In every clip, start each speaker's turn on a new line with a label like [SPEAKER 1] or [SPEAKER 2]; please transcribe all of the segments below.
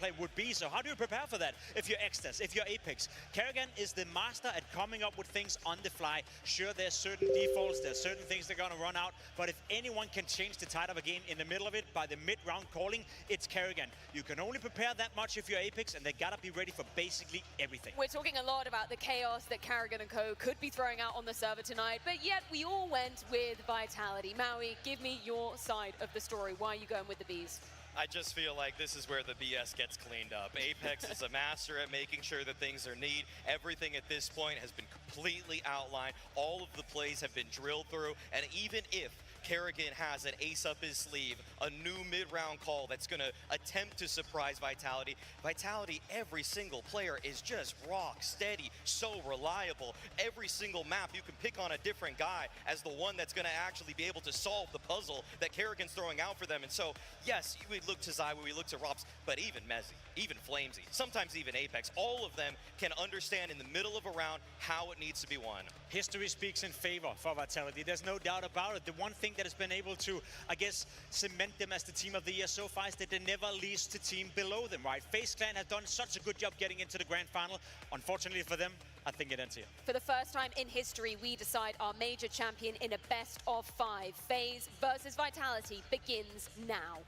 [SPEAKER 1] gameplay would be. So how do you prepare for that if you're Extras, if you're Apex? Karrigan is the master at coming up with things on the fly. Sure, there's certain defaults, there's certain things they're gonna run out, but if anyone can change the tide of a game in the middle of it by the mid-round calling, it's Karrigan. You can only prepare that much if you're Apex, and they gotta be ready for basically everything.
[SPEAKER 2] We're talking a lot about the chaos that Karrigan and co could be throwing out on the server tonight, but yet we all went with Vitality. Maui, give me your side of the story. Why are you going with the Bees?
[SPEAKER 3] I just feel like this is where the BS gets cleaned up. Apex is a master at making sure that things are neat. Everything at this point has been completely outlined. All of the plays have been drilled through, and even if Karrigan has an ace up his sleeve, a new mid-round call that's going to attempt to surprise Vitality. Vitality, every single player is just rock steady, so reliable. Every single map, you can pick on a different guy as the one that's going to actually be able to solve the puzzle that Karrigan's throwing out for them. And so, yes, we look to Zywoo, we look to Robs, but even Mezzy, even Flamesy, sometimes even Apex, all of them can understand in the middle of a round how it needs to be won.
[SPEAKER 1] History speaks in favor for Vitality. There's no doubt about it. The one thing that has been able to, I guess, cement them as the team of the year so far is that they never lose to team below them, right? Faze Clan has done such a good job getting into the grand final. Unfortunately for them, I think it ends here.
[SPEAKER 2] For the first time in history, we decide our major champion in a best of 5. Faze versus Vitality begins now.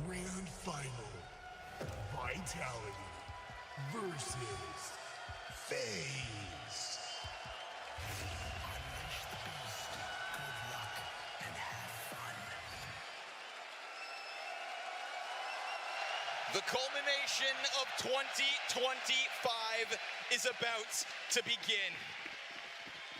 [SPEAKER 4] Grand Final. Vitality versus Faze. Unleash the beast. Good luck and have fun.
[SPEAKER 3] The culmination of 2025 is about to begin.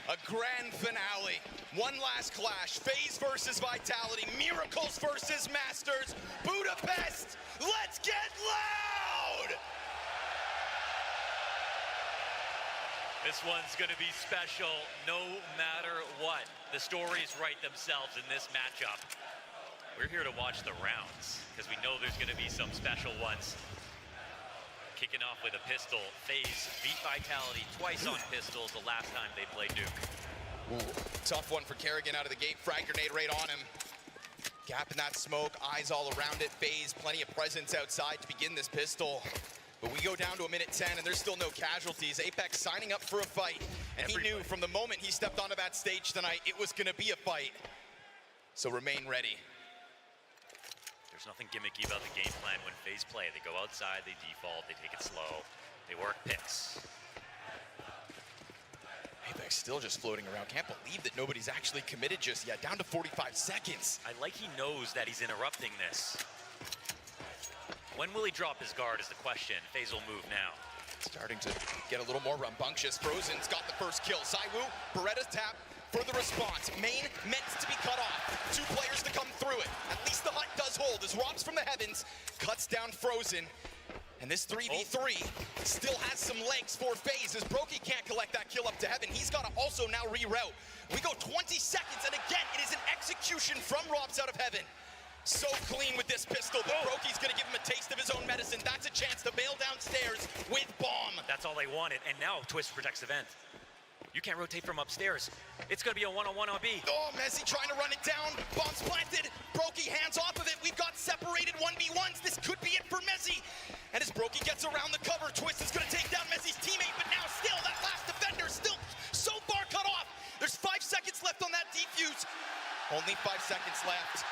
[SPEAKER 3] A grand finale. One last clash. Faze versus Vitality. Miracles versus Masters. Budapest, let's get loud!
[SPEAKER 5] This one's going to be special no matter what. The stories write themselves in this matchup. We're here to watch the rounds because we know there's going to be some special ones. Kicking off with a pistol, Faze beat Vitality twice on pistols the last time they played Duke.
[SPEAKER 3] Ooh, tough one for Karrigan out of the gate. Frag grenade right on him. Gap in that smoke, eyes all around it. Faze, plenty of presence outside to begin this pistol. But we go down to a minute 10 and there's still no casualties. Apex signing up for a fight. And he knew from the moment he stepped onto that stage tonight, it was gonna be a fight. So remain ready.
[SPEAKER 5] There's nothing gimmicky about the game plan when Faze play. They go outside, they default, they take it slow, they work picks.
[SPEAKER 3] Apex still just floating around. Can't believe that nobody's actually committed just yet. Down to 45 seconds.
[SPEAKER 5] I like he knows that he's interrupting this. When will he drop his guard is the question. Faze will move now.
[SPEAKER 3] Starting to get a little more rambunctious. Frozen's got the first kill. Zywoo, Beretta's tap for the response. Main meant to be cut off. 2 players to come through it. At least the hut does hold as Robs from the heavens cuts down Frozen. And this 3v3 still has some legs for Faze as Brokey can't collect that kill up to heaven. He's got to also now reroute. We go 20 seconds, and again, it is an execution from Robs out of heaven. So clean with this pistol, but Brokey's gonna give him a taste of his own medicine. That's a chance to bail downstairs with Bomb.
[SPEAKER 5] That's all they wanted, and now Twist protects the vent. You can't rotate from upstairs. It's gonna be a one-on-one on B.
[SPEAKER 3] Oh, Mezzy trying to run it down. Bomb's planted. Brokey hands off of it. We've got separated 1v1s. This could be it for Mezzy. And as Brokey gets around the cover, Twist is gonna take down Mezzy's teammate, but now still, that last defender still so far cut off. There's 5 seconds left on that defuse. Only 5 seconds left.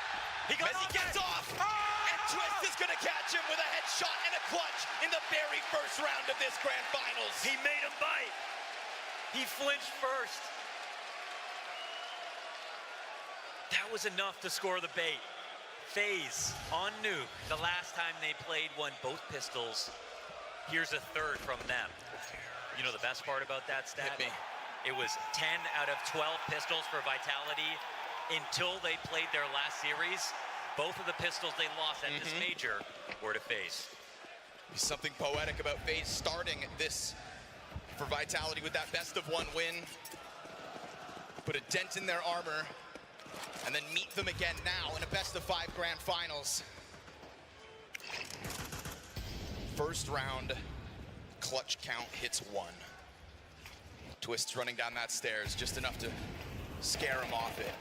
[SPEAKER 3] Mezzy gets off, and Twist is gonna catch him with a headshot and a clutch in the very first round of this grand finals.
[SPEAKER 5] He made him bite. He flinched first. That was enough to score the bait. Faze on Nuke. The last time they played won both pistols. Here's a third from them. You know the best part about that stat?
[SPEAKER 3] Hit me.
[SPEAKER 5] It was 10 out of 12 pistols for Vitality until they played their last series. Both of the pistols they lost at this major were to Faze.
[SPEAKER 6] There's something poetic about Faze starting this for Vitality with that best-of-1 win. Put a dent in their armor, and then meet them again now in a best-of-5 grand finals. First round, clutch count hits 1. Twist's running down that stairs, just enough to scare him off it.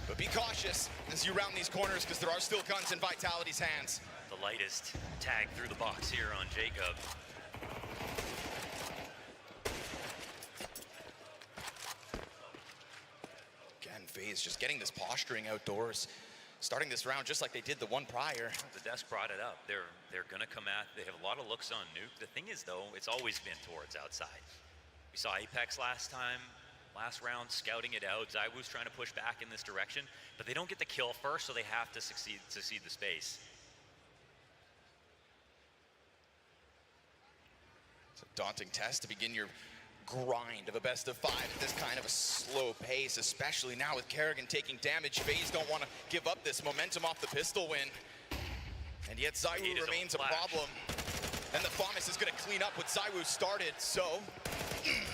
[SPEAKER 6] But be cautious as you round these corners, because there are still guns in Vitality's hands.
[SPEAKER 5] The lightest tag through the box here on Jacob.
[SPEAKER 6] Again, Faze just getting this posturing outdoors, starting this round just like they did the one prior.
[SPEAKER 5] The desk brought it up. They're gonna come at, they have a lot of looks on Nuke. The thing is though, it's always been towards outside. We saw Apex last round, scouting it out. ZywOo's trying to push back in this direction, but they don't get the kill first, so they have to succeed the space.
[SPEAKER 6] It's a daunting test to begin your grind of a best-of-5 at this kind of a slow pace, especially now with Kerrigan taking damage. Faze don't want to give up this momentum off the pistol win. And yet ZywOo remains a problem. And the FAMAS is going to clean up what ZywOo started, so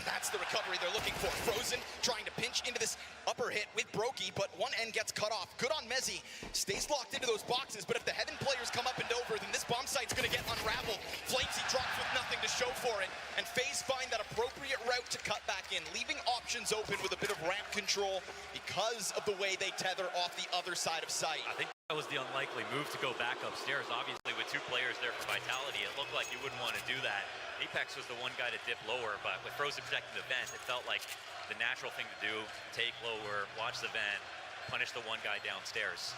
[SPEAKER 6] that's the recovery they're looking for. Frozen trying to pinch into this upper hit with Brokey, but one end gets cut off. Good on Mezzy. Stays locked into those boxes, but if the Heaven players come up and over, then this bomb site's going to get unraveled. Flamesy drops with nothing to show for it, and Faze find that appropriate route to cut back in, leaving options open with a bit of ramp control because of the way they tether off the other side of sight.
[SPEAKER 5] I think that was the unlikely move to go back upstairs. Obviously, with 2 players there for Vitality, it looked like you wouldn't want to do that. Apex was the one guy to dip lower, but with Frozen protecting the vent, it felt like the natural thing to do, take lower, watch the vent, punish the one guy downstairs.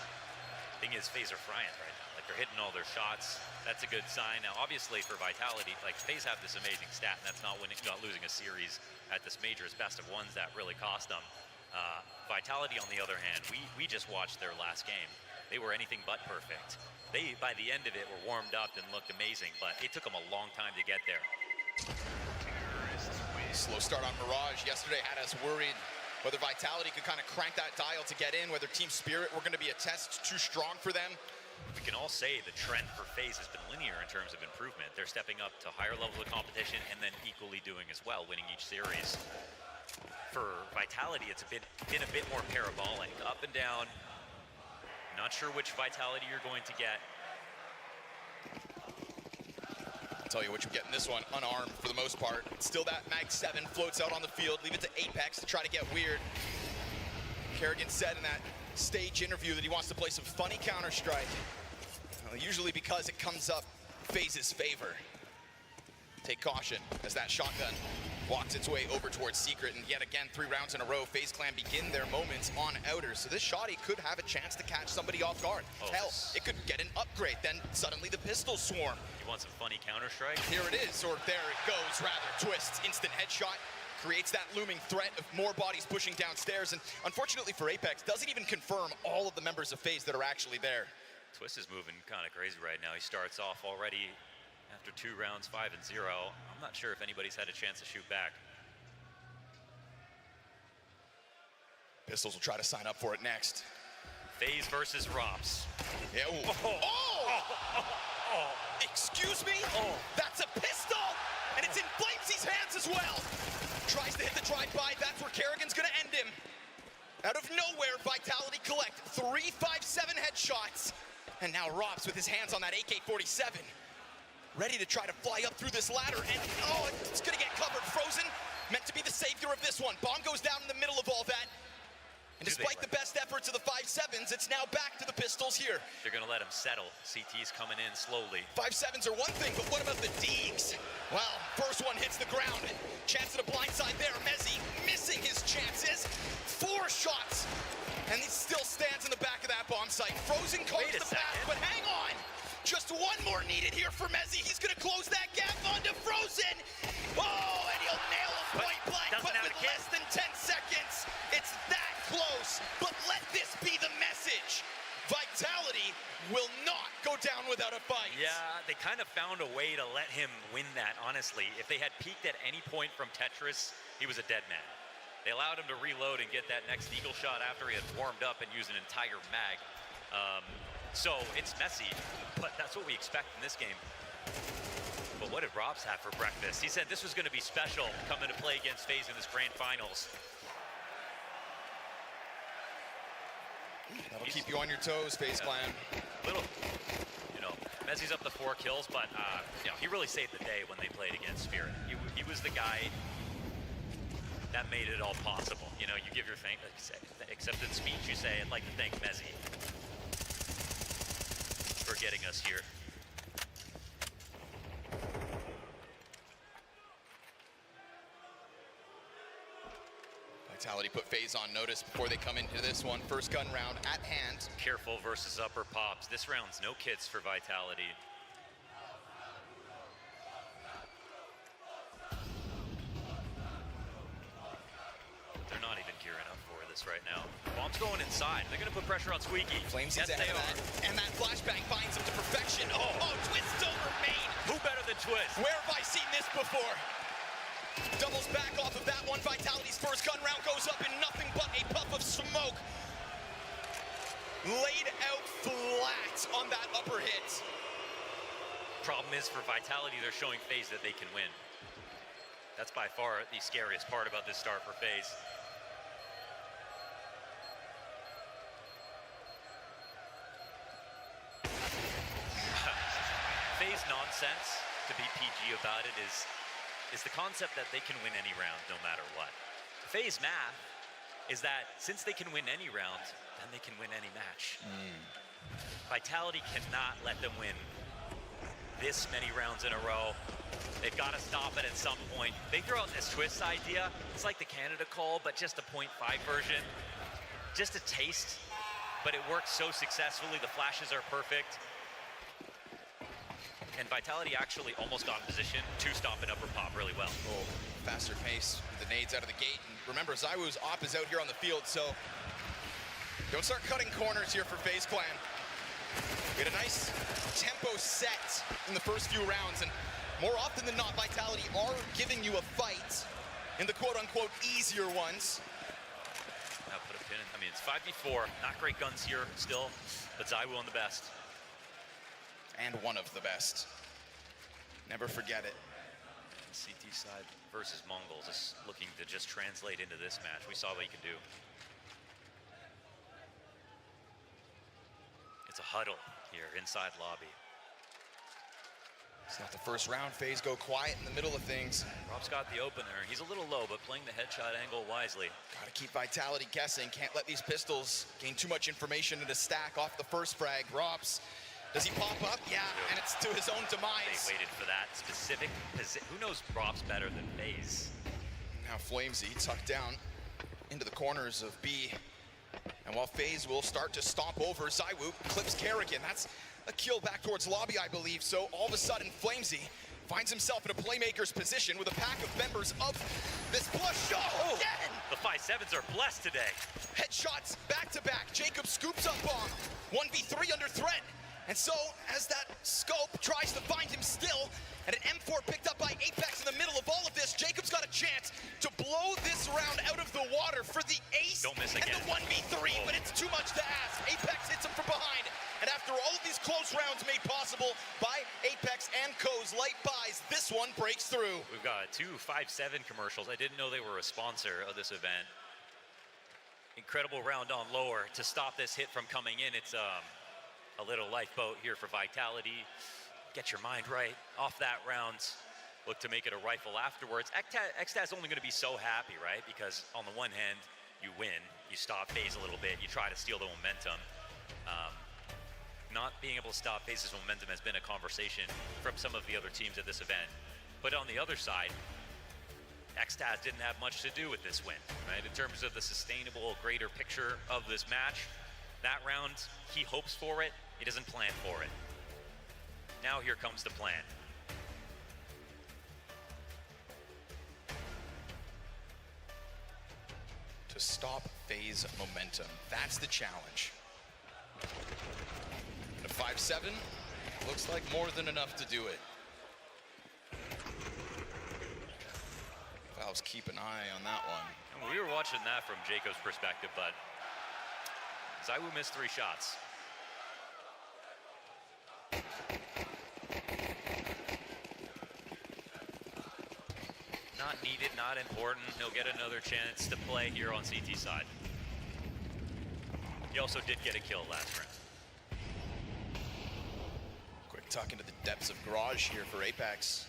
[SPEAKER 5] Thing is, Faze are frying right now. Like, they're hitting all their shots. That's a good sign. Now, obviously, for Vitality, like, Faze have this amazing stat, and that's not losing a series at this major. It's best of ones that really cost them. Vitality, on the other hand, we just watched their last game. They were anything but perfect. They, by the end of it, were warmed up and looked amazing, but it took them a long time to get there.
[SPEAKER 6] Slow start on Mirage yesterday had us worried whether Vitality could kind of crank that dial to get in, whether Team Spirit were going to be a test too strong for them.
[SPEAKER 5] We can all say the trend for Faze has been linear in terms of improvement. They're stepping up to higher levels of competition and then equally doing as well, winning each series. For Vitality, it's been a bit more parabolic, up and down. Not sure which Vitality you're going to get.
[SPEAKER 6] I'll tell you what you get in this one, unarmed for the most part. Still that Mag 7 floats out on the field, leave it to Apex to try to get weird. Kerrigan said in that stage interview that he wants to play some funny Counter-Strike. Usually because it comes up Faze's favor. Take caution as that shotgun walks its way over towards Secret, and yet again, 3 rounds in a row, FaZe Clan begin their moments on outers. So this shotty could have a chance to catch somebody off guard. Hell, it could get an upgrade, then suddenly the pistol swarm.
[SPEAKER 5] You want some funny Counter-Strike?
[SPEAKER 6] Here it is, or there it goes, rather. Twists, instant headshot, creates that looming threat of more bodies pushing downstairs, and unfortunately for Apex, doesn't even confirm all of the members of FaZe that are actually there.
[SPEAKER 5] Twist is moving kind of crazy right now. He starts off already after 2 rounds, 5-0. I'm not sure if anybody's had a chance to shoot back.
[SPEAKER 6] Pistols will try to sign up for it next.
[SPEAKER 5] Faze versus Rops.
[SPEAKER 6] Yeah. Excuse me? That's a pistol! And it's in Flamesy's hands as well! Tries to hit the drive-by, that's where Kerrigan's gonna end him. Out of nowhere, Vitality collect 3 5-7 headshots. And now Rops with his hands on that AK-47. Ready to try to fly up through this ladder, and it's gonna get covered. Frozen, meant to be the savior of this one. Bomb goes down in the middle of all that. And despite the best efforts of the 5-7s, it's now back to the pistols here.
[SPEAKER 5] They're gonna let him settle. CT's coming in slowly.
[SPEAKER 6] 5-7s are one thing, but what about the Deegs? Well, first one hits the ground. Chance at a blindside there. Mezzy missing his chances. 4 shots, and he still stands in the back of that bomb site. Frozen calls the path, but hang on. Just one more needed here for Mezzy. He's gonna close that gap onto Frozen. Oh, and he'll nail him point blank, but with less than 10 seconds. It's that close, but let this be the message. Vitality will not go down without a fight.
[SPEAKER 5] Yeah, they kind of found a way to let him win that, honestly. If they had peaked at any point from Tetris, he was a dead man. They allowed him to reload and get that next eagle shot after he had warmed up and used an entire mag. So it's messy, but that's what we expect in this game. But what did Robs have for breakfast? He said this was going to be special coming to play against FaZe in this grand finals.
[SPEAKER 6] That'll keep you on your toes, FaZe Clan.
[SPEAKER 5] Little, you know, Mezzi's up to 4 kills, but you know, he really saved the day when they played against Spirit. He was the guy that made it all possible. You know, you give your acceptance speech, you say, I'd like to thank Mezzi for getting us here.
[SPEAKER 6] Vitality put FaZe on notice before they come into this one. First gun round at hand.
[SPEAKER 5] Careful versus upper pops. This round's no kits for Vitality. They're not even gearing up for this right now. Bomb's going inside. They're gonna put pressure on Squeaky.
[SPEAKER 6] Flames
[SPEAKER 5] yes,
[SPEAKER 6] ahead
[SPEAKER 5] they
[SPEAKER 6] of
[SPEAKER 5] are.
[SPEAKER 6] that. And that flashbang finds him to perfection. Oh, twist over main.
[SPEAKER 5] Who better than Twist?
[SPEAKER 6] Where have I seen this before? Doubles back off of that one. Vitality's first gun round goes up in nothing but a puff of smoke. Laid out flat on that upper hit.
[SPEAKER 5] Problem is for Vitality, they're showing FaZe that they can win. That's by far the scariest part about this start for FaZe. FaZe nonsense, to be PG about it, is the concept that they can win any round no matter what. FaZe math is that since they can win any round, then they can win any match. Vitality cannot let them win this many rounds in a row. They've got to stop it at some point. They throw out this Twist idea. It's like the Canada call, but just a 0.5 version. Just a taste, but it works so successfully. The flashes are perfect. And Vitality actually almost got in position to stop an upper pop really well.
[SPEAKER 6] Oh, faster pace with the nades out of the gate. And remember, ZywOo's op is out here on the field, so don't start cutting corners here for FaZe Clan. We had a nice tempo set in the first few rounds, and more often than not, Vitality are giving you a fight in the quote-unquote easier ones.
[SPEAKER 5] Now put a pin in. I mean, it's 5v4. Not great guns here still, but ZywOo on the best.
[SPEAKER 6] And one of the best. Never forget it.
[SPEAKER 5] CT side versus Mongols is looking to just translate into this match. We saw what he can do. It's a huddle here inside lobby.
[SPEAKER 6] It's not the first round. FaZe go quiet in the middle of things.
[SPEAKER 5] Rob's got the opener. He's a little low, but playing the headshot angle wisely.
[SPEAKER 6] Gotta keep Vitality guessing. Can't let these pistols gain too much information in a stack off the first frag. Robs, does he pop up? Yeah, and it's to his own demise.
[SPEAKER 5] They waited for that specific position. Who knows Rob's better than FaZe?
[SPEAKER 6] Now Flamesy tucked down into the corners of B. And while FaZe will start to stomp over, ZywOo clips Kerrigan. That's a kill back towards lobby, I believe. So all of a sudden, Flamesy finds himself in a playmaker's position with a pack of members of this Blush show again.
[SPEAKER 5] The 5-7s are blessed today.
[SPEAKER 6] Headshots back to back. Jacob scoops up bomb. 1v3 under threat. And so, as that scope tries to find him still, and an M4 picked up by Apex in the middle of all of this, Jacob's got a chance to blow this round out of the water for the ace
[SPEAKER 5] Don't miss
[SPEAKER 6] and
[SPEAKER 5] again.
[SPEAKER 6] the 1v3, but it's too much to ask. Apex hits him from behind, and after all of these close rounds made possible by Apex and Co's light buys, this one breaks through.
[SPEAKER 5] We've got 2 5-7 commercials. I didn't know they were a sponsor of this event. Incredible round on lower to stop this hit from coming in. It's a little lifeboat here for Vitality. Get your mind right off that round. Look to make it a rifle afterwards. Xtaz only going to be so happy, right? Because on the one hand, you win, you stop FaZe a little bit, you try to steal the momentum. Not being able to stop FaZe's momentum has been a conversation from some of the other teams at this event. But on the other side, Xtaz didn't have much to do with this win, right? In terms of the sustainable, greater picture of this match, that round, he hopes for it, he doesn't plan for it. Now here comes the plan.
[SPEAKER 6] To stop FaZe momentum, that's the challenge. And a 5-7 looks like more than enough to do it. Valves keep an eye on that one.
[SPEAKER 5] We were watching that from Jacob's perspective, but ZywOo missed 3 shots. Not needed, not important. He'll get another chance to play here on CT side. He also did get a kill last round.
[SPEAKER 6] Quick tuck into the depths of garage here for Apex.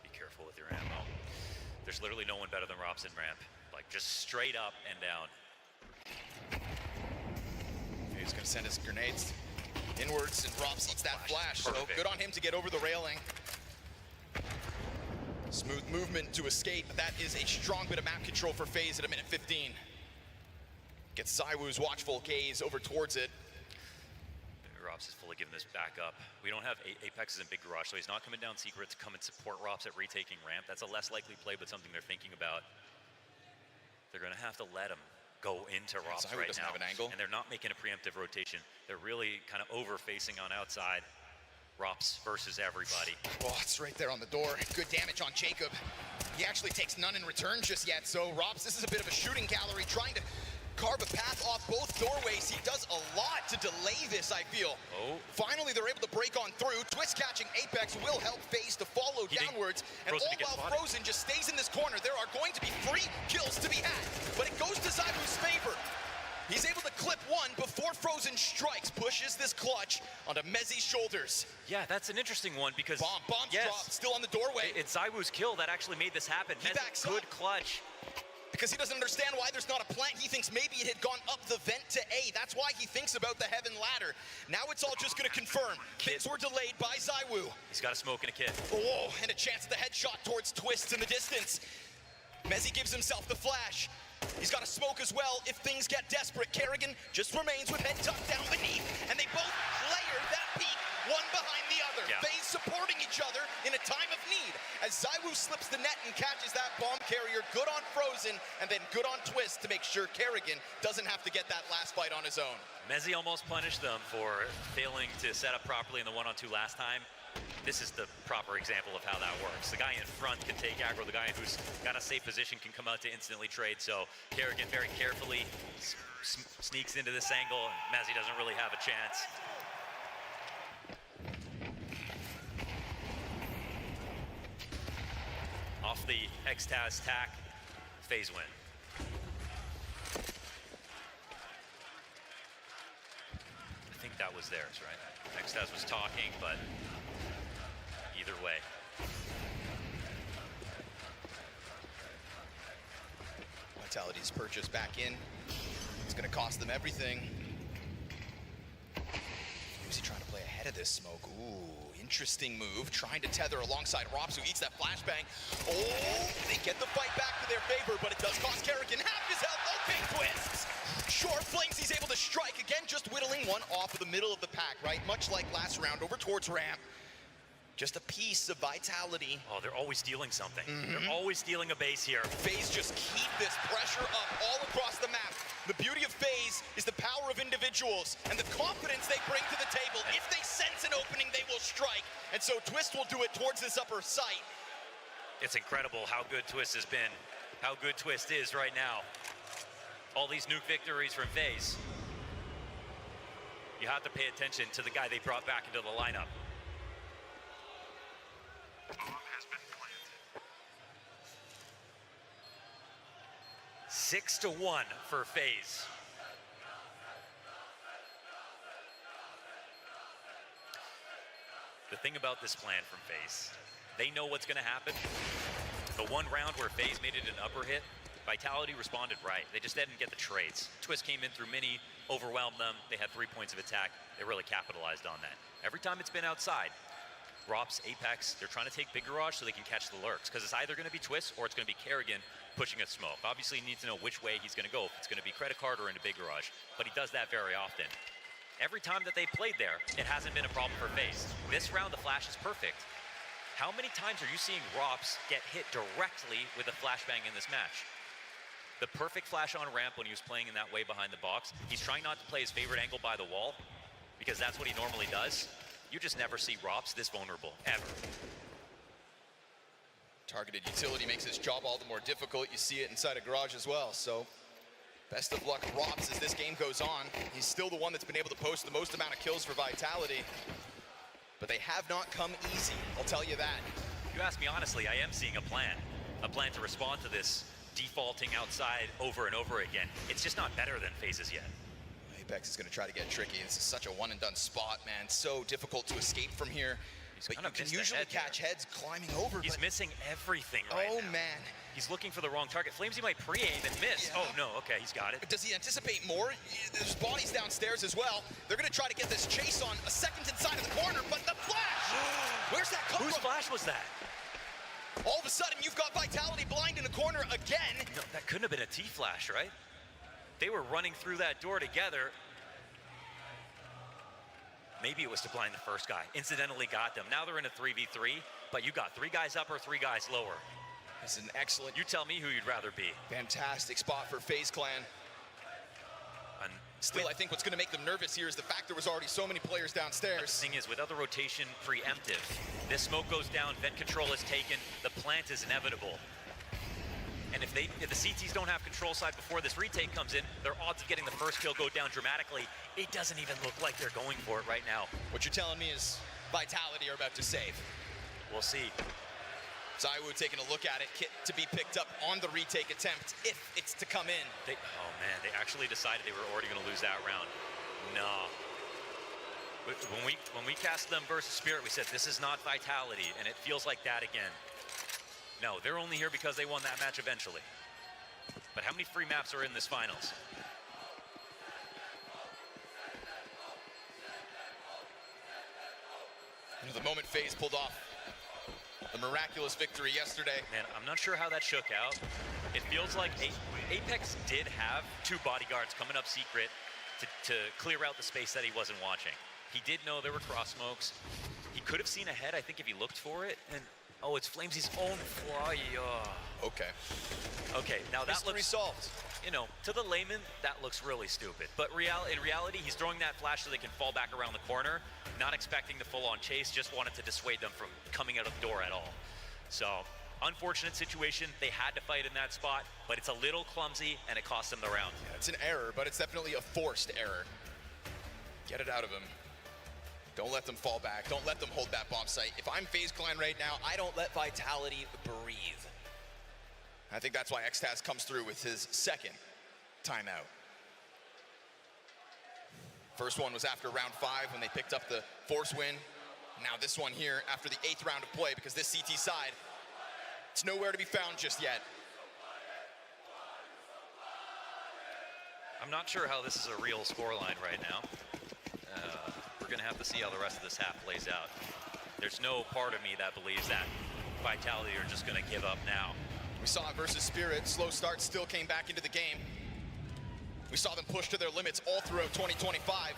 [SPEAKER 5] Be careful with your ammo. There's literally no one better than Rops in ramp. Like, just straight up and down.
[SPEAKER 6] He's gonna send his grenades inwards, and Rops eats that flash. So
[SPEAKER 5] Perfect.
[SPEAKER 6] good on him to get over the railing. Smooth movement to escape, but that is a strong bit of map control for Faze at a minute 15. Gets Zywoo's watchful gaze over towards it.
[SPEAKER 5] Rops is fully giving this back up. We don't have Apex is in big garage, so he's not coming down secret to come and support Rops at retaking ramp. That's a less likely play, but something they're thinking about. They're gonna have to let him go into Rops
[SPEAKER 6] Zywoo
[SPEAKER 5] right
[SPEAKER 6] doesn't
[SPEAKER 5] now.
[SPEAKER 6] have an angle.
[SPEAKER 5] And they're not making a preemptive rotation. They're really kind of over-facing on outside. Rops versus everybody.
[SPEAKER 6] Oh, it's right there on the door. Good damage on Jacob. He actually takes none in return just yet, so Rops, this is a bit of a shooting gallery, trying to carve a path off both doorways. He does a lot to delay this, I feel.
[SPEAKER 5] Oh.
[SPEAKER 6] Finally, they're able to break on through. Twist catching Apex will help Faze to follow downwards. And all
[SPEAKER 5] Frozen gets
[SPEAKER 6] while
[SPEAKER 5] spotted.
[SPEAKER 6] Frozen just stays in this corner, there are going to be 3 kills to be had. But it goes to Zywoo's favor. He's able to clip one before Frozen strikes, pushes this clutch onto Mezzi's shoulders.
[SPEAKER 5] Yeah, that's an interesting one because
[SPEAKER 6] Bombs dropped, still on the doorway.
[SPEAKER 5] It's Zywoo's kill that actually made this happen.
[SPEAKER 6] He
[SPEAKER 5] Mezzi
[SPEAKER 6] backs
[SPEAKER 5] good
[SPEAKER 6] up.
[SPEAKER 5] clutch.
[SPEAKER 6] Because he doesn't understand why there's not a plant. He thinks maybe it had gone up the vent to A. That's why he thinks about the heaven ladder. Now it's all just gonna confirm. Things were delayed by Zywoo.
[SPEAKER 5] He's got a smoke and a kid.
[SPEAKER 6] Oh, and a chance at the headshot towards Twist in the distance. Mezzi gives himself the flash. He's got a smoke as well if things get desperate. Kerrigan just remains with head tucked down beneath, and they both layer that peak, one behind the other.
[SPEAKER 5] Yeah.
[SPEAKER 6] Faze supporting each other in a time of need. As Zywoo slips the net and catches that bomb carrier, good on Frozen, and then good on Twist to make sure Kerrigan doesn't have to get that last fight on his own.
[SPEAKER 5] Mezzi almost punished them for failing to set up properly in the 1-on-2 last time. This is the proper example of how that works. The guy in front can take aggro. The guy who's got a safe position can come out to instantly trade. So Kerrigan very carefully sneaks into this angle, and Mezzi doesn't really have a chance. Off the X-Taz tack, Faze win. I think that was theirs, right? X-Taz was talking, but either way.
[SPEAKER 6] Vitality's purchase back in. It's gonna cost them everything. Who's he trying to play ahead of this smoke? Ooh, interesting move. Trying to tether alongside Rops, who eats that flashbang. Oh, they get the fight back to their favor, but it does cost Kerrigan half his health. Okay, Twists. Short flames, he's able to strike again, just whittling one off of the middle of the pack, right? Much like last round, over towards ramp. Just a piece of Vitality.
[SPEAKER 5] Oh, they're always stealing something. They're always stealing a base here.
[SPEAKER 6] Faze just keep this pressure up all across the map. The beauty of Faze is the power of individuals and the confidence they bring to the table. If they sense an opening, they will strike. And so Twist will do it towards this upper site.
[SPEAKER 5] It's incredible how good Twist has been, how good Twist is right now. All these nuke victories from Faze. You have to pay attention to the guy they brought back into the lineup. 6-1 for Faze. The thing about this plan from Faze, they know what's going to happen. The one round where Faze made it an upper hit, Vitality responded right. They just didn't get the trades. Twist came in through mini, overwhelmed them. They had 3 points of attack. They really capitalized on that. Every time it's been outside, Rops, Apex, they're trying to take big garage so they can catch the lurks, because it's either going to be Twist or it's going to be Kerrigan pushing a smoke. Obviously, you need to know which way he's going to go, if it's going to be credit card or into big garage, but he does that very often. Every time that they played there, it hasn't been a problem for Faze. This round, the flash is perfect. How many times are you seeing Rops get hit directly with a flashbang in this match? The perfect flash on ramp when he was playing in that way behind the box. He's trying not to play his favorite angle by the wall, because that's what he normally does. You just never see Rops this vulnerable, ever.
[SPEAKER 6] Targeted utility makes his job all the more difficult. You see it inside a garage as well, so best of luck, Rops, as this game goes on. He's still the one that's been able to post the most amount of kills for Vitality. but they have not come easy, I'll tell you that.
[SPEAKER 5] If you ask me honestly, I am seeing a plan to respond to this defaulting outside over and over again. It's just not better than Faze's yet.
[SPEAKER 6] Apex is going to try to get tricky. This is such a one and done spot, man. So difficult to escape from here. But you can usually catch heads climbing over.
[SPEAKER 5] He's missing everything right now.
[SPEAKER 6] Oh, man.
[SPEAKER 5] He's looking for the wrong target. Flamesy might pre-aim and miss.
[SPEAKER 6] Yeah.
[SPEAKER 5] Oh, no. Okay, he's got it.
[SPEAKER 6] But does he anticipate more? There's bodies downstairs as well. They're going to try to get this chase on a second inside of the corner, but the flash! Where's that come
[SPEAKER 5] Whose
[SPEAKER 6] from?
[SPEAKER 5] flash was that?
[SPEAKER 6] All of a sudden, you've got Vitality blind in the corner again.
[SPEAKER 5] No, that couldn't have been a T-flash, right? They were running through that door together. Maybe it was to blind the first guy. Incidentally got them. Now they're in a 3v3, but you got 3 guys up or 3 guys lower.
[SPEAKER 6] This is an excellent,
[SPEAKER 5] You tell me who you'd rather be.
[SPEAKER 6] fantastic spot for FaZe Clan.
[SPEAKER 5] And
[SPEAKER 6] Still, I think what's going to make them nervous here is the fact there was already so many players
[SPEAKER 5] the
[SPEAKER 6] downstairs.
[SPEAKER 5] thing is, with other rotation preemptive, this smoke goes down, vent control is taken, the plant is inevitable. And if the CTs don't have control side before this retake comes in, their odds of getting the first kill go down dramatically. It doesn't even look like they're going for it right now.
[SPEAKER 6] What you're telling me is Vitality are about to save.
[SPEAKER 5] We'll see.
[SPEAKER 6] Zywoo taking a look at it, Kit to be picked up on the retake attempt if it's to come in.
[SPEAKER 5] Oh man, they actually decided they were already going to lose that round. No. When we cast them versus Spirit, we said this is not Vitality, and it feels like that again. No, they're only here because they won that match eventually. But how many free maps are in this finals?
[SPEAKER 6] You know, the moment FaZe pulled off the miraculous victory yesterday.
[SPEAKER 5] Man, I'm not sure how that shook out. It feels like Apex did have 2 bodyguards coming up secret to clear out the space that he wasn't watching. He did know there were cross smokes. He could have seen ahead, I think, if he looked for it. And oh, it's Flamesy's own fly.
[SPEAKER 6] Okay.
[SPEAKER 5] Okay, now that
[SPEAKER 6] Mystery
[SPEAKER 5] looks,
[SPEAKER 6] solved.
[SPEAKER 5] you know, to the layman, that looks really stupid. But in reality, he's throwing that flash so they can fall back around the corner, not expecting the full-on chase, just wanted to dissuade them from coming out of the door at all. So, unfortunate situation. They had to fight in that spot, but it's a little clumsy, and it cost them the round.
[SPEAKER 6] Yeah, it's an error, but it's definitely a forced error. Get it out of him. Don't let them fall back. Don't let them hold that bomb site. If I'm FaZe Clan right now, I don't let Vitality breathe. I think that's why Xtaz comes through with his second timeout. First one was after round 5 when they picked up the force win. Now this one here after the 8th round of play, because this CT side, it's nowhere to be found just yet.
[SPEAKER 5] I'm not sure how this is a real scoreline right now. We're going to have to see how the rest of this half plays out. There's no part of me that believes that Vitality are just going to give up now.
[SPEAKER 6] We saw it versus Spirit. Slow start still came back into the game. We saw them push to their limits all throughout 2025.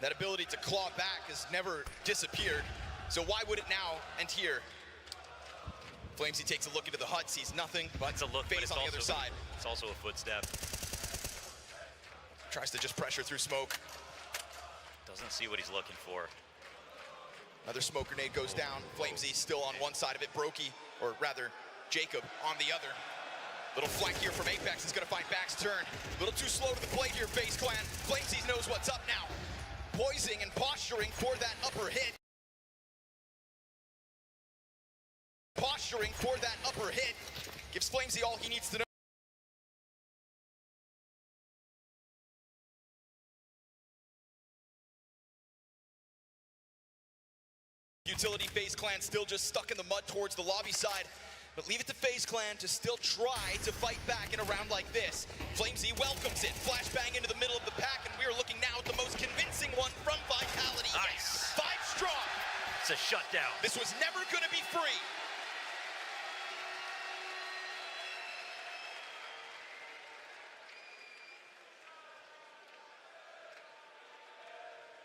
[SPEAKER 6] That ability to claw back has never disappeared. So why would it now end here? Flamesy takes a look into the hut, sees nothing but
[SPEAKER 5] It's a look, but
[SPEAKER 6] FaZe
[SPEAKER 5] it's
[SPEAKER 6] on the
[SPEAKER 5] also,
[SPEAKER 6] other side.
[SPEAKER 5] it's also a footstep.
[SPEAKER 6] Tries to just pressure through smoke.
[SPEAKER 5] Doesn't see what he's looking for.
[SPEAKER 6] Another smoke grenade goes down. Flamesy still on one side of it. Brokey, or rather, Jacob on the other. Little flank here from Apex is going to find Back's turn. A little too slow to the plate here, FaZe Clan. Flamesy knows what's up now. Poising and posturing for that upper hit. Posturing for that upper hit. Gives Flamesy all he needs to know. Utility FaZe Clan still just stuck in the mud towards the lobby side. But leave it to FaZe Clan to still try to fight back in a round like this. Flamesy welcomes it. Flashbang into the middle of the pack, and we are looking now at the most convincing one from Vitality.
[SPEAKER 5] Nice.
[SPEAKER 6] 5 strong.
[SPEAKER 5] It's a shutdown.
[SPEAKER 6] This was never going to be free.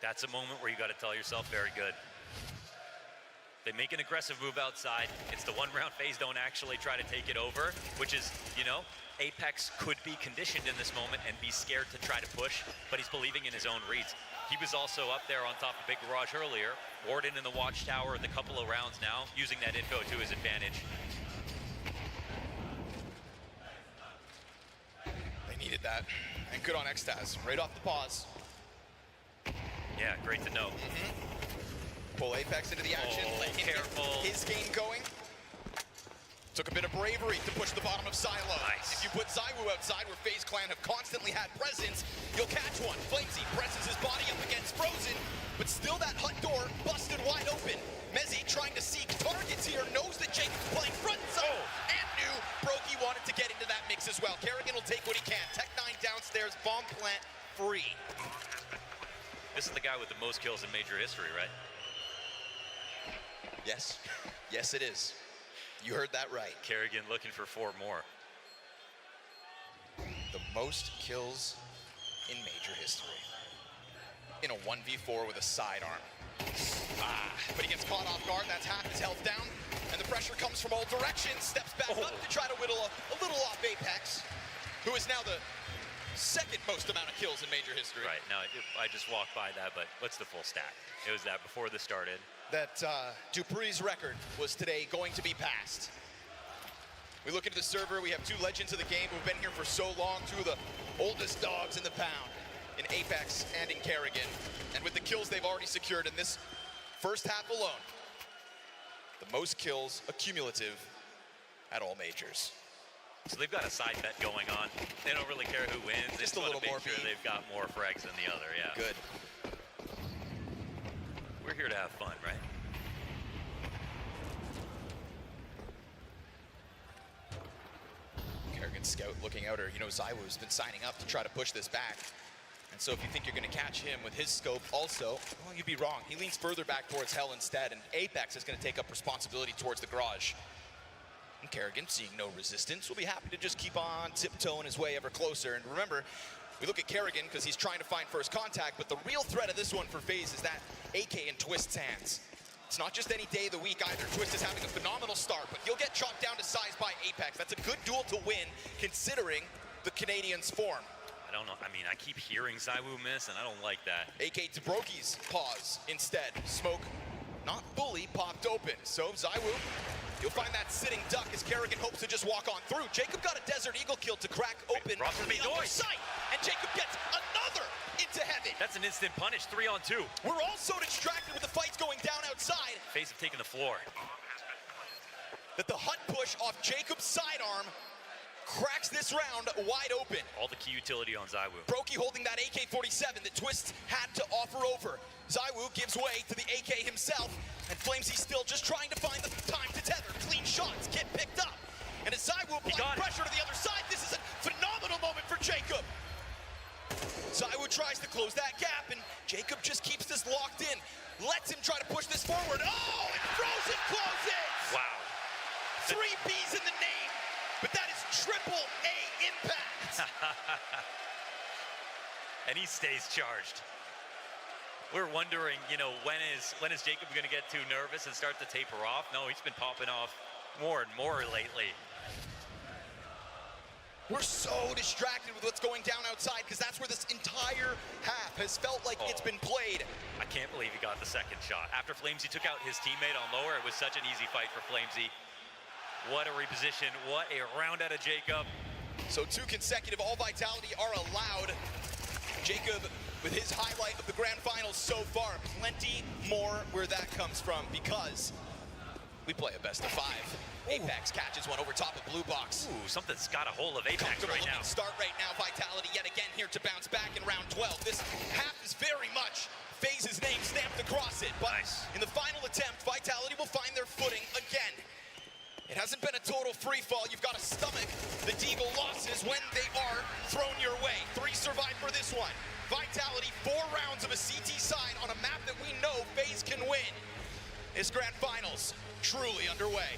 [SPEAKER 5] That's a moment where you got to tell yourself, very good. They make an aggressive move outside. It's the one round FaZe don't actually try to take it over, which is, you know, Apex could be conditioned in this moment and be scared to try to push, but he's believing in his own reads. He was also up there on top of Big Garage earlier. Warden in the watchtower the couple of rounds now, using that info to his advantage.
[SPEAKER 6] They needed that. And good on Xtaz. Right off the pause.
[SPEAKER 5] Yeah, great to know.
[SPEAKER 6] Pull Apex into the action,
[SPEAKER 5] Oh,
[SPEAKER 6] let him
[SPEAKER 5] careful.
[SPEAKER 6] get his game going. Took a bit of bravery to push the bottom of Silo.
[SPEAKER 5] Nice.
[SPEAKER 6] If you put Zywoo outside where FaZe Clan have constantly had presence, you'll catch one. Flamesy presses his body up against Frozen, but still that hut door busted wide open. Mezzy trying to seek targets here, knows that Jacob's playing front and center, and knew Brokey wanted to get into that mix as well. Kerrigan will take what he can. Tech9 downstairs, bomb plant free.
[SPEAKER 5] This is the guy with the most kills in Major history, right?
[SPEAKER 6] Yes, yes it is. You heard that right.
[SPEAKER 5] Kerrigan looking for 4 more.
[SPEAKER 6] The most kills in Major history. In a 1v4 with a sidearm. But he gets caught off guard, that's half his health down, and the pressure comes from all directions, steps back up to try to whittle a little off Apex, who is now the second most amount of kills in Major history.
[SPEAKER 5] Right, now I just walked by that, but what's the full stat? It was that before this started.
[SPEAKER 6] That Dupree's record was today going to be passed. We look into the server, we have 2 legends of the game who've been here for so long, 2 of the oldest dogs in the pound, in Apex and in Kerrigan. And with the kills they've already secured in this first half alone, the most kills accumulative at all majors.
[SPEAKER 5] So they've got a side bet going on. They don't really care who wins. They
[SPEAKER 6] Just a
[SPEAKER 5] wanna
[SPEAKER 6] little
[SPEAKER 5] make
[SPEAKER 6] more
[SPEAKER 5] sure
[SPEAKER 6] beat.
[SPEAKER 5] they've got more frags than the other, yeah.
[SPEAKER 6] Good.
[SPEAKER 5] We're here to have fun, right?
[SPEAKER 6] Kerrigan scout looking out her. You know, Zywoo's been signing up to try to push this back. And so if you think you're going to catch him with his scope also, well, you'd be wrong. He leans further back towards Hell instead, and Apex is going to take up responsibility towards the garage. And Kerrigan, seeing no resistance, will be happy to just keep on tiptoeing his way ever closer. And remember, we look at Kerrigan because he's trying to find first contact, but the real threat of this one for FaZe is that AK in Twist's hands. It's not just any day of the week either. Twist is having a phenomenal start, but he'll get chopped down to size by Apex. That's a good duel to win, considering the Canadians' form.
[SPEAKER 5] I don't know. I mean, I keep hearing Zywoo miss, and I don't like that.
[SPEAKER 6] AK to Brokey's pause instead. Smoke, not fully popped open. So Zywoo, you'll find that sitting duck as Kerrigan hopes to just walk on through. Jacob got a Desert Eagle kill to crack open
[SPEAKER 5] Roster
[SPEAKER 6] the
[SPEAKER 5] made
[SPEAKER 6] other
[SPEAKER 5] noise.
[SPEAKER 6] side, and Jacob gets another into heaven.
[SPEAKER 5] That's an instant punish, 3 on 2.
[SPEAKER 6] We're all so distracted with the fights going down outside
[SPEAKER 5] FaZe have taken the floor.
[SPEAKER 6] that the hut push off Jacob's sidearm cracks this round wide open.
[SPEAKER 5] All the key utility on Zywoo.
[SPEAKER 6] Brokey holding that AK-47 that Twist had to offer over. Zywoo gives way to the AK himself, and Flamesy still just trying to find the time to tether. Clean shots get picked up. And as Zywoo applying pressure to the other side, this is a phenomenal moment for Jacob. Zywoo tries to close that gap, and Jacob just keeps this locked in. Lets him try to push this forward. Oh, and Frozen closes!
[SPEAKER 5] Wow.
[SPEAKER 6] 3 B's in the name, but that is triple A impact.
[SPEAKER 5] And he stays charged. We're wondering, you know, when is Jacob going to get too nervous and start to taper off? No, he's been popping off more and more lately.
[SPEAKER 6] We're so distracted with what's going down outside because that's where this entire half has felt like it's been played.
[SPEAKER 5] I can't believe he got the second shot. After Flamesy took out his teammate on lower, it was such an easy fight for Flamesy. What a reposition, what a round out of Jacob.
[SPEAKER 6] So 2 consecutive all vitality are allowed. Jacob with his highlight of the grand finals so far. Plenty more where that comes from because we play a best of 5. Apex catches one over top of Blue Box.
[SPEAKER 5] Ooh, something's got a hold of Apex
[SPEAKER 6] Comfortable
[SPEAKER 5] right now.
[SPEAKER 6] looking start right now. Vitality yet again here to bounce back in round 12. This half is very much FaZe's name stamped across it. But in the final attempt, Vitality will find their footing again. It hasn't been a total free fall. You've got to stomach the Deagle losses when they are thrown your way. 3 survive for this one. Vitality, 4 rounds of a CT side on a map that we know FaZe can win. This grand finals truly underway.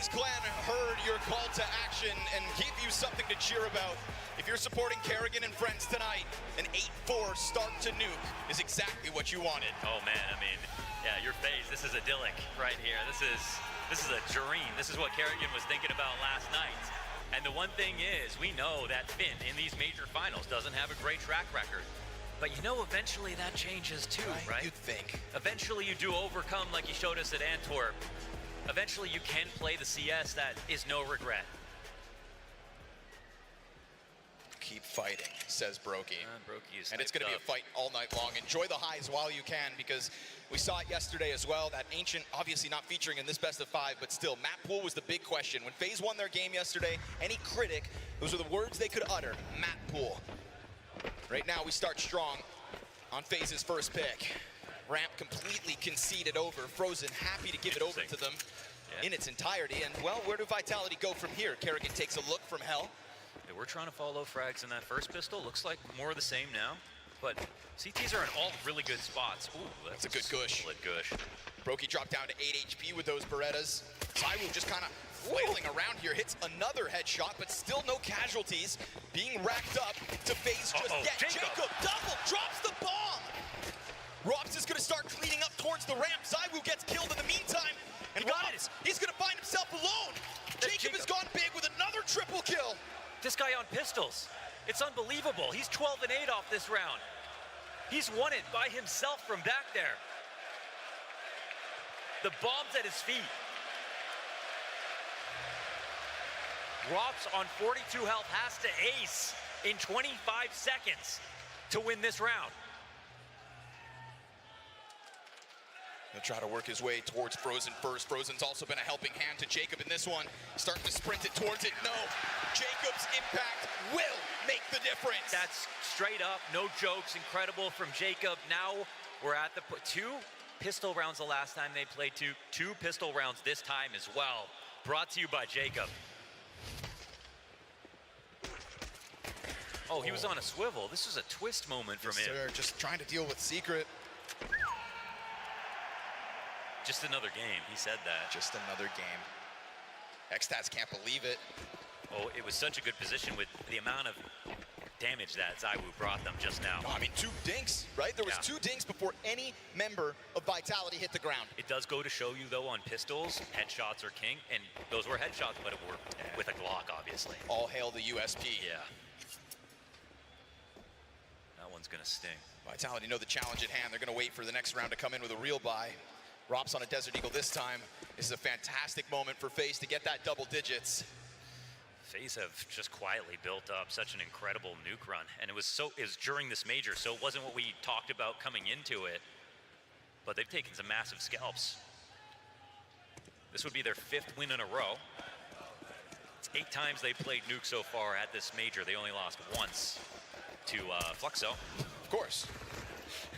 [SPEAKER 6] FaZe Clan heard your call to action and gave you something to cheer about. If you're supporting Kerrigan and friends tonight, an 8-4 start to nuke is exactly what you wanted.
[SPEAKER 5] Oh man, I mean, yeah, your FaZe, this is idyllic right here. This is a dream. This is what Kerrigan was thinking about last night. And the one thing is, we know that Finn in these major finals doesn't have a great track record. But you know, eventually that changes too, right?
[SPEAKER 6] You'd think.
[SPEAKER 5] Eventually you do overcome, like you showed us at Antwerp. Eventually you can play the CS that is no regret.
[SPEAKER 6] Keep fighting, says Brokey.
[SPEAKER 5] Brokey is
[SPEAKER 6] and it's going to be a fight all night long. Enjoy the highs while you can, because we saw it yesterday as well. That Ancient, obviously not featuring in this best of 5, but still, map pool was the big question. When FaZe won their game yesterday, any critic, those are the words they could utter, map pool. Right now, we start strong on FaZe's first pick. Ramp completely conceded over. Frozen happy to give it over to them in its entirety. And, well, where do Vitality go from here? Kerrigan takes a look from hell.
[SPEAKER 5] Yeah, we're trying to follow frags in that first pistol. Looks like more of the same now. But CTs are in all really good spots. Ooh,
[SPEAKER 6] that's a good gush.
[SPEAKER 5] Solid gush.
[SPEAKER 6] Brokey dropped down to 8 HP with those Berettas. Zywoo just kind of flailing around here, hits another headshot, but still no casualties. Being racked up to FaZe just yet. Jacob double drops the bomb. Robs is going to start cleaning up towards the ramp. Zywoo gets killed in the meantime. And Robs, he's going to find himself alone. Jacob has gone big with another triple kill.
[SPEAKER 5] This guy on pistols, it's unbelievable. He's 12 and 8 off this round. He's won it by himself from back there. The bomb's at his feet. Rops on 42 health has to ace in 25 seconds to win this round.
[SPEAKER 6] He'll try to work his way towards Frozen first. Frozen's also been a helping hand to Jacob in this one. Starting to sprint it towards it. No. Jacob's impact will make the difference.
[SPEAKER 5] That's straight up, no jokes. Incredible from Jacob. Now we're at the 2 pistol rounds the last time they played. Two pistol rounds this time as well. Brought to you by Jacob. Oh, he was on a swivel. This was a twist moment from him.
[SPEAKER 6] Sir, just trying to deal with Secret.
[SPEAKER 5] Just another game, he said that.
[SPEAKER 6] Just another game. X-Stats can't believe it.
[SPEAKER 5] Oh, it was such a good position with the amount of damage that Zywoo brought them just now.
[SPEAKER 6] I mean, 2 dinks, right? There was 2 dinks before any member of Vitality hit the ground.
[SPEAKER 5] It does go to show you, though, on pistols, headshots are king, and those were headshots, but it were with a Glock, obviously.
[SPEAKER 6] All hail the USP.
[SPEAKER 5] Yeah. That one's gonna sting.
[SPEAKER 6] Vitality know the challenge at hand. They're gonna wait for the next round to come in with a real buy. Rops on a Desert Eagle this time. This is a fantastic moment for FaZe to get that double digits.
[SPEAKER 5] FaZe have just quietly built up such an incredible nuke run, and it was during this major, so it wasn't what we talked about coming into it, but they've taken some massive scalps. This would be their 5th win in a row. It's 8 times they played nuke so far at this major. They only lost once to Fluxo.
[SPEAKER 6] Of course.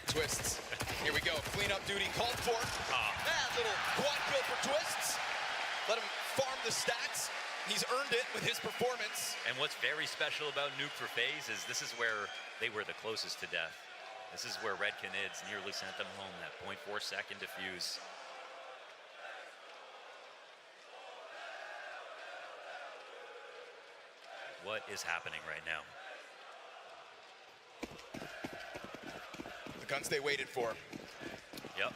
[SPEAKER 6] Twists. Here we go. Cleanup duty called for. Little quad kill for Twists. Let him farm the stats. He's earned it with his performance.
[SPEAKER 5] And what's very special about nuke for FaZe is this is where they were the closest to death. This is where Red Canids nearly sent them home, that 0.4 second defuse. What is happening right now?
[SPEAKER 6] The guns they waited for.
[SPEAKER 5] Yep.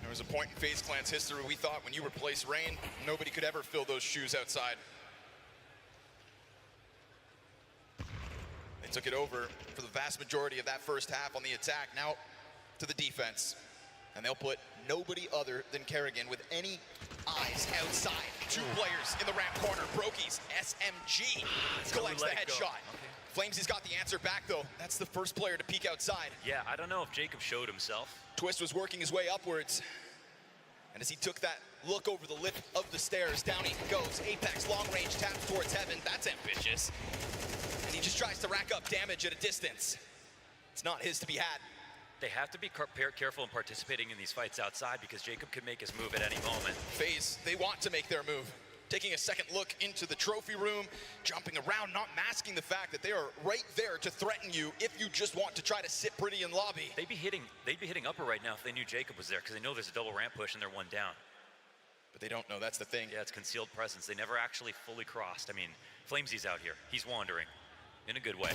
[SPEAKER 6] There was a point in FaZe Clan's history we thought when you replace Rain, nobody could ever fill those shoes outside. They took it over for the vast majority of that first half on the attack. Now to the defense. And they'll put nobody other than Kerrigan with any eyes outside. 2 players in the ramp corner. Brokey's SMG collects the headshot. Flamesy's got the answer back, though. That's the first player to peek outside.
[SPEAKER 5] Yeah, I don't know if Jacob showed himself.
[SPEAKER 6] Twist was working his way upwards. And as he took that look over the lip of the stairs, down he goes. Apex long range taps towards heaven. That's ambitious. And he just tries to rack up damage at a distance. It's not his to be had.
[SPEAKER 5] They have to be careful in participating in these fights outside because Jacob could make his move at any moment.
[SPEAKER 6] FaZe, they want to make their move. taking a second look into the trophy room, jumping around, not masking the fact that they are right there to threaten you if you just want to try to sit pretty in lobby.
[SPEAKER 5] They'd be hitting upper right now if they knew Jacob was there, because they know there's a double ramp push and they're one down.
[SPEAKER 6] But they don't know, that's the thing.
[SPEAKER 5] Yeah, it's concealed presence. They never actually fully crossed. I mean, Flamesy's out here. He's wandering in a good way.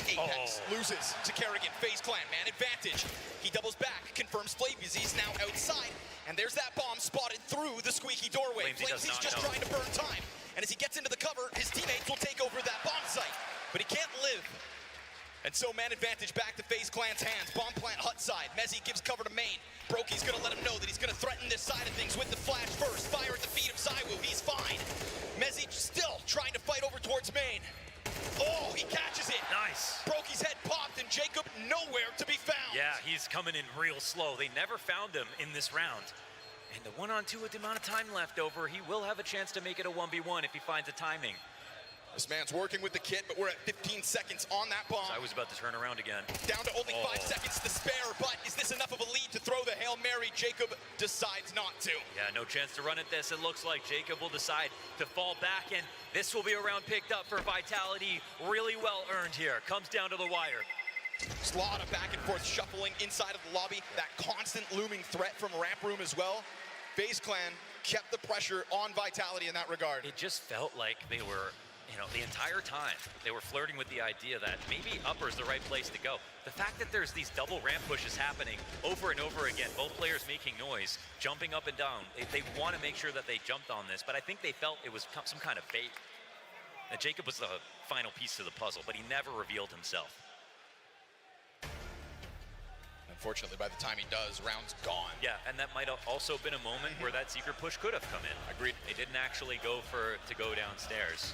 [SPEAKER 6] Apex loses to Kerrigan. Faze Clan, man advantage. He doubles back, confirms Flamesy's now outside, and there's that bomb spotted through the squeaky doorway. Flamesy's just trying to burn time, and as he gets into the cover, his teammates will take over that bomb site, but he can't live. And so man advantage back to Faze Clan's hands. Bomb plant hut side. Mezzy gives cover to main. Brokey's gonna let him know that he's gonna threaten this side of things with the flash first. Fire at the feet of Zywoo, he's fine. Mezzy still trying to fight over towards main. Oh, he catches it.
[SPEAKER 5] Nice.
[SPEAKER 6] Brokey's head popped and Jacob nowhere to be found.
[SPEAKER 5] Yeah, he's coming in real slow. They never found him in this round. And the 1-on-2 with the amount of time left over, he will have a chance to make it a 1v1 if he finds a timing.
[SPEAKER 6] This man's working with the kit, but we're at 15 seconds on that bomb.
[SPEAKER 5] I was about to turn around again.
[SPEAKER 6] Down to only 5 seconds to spare, but is this enough of a lead to throw the Hail Mary? Jacob decides not to.
[SPEAKER 5] Yeah, no chance to run at this. It looks like Jacob will decide to fall back, and this will be a round picked up for Vitality. Really well earned here. Comes down to the wire.
[SPEAKER 6] Just a lot of back and forth shuffling inside of the lobby. That constant looming threat from ramp room as well. Faze Clan kept the pressure on Vitality in that regard.
[SPEAKER 5] It just felt like they were, the entire time, they were flirting with the idea that maybe upper is the right place to go. The fact that there's these double ramp pushes happening over and over again, both players making noise, jumping up and down. They want to make sure that they jumped on this, but I think they felt it was some kind of bait. That Jacob was the final piece of the puzzle, but he never revealed himself.
[SPEAKER 6] Unfortunately, by the time he does, round's gone.
[SPEAKER 5] Yeah, and that might have also been a moment where that secret push could have come in.
[SPEAKER 6] Agreed.
[SPEAKER 5] They didn't actually go to go downstairs.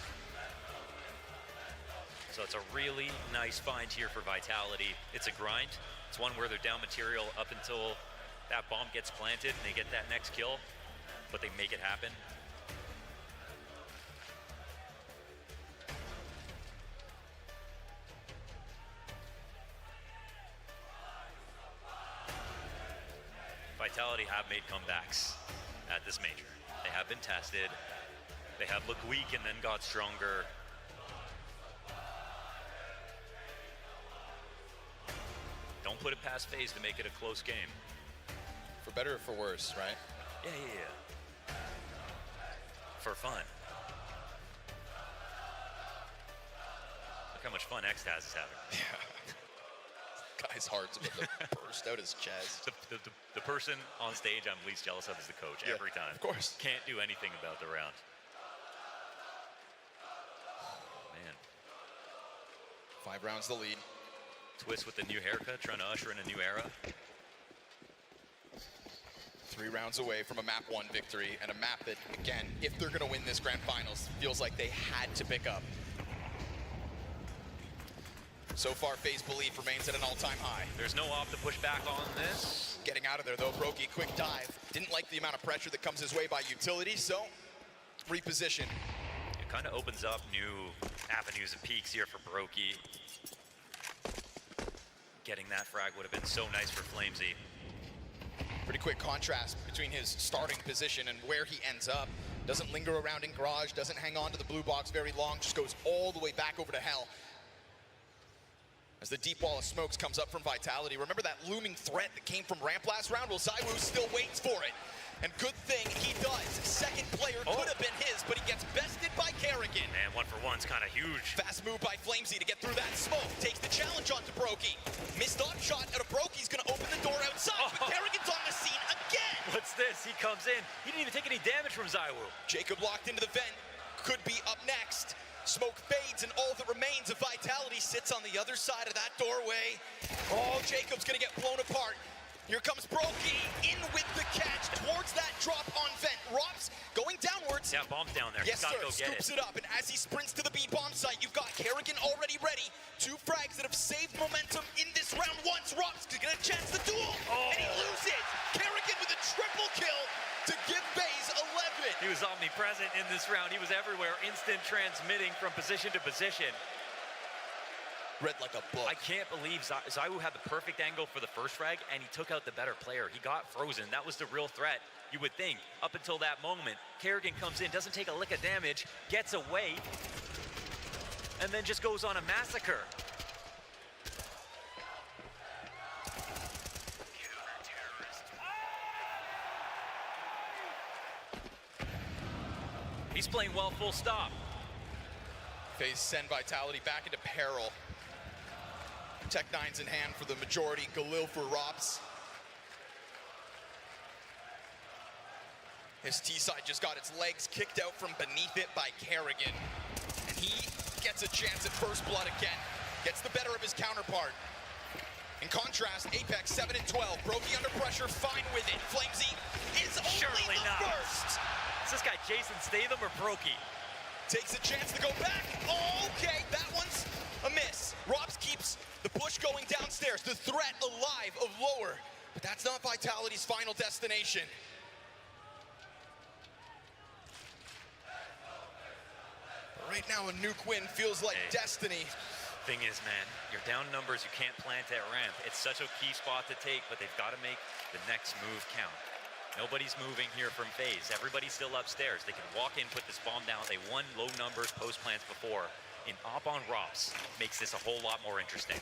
[SPEAKER 5] So it's a really nice find here for Vitality. It's a grind. It's one where they're down material up until that bomb gets planted and they get that next kill, but they make it happen. Vitality have made comebacks at this major. They have been tested. They have looked weak and then got stronger. Don't put it past Faze to make it a close game.
[SPEAKER 6] For better or for worse, right?
[SPEAKER 5] Yeah. For fun. Look how much fun Xtaz is having.
[SPEAKER 6] Yeah. Guy's heart's about to burst out his chest.
[SPEAKER 5] The person on stage I'm least jealous of is the coach, every time.
[SPEAKER 6] Of course.
[SPEAKER 5] Can't do anything about the round. Man.
[SPEAKER 6] 5 rounds the lead.
[SPEAKER 5] Twist with the new haircut, trying to usher in a new era.
[SPEAKER 6] 3 rounds away from a map 1 victory, and a map that, again, if they're gonna win this grand finals, feels like they had to pick up. So far, Faze belief remains at an all-time high.
[SPEAKER 5] There's no op to push back on this.
[SPEAKER 6] Getting out of there, though, Brokey, quick dive. Didn't like the amount of pressure that comes his way by utility, so reposition.
[SPEAKER 5] It kind of opens up new avenues and peaks here for Brokey. Getting that frag would have been so nice for Flamesy.
[SPEAKER 6] Pretty quick contrast between his starting position and where he ends up. Doesn't linger around in garage, doesn't hang on to the blue box very long, just goes all the way back over to hell. As the deep wall of smokes comes up from Vitality. Remember that looming threat that came from ramp last round? Well, Zywoo still waits for it. And good thing he does. Second player could have been his, but he gets bested by Kerrigan.
[SPEAKER 5] Man, 1-for-1's kind of huge.
[SPEAKER 6] Fast move by Flamesy to get through that smoke. Takes the challenge onto Brokey. Missed off shot out of Brokey's gonna open the door outside, but Kerrigan's on the scene again.
[SPEAKER 5] What's this? He comes in. He didn't even take any damage from Zywoo.
[SPEAKER 6] Jacob locked into the vent. Could be up next. Smoke fades and all that remains of Vitality sits on the other side of that doorway. Oh, Jacob's gonna get blown apart. Here comes Brokey in with the catch towards that drop on vent. Rops going downwards.
[SPEAKER 5] Yeah, bomb's down there.
[SPEAKER 6] Yes,
[SPEAKER 5] He's gotta
[SPEAKER 6] sir.
[SPEAKER 5] go get
[SPEAKER 6] Scoops
[SPEAKER 5] it.
[SPEAKER 6] it up, and as he sprints to the B bomb site, you've got Kerrigan already ready. 2 frags that have saved momentum in this round. Once Rops to get a chance to duel, and he loses. Kerrigan with a triple kill to give Faze 11.
[SPEAKER 5] He was omnipresent in this round. He was everywhere, instant transmitting from position to position.
[SPEAKER 6] Read like a book.
[SPEAKER 5] I can't believe Zywoo had the perfect angle for the first frag, and he took out the better player. He got frozen. That was the real threat. you would think, up until that moment. Kerrigan comes in, doesn't take a lick of damage, gets away, and then just goes on a massacre. He's playing well, full stop.
[SPEAKER 6] Faze send Vitality back into peril. Tech 9's in hand for the majority. Galil for Rops. His T-side just got its legs kicked out from beneath it by Kerrigan. And he gets a chance at first blood again. Gets the better of his counterpart. In contrast, Apex 7 and 12. Brokey under pressure, fine with it. Flamesy is only
[SPEAKER 5] Surely
[SPEAKER 6] the
[SPEAKER 5] not.
[SPEAKER 6] first.
[SPEAKER 5] Is this guy Jason Statham or Brokey?
[SPEAKER 6] Takes a chance to go back. Oh, okay, that one's a miss. Robs keeps the push going downstairs. The threat alive of lower. But that's not Vitality's final destination. Right now, a nuke win feels like destiny.
[SPEAKER 5] Thing is, man, you're down numbers, you can't plant that ramp. It's such a key spot to take, but they've got to make the next move count. Nobody's moving here from Faze. Everybody's still upstairs. They can walk in, put this bomb down. They won low numbers post plants before. In op on Rops makes this a whole lot more interesting.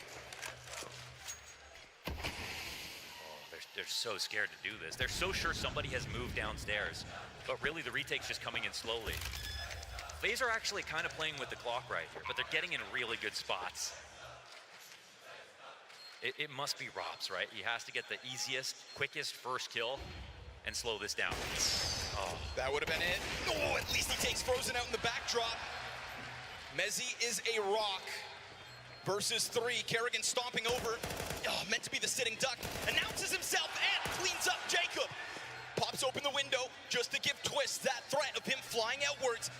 [SPEAKER 5] Oh, they're so scared to do this. They're so sure somebody has moved downstairs, but really the retake's just coming in slowly. Faze are actually kind of playing with the clock right here, but they're getting in really good spots. It must be Rops, right? He has to get the easiest, quickest first kill and slow this down. Oh.
[SPEAKER 6] That would have been it. Oh, at least he takes Frozen out in the backdrop. Mezzy is a rock. Versus 3. Kerrigan stomping over. Oh, meant to be the sitting duck. Announces himself and cleans up Jacob. Pops open the window just to give Twist that threat of him flying outwards.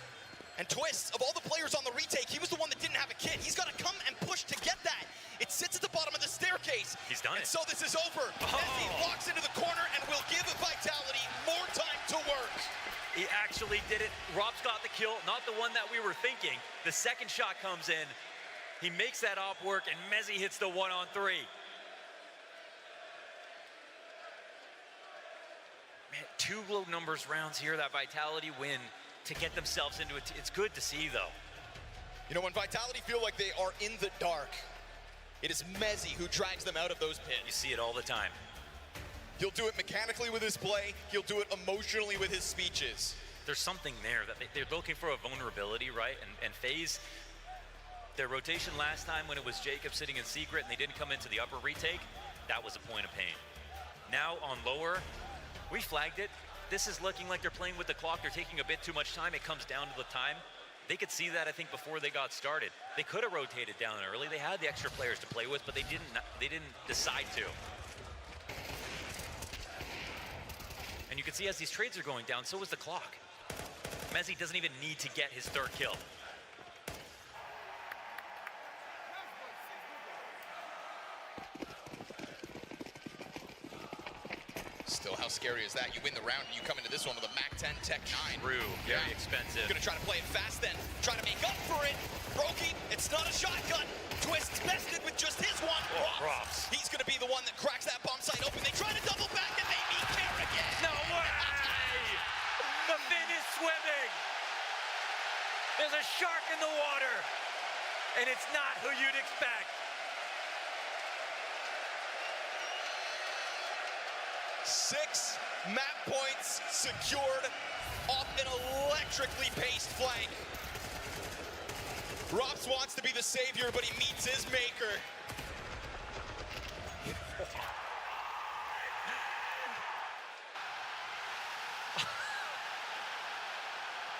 [SPEAKER 6] And Twist, of all the players on the retake, he was the one that didn't have a kit. He's got to come and push to get that. It sits at the bottom of the staircase.
[SPEAKER 5] He's done it.
[SPEAKER 6] And so this is over. Mezzy walks into the corner and will give Vitality more time to work.
[SPEAKER 5] He actually did it. Rob's got the kill, not the one that we were thinking. The second shot comes in. He makes that op work, and Mezzy hits the 1-on-3. Man, 2 low numbers rounds here, that Vitality win to get themselves into it. It's good to see, though.
[SPEAKER 6] You know, when Vitality feel like they are in the dark, it is Mezzy who drags them out of those pits.
[SPEAKER 5] You see it all the time.
[SPEAKER 6] He'll do it mechanically with his play. He'll do it emotionally with his speeches.
[SPEAKER 5] There's something there that they're looking for a vulnerability, right? And Faze, their rotation last time when it was Jacob sitting in secret and they didn't come into the upper retake, that was a point of pain. Now on lower, we flagged it. This is looking like they're playing with the clock. They're taking a bit too much time. It comes down to the time. They could see that, I think, before they got started. They could have rotated down early. They had the extra players to play with, but they didn't decide to. And you can see as these trades are going down, so is the clock. Mezzy doesn't even need to get his third kill.
[SPEAKER 6] Still, how scary is that? You win the round and you come into this one with a Mac 10 Tech 9.
[SPEAKER 5] True, very expensive.
[SPEAKER 6] Gonna try to play it fast then. Try to make up for it. Brokey, it's not a shotgun. Twist bested with just his one.
[SPEAKER 5] Rops.
[SPEAKER 6] He's gonna be the one that cracks that bomb site open. They try to double back and they meet Kerrigan.
[SPEAKER 5] No way! The fin is swimming. There's a shark in the water. And it's not who you'd expect.
[SPEAKER 6] 6 map points secured off an electrically paced flank. Rops wants to be the savior, but he meets his maker.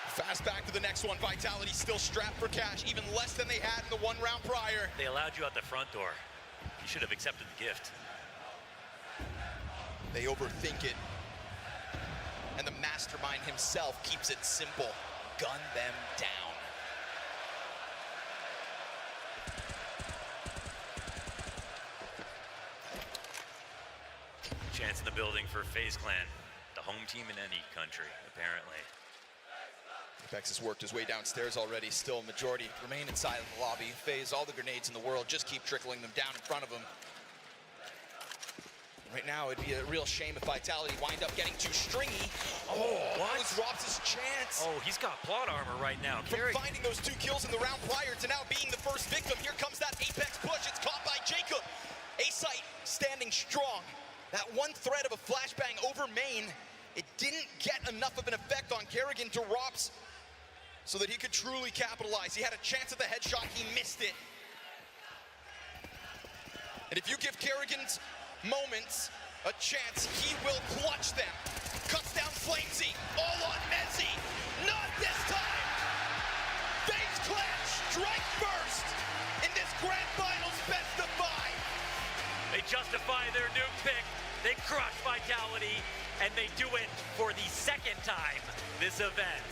[SPEAKER 6] Fast back to the next one. Vitality still strapped for cash, even less than they had in the 1 round prior.
[SPEAKER 5] They allowed you out the front door. You should have accepted the gift.
[SPEAKER 6] They overthink it. And the mastermind himself keeps it simple. Gun them down.
[SPEAKER 5] Chance in the building for Faze Clan. The home team in any country, apparently.
[SPEAKER 6] Apex has worked his way downstairs already. Still, majority remain inside of the lobby. Faze, all the grenades in the world, just keep trickling them down in front of him. Right now, it'd be a real shame if Vitality wind up getting too stringy.
[SPEAKER 5] what?
[SPEAKER 6] That was Robs' chance.
[SPEAKER 5] Oh, he's got plot armor right now.
[SPEAKER 6] From finding those 2 kills in the round prior to now being the first victim. Here comes that Apex push. It's caught by Jacob. A-Site standing strong. That one threat of a flashbang over main, it didn't get enough of an effect on Kerrigan to Robs so that he could truly capitalize. He had a chance at the headshot, he missed it. And if you give Kerrigan's moments a chance, he will clutch them. Cuts down Flamesy, all on Mezzy. Not this time! Faze Clan strike first in this Grand Finals best of 5.
[SPEAKER 5] They justify their nuke pick. They crush Vitality, and they do it for the second time this event.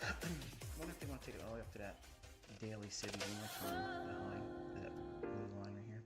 [SPEAKER 7] I wonder if they want to take it all the way up to that daily city limit on that line, that blue line right here.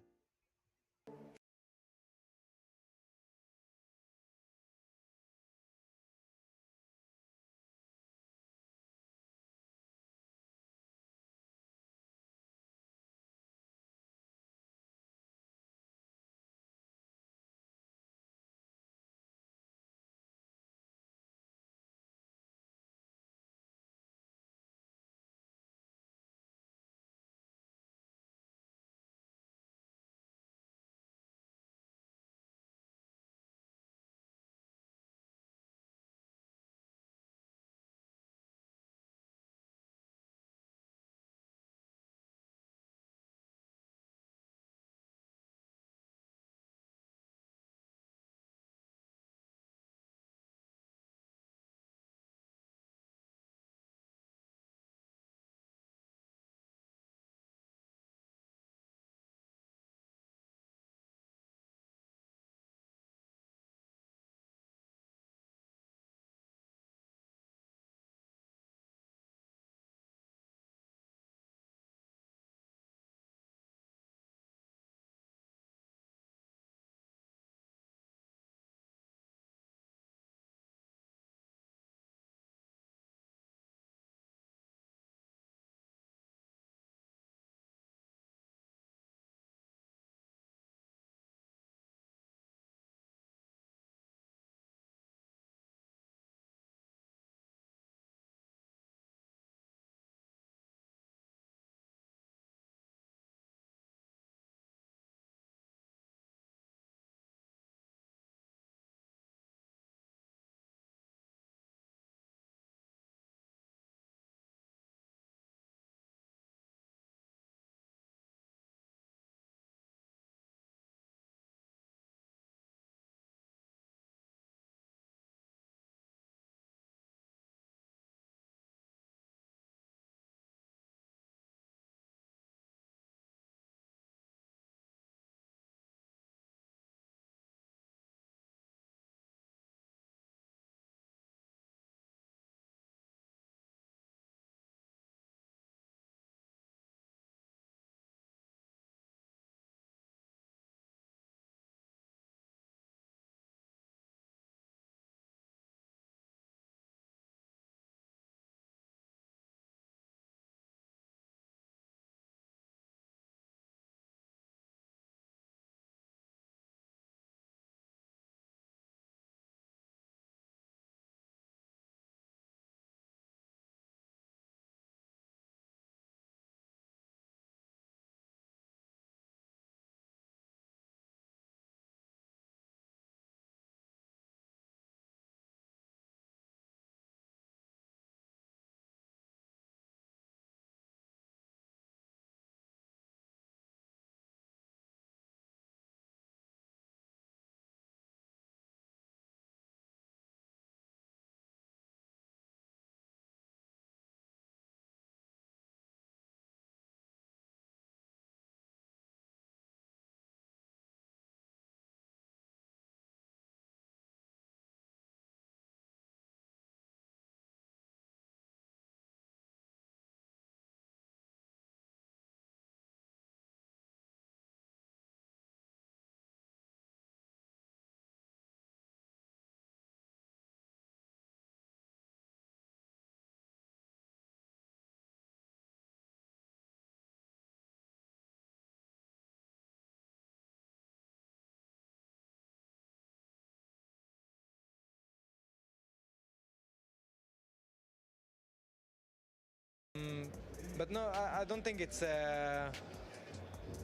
[SPEAKER 8] But no, I don't think it's. I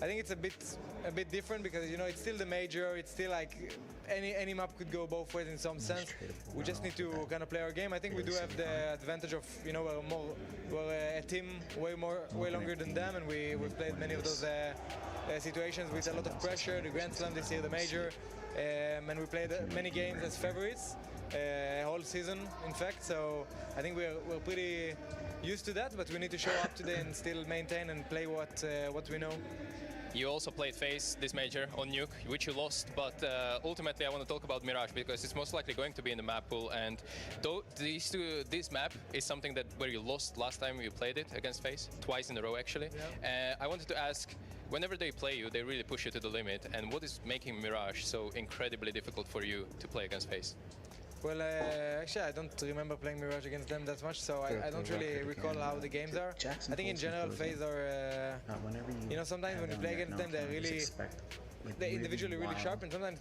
[SPEAKER 8] think it's a bit different because you know it's still the major. It's still like any map could go both ways in some sense. We just need to kind of play our game. I think we do have the advantage of we're a team way longer than them, and we've played many of those situations with a lot of pressure. The Grand Slam this year, the major, and we played many games as favorites whole season, in fact. So I think we're pretty used to that, but we need to show up today and still maintain and play what we know.
[SPEAKER 9] You also played Faze this major on Nuke, which you lost, but ultimately I want to talk about Mirage because it's most likely going to be in the map pool, and this map is something where you lost last time you played it against Faze, twice in a row actually. Yeah. I wanted to ask, whenever they play you, they really push you to the limit, and what is making Mirage so incredibly difficult for you to play against Faze?
[SPEAKER 8] Well, actually, I don't remember playing Mirage against them that much, so I don't really recall how the games are. I think in general, Faze are, you know, sometimes when you play against them, they're individually really sharp, and sometimes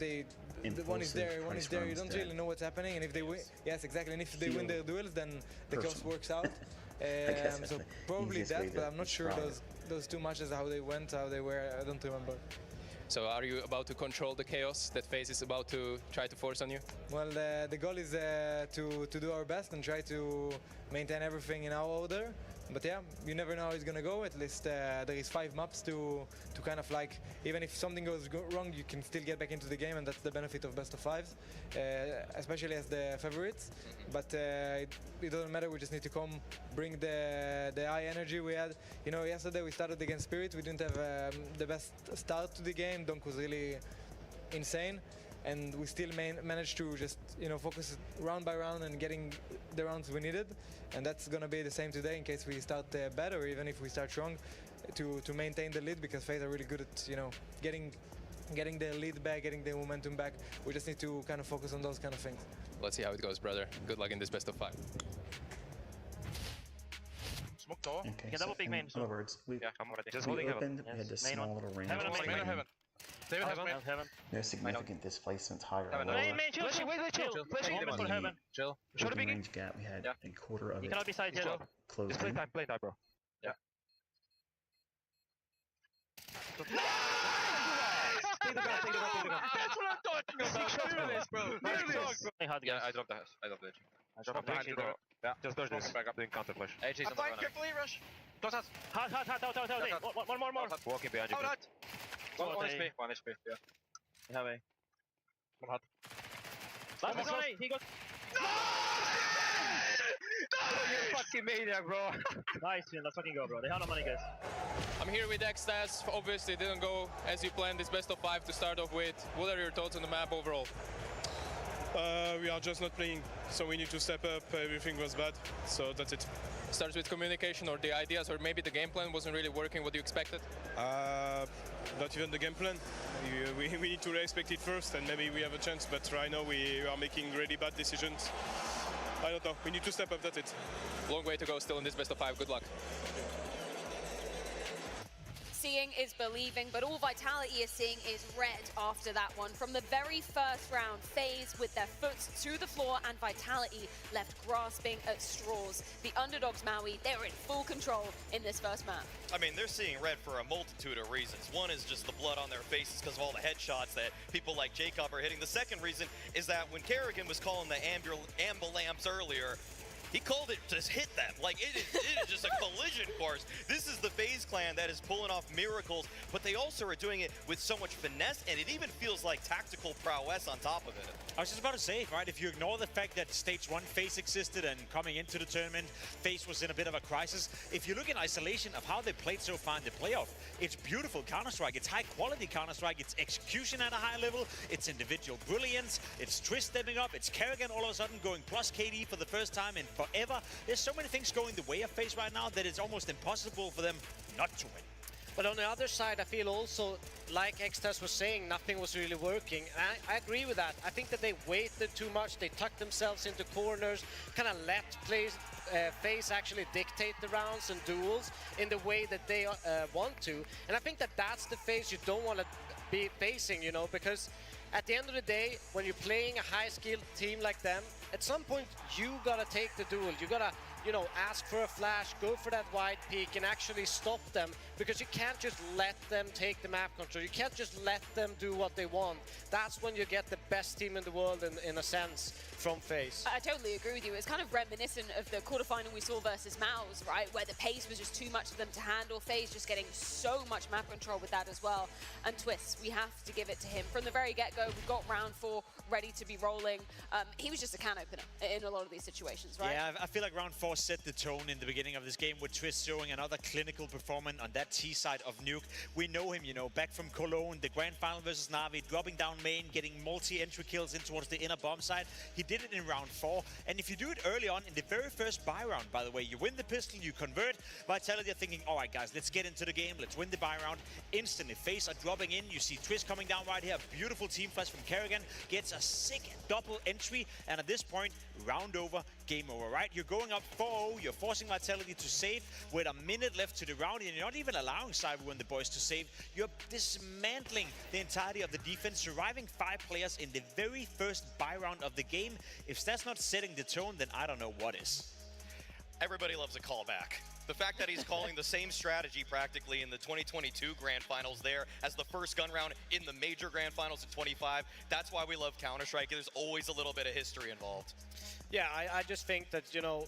[SPEAKER 8] one is there, you don't really know what's happening, and if they win, yes, exactly, and if they win their duels, then the chaos works out. So probably that, but I'm not sure those two matches, how they went, how they were, I don't remember.
[SPEAKER 9] So are you about to control the chaos that Faze is about to try to force on you?
[SPEAKER 8] Well, the goal is to do our best and try to maintain everything in our order. But yeah, you never know how it's gonna go. At least there is 5 maps to kind of like, even if something goes wrong, you can still get back into the game, and that's the benefit of best of 5s, especially as the favorites. But it doesn't matter. We just need to come, bring the high energy we had. You know, yesterday we started against Spirit. We didn't have the best start to the game. Donk was really insane. And we still managed to just, you know, focus round by round and getting the rounds we needed. And that's going to be the same today in case we start bad, or even if we start strong, to maintain the lead, because Faze are really good at, you know, getting the lead back, getting the momentum back. We just need to kind of focus on those kind of things.
[SPEAKER 9] Let's see how it goes, brother. Good luck in this best of 5.
[SPEAKER 10] Smoke door.
[SPEAKER 7] Okay,
[SPEAKER 10] Can double peek main.
[SPEAKER 7] in other words, we
[SPEAKER 10] Just
[SPEAKER 7] we
[SPEAKER 10] holding
[SPEAKER 7] opened,
[SPEAKER 10] heaven.
[SPEAKER 7] we had this
[SPEAKER 10] Main
[SPEAKER 7] small
[SPEAKER 10] one.
[SPEAKER 7] little range.
[SPEAKER 10] Heaven. David has heaven.
[SPEAKER 7] No significant displacements higher or
[SPEAKER 10] Heaven.
[SPEAKER 7] lower.
[SPEAKER 10] Main, chill. Flashing them for heaven. Chill. Show the
[SPEAKER 7] Open
[SPEAKER 10] biggie.
[SPEAKER 7] range gap, we had a quarter of
[SPEAKER 10] You
[SPEAKER 7] it
[SPEAKER 10] cannot be side yellow.
[SPEAKER 7] closed
[SPEAKER 10] Just play
[SPEAKER 7] in.
[SPEAKER 10] time, bro. Yeah. Take the gun. That's what I'm talking about. Look at this, bro. Yeah, I dropped the edge. I dropped behind you, bro. Yeah, just dodge this. Back up, doing counter flash.
[SPEAKER 3] AJ's on the runner.
[SPEAKER 10] Carefully, rush. Close us. Hot. One more. Walking behind you. One HP. Yeah. You have A. One hot. Last one, he got. No! You're a fucking maniac, bro. Nice, man. Let's fucking go, bro. They have no money, guys.
[SPEAKER 9] I'm here with Xtas. Obviously, it didn't go as you planned this best of 5 to start off with. What are your thoughts on the map overall?
[SPEAKER 11] We are just not playing, so we need to step up. Everything was bad, so that's it.
[SPEAKER 9] Starts with communication, or the ideas, or maybe the game plan wasn't really working what you expected?
[SPEAKER 11] Not even the game plan. We need to respect it first, and maybe we have a chance, but right now we are making really bad decisions. I don't know, we need to step up, that's it.
[SPEAKER 9] Long way to go still in this best of 5, good luck.
[SPEAKER 2] Seeing is believing, but all Vitality is seeing is red after that one. From the very first round, Faze with their foot to the floor and Vitality left grasping at straws. The underdogs, Maui, they're in full control in this first map.
[SPEAKER 3] I mean, they're seeing red for a multitude of reasons. One is just the blood on their faces because of all the headshots that people like Jacob are hitting. The second reason is that when Kerrigan was calling the ambulamps earlier, he called it just hit them. Like, it is just a collision course. This is the FaZe clan that is pulling off miracles, but they also are doing it with so much finesse, and it even feels like tactical prowess on top of it.
[SPEAKER 1] I was just about to say, right, if you ignore the fact that Stage 1 FaZe existed and coming into the tournament, FaZe was in a bit of a crisis. If you look in isolation of how they played so far in the playoff, it's beautiful Counter-Strike. It's high-quality Counter-Strike. It's execution at a high level. It's individual brilliance. It's Twist stepping up. It's Kerrigan all of a sudden going plus KD for the first time in forever. There's so many things going the way of FaZe right now that it's almost impossible for them not to win.
[SPEAKER 12] But on the other side, I feel also, like Xtas was saying, nothing was really working. And I agree with that. I think that they waited too much. They tucked themselves into corners, kind of let FaZe actually dictate the rounds and duels in the way that they want to. And I think that that's the FaZe you don't want to be facing, you know, because at the end of the day, when you're playing a high-skilled team like them, at some point you gotta take the duel. You you know, ask for a flash, go for that wide peak, and actually stop them, because you can't just let them take the map control. You can't just let them do what they want. That's when you get the best team in the world, in a sense, from Faze.
[SPEAKER 2] I totally agree with you. It's kind of reminiscent of the quarterfinal we saw versus Mouse, right? Where the pace was just too much for them to handle. Faze just getting so much map control with that as well. And Twist, we have to give it to him. From the very get-go, we've got round 4 ready to be rolling. He was just a can opener in a lot of these situations, right?
[SPEAKER 1] Yeah, I feel like round 4 set the tone in the beginning of this game, with Twist showing another clinical performance on that T side of Nuke. We know him, you know, back from Cologne, the grand final versus Na'Vi, dropping down main, getting multi-entry kills in towards the inner bomb side. He did it in round 4, and if you do it early on in the very first buy round, by the way, you win the pistol, you convert. Vitality are thinking, all right, guys, let's get into the game, let's win the buy round. Instantly, Faze are dropping in. You see Twist coming down right here. Beautiful team flash from Kerrigan, gets a sick double entry, and at this point, round over, game over, right? You're going up 4-0, you're forcing Vitality to save with a minute left to the round, and you're not even allowing Cyber and the boys to save. You're dismantling the entirety of the defense, surviving 5 players in the very first buy round of the game. If that's not setting the tone, then I don't know what is.
[SPEAKER 3] Everybody loves a callback. The fact that he's calling the same strategy practically in the 2022 Grand Finals there as the first gun round in the major Grand Finals in 25, that's why we love Counter-Strike. There's always a little bit of history involved.
[SPEAKER 12] Yeah, I just think that, you know,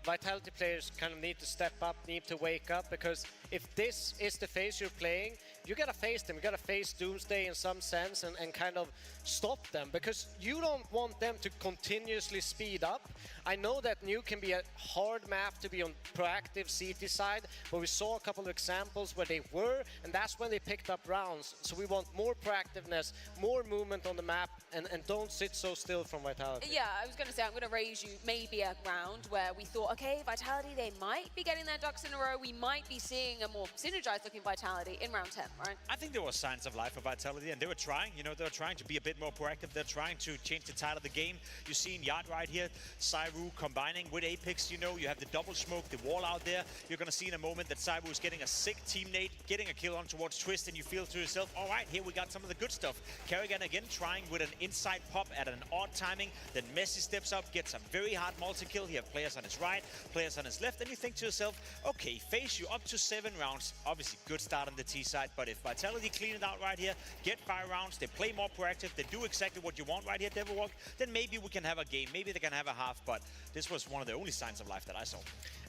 [SPEAKER 12] Vitality players kind of need to step up, need to wake up, because if this is the Faze you're playing, you gotta face them. You gotta face Doomsday in some sense and kind of stop them, because you don't want them to continuously speed up. I know that Nuke can be a hard map to be on proactive CT side, but we saw a couple of examples where they were, and that's when they picked up rounds. So we want more proactiveness, more movement on the map, and don't sit so still from Vitality.
[SPEAKER 2] Yeah, I was going to say, I'm going to raise you maybe a round where we thought, okay, Vitality, they might be getting their ducks in a row. We might be seeing a more synergized looking Vitality in round 10, right?
[SPEAKER 1] I think there were signs of life for Vitality, and they were trying, you know, they were trying to be a bit more proactive. They're trying to change the tide of the game. You're seeing Yard right here, Cyru combining with Apex, you know, you have the double smoke, the wall out there. You're going to see in a moment that Cyru is getting a sick team nade, getting a kill on towards Twist, and you feel to yourself, all right, here we got some of the good stuff. Kerrigan again trying with an inside pop at an odd timing, then Messi steps up, gets a very hard multi-kill. You have players on his right, players on his left, and you think to yourself, okay, Faze, you up to 7 rounds. Obviously, good start on the T side, but if Vitality clean it out right here, get 5 rounds, they play more proactive, they do exactly what you want right here, Devilwalk, then maybe we can have a game, maybe they can have a half, but this was one of the only signs of life that I saw.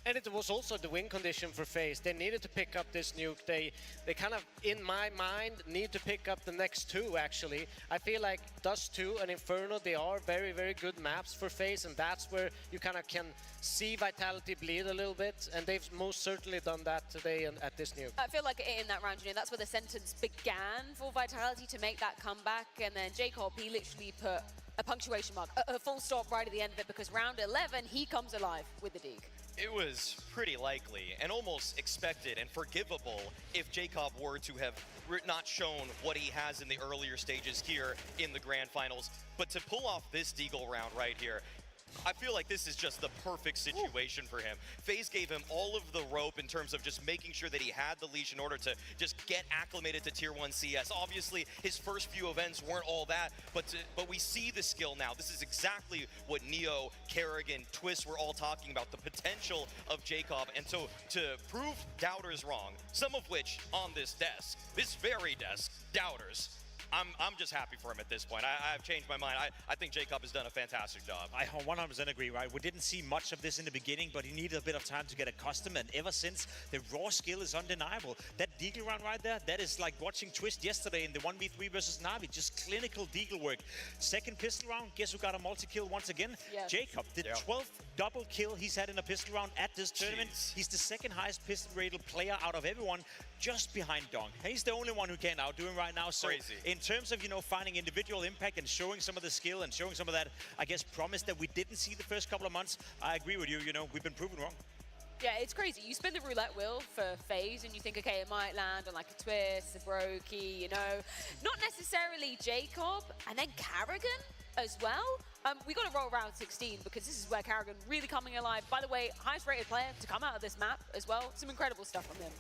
[SPEAKER 12] And it was also the win condition for Faze. They needed to pick up this Nuke. They kind of, in my mind, need to pick up the next 2, actually. I feel like Dust 2 and Inferno, they are very, very good maps for Faze, and that's where you kind of can see Vitality bleed a little bit, and they've most certainly done that today at this Nuke.
[SPEAKER 2] I feel like in that round, you know, that's where the sentence began for Vitality to make that comeback, and then Jacob, he literally put a punctuation mark, a full stop right at the end of it, because round 11, he comes alive with the Deke.
[SPEAKER 3] It was pretty likely and almost expected and forgivable if Jacob were to have not shown what he has in the earlier stages here in the Grand Finals. But to pull off this Deagle round right here, I feel like this is just the perfect situation for him. Faze gave him all of the rope in terms of just making sure that he had the leash in order to just get acclimated to Tier 1 CS. Obviously, his first few events weren't all that, but we see the skill now. This is exactly what Neo, Kerrigan, Twist were all talking about, the potential of Jacob. And so to prove doubters wrong, some of which on this desk, this very desk, doubters, I'm just happy for him at this point. I've changed my mind. I think Jacob has done a fantastic job.
[SPEAKER 1] I 100% agree, right? We didn't see much of this in the beginning, but he needed a bit of time to get accustomed, and ever since, the raw skill is undeniable. That Deagle round right there, that is like watching Twist yesterday in the 1v3 versus Na'Vi, just clinical Deagle work. Second pistol round, guess who got a multi-kill once again?
[SPEAKER 2] Yeah.
[SPEAKER 1] Jacob, the 12th double kill he's had in a pistol round at this tournament. He's the second highest pistol rated player out of everyone, just behind Dong. He's the only one who can outdo him right now. So
[SPEAKER 3] crazy.
[SPEAKER 1] In terms of, you know, finding individual impact and showing some of the skill and showing some of that, I guess, promise that we didn't see the first couple of months, I agree with you. You know, we've been proven wrong.
[SPEAKER 2] Yeah, it's crazy. You spin the roulette wheel for Faze and you think, okay, it might land on like a Twist, a Brokey, you know. Not necessarily Jacob, and then Kerrigan as well. We got to roll round 16 because this is where Kerrigan really coming alive. By the way, highest rated player to come out of this map as well. Some incredible stuff from him.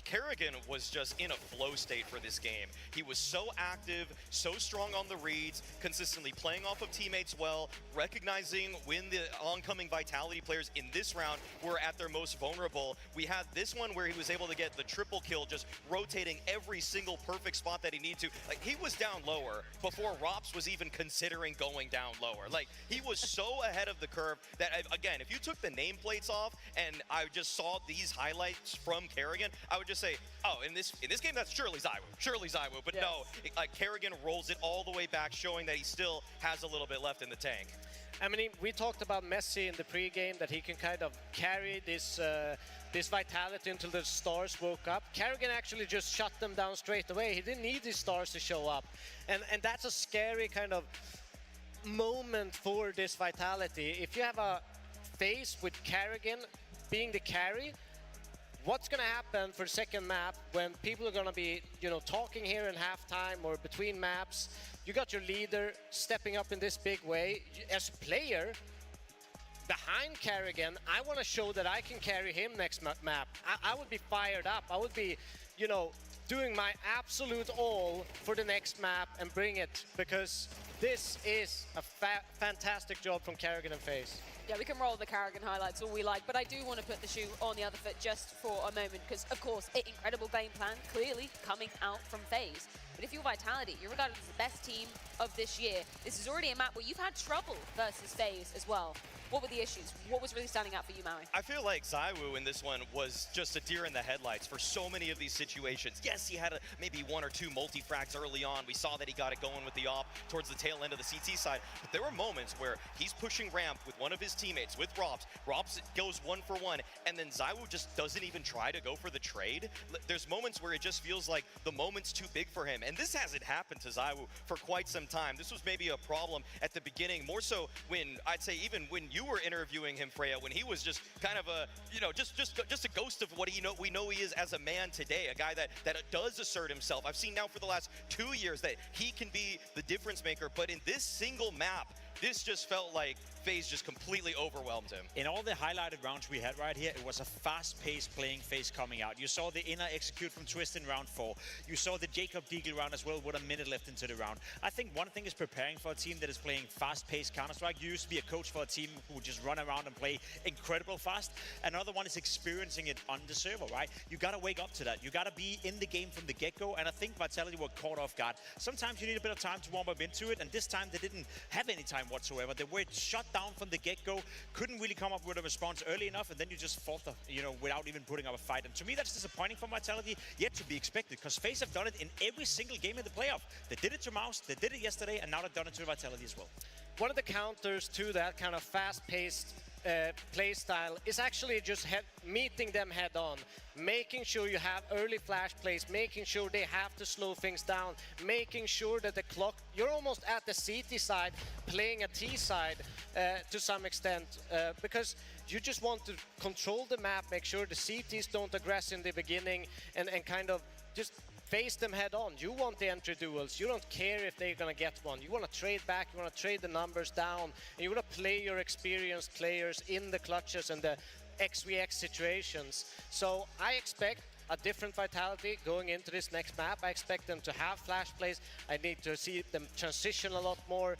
[SPEAKER 3] Kerrigan was just in a flow state for this game. He was so active, so strong on the reads, consistently playing off of teammates well, recognizing when the oncoming Vitality players in this round were at their most vulnerable. We had this one where he was able to get the triple kill, just rotating every single perfect spot that he needed to. Like, he was down lower before Rops was even considering going down lower. Like, he was so ahead of the curve that, again, if you took the nameplates off and I just saw these highlights from Kerrigan, I would just say, oh, in this game, that's surely ZywOo. But
[SPEAKER 12] yes.
[SPEAKER 3] no, Kerrigan rolls it all the way back, showing that he still has a little bit left in the tank.
[SPEAKER 12] I mean, we talked about Messi in the pregame, that he can kind of carry this this Vitality until the stars woke up. Kerrigan actually just shut them down straight away. He didn't need these stars to show up. And that's a scary kind of moment for this Vitality. If you have a Faze with Kerrigan being the carry, what's going to happen for the second map when people are going to be, talking here in halftime or between maps? You got your leader stepping up in this big way. As a player, behind Kerrigan, I want to show that I can carry him next map. I would be fired up. I would be, doing my absolute all for the next map and bring it, because this is a fantastic job from Kerrigan and Faze.
[SPEAKER 2] Yeah, we can roll the Kerrigan highlights all we like, but I do want to put the shoe on the other foot just for a moment, because, of course, incredible game plan, clearly coming out from Faze. But if you're Vitality, you're regarded as the best team of this year. This is already a map where you've had trouble versus Faze as well. What were the issues? What was really standing out for you, Maui?
[SPEAKER 3] I feel like ZywOo in this one was just a deer in the headlights for so many of these situations. Yes, he had maybe one or two multi-frags early on. We saw that he got it going with the op towards the tail end of the CT side. But there were moments where he's pushing ramp with one of his teammates, with Rops. Rops goes 1-for-1, and then ZywOo just doesn't even try to go for the trade. There's moments where it just feels like the moment's too big for him. And this hasn't happened to ZywOo for quite some time. This was maybe a problem at the beginning, more so when, I'd say, even when you were interviewing him, Freya, when he was just kind of a, just a ghost of what we know he is as a man today, a guy that does assert himself. I've seen now for the last 2 years that he can be the difference maker, but in this single map, this just felt like Faze just completely overwhelmed him.
[SPEAKER 1] In all the highlighted rounds we had right here, it was a fast-paced playing Faze coming out. You saw the inner execute from Twist in round 4. You saw the Jacob Deagle round as well with a minute left into the round. I think one thing is preparing for a team that is playing fast-paced Counter-Strike. You used to be a coach for a team who would just run around and play incredible fast. Another one is experiencing it on the server, right? You gotta wake up to that. You gotta be in the game from the get-go, and I think Vitality were caught off guard. Sometimes you need a bit of time to warm up into it, and this time they didn't have any time whatsoever. They were shut down from the get-go, couldn't really come up with a response early enough, and then you just falter, without even putting up a fight. And to me, that's disappointing for Vitality, yet to be expected, because Faze have done it in every single game in the playoff. They did it to Mouse, they did it yesterday, and now they've done it to Vitality as well.
[SPEAKER 12] One of the counters to that kind of fast-paced play style is actually just meeting them head on, making sure you have early flash plays, making sure they have to slow things down, making sure that the clock, you're almost at the CT side playing a T side to some extent, because you just want to control the map, make sure the CTs don't aggress in the beginning, and kind of just face them head on. You want the entry duels. You don't care if they're going to get one. You want to trade back. You want to trade the numbers down. And you want to play your experienced players in the clutches and the XVX situations. So I expect a different Vitality going into this next map. I expect them to have flash plays. I need to see them transition a lot more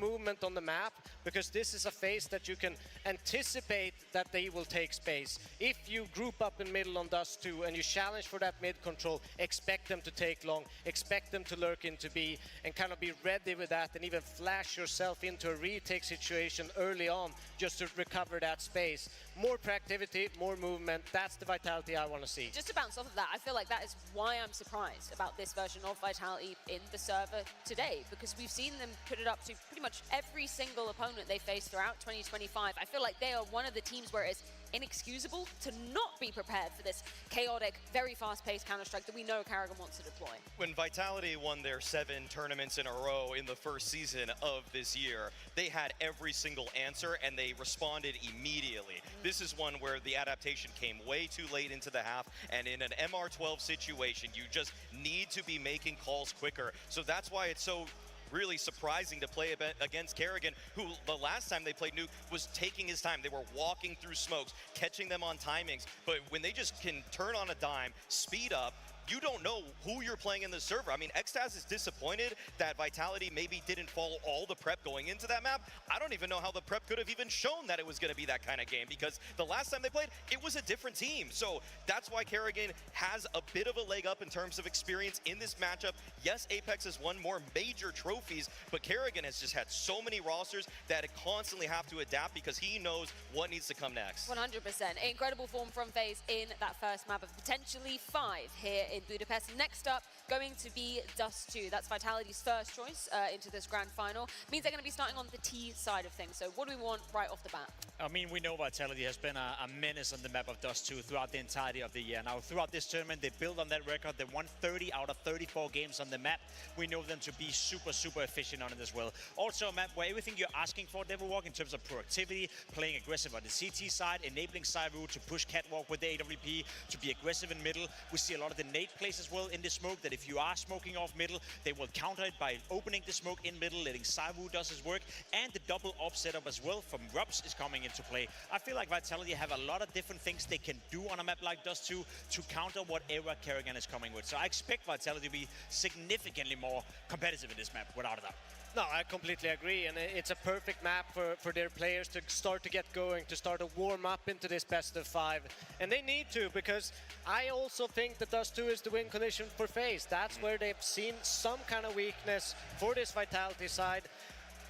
[SPEAKER 12] movement on the map, because this is a phase that you can anticipate that they will take space. If you group up in middle on Dust 2 and you challenge for that mid control, expect them to take long, expect them to lurk into B, and kind of be ready with that, and even flash yourself into a retake situation early on just to recover that space. More proactivity, more movement. That's the Vitality I want to see.
[SPEAKER 2] Just to bounce off of that, I feel like that is why I'm surprised about this version of Vitality in the server today, because we've seen them put it up to pretty much every single opponent they face throughout 2025. I feel like they are one of the teams where it's inexcusable to not be prepared for this chaotic, very fast-paced Counter-Strike that we know Kerrigan wants to deploy.
[SPEAKER 3] When Vitality won their 7 tournaments in a row in the first season of this year, they had every single answer and they responded immediately. This is one where the adaptation came way too late into the half, and in an MR12 situation, you just need to be making calls quicker. So that's why it's so really surprising to play against Kerrigan, who the last time they played Nuke was taking his time. They were walking through smokes, catching them on timings, but when they just can turn on a dime, speed up, you don't know who you're playing in the server. I mean, Xtaz is disappointed that Vitality maybe didn't follow all the prep going into that map. I don't even know how the prep could have even shown that it was going to be that kind of game, because the last time they played, it was a different team. So that's why Kerrigan has a bit of a leg up in terms of experience in this matchup. Yes, Apex has won more major trophies, but Kerrigan has just had so many rosters that it constantly have to adapt because he knows what needs to come next.
[SPEAKER 2] 100%. Incredible form from Faze in that first map of potentially 5 here in Budapest. Next up, going to be Dust 2. That's Vitality's first choice into this grand final. Means they're going to be starting on the T side of things. So what do we want right off the bat?
[SPEAKER 1] I mean, we know Vitality has been a menace on the map of Dust 2 throughout the entirety of the year. Now, throughout this tournament, they built on that record. They won 30 out of 34 games on the map. We know them to be super, super efficient on it as well. Also a map where everything you're asking for, Devilwalk, in terms of productivity, playing aggressive on the CT side, enabling Cyru to push Catwalk with the AWP, to be aggressive in middle. We see a lot of the nade plays as well in the smoke, that if you are smoking off middle, they will counter it by opening the smoke in middle, letting Cyru does his work, and the double op setup as well from Rubs is coming into play. I feel like Vitality have a lot of different things they can do on a map like Dust 2 to counter whatever Kerrigan is coming with. So I expect Vitality to be significantly more competitive in this map, without a doubt.
[SPEAKER 12] No, I completely agree, and it's a perfect map for their players to start to get going, to start to warm up into this best of 5. And they need to, because I also think that Dust 2 is the win condition for Faze. That's where they've seen some kind of weakness for this Vitality side.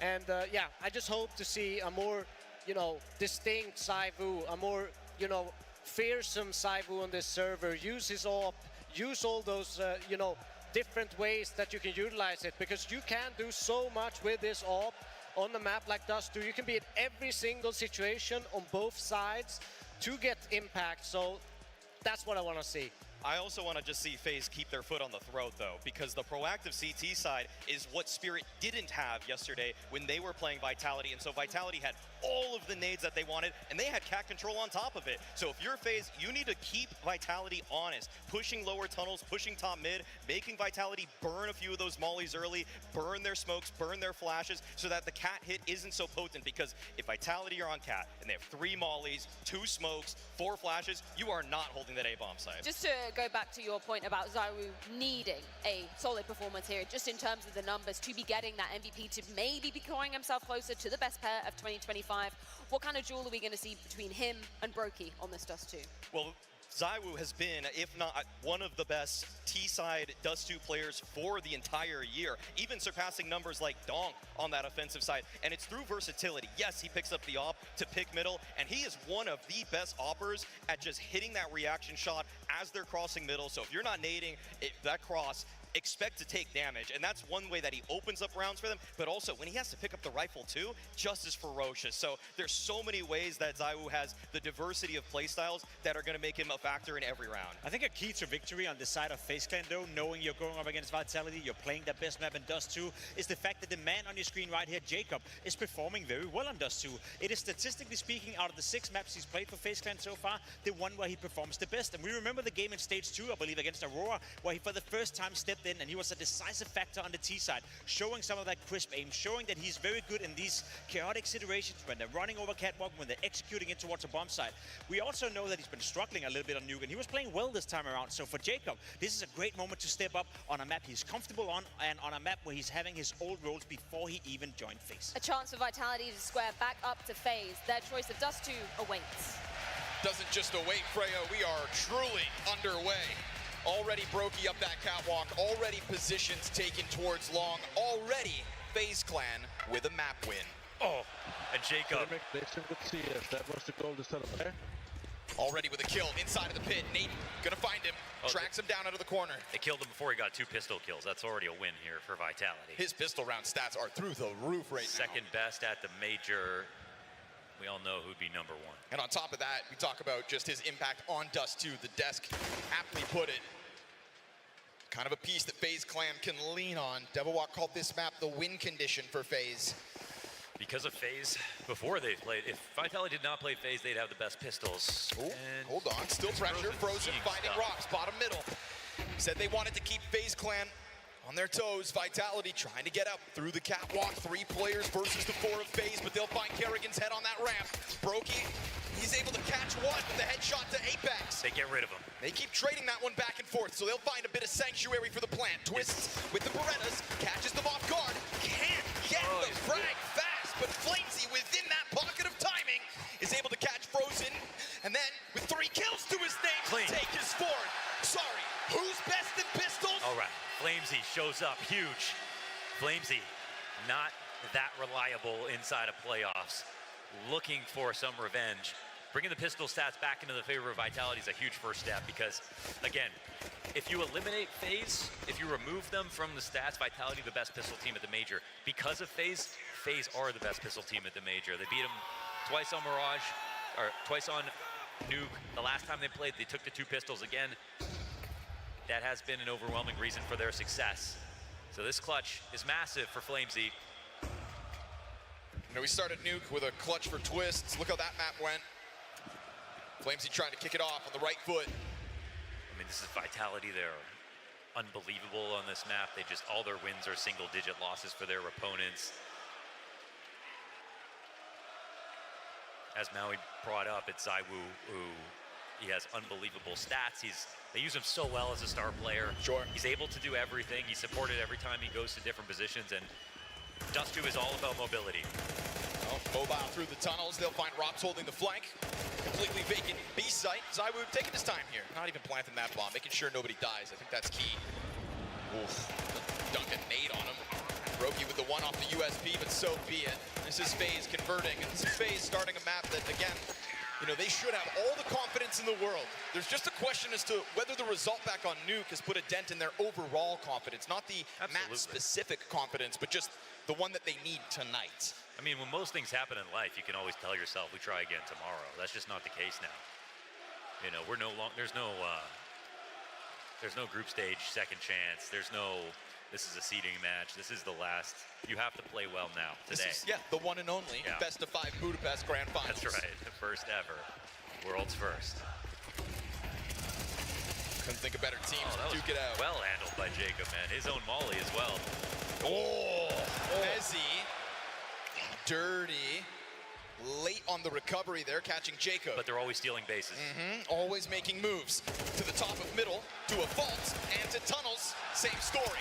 [SPEAKER 12] And yeah, I just hope to see a more, distinct Cyvu, a more, fearsome Cyvu on this server. Use his AWP, use all those, different ways that you can utilize it, because you can do so much with this AWP on a map like Dust 2. You can be in every single situation on both sides to get impact, so that's what I want to see.
[SPEAKER 3] I also want to just see Faze keep their foot on the throat, though, because the proactive CT side is what Spirit didn't have yesterday when they were playing Vitality. And so Vitality had all of the nades that they wanted, and they had cat control on top of it. So if you're Faze, you need to keep Vitality honest, pushing lower tunnels, pushing top mid, making Vitality burn a few of those mollies early, burn their smokes, burn their flashes, so that the cat hit isn't so potent. Because if Vitality are on cat, and they have 3 mollies, 2 smokes, 4 flashes, you are not holding that A-bomb side.
[SPEAKER 2] Just to go back to your point about Cyru needing a solid performance here, just in terms of the numbers, to be getting that MVP, to maybe be calling himself closer to the best pair of 2025. What kind of duel are we going to see between him and Brokey on this Dust 2?
[SPEAKER 3] Well, Cywu has been, if not one of the best T-side Dust 2 players for the entire year, even surpassing numbers like Donk on that offensive side. And it's through versatility. Yes, he picks up the op to pick middle, and he is one of the best oppers at just hitting that reaction shot as they're crossing middle. So if you're not nading that cross, expect to take damage, and that's one way that he opens up rounds for them. But also, when he has to pick up the rifle too, just as ferocious. So there's so many ways that Cywu has the diversity of playstyles that are going to make him a factor in every round.
[SPEAKER 1] I think a key to victory on the side of FaZe Clan, though, knowing you're going up against Vitality, you're playing the best map in Dust 2, is the fact that the man on your screen right here, Jacob, is performing very well on Dust 2. It is, statistically speaking, out of the 6 maps he's played for FaZe Clan so far, the one where he performs the best. And we remember the game in Stage 2, I believe, against Aurora, where he for the first time stepped in, and he was a decisive factor on the T side, showing some of that crisp aim, showing that he's very good in these chaotic situations when they're running over catwalk, when they're executing it towards a bomb site. We also know that he's been struggling a little bit on Nuke, and he was playing well this time around. So for Jacob, this is a great moment to step up on a map he's comfortable on, and on a map where he's having his old roles before he even joined FaZe.
[SPEAKER 2] A chance for Vitality to square back up to FaZe. Their choice of Dust 2 awaits.
[SPEAKER 6] Doesn't just await, Freya. We are truly underway. Already Brokey up that catwalk, already positions taken towards long, already FaZe Clan with a map win.
[SPEAKER 5] Oh, and Jacob.
[SPEAKER 10] That was the goal to start there.
[SPEAKER 6] Already with a kill inside of the pit. Nate gonna find him, tracks him down out of the corner.
[SPEAKER 5] They killed him before he got 2 pistol kills. That's already a win here for Vitality.
[SPEAKER 6] His pistol round stats are through the roof right now.
[SPEAKER 5] Second best at the major. We all know who'd be #1.
[SPEAKER 6] And on top of that, we talk about just his impact on Dust 2. The desk aptly put it. Kind of a piece that FaZe Clan can lean on. Devilwalk called this map the win condition for FaZe.
[SPEAKER 5] Because of FaZe, before they played, if Vitality did not play FaZe, they'd have the best pistols.
[SPEAKER 6] Ooh, hold on, still pressure. Frozen finding rocks, bottom middle. Said they wanted to keep FaZe Clan On their toes, Vitality trying to get up through the catwalk. 3 players versus the 4 of Faze, but they'll find Kerrigan's head on that ramp. Brokey, he's able to catch one with a headshot to Apex.
[SPEAKER 5] They get rid of him.
[SPEAKER 6] They keep trading that one back and forth, so they'll find a bit of sanctuary for the plant. Twists with the Berettas, catches them off guard. Can't get the frag fast, but Flamesy within that pocket of timing is able to catch Frozen, and then with 3 kills to his name,
[SPEAKER 5] Clean.
[SPEAKER 6] take his forward. Sorry, who's best in pistols?
[SPEAKER 5] All right, Flamesy shows up huge. Flamesy, not that reliable inside of playoffs. Looking for some revenge. Bringing the pistol stats back into the favor of Vitality is a huge first step because, again, if you eliminate Faze, if you remove them from the stats, Vitality the best pistol team at the major. Because of Faze, Faze are the best pistol team at the major. They beat them twice on Mirage, or twice on Nuke. The last time they played, they took the 2 pistols again. That has been an overwhelming reason for their success. So this clutch is massive for Flamesy.
[SPEAKER 6] You know, we started Nuke with a clutch for Twists. Look how that map went. Flamesy trying to kick it off on the right foot.
[SPEAKER 5] I mean, this is Vitality. They're unbelievable on this map. They just, all their wins are single-digit losses for their opponents. As Maui brought up, it's Zaiwu, who he has unbelievable stats. They use him so well as a star player.
[SPEAKER 6] Sure.
[SPEAKER 5] He's able to do everything. He's supported every time he goes to different positions, and Dust2 is all about mobility.
[SPEAKER 6] Oh, mobile through the tunnels. They'll find Rops holding the flank. Completely vacant B site. Zaiwu taking his time here. Not even planting that bomb, making sure nobody dies. I think that's key. Oof. Dunk a nade on him. Brokey with the one off the USP, but so be it. This is Faze converting, and this is Faze starting a map that, again, you know, they should have all the confidence in the world. There's just a question as to whether the result back on Nuke has put a dent in their overall confidence, not the map-specific confidence, but just the one that they need tonight.
[SPEAKER 5] I mean, when most things happen in life, you can always tell yourself, we try again tomorrow. That's just not the case now. You know, we're no longer, there's no group stage second chance. There's no, this is a seeding match. This is the last. You have to play well now, today.
[SPEAKER 6] This is, the one and only best of 5 Budapest Grand Finals.
[SPEAKER 5] That's right, the first ever. World's first.
[SPEAKER 6] Couldn't think of better teams to duke it out.
[SPEAKER 5] Well handled by Jacob, man. His own Molly as well.
[SPEAKER 6] Mezzy. Dirty. Late on the recovery there, catching Jacob.
[SPEAKER 5] But they're always stealing bases.
[SPEAKER 6] Always making moves. To the top of middle, to a vault, and to tunnels. Same story.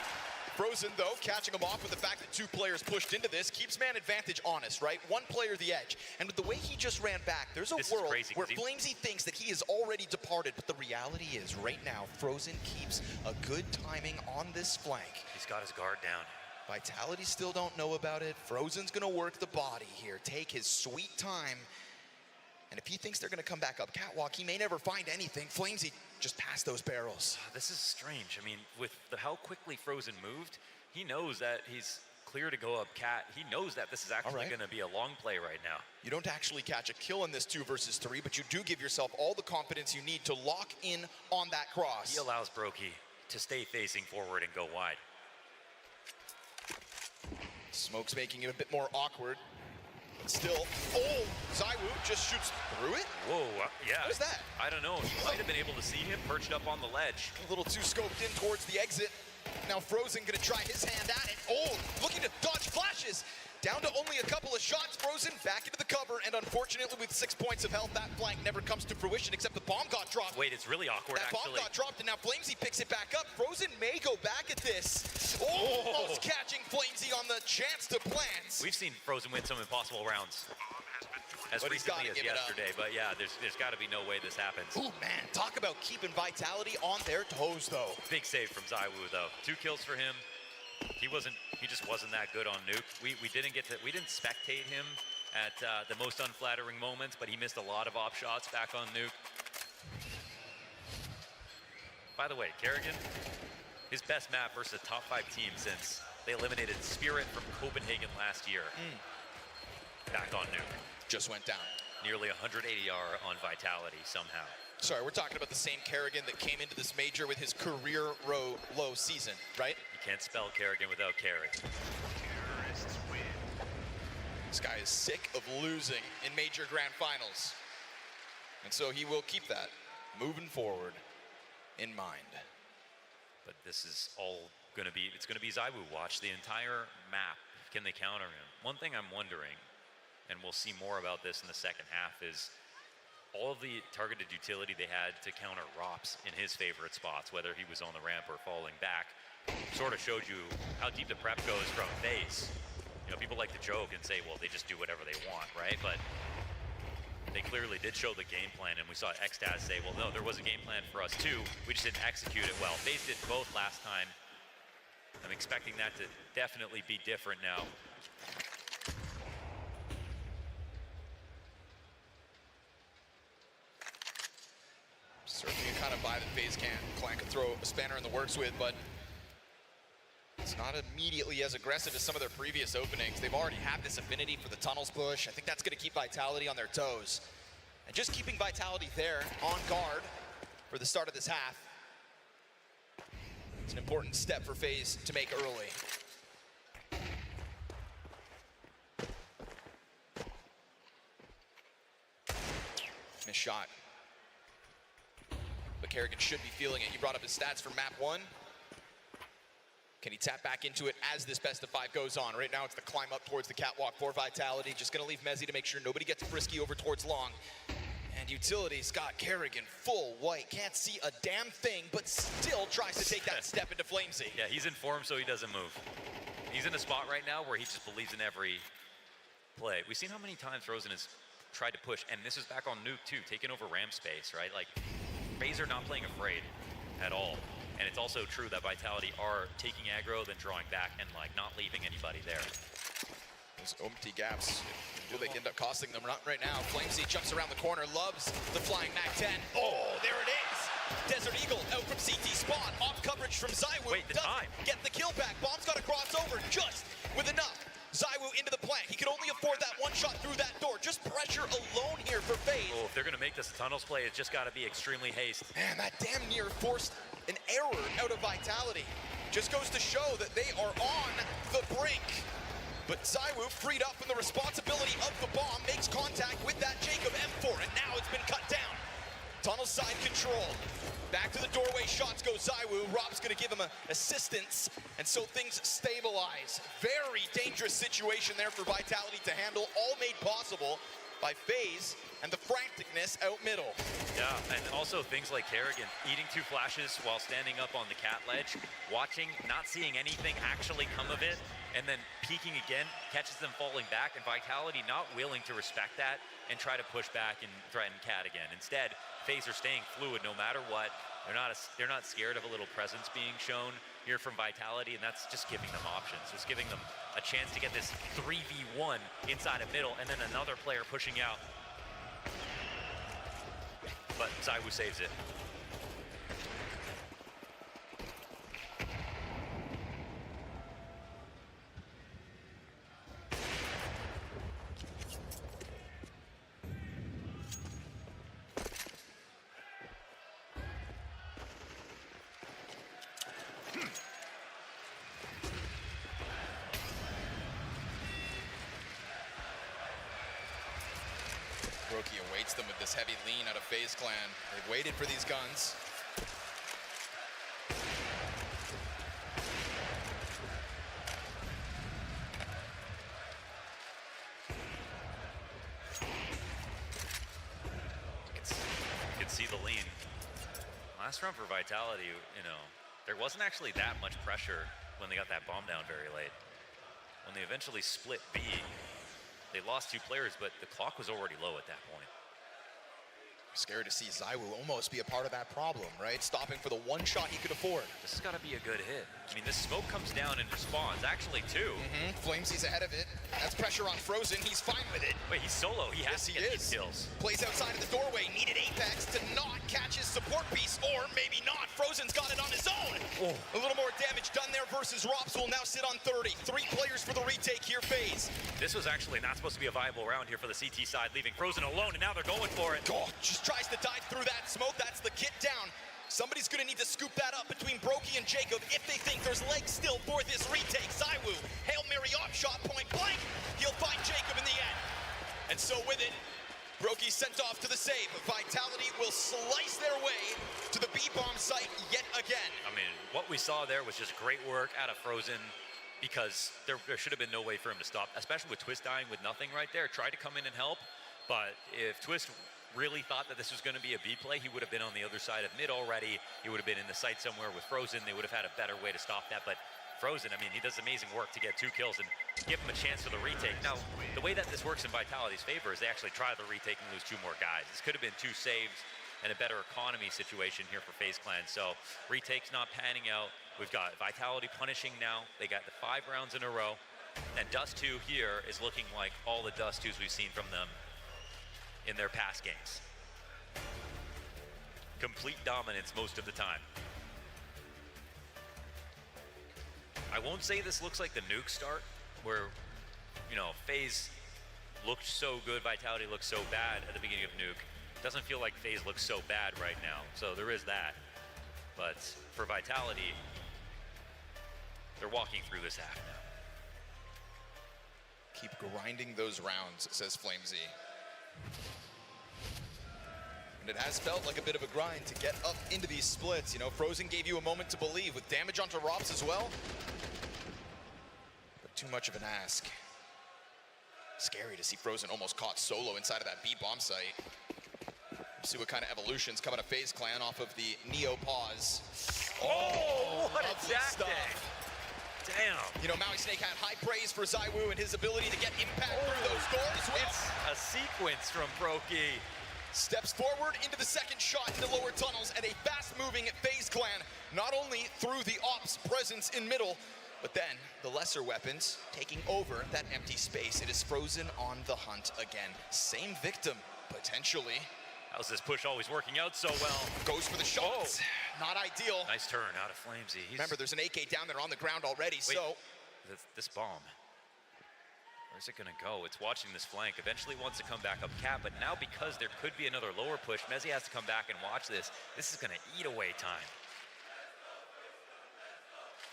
[SPEAKER 6] Frozen, though, catching him off with the fact that 2 players pushed into this, keeps man advantage honest, right? 1 player the edge. And with the way he just ran back, there's a world where Flamesy thinks that he is already departed, but the reality is, right now, Frozen keeps a good timing on this flank.
[SPEAKER 5] He's got his guard down.
[SPEAKER 6] Vitality still don't know about it. Frozen's gonna work the body here, take his sweet time. And if he thinks they're gonna come back up catwalk, he may never find anything. Flamesy just passed those barrels.
[SPEAKER 5] This is strange. I mean, with how quickly Frozen moved, he knows that he's clear to go up cat. He knows that this is actually gonna be a long play right now.
[SPEAKER 6] You don't actually catch a kill in this 2 versus 3, but you do give yourself all the confidence you need to lock in on that cross.
[SPEAKER 5] He allows Brokey to stay facing forward and go wide.
[SPEAKER 6] Smoke's making it a bit more awkward. But still, Zaiwu just shoots through it?
[SPEAKER 5] Whoa, yeah.
[SPEAKER 6] What is that?
[SPEAKER 5] I don't know. You might have been able to see him perched up on the ledge.
[SPEAKER 6] A little too scoped in towards the exit. Now Frozen gonna try his hand at it. Looking to dodge flashes. Down to only a couple of shots. Frozen back into the cover, and unfortunately with 6 points of health, that flank never comes to fruition except the bomb got dropped.
[SPEAKER 5] Wait, it's really awkward,
[SPEAKER 6] that bomb got dropped, and now Flamesy picks it back up. Frozen may go back at this. Almost catching Flamesy on the chance to plant.
[SPEAKER 5] We've seen Frozen win some impossible rounds. As
[SPEAKER 6] But
[SPEAKER 5] recently as yesterday, but yeah, there's got to be no way this happens.
[SPEAKER 6] Ooh, man, talk about keeping Vitality on their toes, though.
[SPEAKER 5] Big save from Zaiwu, though. 2 kills for him. He just wasn't that good on Nuke. We didn't spectate him at the most unflattering moments, but he missed a lot of op shots back on Nuke. By the way, Kerrigan, his best map versus a top 5 team since they eliminated Spirit from Copenhagen last year. Back on Nuke.
[SPEAKER 6] Just went down.
[SPEAKER 5] Nearly 180 AR on Vitality somehow.
[SPEAKER 6] Sorry, we're talking about the same Kerrigan that came into this major with his career low season, right?
[SPEAKER 5] You can't spell Kerrigan without carry.
[SPEAKER 10] Terrorists win.
[SPEAKER 6] This guy is sick of losing in major grand finals. And so he will keep that moving forward in mind.
[SPEAKER 5] But this is all gonna be, it's gonna be ZywOo watch the entire map. Can they counter him? One thing I'm wondering, and we'll see more about this in the second half, is all of the targeted utility they had to counter Rops in his favorite spots, whether he was on the ramp or falling back, sort of showed you how deep the prep goes from Faze. You know, people like to joke and say, well, they just do whatever they want, right? But they clearly did show the game plan, and we saw Xtaz say, well, no, there was a game plan for us too, we just didn't execute it well. Faze did both last time. I'm expecting that to definitely be different now.
[SPEAKER 6] Certainly a kind of buy that Faze Clan could throw a spanner in the works with, but it's not immediately as aggressive as some of their previous openings. They've already had this affinity for the tunnels push. I think that's going to keep Vitality on their toes. And just keeping Vitality there on guard for the start of this half, it's an important step for Faze to make early. Missed shot. But Kerrigan should be feeling it. You brought up his stats for map 1. Can he tap back into it as this best of 5 goes on? Right now it's the climb up towards the catwalk for Vitality. Just gonna leave Mezzi to make sure nobody gets frisky over towards long. And Utility's got Kerrigan full white. Can't see a damn thing, but still tries to take that step into Flamesy.
[SPEAKER 5] Yeah, he's in form so he doesn't move. He's in a spot right now where he just believes in every play. We've seen how many times Frozen has tried to push, and this is back on Nuke too, taking over ramp space, right? Like, Faze are not playing afraid at all. And it's also true that Vitality are taking aggro, then drawing back, and like not leaving anybody there.
[SPEAKER 6] Those empty gaps, will they end up costing them? Not right now. Flamesy jumps around the corner, loves the flying Mac-10. Oh, there it is! Desert Eagle out from CT spawn, off coverage from ZywOo.
[SPEAKER 5] Wait, the time.
[SPEAKER 6] Get the kill back. Bomb's got to cross over just with enough. ZywOo into the plant. He can only afford that one shot through that door. Just pressure alone here for Faze.
[SPEAKER 5] Oh, if they're gonna make this a tunnels play, it's just gotta be extremely haste.
[SPEAKER 6] Man, that damn near forced an error out of Vitality. Just goes to show that they are on the brink. But ZywOo, freed up from the responsibility of the bomb, makes contact with that Jacob M4, and now it's been cut down. Tunnel side control. Back to the doorway, shots go ZywOo. Rob's gonna give him assistance, and so things stabilize. Very dangerous situation there for Vitality to handle, all made possible by Faze and the franticness out middle.
[SPEAKER 5] Yeah, and also things like Kerrigan eating 2 flashes while standing up on the cat ledge, watching, not seeing anything actually come of it, and then peeking again, catches them falling back, and Vitality not willing to respect that and try to push back and threaten cat again. Instead, Faze are staying fluid no matter what. They're not scared of a little presence being shown here from Vitality, and that's just giving them options, just giving them a chance to get this 3v1 inside of middle, and then another player pushing out. But ZywOo saves it.
[SPEAKER 6] Roki awaits them with this heavy lean out of FaZe Clan. They've waited for these guns.
[SPEAKER 5] You can see the lean. Last round for Vitality, you know, there wasn't actually that much pressure when they got that bomb down very late. When they eventually split B, they lost 2 players, but the clock was already low at that point.
[SPEAKER 6] Scared to see ZywOo almost be a part of that problem, right? Stopping for the one shot he could afford.
[SPEAKER 5] This has got to be a good hit. I mean, this smoke comes down and responds. Actually, 2.
[SPEAKER 6] Flamesy's ahead of it. That's pressure on Frozen. He's fine with it.
[SPEAKER 5] Wait, he's solo. He has to get these kills.
[SPEAKER 6] Plays outside of the doorway. Needed Apex to not catch his support piece, or maybe not. Frozen's got it on his own.
[SPEAKER 5] Oh.
[SPEAKER 6] A little more damage done there versus Rops will now sit on 30. 3 players for the retake here, Faze.
[SPEAKER 5] This was actually not supposed to be a viable round here for the CT side, leaving Frozen alone, and now they're going for it.
[SPEAKER 6] Oh, just tries to dive through that smoke. That's the kit down. Somebody's gonna need to scoop that up between Brokey and Jacob if they think there's legs still for this retake. ZywOo, Hail Mary op shot, point blank. He'll find Jacob in the end. And so with it, Brokey sent off to the save. Vitality will slice their way to the B-bomb site yet again.
[SPEAKER 5] I mean, what we saw there was just great work out of Frozen, because there should have been no way for him to stop, especially with Twist dying with nothing right there. Tried to come in and help, but if Twist really thought that this was going to be a B play, he would have been on the other side of mid already. He would have been in the site somewhere with Frozen. They would have had a better way to stop that, but Frozen, I mean, he does amazing work to get 2 kills and give him a chance for the retake. Now, the way that this works in Vitality's favor is they actually try the retake and lose 2 more guys. This could have been 2 saves and a better economy situation here for FaZe Clan. So retake's not panning out. We've got Vitality punishing now. They got the 5 rounds in a row. And Dust 2 here is looking like all the Dust 2s we've seen from them in their past games. Complete dominance most of the time. I won't say this looks like the Nuke start, where, you know, FaZe looked so good, Vitality looked so bad at the beginning of Nuke. Doesn't feel like FaZe looks so bad right now, so there is that. But for Vitality, they're walking through this half now.
[SPEAKER 6] Keep grinding those rounds, says Flamesy. And it has felt like a bit of a grind to get up into these splits. You know, Frozen gave you a moment to believe with damage onto Robs as well. But too much of an ask. Scary to see Frozen almost caught solo inside of that B-bomb site. See what kind of evolutions come out of FaZe Clan off of the Neo pause.
[SPEAKER 5] Oh, what a tactic!
[SPEAKER 6] Stuff.
[SPEAKER 5] Damn.
[SPEAKER 6] You know, Maui Snake had high praise for ZywOo and his ability to get impact through those doors. Well,
[SPEAKER 5] it's a sequence from Brokey.
[SPEAKER 6] Steps forward into the second shot into lower tunnels, and a fast-moving FaZe Clan, not only through the Ops presence in middle, but then the lesser weapons taking over that empty space. It is Frozen on the hunt again. Same victim, potentially.
[SPEAKER 5] How's this push always working out so well?
[SPEAKER 6] Goes for the shots. Oh. Not ideal.
[SPEAKER 5] Nice turn out of Flamesy.
[SPEAKER 6] Remember, there's an AK down there on the ground already.
[SPEAKER 5] Wait,
[SPEAKER 6] so
[SPEAKER 5] this bomb, where's it gonna go? It's watching this flank. Eventually wants to come back up cap, but now because there could be another lower push, Mezzy has to come back and watch this. This is gonna eat away time.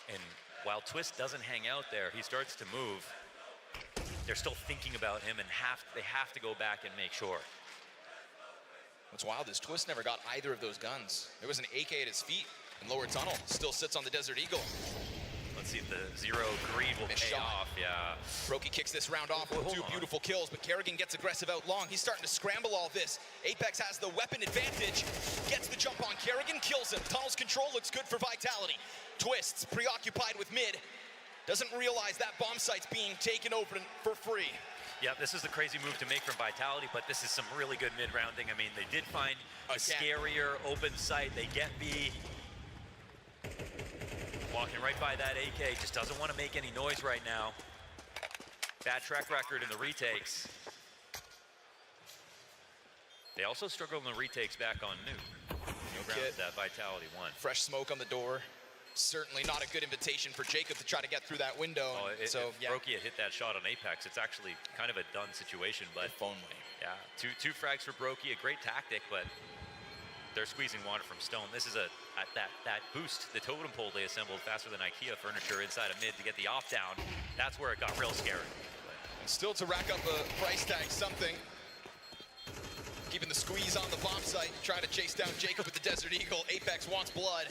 [SPEAKER 5] And while Twist doesn't hang out there, he starts to move. They're still thinking about him, and they have to go back and make sure.
[SPEAKER 6] What's wild is Twist never got either of those guns. There was an AK at his feet in lower tunnel. Still sits on the Desert Eagle.
[SPEAKER 5] Let's see if the zero greed will pay off. Yeah.
[SPEAKER 6] Brokey kicks this round off with 2 beautiful kills, but Kerrigan gets aggressive out long. He's starting to scramble all this. Apex has the weapon advantage. Gets the jump on Kerrigan, kills him. Tunnel's control looks good for Vitality. Twist's preoccupied with mid. Doesn't realize that bomb site's being taken over for free.
[SPEAKER 5] Yeah, this is the crazy move to make from Vitality, but this is some really good mid-rounding. I mean, they did find a scarier open site. They get B. Walking right by that AK, just doesn't want to make any noise right now. Bad track record in the retakes. They also struggle in the retakes back on Nuke. No ground that Vitality won.
[SPEAKER 6] Fresh smoke on the door. Certainly not a good invitation for Jacob to try to get through that window.
[SPEAKER 5] Oh, if Brokey had hit that shot on Apex, it's actually kind of a done situation. But
[SPEAKER 6] if only.
[SPEAKER 5] Yeah, two frags for Brokey, a great tactic, but they're squeezing water from Stone. This is that boost, the totem pole they assembled faster than IKEA furniture inside of mid to get the off down. That's where it got real scary.
[SPEAKER 6] And still to rack up a price tag, something. Keeping the squeeze on the bomb site, trying to chase down Jacob with the Desert Eagle. Apex wants blood.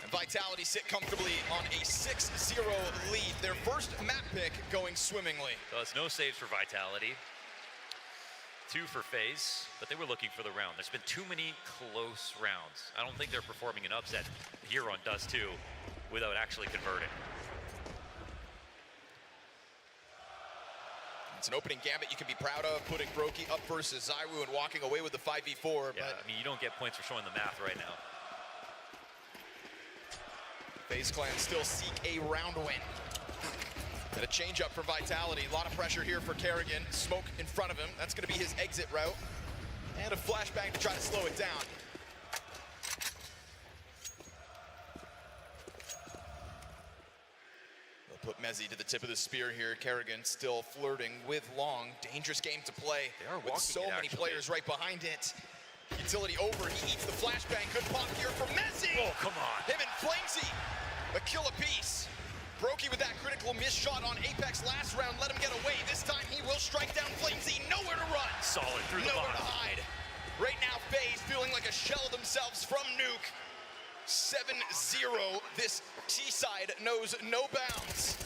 [SPEAKER 6] And Vitality sit comfortably on a 6-0 lead. Their first map pick going swimmingly.
[SPEAKER 5] So it's no saves for Vitality. 2 for FaZe, but they were looking for the round. There's been too many close rounds. I don't think they're performing an upset here on Dust 2 without actually converting.
[SPEAKER 6] It's an opening gambit you can be proud of, putting Brokey up versus ZywOo and walking away with the 5v4.
[SPEAKER 5] Yeah, I mean, you don't get points for showing the math right now.
[SPEAKER 6] FaZe Clan still seek a round win. And a change up for Vitality. A lot of pressure here for Kerrigan. Smoke in front of him. That's going to be his exit route. And a flashbang to try to slow it down. They'll put Mezzy to the tip of the spear here. Kerrigan still flirting with Long. Dangerous game to play.
[SPEAKER 5] They are
[SPEAKER 6] with so many players right behind it. Utility over, he eats the flashbang. Good pop here from Mezzy.
[SPEAKER 5] Oh, come on.
[SPEAKER 6] Him and Flamesy, a kill apiece. Brokey with that critical miss shot on Apex last round, let him get away. This time he will strike down Flamesy, nowhere to run.
[SPEAKER 5] Solid through the
[SPEAKER 6] nowhere
[SPEAKER 5] bottom.
[SPEAKER 6] to hide. Right now, FaZe feeling like a shell of themselves from Nuke. 7-0, this T-side knows no bounds.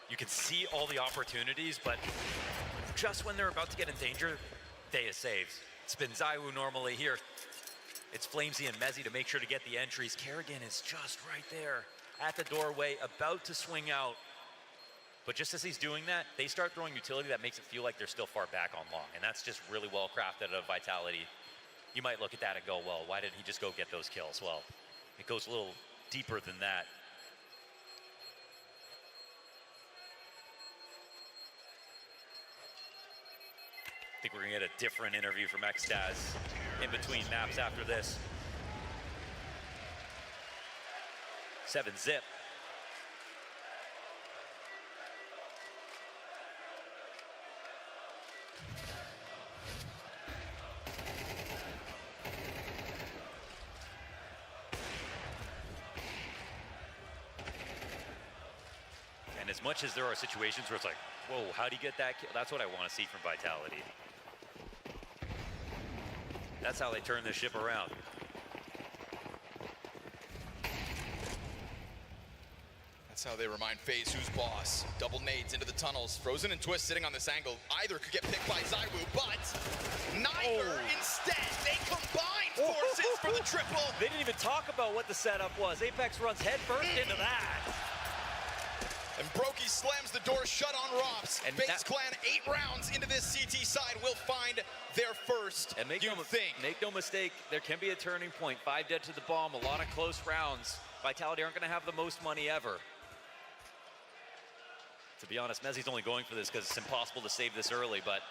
[SPEAKER 5] You can see all the opportunities, but just when they're about to get in danger, Thea saves. It's been Zaiwu normally here. It's Flamesy and Mezzy to make sure to get the entries. Kerrigan is just right there at the doorway, about to swing out. But just as he's doing that, they start throwing utility that makes it feel like they're still far back on long. And that's just really well crafted out of Vitality. You might look at that and go, well, why didn't he just go get those kills? Well, it goes a little deeper than that. I think we're gonna get a different interview from Xtaz in between maps after this. 7-zip. And as much as there are situations where it's like, whoa, how do you get that kill? That's what I want to see from Vitality. That's how they turn this ship around.
[SPEAKER 6] That's how they remind FaZe who's boss. Double nades into the tunnels. Frozen and Twist sitting on this angle. Either could get picked by Zaiwu, but neither. Instead, they combine forces for the triple.
[SPEAKER 5] They didn't even talk about what the setup was. Apex runs headfirst into that.
[SPEAKER 6] And Brokey slams the door shut on Rops. And FaZe Clan 8 rounds into this CT side will find their first.
[SPEAKER 5] And make no mistake, there can be a turning point. 5 dead to the bomb, a lot of close rounds. Vitality aren't going to have the most money ever. To be honest, Mezzy's only going for this because it's impossible to save this early, but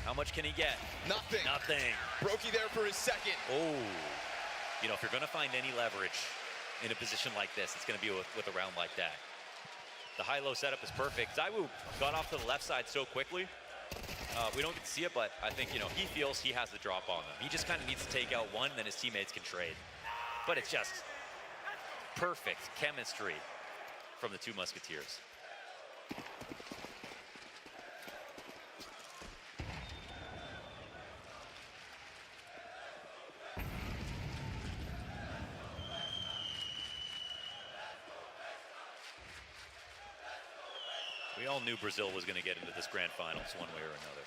[SPEAKER 5] how much can he get?
[SPEAKER 6] Nothing.
[SPEAKER 5] Nothing.
[SPEAKER 6] Brokey there for his second.
[SPEAKER 5] Oh. You know, if you're going to find any leverage in a position like this, it's going to be with a round like that. The high-low setup is perfect. Zaiwu got off to the left side so quickly. We don't get to see it, but I think, you know, he feels he has the drop on him. He just kind of needs to take out one, and then his teammates can trade. But it's just perfect chemistry from the two Musketeers. We all knew Brazil was going to get into this grand finals one way or another.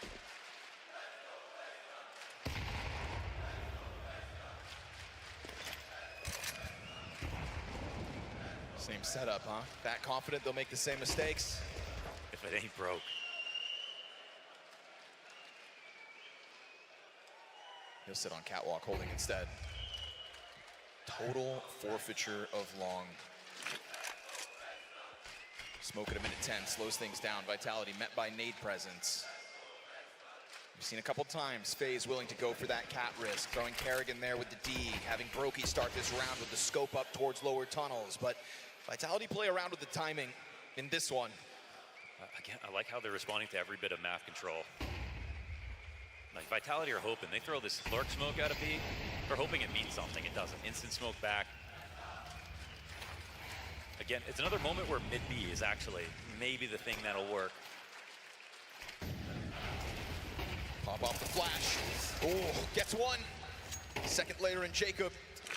[SPEAKER 6] Same setup, huh? That confident they'll make the same mistakes?
[SPEAKER 5] If it ain't broke.
[SPEAKER 6] He'll sit on catwalk holding instead. Total forfeiture of long. Smoke at a minute 10, slows things down. Vitality met by nade presence. We've seen a couple times FaZe willing to go for that cat risk, throwing Kerrigan there with the D, having Brokey start this round with the scope up towards lower tunnels. But Vitality play around with the timing in this one.
[SPEAKER 5] Again, I like how they're responding to every bit of map control. Like Vitality are hoping, they throw this lurk smoke out of B, they're hoping it means something, it doesn't. Instant smoke back. Again, it's another moment where mid-B is actually maybe the thing that'll work.
[SPEAKER 6] Pop off the flash. Oh, gets one. Second later in Jacob.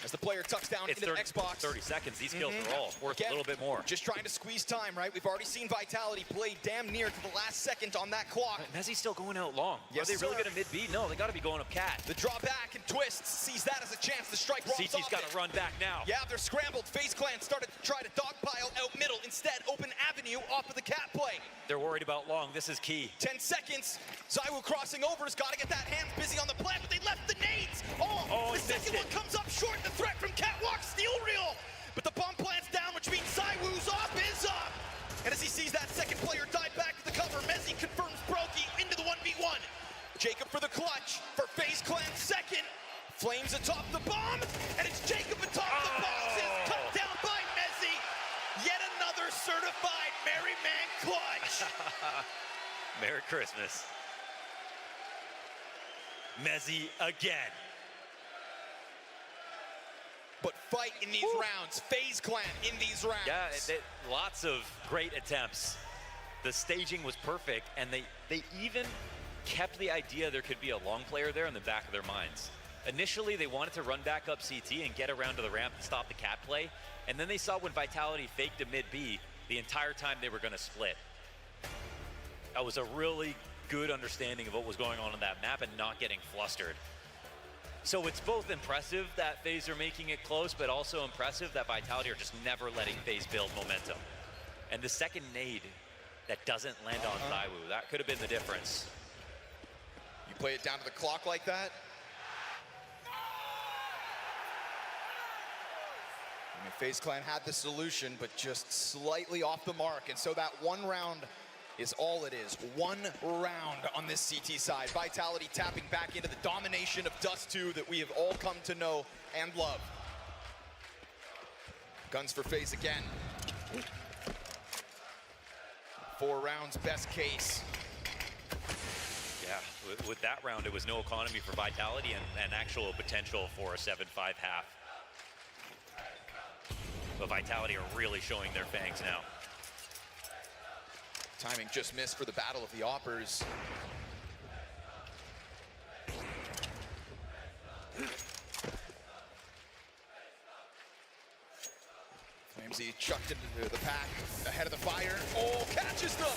[SPEAKER 6] As the player tucks down into the Xbox.
[SPEAKER 5] 30 seconds, these kills are all worth a little bit more.
[SPEAKER 6] Just trying to squeeze time, right? We've already seen Vitality play damn near to the last second on that clock.
[SPEAKER 5] Mezzy's still going out long.
[SPEAKER 6] Yes,
[SPEAKER 5] Are they really gonna mid-B? No, they gotta be going up cat.
[SPEAKER 6] The draw back and Twist sees that as a chance to strike Rops
[SPEAKER 5] CT's gotta run back now.
[SPEAKER 6] Yeah, they're scrambled. FaZe Clan started to try to dogpile out middle. Instead, open avenue off of the cat play.
[SPEAKER 5] They're worried about long, this is key.
[SPEAKER 6] 10 seconds. Zaiwu crossing over has got to get that hands busy on the plant, but they left the nades. The second one comes up short. The threat from Catwalk, steel reel. But the bomb plant's down, which means Zaiwu's up is up. And as he sees that second player dive back to the cover, Mezzy confirms Brokey into the 1v1. Jacob for the clutch for FaZe Clan second. Flames atop the bomb, and it's Jacob atop the boxes, cut down by Mezzy. Yet another certified Merry Man clutch.
[SPEAKER 5] Merry Christmas. Mezzy again.
[SPEAKER 6] But fight in these rounds. Faze Clan in these rounds.
[SPEAKER 5] Yeah, lots of great attempts. The staging was perfect, and they even kept the idea there could be a long player there in the back of their minds. Initially, they wanted to run back up CT and get around to the ramp and stop the cat play, and then they saw when Vitality faked a mid-B the entire time they were going to split. That was a really good understanding of what was going on that map and not getting flustered. So it's both impressive that FaZe are making it close, but also impressive that Vitality are just never letting FaZe build momentum. And the second nade that doesn't land on ZywOo, that could have been the difference.
[SPEAKER 6] You play it down to the clock like that? I mean, FaZe Clan had the solution, but just slightly off the mark. And so that one round is all it is. One round on this CT side. Vitality tapping back into the domination of Dust 2 that we have all come to know and love. Guns for FaZe again. 4 rounds, best case.
[SPEAKER 5] Yeah, with that round, it was no economy for Vitality and actual potential for a 7-5 half. But Vitality are really showing their fangs now.
[SPEAKER 6] Timing just missed for the Battle of the Oppers. Flamesy chucked into the pack, ahead of the fire. Oh, catches them!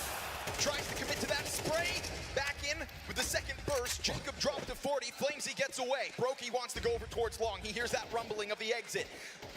[SPEAKER 6] Tries to commit to that spray. Back in with the second burst. Jacob dropped to 40. Flamesy gets away. Brokey wants to go over towards long. He hears that rumbling of the exit.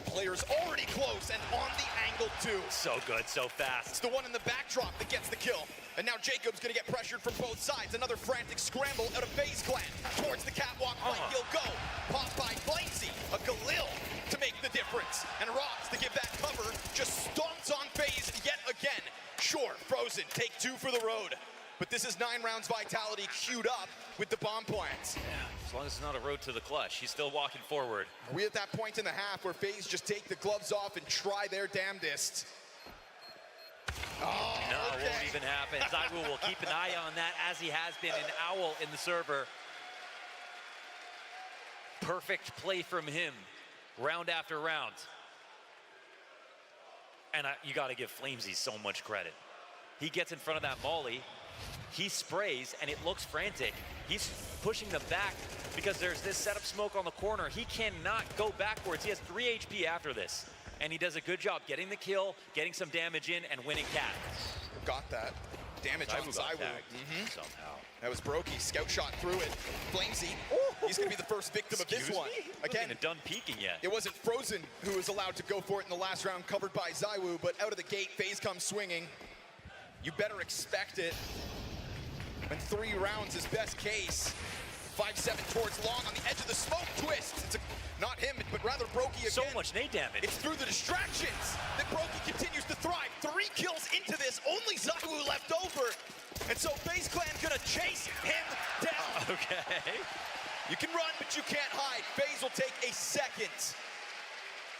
[SPEAKER 6] Player's already close and on the angle too.
[SPEAKER 5] So good, so fast.
[SPEAKER 6] It's the one in the backdrop that gets the kill. And now Jacob's gonna get pressured from both sides. Another frantic scramble out of FaZe Clan. Towards the catwalk fight, he'll go. Pop by Flamesy, a Galil to make the difference. And Rox to give that cover, just stomps on FaZe yet again. Sure, Frozen, take 2 for the road. But this is 9 rounds Vitality queued up with the bomb plants.
[SPEAKER 5] Yeah, as long as it's not a road to the clutch. He's still walking forward.
[SPEAKER 6] Are we at that point in the half where FaZe just take the gloves off and try their damnedest? Oh,
[SPEAKER 5] no,
[SPEAKER 6] okay.
[SPEAKER 5] it won't even happen. ZywOo will keep an eye on that as he has been. An Owl in the server. Perfect play from him, round after round. And you got to give Flamesy so much credit. He gets in front of that molly, he sprays, and it looks frantic. He's pushing them back because there's this setup smoke on the corner. He cannot go backwards. He has 3 HP after this. And he does a good job getting the kill, getting some damage in, and winning cat.
[SPEAKER 6] Got that. Damage on ZywOo.
[SPEAKER 5] Somehow.
[SPEAKER 6] That was Brokey. Scout shot through it. Flamesy, he's going to be the first victim of this one.
[SPEAKER 5] Again, wasn't done peeking yet.
[SPEAKER 6] It wasn't Frozen who was allowed to go for it in the last round, covered by ZywOo, but out of the gate, FaZe comes swinging. You better expect it. And 3 rounds is best case. 5-7 towards long on the edge of the smoke twist. It's not him, but rather Brokey again.
[SPEAKER 5] So much nade damage.
[SPEAKER 6] It's through the distractions that Brokey continues to thrive. 3 kills into this, only ZywOo left over. And so FaZe Clan gonna chase him down.
[SPEAKER 5] Okay.
[SPEAKER 6] You can run, but you can't hide. FaZe will take a second.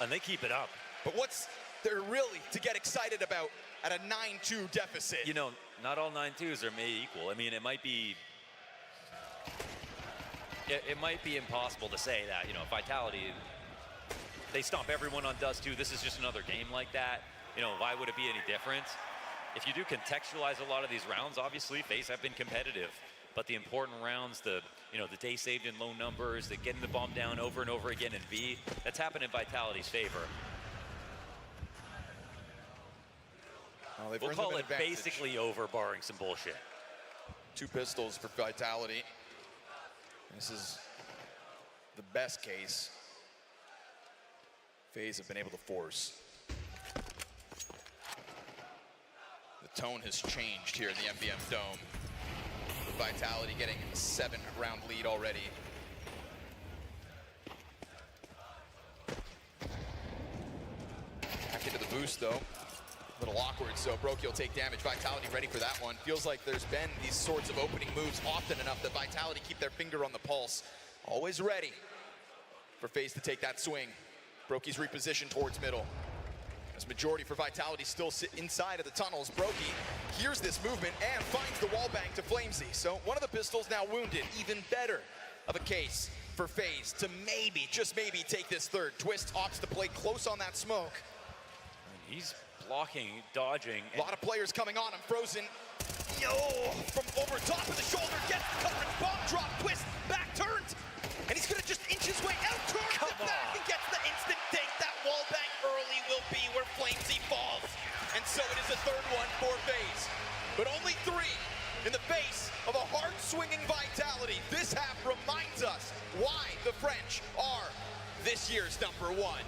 [SPEAKER 5] And they keep it up.
[SPEAKER 6] But what's there really to get excited about at a 9-2 deficit?
[SPEAKER 5] You know, not all 9-2s are made equal. I mean, it might be impossible to say that, you know, Vitality, they stomp everyone on Dust 2. This is just another game like that. You know, why would it be any different? If you do contextualize a lot of these rounds, obviously FaZe have been competitive. But the important rounds, the day saved in low numbers, the getting the bomb down over and over again in B, that's happened in Vitality's favor.
[SPEAKER 6] Well,
[SPEAKER 5] We'll call it basically over, barring some bullshit.
[SPEAKER 6] 2 pistols for Vitality. This is the best case FaZe have been able to force. The tone has changed here in the MVM Dome. With Vitality getting a 7-round lead already. Back into the boost though. A little awkward, so Brokey will take damage. Vitality ready for that one. Feels like there's been these sorts of opening moves often enough that Vitality keep their finger on the pulse. Always ready for FaZe to take that swing. Brokey's repositioned towards middle. As majority for Vitality still sit inside of the tunnels, Brokey hears this movement and finds the wall bang to Flamesy. So one of the pistols now wounded, even better of a case for Faze to maybe, just maybe, take this third. Twist opts to play close on that smoke.
[SPEAKER 5] He's blocking, dodging.
[SPEAKER 6] A lot of players coming on him. Frozen, yo, from over top of the shoulder, gets the coverage, bomb drop, Twist, back turned. And he's gonna just inch his way out, turns it back, and gets the instant dink. That wall bang early will be where Flamesy falls. And so it is a third one for Faze. But only 3 in the face of a hard-swinging Vitality. This half reminds us why the French are this year's #1.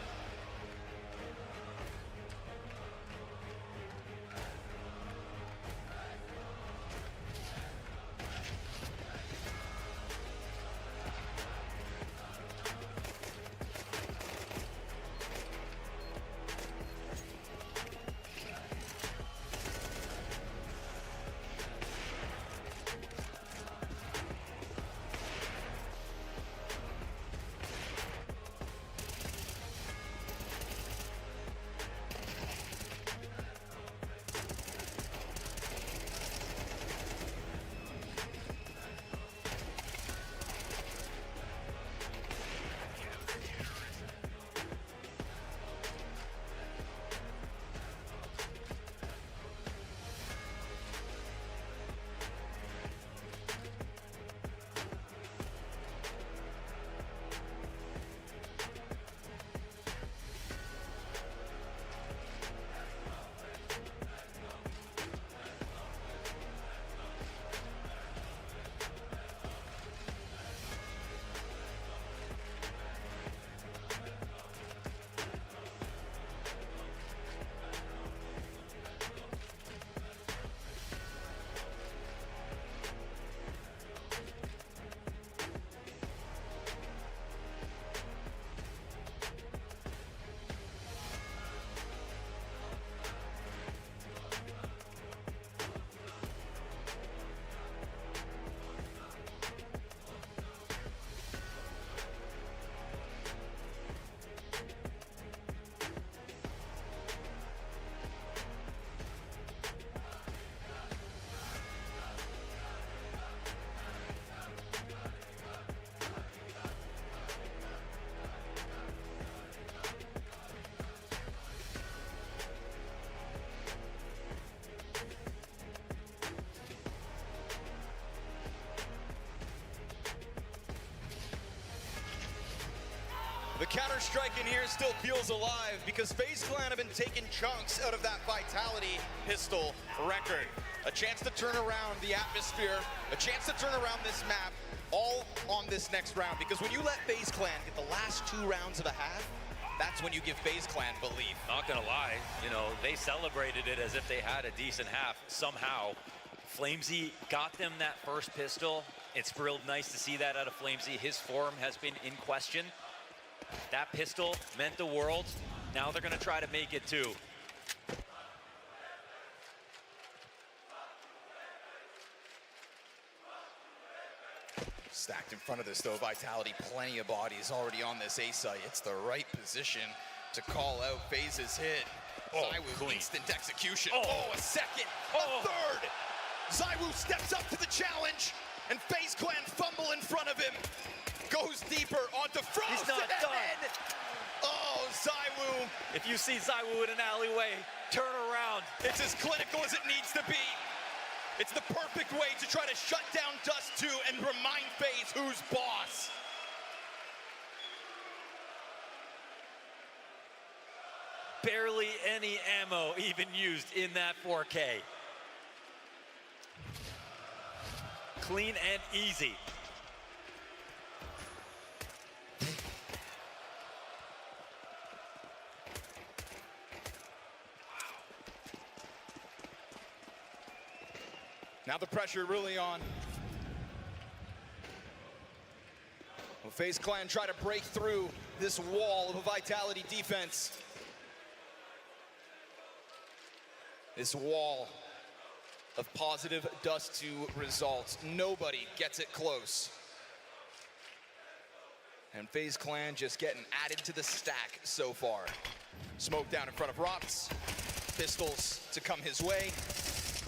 [SPEAKER 6] The counter-strike in here still feels alive because FaZe Clan have been taking chunks out of that Vitality pistol record. A chance to turn around the atmosphere, a chance to turn around this map, all on this next round. Because when you let FaZe Clan get the last 2 rounds of a half, that's when you give FaZe Clan belief.
[SPEAKER 5] Not gonna lie, you know, they celebrated it as if they had a decent half somehow. Flamesy got them that first pistol. It's real nice to see that out of Flamesy. His form has been in question. That pistol meant the world. Now they're gonna try to make it too.
[SPEAKER 6] Stacked in front of this though, Vitality, plenty of bodies already on this A site. It's the right position to call out Faze's hit. ZywOo, instant execution. A second, a third. ZywOo steps up to the challenge, and FaZe Clan fumble in front of him. Goes deeper onto Frozen.
[SPEAKER 5] He's not done.
[SPEAKER 6] Oh, ZywOo.
[SPEAKER 5] If you see ZywOo in an alleyway, turn around.
[SPEAKER 6] It's as clinical as it needs to be. It's the perfect way to try to shut down Dust 2 and remind FaZe who's boss.
[SPEAKER 5] Barely any ammo even used in that 4K. Clean and easy.
[SPEAKER 6] Now the pressure really on. Well, FaZe Clan try to break through this wall of a Vitality defense. This wall of positive Dust 2 results. Nobody gets it close. And FaZe Clan just getting added to the stack so far. Smoke down in front of Rops. Pistols to come his way.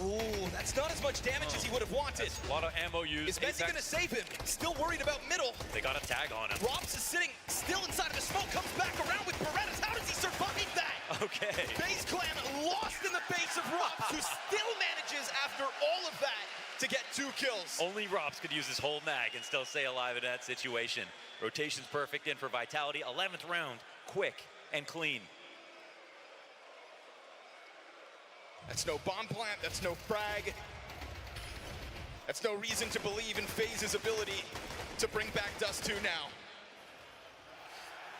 [SPEAKER 6] Ooh, that's not as much damage as he would have wanted.
[SPEAKER 5] A lot of ammo used.
[SPEAKER 6] Is Messi going to save him? Still worried about middle.
[SPEAKER 5] They got a tag on him.
[SPEAKER 6] Robs is sitting still inside of the smoke, comes back around with Berettas. How does he survive that?
[SPEAKER 5] Okay.
[SPEAKER 6] FaZe Clan lost in the face of Robs, who still manages after all of that to get 2 kills.
[SPEAKER 5] Only Robs could use his whole mag and still stay alive in that situation. Rotation's perfect in for Vitality. 11th round, quick and clean.
[SPEAKER 6] That's no bomb plant, that's no frag. That's no reason to believe in FaZe's ability to bring back Dust 2 now.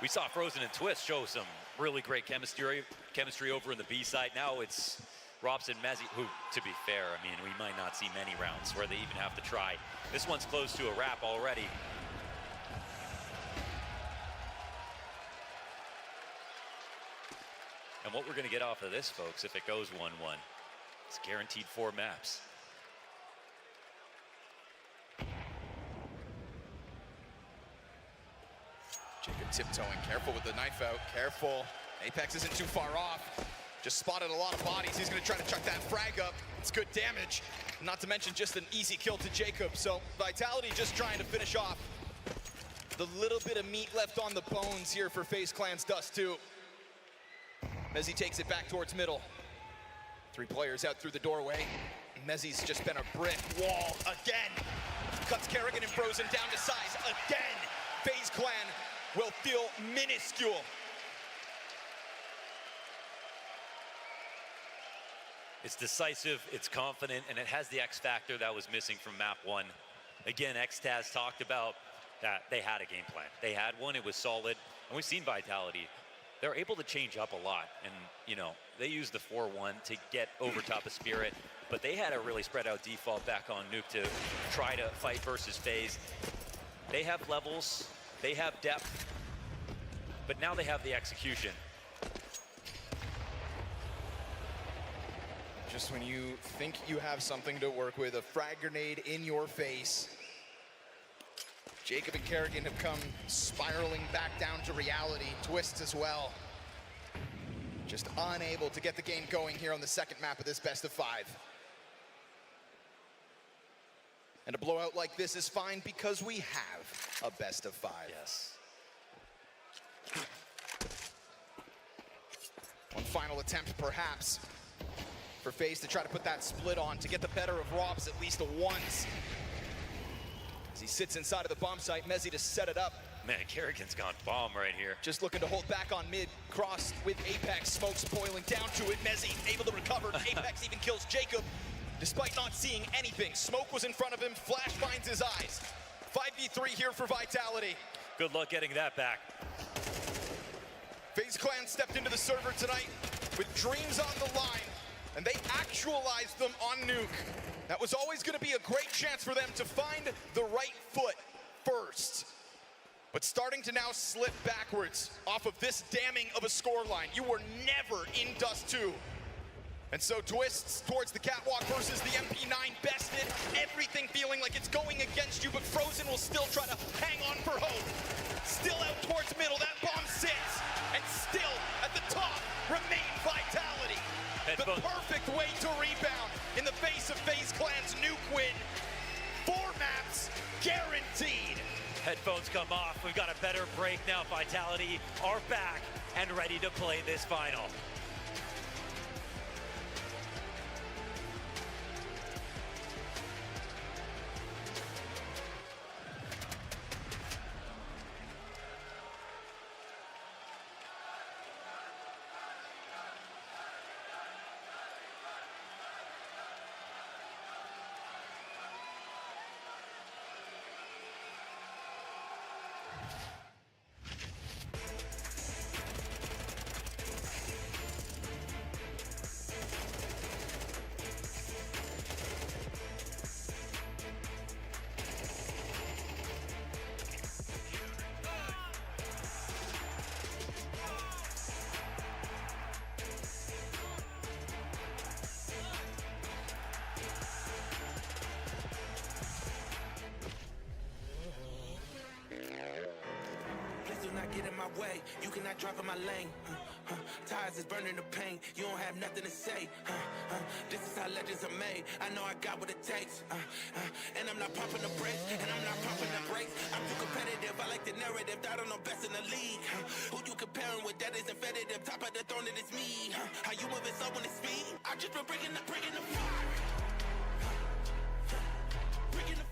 [SPEAKER 5] We saw Frozen and Twist show some really great chemistry over in the B side. Now it's Robs and Mezzi, who, to be fair, I mean, we might not see many rounds where they even have to try. This one's close to a wrap already. And what we're going to get off of this, folks, if it goes 1-1, it's guaranteed 4 maps.
[SPEAKER 6] Jacob tiptoeing, careful with the knife out, careful. Apex isn't too far off. Just spotted a lot of bodies. He's going to try to chuck that frag up. It's good damage. Not to mention just an easy kill to Jacob. So Vitality just trying to finish off the little bit of meat left on the bones here for FaZe Clan's Dust 2. Mezzi takes it back towards middle. 3 players out through the doorway. Mezzi's just been a brick wall again. Cuts Kerrigan and Frozen down to size again. FaZe Clan will feel minuscule.
[SPEAKER 5] It's decisive, it's confident, and it has the X factor that was missing from map 1. Again, XTAS talked about that they had a game plan. They had one, it was solid, and we've seen Vitality. They're able to change up a lot, and you know, they used the 4-1 to get over top of Spirit, but they had a really spread out default back on Nuke to try to fight versus FaZe. They have levels, they have depth, but now they have the execution.
[SPEAKER 6] Just when you think you have something to work with, a frag grenade in your face. Jacob and Kerrigan have come spiraling back down to reality. Twists as well. Just unable to get the game going here on the second map of this best of 5. And a blowout like this is fine because we have a best of 5.
[SPEAKER 5] Yes.
[SPEAKER 6] One final attempt, perhaps, for FaZe to try to put that split on, to get the better of Robs at least once. As he sits inside of the bomb site, Mezzi to set it up.
[SPEAKER 5] Man, Kerrigan's gone bomb right here.
[SPEAKER 6] Just looking to hold back on mid, cross with Apex, smokes boiling down to it. Mezzi able to recover. Apex even kills Jacob, despite not seeing anything. Smoke was in front of him, flash finds his eyes. 5v3 here for Vitality.
[SPEAKER 5] Good luck getting that back.
[SPEAKER 6] FaZe Clan stepped into the server tonight with dreams on the line, and they actualized them on Nuke. That was always going to be a great chance for them to find the right foot first. But starting to now slip backwards off of this damning of a scoreline. You were never in Dust 2. And so Twists towards the catwalk versus the MP9 bested. Everything feeling like it's going against you, but Frozen will still try to hang on for hope. Still out towards middle, that bomb sits. And still at the top remain Vitality. The perfect way to rebound in the face of FaZe Clan's Nuke win. 4 maps guaranteed.
[SPEAKER 5] Headphones come off. We've got a better break now. Vitality are back and ready to play this final.
[SPEAKER 4] Get in my way, you cannot drive in my lane.
[SPEAKER 13] eyes is burning the pain. You don't have nothing to say. This is how legends are made. I know I got what it takes. And I'm not popping the brakes, and I'm not popping the brakes. I'm too competitive. I like the narrative. That I'm the best in the league. Who you comparing with? That isn't competitive. Top of the throne, it is me. How you moving so when it's speed? I just been bringing the fire. Bringing the fire.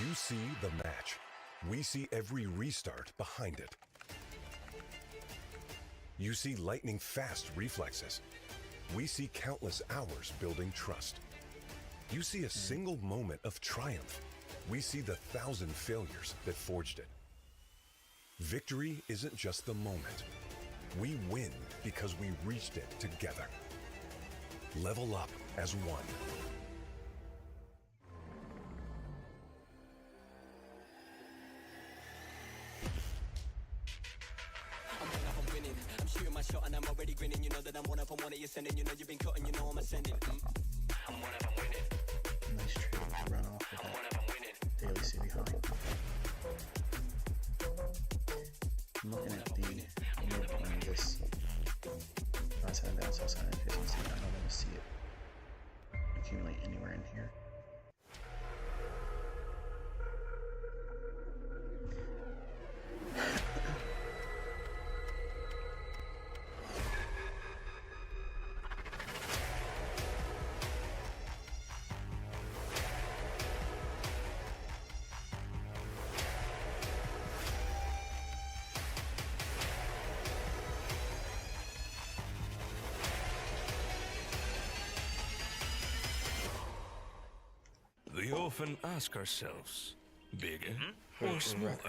[SPEAKER 14] You see the match. We see every restart behind it. You see lightning-fast reflexes. We see countless hours building trust. You see a single moment of triumph. We see the 1,000 failures that forged it. Victory isn't just the moment. We win because we reached it together. Level up as one.
[SPEAKER 15] Shot and I'm already grinning, you know that I'm one of you're sending, you know you've been cutting, you know I'm ascending. I'm one of them winning.
[SPEAKER 7] Nice trade to run off with that daily city high. I'm looking at the note on this right side and outside side efficiency. I don't want to see it accumulate anywhere in here.
[SPEAKER 16] We often ask ourselves, bigger or smaller?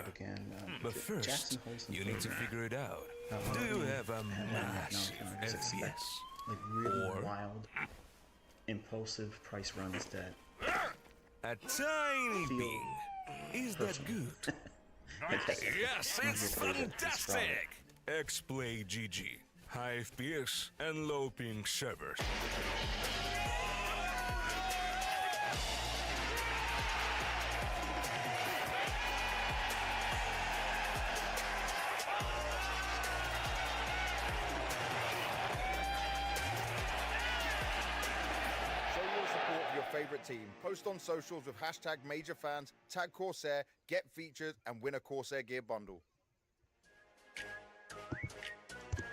[SPEAKER 16] But first, you need to figure it out. Do you have a massive FPS?
[SPEAKER 7] Like really wild, impulsive price runs that
[SPEAKER 16] a tiny bean. Is that good? Yes, it's fantastic! X-Play GG. High FPS and low ping servers.
[SPEAKER 17] Favorite team. Post on socials with hashtag MajorFans, tag Corsair, get featured, and win a Corsair gear bundle.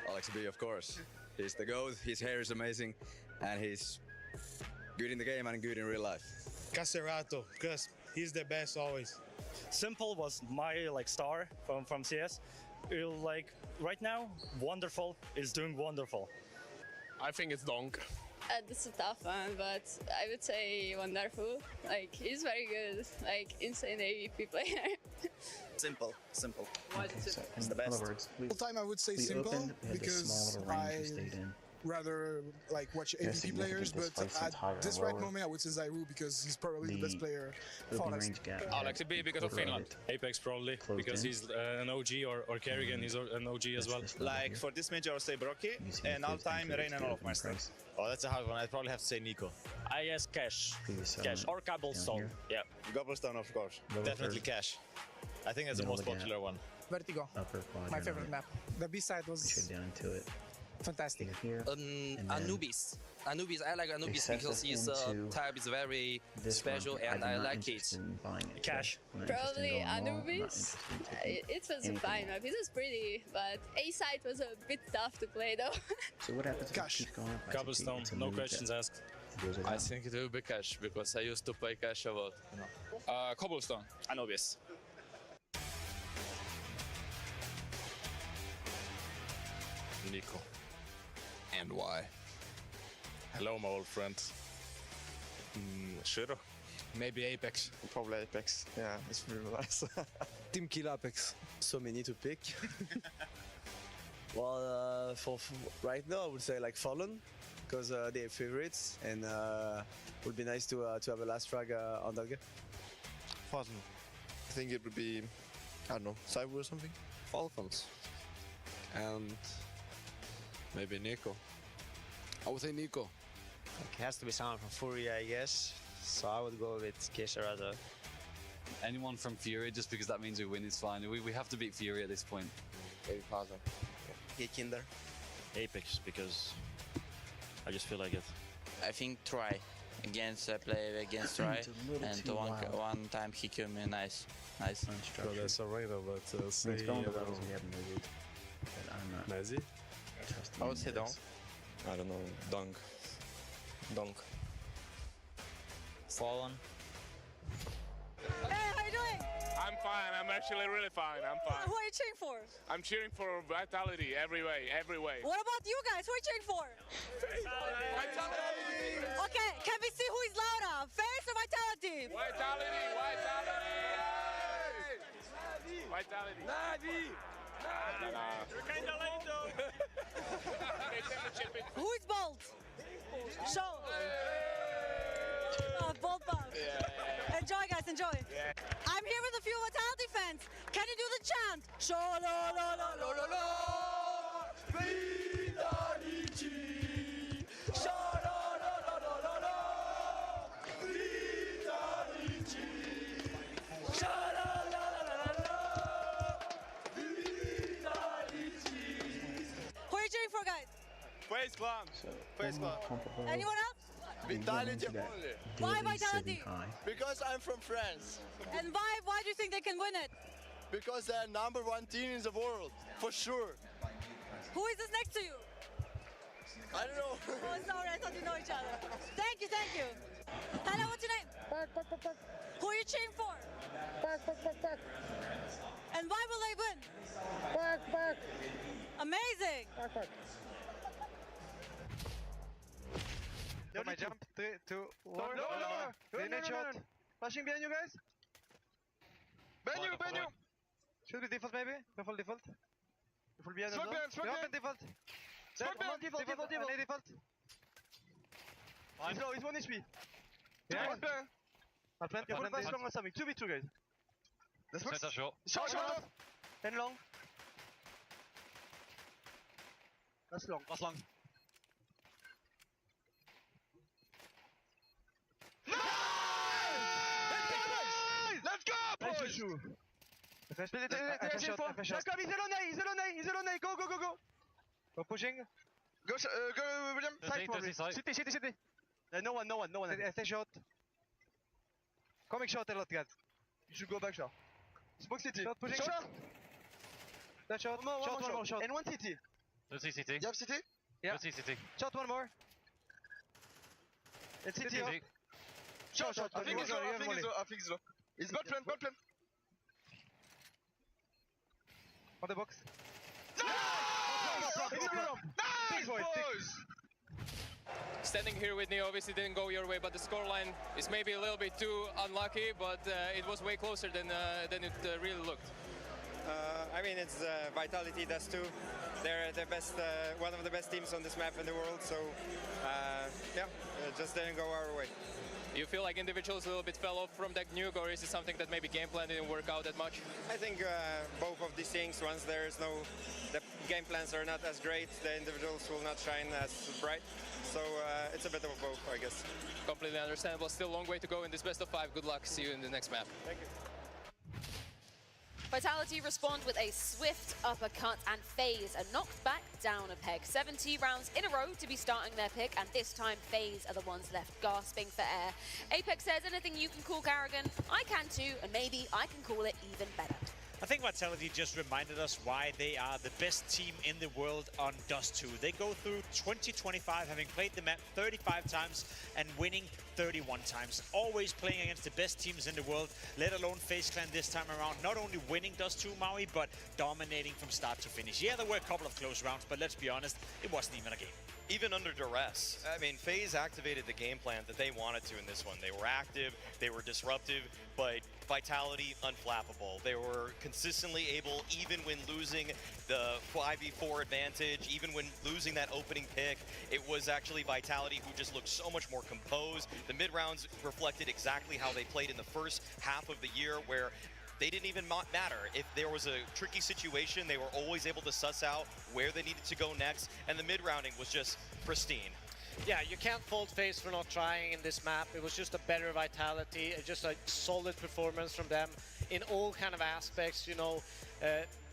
[SPEAKER 18] Alex B, of course. He's the GOAT, his hair is amazing, and he's good in the game and good in real life.
[SPEAKER 19] Caserato, because he's the best always.
[SPEAKER 20] Simple was my star from CS. Right now, Wonderful is doing wonderful.
[SPEAKER 9] I think it's Donk.
[SPEAKER 21] This is a tough one, but I would say Wonderful. He's very good, insane AVP player.
[SPEAKER 22] Simple.
[SPEAKER 7] Why is it simple?
[SPEAKER 22] It's the best.
[SPEAKER 19] Full time I would say simple because I rather watch AVP players, but at this right moment I would say Zyru because he's probably the best player for us.
[SPEAKER 9] Alex B because of Finland. Apex probably because he's an OG or Kerrigan is an OG as well.
[SPEAKER 22] For this major I'll say Brocky and all time Rain and all of my stars. Oh, that's a hard one. I'd probably have to say Nico.
[SPEAKER 20] I guess Cash or Cobblestone. Yeah.
[SPEAKER 22] Cobblestone, of course. Definitely Cash. I think that's the most popular one.
[SPEAKER 19] Vertigo. My favorite map. The B-side was fantastic.
[SPEAKER 23] Anubis. I like Anubis because his type is very special and I like it.
[SPEAKER 20] Cash.
[SPEAKER 21] Probably Anubis. It was a fine map. It was pretty, but A-side was a bit tough to play though.
[SPEAKER 7] So what happens if
[SPEAKER 19] Cash.
[SPEAKER 7] you keep going up?
[SPEAKER 20] Cobblestone, no questions asked.
[SPEAKER 8] I think it will be cash because I used to play cash a lot.
[SPEAKER 11] Cobblestone. Anubis.
[SPEAKER 22] Nico.
[SPEAKER 12] And why?
[SPEAKER 22] Hello, my old friend. Shiro.
[SPEAKER 24] Maybe Apex.
[SPEAKER 25] Probably Apex. Yeah, it's really nice.
[SPEAKER 24] Team Kill Apex.
[SPEAKER 25] So many to pick. Well, for right now, I would say like Fallen, because they're favorites, and would be nice to have a last frag on that game. Fallen. I think it would be, I don't know, Cyber or something.
[SPEAKER 24] Falcons. And maybe Nico. I would say Nico.
[SPEAKER 25] It has to be someone from Fury, I guess. So I would go with Kesharada.
[SPEAKER 26] Anyone from Fury, just because that means we win is fine. We have to beat Fury at this point.
[SPEAKER 25] Maybe Faze. Yeah, Kinder.
[SPEAKER 27] Apex, because I just feel like it.
[SPEAKER 28] I think Try. Play against Try, and one time he killed me. Nice.
[SPEAKER 22] So that's a radar, but say
[SPEAKER 7] It's going to those we haven't moved. But I'm not.
[SPEAKER 22] Nazi?
[SPEAKER 25] I would say Donk.
[SPEAKER 22] I don't know. Dunk.
[SPEAKER 27] Fallen.
[SPEAKER 29] Hey, how you doing?
[SPEAKER 30] I'm fine. I'm actually really fine. I'm fine.
[SPEAKER 29] Who are you cheering for?
[SPEAKER 30] I'm cheering for Vitality every way.
[SPEAKER 29] What about you guys? Who are you cheering for?
[SPEAKER 30] Vitality!
[SPEAKER 29] Okay, can we see who is louder? Faze or Vitality?
[SPEAKER 30] Vitality!
[SPEAKER 29] Who is bold? Show. Oh, bold bug. Enjoy, guys, enjoy. I'm here with a few Vitality fans. Can you do the chant? Show lo lo lo lo lo lo. Vitality. Show lo lo lo lo lo lo. Vitality. Show lo lo lo lo lo. Vitality. Who are you cheering for, guys?
[SPEAKER 25] Faze Clan.
[SPEAKER 29] Anyone else?
[SPEAKER 25] Vitality only.
[SPEAKER 29] Why Vitality?
[SPEAKER 25] Because I'm from France.
[SPEAKER 29] And why do you think they can win it?
[SPEAKER 25] Because they're #1 team in the world, for sure.
[SPEAKER 29] Who is this next to you?
[SPEAKER 25] I don't know.
[SPEAKER 29] Oh, sorry, I thought you know each other. Thank you. Hello, what's your name? Who are you cheering for? And why will they win? Amazing.
[SPEAKER 10] Yo, my jump. 3, 2, 1. No. Grenade shot. Flashing behind you guys. Behind you. Should be default maybe. Careful default. Careful behind us. Smoke behind default. Default. He's low. He's 1 HP. Yeah. I'll plant. Careful flash long or something. 2v2 guys. The smoke. Shot. 10 long. That's long. Let's go, boys! He's alone. Go. Go pushing. Go, William. Side. City. No one. Stay shot. Coming shot a lot, guys. You should go back shot. Smoke city. Shot, pushing. That shot. One more shot. And one city.
[SPEAKER 27] Let's see CT.
[SPEAKER 25] You have city?
[SPEAKER 27] Yeah. Let's see CT.
[SPEAKER 10] Shot one more. And city up. Shot. I think it's low. It's bad plan. On the box. Nice, boys!
[SPEAKER 9] Standing here with Neo obviously didn't go your way, but the scoreline is maybe a little bit too unlucky, but it was way closer than it really looked.
[SPEAKER 31] I mean, it's Vitality does too. They're the best, one of the best teams on this map in the world. So, it just didn't go our way.
[SPEAKER 9] You feel like individuals a little bit fell off from that nuke, or is it something that maybe game plan didn't work out that much?
[SPEAKER 31] I think both of these things, once the game plans are not as great, the individuals will not shine as bright. So it's a bit of both, I guess.
[SPEAKER 9] Completely understandable. Still a long way to go in this best of 5. Good luck. See you in the next map.
[SPEAKER 31] Thank you.
[SPEAKER 2] Vitality respond with a swift uppercut, and Faze are knocked back down a peg. 70 rounds in a row to be starting their pick, and this time Faze are the ones left gasping for air. Apex says, anything you can call Karrigan, I can too, and maybe I can call it even better.
[SPEAKER 10] I think Vitality just reminded us why they are the best team in the world on Dust 2. They go through 2025 having played the map 35 times and winning 31 times. Always playing against the best teams in the world, let alone FaZe Clan this time around. Not only winning Dust 2, Maui, but dominating from start to finish. Yeah, there were a couple of close rounds, but let's be honest, it wasn't even a game.
[SPEAKER 1] Even under duress. I mean, FaZe activated the game plan that they wanted to in this one. They were active, they were disruptive, but Vitality unflappable. They were consistently able, even when losing the 5v4 advantage, even when losing that opening pick, it was actually Vitality who just looked so much more composed. The mid-rounds reflected exactly how they played in the first half of the year, where they didn't even matter. If there was a tricky situation, they were always able to suss out where they needed to go next, and the mid-rounding was just pristine.
[SPEAKER 3] Yeah, you can't fault FaZe for not trying in this map. It was just a better Vitality, just a solid performance from them in all kind of aspects, you know.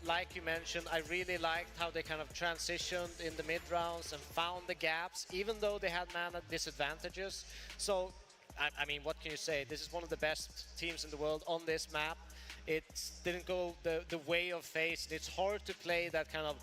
[SPEAKER 3] Like you mentioned, I really liked how they kind of transitioned in the mid-rounds and found the gaps, even though they had mana disadvantages. So, I mean, what can you say? This is one of the best teams in the world on this map. It didn't go the way of FaZe. It's hard to play that kind of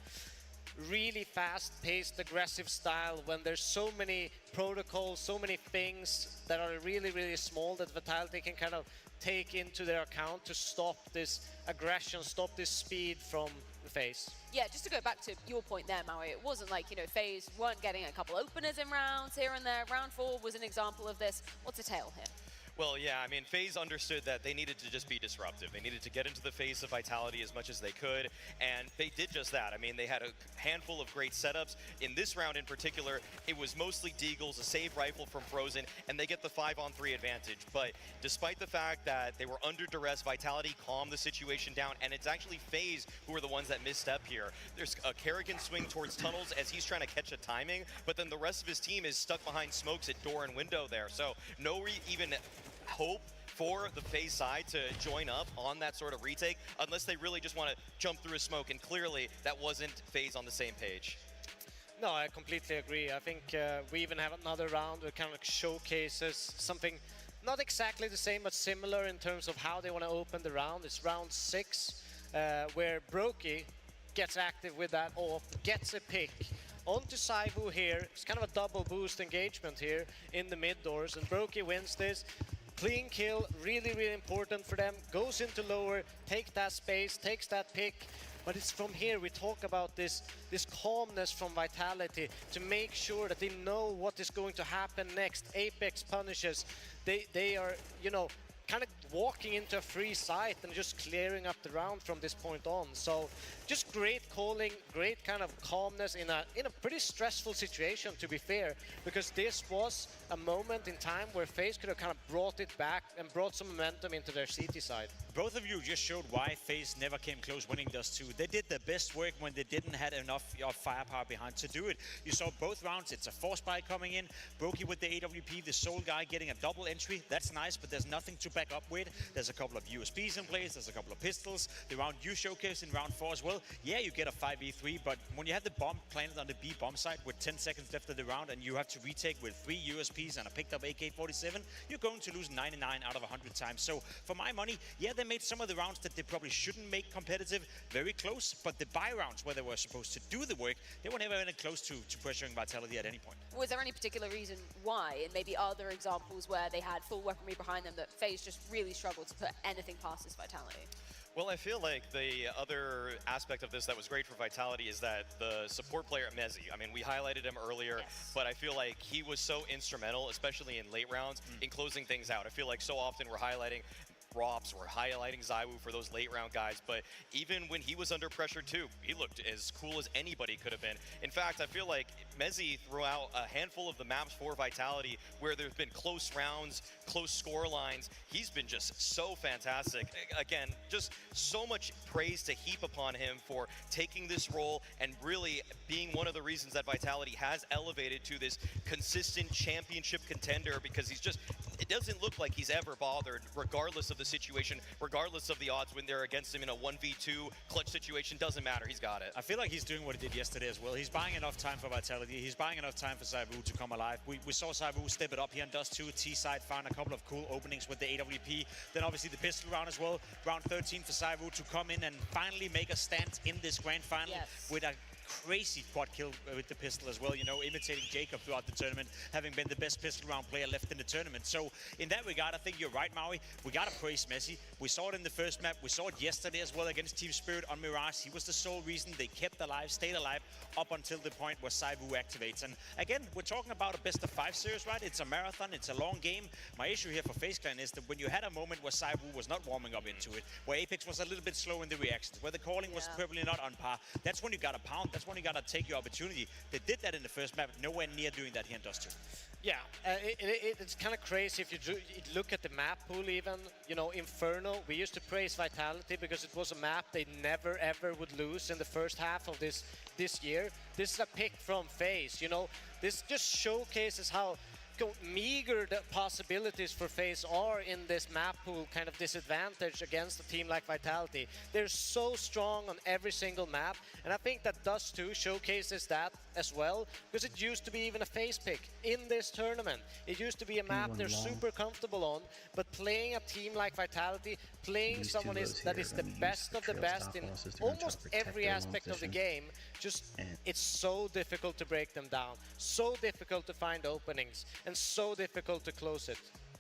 [SPEAKER 3] really fast-paced, aggressive style when there's so many protocols, so many things that are really, really small that Vitality can kind of take into their account to stop this aggression, stop this speed from the FaZe.
[SPEAKER 2] Yeah, just to go back to your point there, Maui, it wasn't like, you know, FaZe weren't getting a couple openers in rounds here and there. Round 4 was an example of this. What's a tail here?
[SPEAKER 1] Well, yeah, I mean, FaZe understood that they needed to just be disruptive. They needed to get into the face of Vitality as much as they could, and they did just that. I mean, they had a handful of great setups. In this round in particular, it was mostly Deagles, a save rifle from Frozen, and they get the 5-on-3 advantage. But despite the fact that they were under duress, Vitality calmed the situation down, and it's actually FaZe who are the ones that misstep here. There's a Kerrigan swing towards tunnels as he's trying to catch a timing, but then the rest of his team is stuck behind smokes at door and window there. So no even hope for the FaZe side to join up on that sort of retake unless they really just want to jump through a smoke, and clearly that wasn't FaZe on the same page.
[SPEAKER 3] No, I completely agree. I think we even have another round that kind of showcases something not exactly the same but similar in terms of how they want to open the round. It's round 6 where Brokey gets active with that AWP, gets a pick onto Saivu here. It's kind of a double boost engagement here in the mid doors, and Brokey wins this. Clean kill, really, really important for them. Goes into lower, takes that space, takes that pick. But it's from here we talk about this calmness from Vitality to make sure that they know what is going to happen next. Apex punishes. They are, you know, kind of walking into a free site and just clearing up the round from this point on. So just great calling, great kind of calmness in a pretty stressful situation, to be fair, because this was a moment in time where FaZe could have kind of brought it back and brought some momentum into their CT side.
[SPEAKER 10] Both of you just showed why FaZe never came close winning Dust 2. They did their best work when they didn't have enough firepower behind to do it. You saw both rounds, it's a force buy coming in, Brokey with the AWP, the Soul guy getting a double entry. That's nice, but there's nothing to back up with. There's a couple of USPs in place, there's a couple of pistols. The round you showcased in round 4 as well. Yeah, you get a 5v3, but when you have the bomb planted on the B bomb site with 10 seconds left of the round and you have to retake with 3 USPs and a picked up AK-47, you're going to lose 99 out of 100 times. So for my money, yeah, they made some of the rounds that they probably shouldn't make competitive very close, but the buy rounds where they were supposed to do the work, they were never even close to pressuring Vitality at any point.
[SPEAKER 2] Was there any particular reason why, and maybe other examples where they had full weaponry behind them, that FaZe just really struggled to put anything past this Vitality?
[SPEAKER 1] Well, I feel like the other aspect of this that was great for Vitality is that the support player at Mezzi, I mean, we highlighted him earlier, but I feel like he was so instrumental, especially in late rounds, in closing things out. I feel like so often we're highlighting Rops, we're highlighting Zywoo for those late round guys, but even when he was under pressure too, he looked as cool as anybody could have been. In fact, I feel like Mezzi threw out a handful of the maps for Vitality where there's been close rounds, close score lines. He's been just so fantastic. Again, just so much praise to heap upon him for taking this role and really being one of the reasons that Vitality has elevated to this consistent championship contender, because he's just it doesn't look like he's ever bothered, regardless of the situation, regardless of the odds when they're against him in a 1v2 clutch situation. Doesn't matter, he's got it.
[SPEAKER 10] I feel like he's doing what he did yesterday as well. He's buying enough time for Vitality. He's buying enough time for ZywOo to come alive. We saw ZywOo step it up here in Dust 2. T-side found a couple of cool openings with the AWP. Then obviously the pistol round as well. Round 13 for ZywOo to come in and finally make a stand in this grand final with a crazy quad kill with the pistol as well, you know, imitating Jacob throughout the tournament, having been the best pistol round player left in the tournament. So in that regard, I think you're right, Maui. We got to praise Messi. We saw it in the first map. We saw it yesterday as well against Team Spirit on Mirage. He was the sole reason they kept alive, stayed alive up until the point where ZywOo activates. And again, we're talking about a best of 5 series, right? It's a marathon, it's a long game. My issue here for FaZe Clan is that when you had a moment where ZywOo was not warming up into it, where Apex was a little bit slow in the reactions, where the calling was probably not on par, that's when you got to pound. That's when you got to take your opportunity. They did that in the first map, nowhere near doing that here in Dust 2.
[SPEAKER 3] Yeah, it's kind of crazy if you look at the map pool even. You know, Inferno, we used to praise Vitality because it was a map they never ever would lose in the first half of this year. This is a pick from FaZe, you know. This just showcases how meager the possibilities for FaZe are in this map pool kind of disadvantage against a team like Vitality. They're so strong on every single map, and I think that Dust 2 showcases that as well, because it used to be even a FaZe pick in this tournament. It used to be a map they're super comfortable on, but playing a team like Vitality, playing someone that is the best of the best in almost every aspect of the game, just it's so difficult to break them down, so difficult to find openings, and so difficult to close it.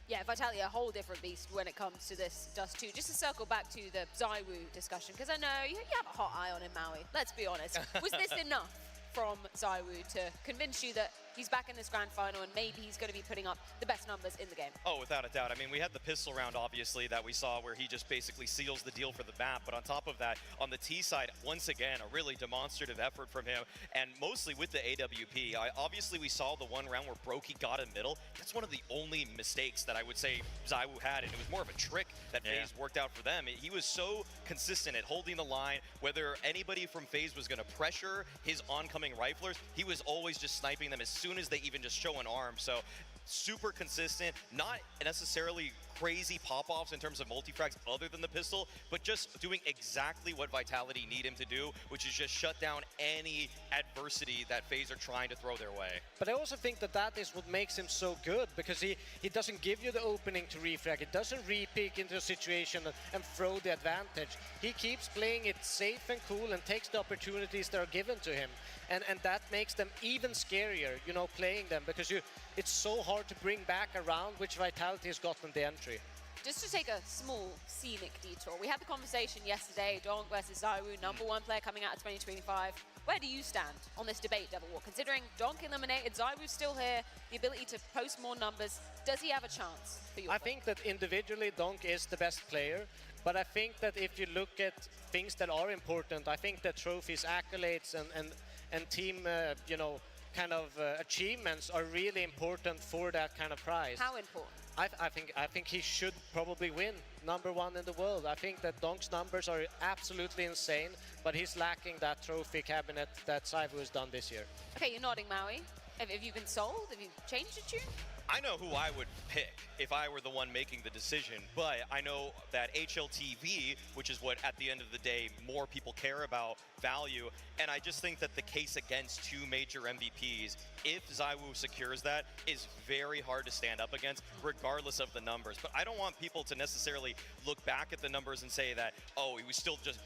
[SPEAKER 2] Yeah, Vitality a whole different beast when it comes to this Dust 2. Just to circle back to the ZywOo discussion, because I know you have a hot eye on him, Maui. Let's be honest. Was this enough from ZywOo to convince you that he's back in this grand final and maybe he's going to be putting up the best numbers in the game?
[SPEAKER 1] Oh, without a doubt. I mean, we had the pistol round, obviously, that we saw where he just basically seals the deal for the map. But on top of that, on the T side, once again, a really demonstrative effort from him, and mostly with the AWP. Obviously, we saw the one round where Brokey got in middle. That's one of the only mistakes that I would say ZywOo had, and it was more of a trick that FaZe worked out for them. He was so consistent at holding the line, whether anybody from FaZe was going to pressure his oncoming riflers, he was always just sniping them as soon as they even just show an arm. So super consistent, not necessarily crazy pop-offs in terms of multi-frags other than the pistol, but just doing exactly what Vitality need him to do, which is just shut down any adversity that FaZe are trying to throw their way.
[SPEAKER 3] But I also think that is what makes him so good, because he doesn't give you the opening to refrag, he doesn't re-peek into a situation and throw the advantage. He keeps playing it safe and cool and takes the opportunities that are given to him. And that makes them even scarier, you know, playing them, because it's so hard to bring back around, which Vitality has gotten the entry.
[SPEAKER 2] Just to take a small scenic detour, we had the conversation yesterday, Donk versus ZywOo, #1 player coming out of 2025. Where do you stand on this debate, Devil War? Considering Donk eliminated, ZywOo's still here, the ability to post more numbers, does he have a chance for you?
[SPEAKER 3] I think that individually Donk is the best player, but I think that if you look at things that are important, I think that trophies, accolades, and team, you know, kind of achievements are really important for that kind of prize.
[SPEAKER 2] How important?
[SPEAKER 3] I think he should probably win #1 in the world. I think that Donk's numbers are absolutely insane, but he's lacking that trophy cabinet that ZywOo has done this year.
[SPEAKER 2] Okay, you're nodding, Maui. Have you been sold? Have you changed the tune?
[SPEAKER 1] I know who I would pick if I were the one making the decision, but I know that HLTV, which is what at the end of the day more people care about, value, and I just think that the case against 2 major MVPs, if ZywOo secures that, is very hard to stand up against, regardless of the numbers. But I don't want people to necessarily look back at the numbers and say that, oh, he was still just,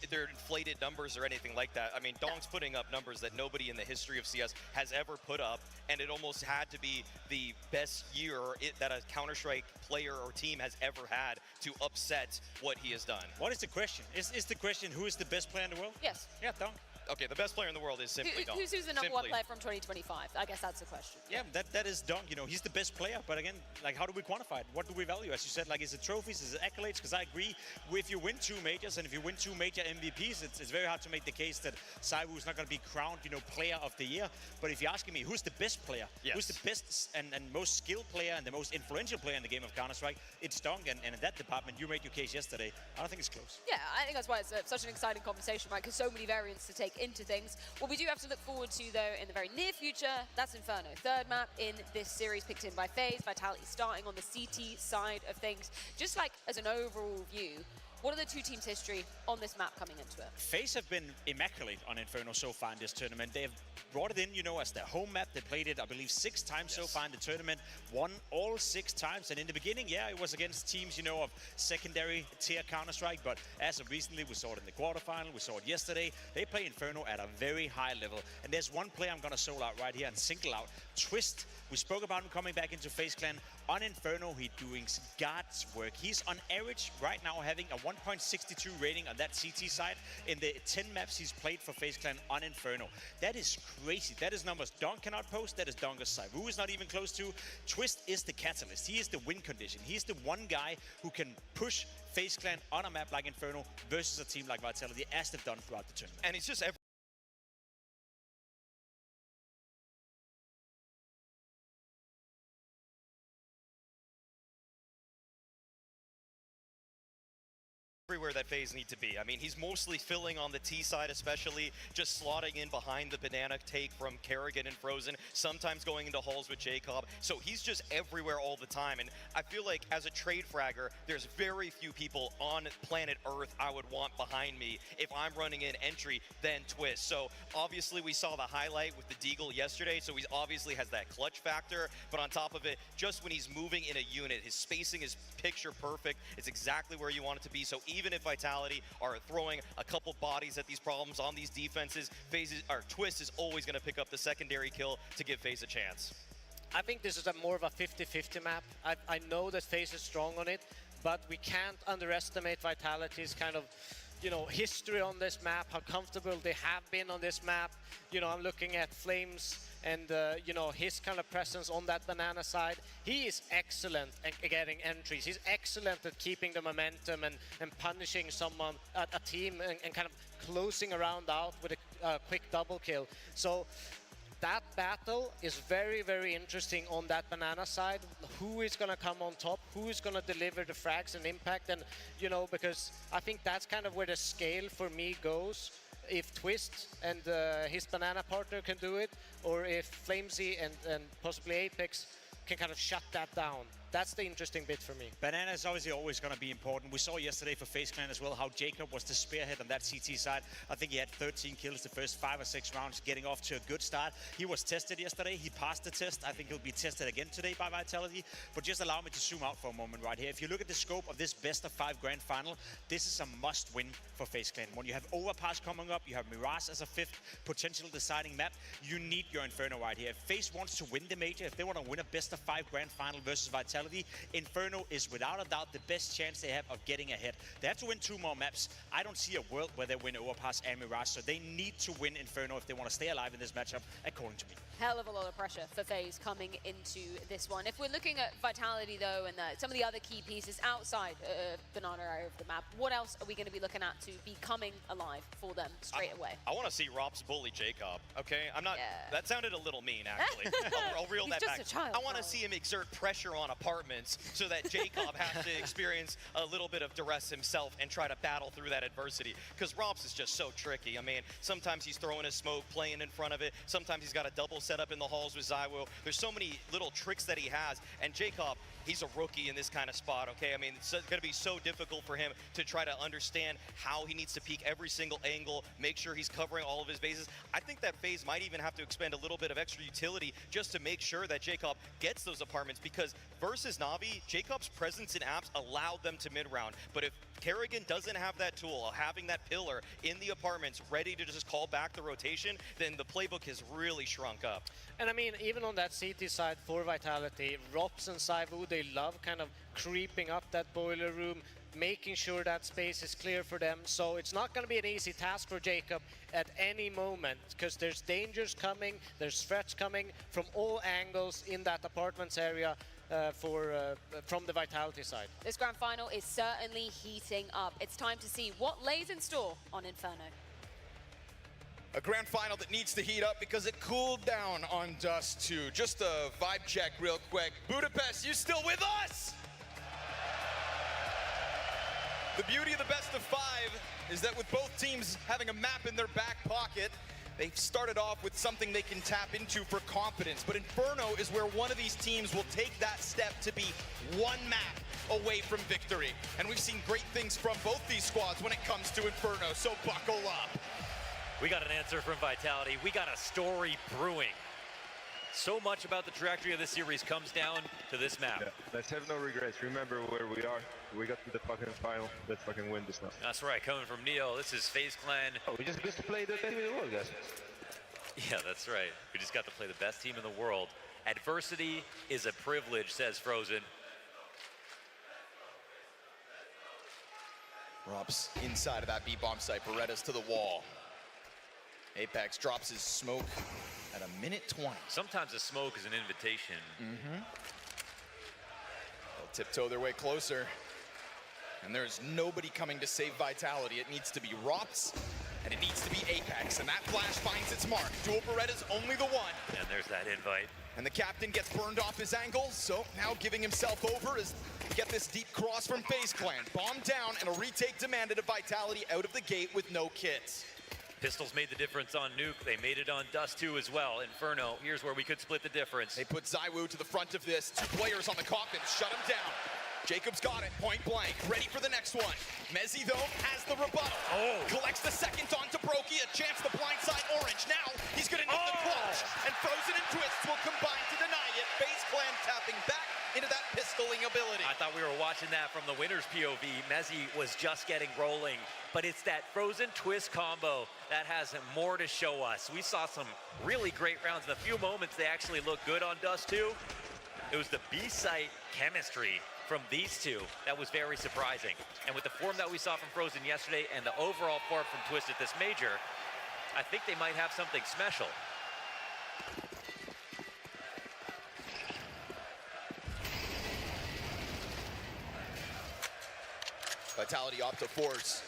[SPEAKER 1] they're inflated numbers or anything like that. I mean, Donk's putting up numbers that nobody in the history of CS has ever put up, and it almost had to be the best year that a Counter-Strike player or team has ever had to upset what he has done.
[SPEAKER 10] What is the question? Is the question who is the best player in the world?
[SPEAKER 2] Yes.
[SPEAKER 10] Yeah, Donk.
[SPEAKER 1] Okay, the best player in the world is simply Donk.
[SPEAKER 2] Who's the #1 player from 2025? I guess that's the question.
[SPEAKER 10] Yeah, that is Donk. You know, he's the best player. But again, like, how do we quantify it? What do we value? As you said, like, is it trophies? Is it accolades? Because I agree, if you win 2 majors and if you win 2 major MVPs, it's very hard to make the case that ZywOo is not going to be crowned, you know, player of the year. But if you're asking me, who's the best player?
[SPEAKER 1] Yes.
[SPEAKER 10] Who's the best and most skilled player and the most influential player in the game of Counter-Strike? It's Donk. And in that department, you made your case yesterday. I don't think it's close.
[SPEAKER 2] Yeah, I think that's why it's such an exciting conversation, right? Because so many variants to take into things. What we do have to look forward to, though, in the very near future, that's Inferno. Third map in this series, picked in by Faze. Vitality starting on the CT side of things. Just like as an overall view, what are the two teams' history on this map coming into it?
[SPEAKER 22] Faze have been immaculate on Inferno so far in this tournament. They've brought it in, you know, as their home map. They played it, I believe, 6 times so far in the tournament. Won all 6 times. And in the beginning, yeah, it was against teams, you know, of secondary tier Counter-Strike. But as of recently, we saw it in the quarterfinal. We saw it yesterday. They play Inferno at a very high level. And there's one player I'm going to solo out right here and single out. Twist. We spoke about him coming back into FaZe Clan. On Inferno, he's doing God's work. He's on average right now having a 1.62 rating on that CT side in the 10 maps he's played for FaZe Clan on Inferno. That is crazy. That is numbers Dong cannot post. That is numbers Saivu is not even close to. Twist is the catalyst. He is the win condition. He's the one guy who can push FaZe Clan on a map like Inferno versus a team like Vitality, as they've done throughout the tournament.
[SPEAKER 1] And he's just everywhere that Faze need to be. I mean, he's mostly filling on the T side, especially just slotting in behind the banana take from Kerrigan and Frozen, sometimes going into halls with Jacob. So he's just everywhere all the time. And I feel like as a trade fragger, there's very few people on planet Earth I would want behind me if I'm running in entry than Twist. So obviously we saw the highlight with the Deagle yesterday, so he obviously has that clutch factor. But on top of it, just when he's moving in a unit, his spacing is picture perfect. It's exactly where you want it to be. So even if Vitality are throwing a couple bodies at these problems on these defenses, Twist is always going to pick up the secondary kill to give FaZe a chance.
[SPEAKER 3] I think this is more of a 50-50 map. I know that FaZe is strong on it, but we can't underestimate Vitality's kind of, you know, history on this map, how comfortable they have been on this map. You know, I'm looking at Flames and, you know, his kind of presence on that banana side. He is excellent at getting entries. He's excellent at keeping the momentum and punishing someone, a team, and kind of closing a round out with a quick double kill. So that battle is very, very interesting on that banana side. Who is going to come on top? Who is going to deliver the frags and impact? And, you know, because I think that's kind of where the scale for me goes. If Twist and his banana partner can do it, or if Flamesy and possibly Apex can kind of shut that down. That's the interesting bit for me.
[SPEAKER 22] Banana is obviously always going to be important. We saw yesterday for FaZe Clan as well how Jacob was the spearhead on that CT side. I think he had 13 kills the first 5 or 6 rounds, getting off to a good start. He was tested yesterday. He passed the test. I think he'll be tested again today by Vitality. But just allow me to zoom out for a moment right here. If you look at the scope of this best of 5 grand final, this is a must win for FaZe Clan. When you have Overpass coming up, you have Mirage as a 5th potential deciding map, you need your Inferno right here. If FaZe wants to win the major, if they want to win a best of 5 grand final versus Vitality, Inferno is without a doubt the best chance they have of getting ahead. They have to win 2 more maps. I don't see a world where they win Overpass and Mirage, so they need to win Inferno if they want to stay alive in this matchup, according to me.
[SPEAKER 2] Hell of a lot of pressure for FaZe coming into this one. If we're looking at Vitality, though, and some of the other key pieces outside banana area of the map, what else are we going to be looking at to be coming alive for them straight away?
[SPEAKER 1] I want to see Rops bully Jacob, okay? I'm not... Yeah. That sounded a little mean, actually. I'll reel that back.
[SPEAKER 2] Just a child.
[SPEAKER 1] I want to see him exert pressure on apartments so that Jacob has to experience a little bit of duress himself and try to battle through that adversity. Because Rops is just so tricky. I mean, sometimes he's throwing his smoke, playing in front of it. Sometimes he's got a double setup in the halls with Zywo. There's so many little tricks that he has. And Jacob, he's a rookie in this kind of spot, okay? I mean, it's going to be so difficult for him to try to understand how he needs to peek every single angle, make sure he's covering all of his bases. I think that FaZe might even have to expend a little bit of extra utility just to make sure that Jacob gets those apartments, because versus Na'Vi, Jacob's presence in apps allowed them to mid-round. But if Kerrigan doesn't have that tool, having that pillar in the apartments ready to just call back the rotation, then the playbook has really shrunk up.
[SPEAKER 3] And I mean, even on that CT side for Vitality, Rops and Saivu, they love kind of creeping up that boiler room, making sure that space is clear for them. So it's not going to be an easy task for Jacob at any moment, because there's dangers coming, there's threats coming from all angles in that apartments area from the Vitality side.
[SPEAKER 2] This grand final is certainly heating up. It's time to see what lays in store on Inferno.
[SPEAKER 12] A grand final that needs to heat up because it cooled down on Dust 2. Just a vibe check real quick. Budapest, you still with us? The beauty of the best of 5 is that with both teams having a map in their back pocket, they've started off with something they can tap into for confidence. But Inferno is where one of these teams will take that step to be one map away from victory. And we've seen great things from both these squads when it comes to Inferno, so buckle up.
[SPEAKER 4] We got an answer from Vitality. We got a story brewing. So much about the trajectory of this series comes down to this map.
[SPEAKER 10] Yeah, let's have no regrets. Remember where we are. We got to the fucking final. Let's fucking win this now.
[SPEAKER 4] That's right, coming from Neo, this is Faze Clan.
[SPEAKER 10] Oh, we just played the best team in the world, guys.
[SPEAKER 4] Yeah, that's right. We just got to play the best team in the world. Adversity is a privilege, says Frozen.
[SPEAKER 12] Rob's inside of that B-bomb site. Beretta's to the wall. Apex drops his smoke at 1:20.
[SPEAKER 4] Sometimes a smoke is an invitation.
[SPEAKER 12] They'll tiptoe their way closer. And there's nobody coming to save Vitality. It needs to be Rops, and it needs to be Apex. And that flash finds its mark. Dual Beretta's only the one.
[SPEAKER 4] And there's that invite.
[SPEAKER 12] And the captain gets burned off his angle, so now giving himself over is get this deep cross from Faze Clan. Bomb down, and a retake demanded of Vitality out of the gate with no kits.
[SPEAKER 4] Pistols made the difference on Nuke. They made it on Dust 2 as well. Inferno, here's where we could split the difference.
[SPEAKER 12] They put Zywoo to the front of this. 2 players on the coffin, shut him down. Jacob's got it, point blank, ready for the next one. Mezzi, though, has the rebuttal. Collects the second onto Brokey, a chance to blindside Orange. Now, he's gonna need the clutch. And Frozen and Twist will combine to deny it. Faze Clan tapping back into that pistoling ability.
[SPEAKER 4] I thought we were watching that from the winner's POV. Mezzi was just getting rolling, but it's that Frozen Twist combo that has more to show us. We saw some really great rounds. In a few moments, they actually looked good on Dust 2. It was the B-site chemistry from these two that was very surprising. And with the form that we saw from Frozen yesterday and the overall form from Twist at this major, I think they might have something special.
[SPEAKER 12] Vitality opt to force.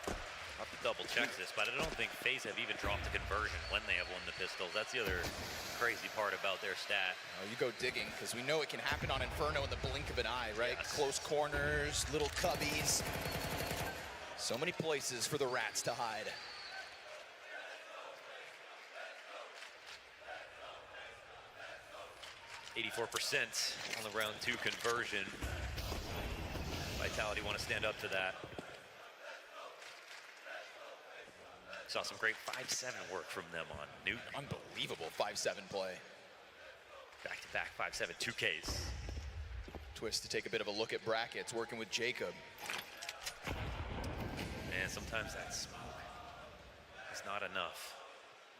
[SPEAKER 4] I'll have to double check this, but I don't think Faze have even dropped a conversion when they have won the pistols. That's the other crazy part about their stat.
[SPEAKER 12] Oh, you go digging, because we know it can happen on Inferno in the blink of an eye, right? Yes. Close corners, little cubbies. So many places for the rats to hide.
[SPEAKER 4] %84 on the round 2 conversion. Vitality want to stand up to that. Saw some great 5-7 work from them on Nuke.
[SPEAKER 12] Unbelievable 5-7 play.
[SPEAKER 4] Back-to-back 5-7 2Ks.
[SPEAKER 12] Twist to take a bit of a look at brackets, working with Jacob.
[SPEAKER 4] Man, sometimes that smoke is not enough.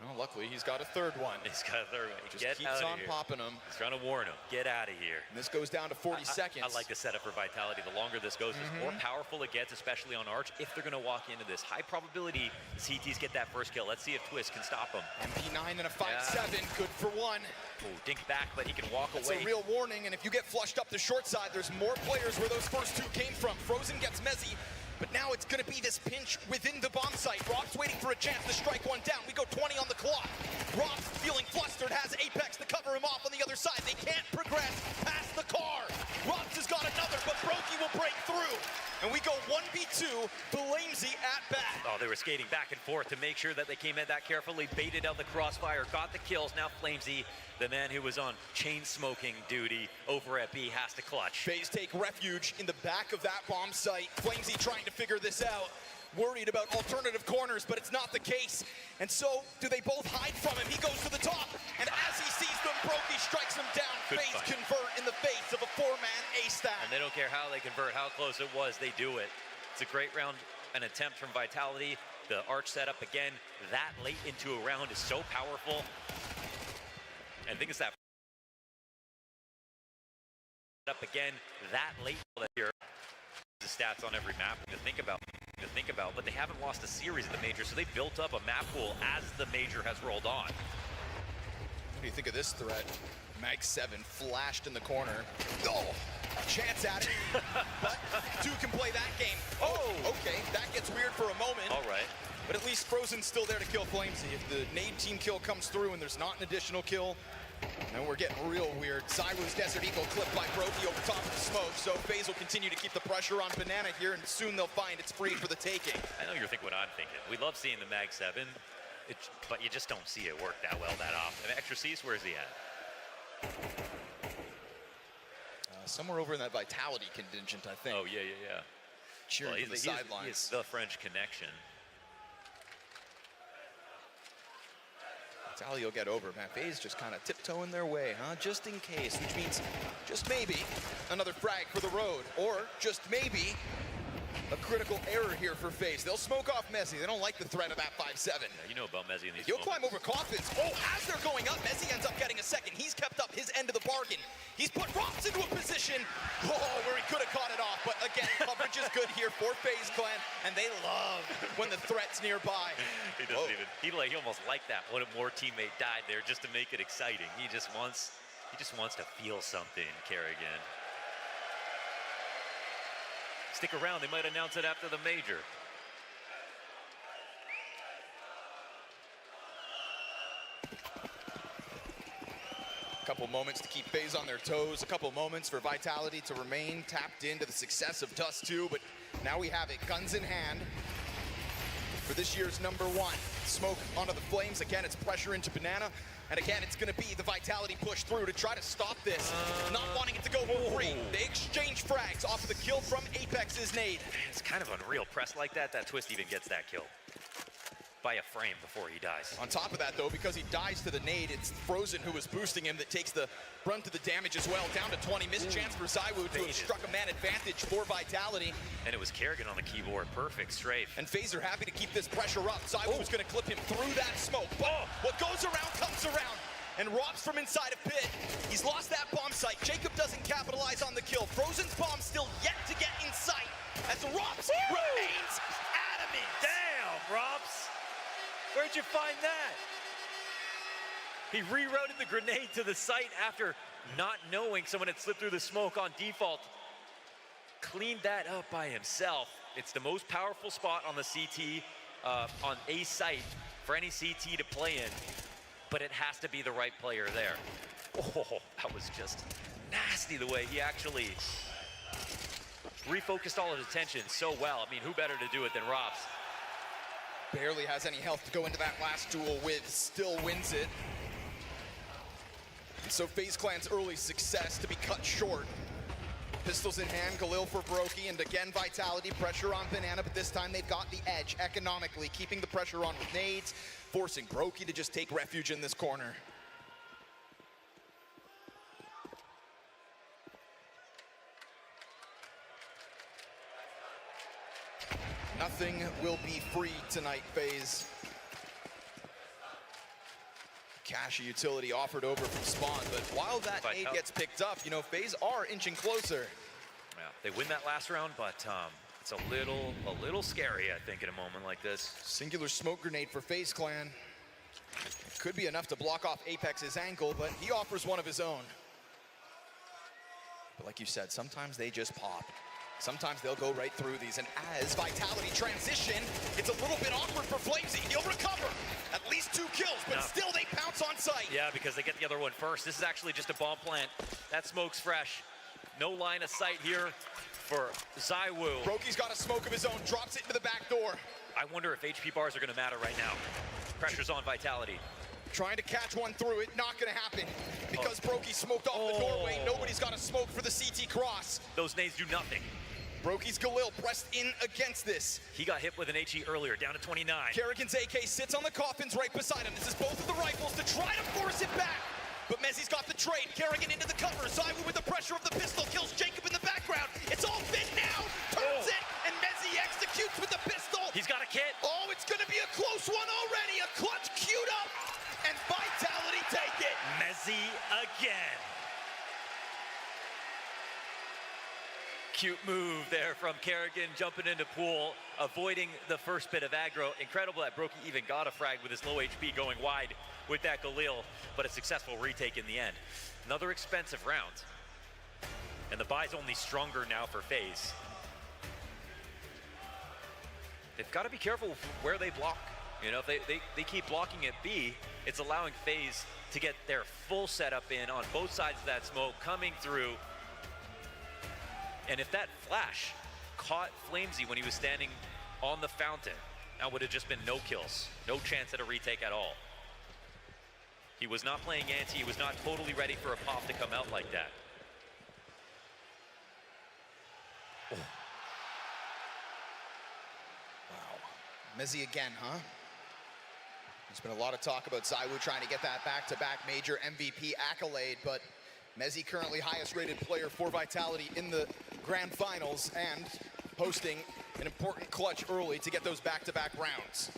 [SPEAKER 12] Well, luckily, he's got a third one.
[SPEAKER 4] He's got a third one.
[SPEAKER 12] Just keeps on popping them.
[SPEAKER 4] He's trying to warn him. Get out of here.
[SPEAKER 12] And this goes down to 40 seconds.
[SPEAKER 4] I like the setup for Vitality. The longer this goes, the more powerful it gets, especially on Arch, if they're going to walk into this. High probability CTs get that first kill. Let's see if Twist can stop them.
[SPEAKER 12] MP9 and a 5-7, good for one.
[SPEAKER 4] Ooh, dink back, but he can walk away.
[SPEAKER 12] It's a real warning, and if you get flushed up the short side, there's more players where those first 2 came from. Frozen gets Mezzi. But now it's going to be this pinch within the bomb site. Rob's waiting for a chance to strike one down. We go 20 on the clock. Rob's feeling flustered, has Apex to cover him off on the other side. They can't progress past the car. Rob's has got another, but Brokey will break through. And we go 1v2, Flamesy at bat.
[SPEAKER 4] Oh, they were skating back and forth to make sure that they came in that carefully, baited out the crossfire, got the kills. Now Flamesy, the man who was on chain smoking duty over at B, has to clutch.
[SPEAKER 12] Faze take refuge in the back of that bomb site. Flamesy trying to figure this out. Worried about alternative corners, but it's not the case. And so, do they both hide from him? He goes to the top, and as he sees them, Brokey strikes him down. Faze convert in the face of a 4-man A-stat.
[SPEAKER 4] And they don't care how they convert, how close it was, they do it. It's a great round, an attempt from Vitality. The Arch setup again, that late into a round is so powerful. And I think it's that up again, that late here. The stats on every map to think about, but they haven't lost a series of the major, so they built up a map pool as the major has rolled on.
[SPEAKER 12] What do you think of this threat? Mag 7 flashed in the corner. Oh, a chance at it, but 2 can play that game. Oh, okay, that gets weird for a moment.
[SPEAKER 4] All right.
[SPEAKER 12] But at least Frozen's still there to kill Flamesy. If the nade team kill comes through and there's not an additional kill, Now we're getting real weird. Zywoo's Desert Eagle clipped by Brokey over top of the smoke, so Faze will continue to keep the pressure on Banana here, and soon they'll find it's free for the taking.
[SPEAKER 4] I know you're thinking what I'm thinking. We love seeing the Mag 7, but you just don't see it work that well that often. Extra C's, where's he at?
[SPEAKER 12] Somewhere over in that Vitality contingent, I think.
[SPEAKER 4] Oh, yeah.
[SPEAKER 12] Cheering from the sidelines.
[SPEAKER 4] He's the French connection.
[SPEAKER 12] Vitality will get over. Man, Faze just kind of tiptoeing their way, huh? Just in case, which means just maybe another frag for the road, or just maybe a critical error here for Faze. They'll smoke off Messi. They don't like the threat of that 5-7.
[SPEAKER 4] Yeah, you know about Messi in these
[SPEAKER 12] He'll
[SPEAKER 4] moments.
[SPEAKER 12] climb over Coffins. Oh, as they're going up, Messi ends up getting a second. He's kept up his end of the bargain. He's put Rops into a position, where he could have caught it off. But again, coverage is good here for FaZe Clan, and they love when the threat's nearby.
[SPEAKER 4] He doesn't even. He almost liked that. One more teammate died there just to make it exciting. He just wants to feel something, Kerrigan. Stick around. They might announce it after the major.
[SPEAKER 12] A couple moments to keep FaZe on their toes. A couple moments for Vitality to remain tapped into the success of Dust 2. But now we have it, guns in hand, for this year's #1. Smoke onto the flames. Again, it's pressure into Banana. And again, it's going to be the Vitality push through to try to stop this. Not wanting it to go for free. They exchange frags off of the kill from Apex's nade.
[SPEAKER 4] It's kind of unreal. Pressed like that, that Twist even gets that kill. By a frame before he dies.
[SPEAKER 12] On top of that, though, because he dies to the nade, it's Frozen who was boosting him that takes the brunt of the damage as well. Down to 20. Missed chance for Zywoo to have struck a man advantage for Vitality.
[SPEAKER 4] And it was Kerrigan on the keyboard. Perfect strafe.
[SPEAKER 12] And FaZe are happy to keep this pressure up. Zywoo's going to clip him through that smoke. But what goes around comes around. And Rob's from inside a pit. He's lost that bomb site. Jacob doesn't capitalize on the kill. Frozen's bomb still yet to get in sight. As Robs remains adamant.
[SPEAKER 4] Damn, Robs. Where'd you find that? He rerouted the grenade to the site after not knowing someone had slipped through the smoke on default. Cleaned that up by himself. It's the most powerful spot on the CT, on a site for any CT to play in, but it has to be the right player there. Oh, that was just nasty the way he actually refocused all his attention so well. I mean, who better to do it than Robs?
[SPEAKER 12] Barely has any health to go into that last duel with, still wins it. And so FaZe Clan's early success to be cut short. Pistols in hand, Galil for Brokey, and again Vitality, pressure on Banana, but this time they've got the edge economically, keeping the pressure on with nades, forcing Brokey to just take refuge in this corner. Nothing will be free tonight, FaZe. Cash utility offered over from Spawn, but while that nade gets picked up, you know, FaZe are inching closer.
[SPEAKER 4] Yeah, they win that last round, but it's a little scary, I think, in a moment like this.
[SPEAKER 12] Singular smoke grenade for FaZe Clan. Could be enough to block off Apex's ankle, but he offers one of his own. But like you said, sometimes they just pop. Sometimes they'll go right through these, and as Vitality transition, it's a little bit awkward for Flamesy. He'll recover. At least 2 kills, but still they pounce on sight.
[SPEAKER 4] Yeah, because they get the other one first. This is actually just a bomb plant. That smoke's fresh. No line of sight here for Zywoo.
[SPEAKER 12] Brokey's got a smoke of his own, drops it into the back door.
[SPEAKER 4] I wonder if HP bars are gonna matter right now. Pressure's on Vitality.
[SPEAKER 12] Trying to catch one through it, not gonna happen. Because Brokey smoked off the doorway, nobody's got a smoke for the CT cross.
[SPEAKER 4] Those nades do nothing.
[SPEAKER 12] Brokey's Galil pressed in against this.
[SPEAKER 4] He got hit with an HE earlier, down to 29.
[SPEAKER 12] Kerrigan's AK sits on the coffins right beside him. This is both of the rifles to try to force it back. But Mezzi's got the trade. Kerrigan into the cover. Zywoo with the pressure of the pistol kills Jacob in the background. It's all fit now. Turns it, and Mezzi executes with the pistol.
[SPEAKER 4] He's got a kit.
[SPEAKER 12] Oh, it's gonna be a close one already. A clutch queued up, and Vitality take it.
[SPEAKER 4] Mezzi again. Cute move there from Kerrigan, jumping into pool, avoiding the first bit of aggro. Incredible that Brokey even got a frag with his low HP going wide with that Galil, but a successful retake in the end. Another expensive round. And the buy's only stronger now for FaZe. They've got to be careful where they block You know, if they keep blocking at B, it's allowing Faze to get their full setup in on both sides of that smoke coming through. And if that flash caught Flamesy when he was standing on the fountain, that would have just been no kills, no chance at a retake at all. He was not playing anti, he was not totally ready for a pop to come out like that.
[SPEAKER 12] Oh. Wow. Mezzi again, huh? There's been a lot of talk about ZywOo trying to get that back-to-back major MVP accolade, but Mezzi currently highest rated player for Vitality in the grand finals and posting an important clutch early to get those back-to-back rounds.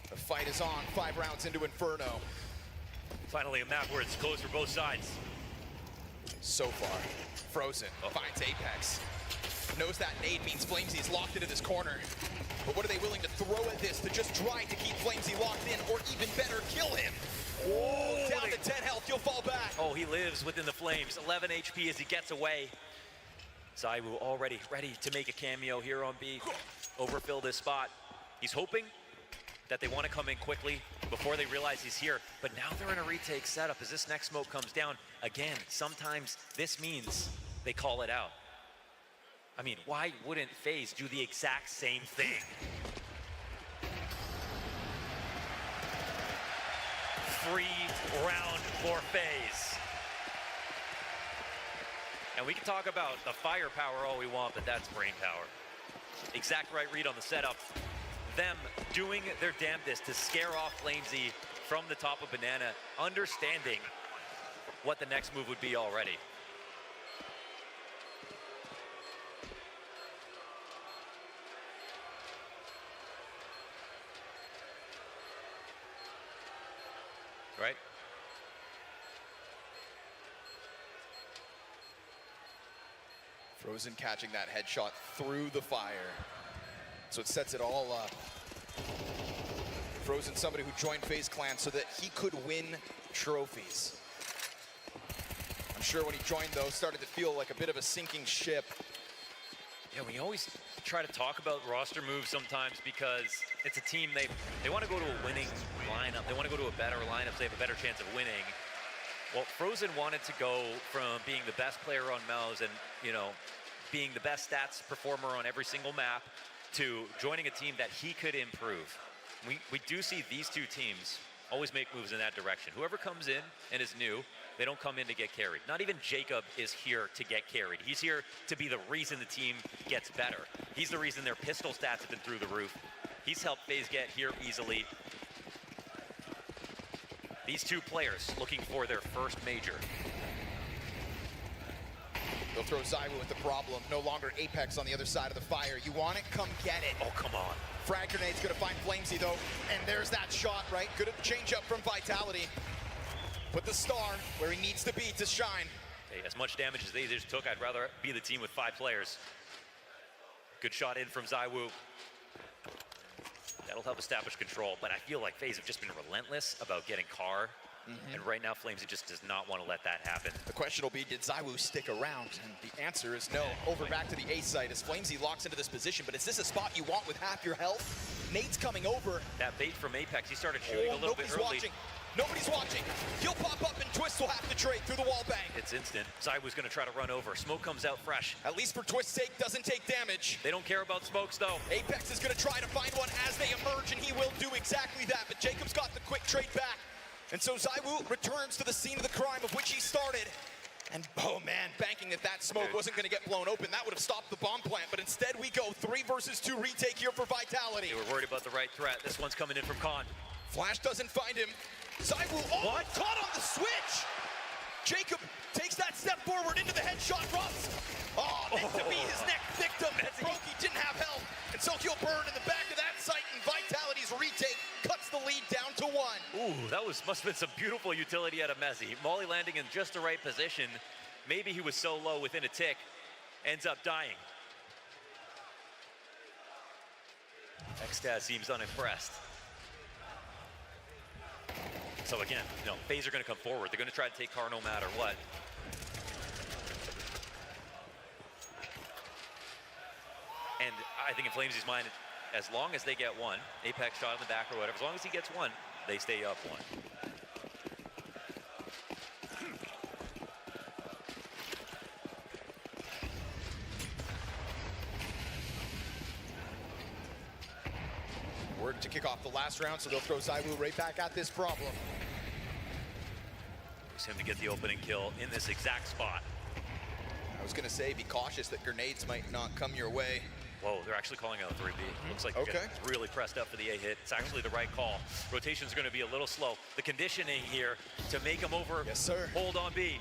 [SPEAKER 12] The fight is on, 5 rounds into Inferno.
[SPEAKER 4] Finally a map where it's close for both sides.
[SPEAKER 12] So far, Frozen finds Apex. Knows that nade means Flamesy is locked into this corner. But what are they willing to throw at this to just try to keep Flamesy locked in, or even better, kill him? Oh, down to 10 health, you'll fall back.
[SPEAKER 4] Oh, he lives within the flames. 11 HP as he gets away. ZywOo already ready to make a cameo here on B. Overfill this spot. He's hoping that they want to come in quickly before they realize he's here. But now they're in a retake setup as this next smoke comes down. Again, sometimes this means they call it out. I mean, why wouldn't Faze do the exact same thing? Free round for Faze. And we can talk about the firepower all we want, but that's brain power. Exact right read on the setup. Them doing their damnedest to scare off Flamesy from the top of Banana, understanding what the next move would be already. Right?
[SPEAKER 12] Frozen catching that headshot through the fire. So it sets it all up. Frozen, somebody who joined FaZe Clan so that he could win trophies. I'm sure when he joined, though, started to feel like a bit of a sinking ship.
[SPEAKER 4] Yeah, we always try to talk about roster moves sometimes because it's a team, they want to go to a winning lineup. They want to go to a better lineup so they have a better chance of winning. Well, Frozen wanted to go from being the best player on Mouse and, you know, being the best stats performer on every single map to joining a team that he could improve. We do see these two teams always make moves in that direction. Whoever comes in and is new, they don't come in to get carried. Not even Jacob is here to get carried. He's here to be the reason the team gets better. He's the reason their pistol stats have been through the roof. He's helped FaZe get here easily. These two players looking for their first major.
[SPEAKER 12] They'll throw ZywOo with the problem. No longer Apex on the other side of the fire. You want it? Come get it.
[SPEAKER 4] Oh, come on.
[SPEAKER 12] Frag grenade's gonna find Flamesy, though. And there's that shot, right? Good change up from Vitality. Put the star where he needs to be to shine.
[SPEAKER 4] Hey, as much damage as they just took, I'd rather be the team with 5 players. Good shot in from ZywOo. That'll help establish control, but I feel like FaZe have just been relentless about getting Car. And right now, Flamesy just does not want to let that happen.
[SPEAKER 12] The question will be, did ZywOo stick around? And the answer is no. Over back to the A site as Flamesy locks into this position, but is this a spot you want with half your health? Nate's coming over.
[SPEAKER 4] That bait from Apex, he started shooting a little bit early.
[SPEAKER 12] Watching. Nobody's watching. He'll pop up and Twist will have to trade through the wall bang.
[SPEAKER 4] It's instant. ZywOo's gonna try to run over. Smoke comes out fresh.
[SPEAKER 12] At least for Twist's sake, doesn't take damage.
[SPEAKER 4] They don't care about smokes though.
[SPEAKER 12] Apex is gonna try to find one as they emerge, and he will do exactly that, but Jacob's got the quick trade back. And so ZywOo returns to the scene of the crime of which he started. And oh man, banking that smoke wasn't gonna get blown open. That would have stopped the bomb plant, but instead we go 3 versus 2 retake here for Vitality.
[SPEAKER 4] They were worried about the right threat. This one's coming in from Khan.
[SPEAKER 12] Flash doesn't find him. ZywOo, caught on the switch! Jacob takes that step forward into the headshot Russ. Meant to be his next victim. Brokey didn't have help, and so he'll burn in the back of that site, and Vitality's retake cuts the lead down to 1.
[SPEAKER 4] Ooh, that must have been some beautiful utility out of Mezzi. Molly landing in just the right position. Maybe he was so low within a tick, ends up dying. Xtaz seems unimpressed. So again, FaZe are going to come forward. They're going to try to take Car no matter what. And I think in Flames' mind, as long as they get one, Apex shot in the back or whatever, as long as he gets one, they stay up one.
[SPEAKER 12] Word to kick off the last round, so they'll throw ZywOo right back at this problem.
[SPEAKER 4] It's him to get the opening kill in this exact spot.
[SPEAKER 12] I was gonna say, be cautious that grenades might not come your way.
[SPEAKER 4] Whoa, they're actually calling out 3B. Looks like they're really pressed up for the A hit. It's actually the right call. Rotation's gonna be a little slow. The conditioning here to make him over.
[SPEAKER 12] Yes, sir.
[SPEAKER 4] Hold on B.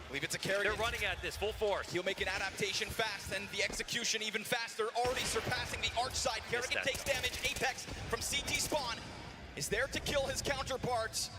[SPEAKER 12] Believe it's a Kerrigan.
[SPEAKER 4] They're running at this full force.
[SPEAKER 12] He'll make an adaptation fast and the execution even faster, already surpassing the arch side. Kerrigan takes damage. Apex from CT spawn is there to kill his counterparts.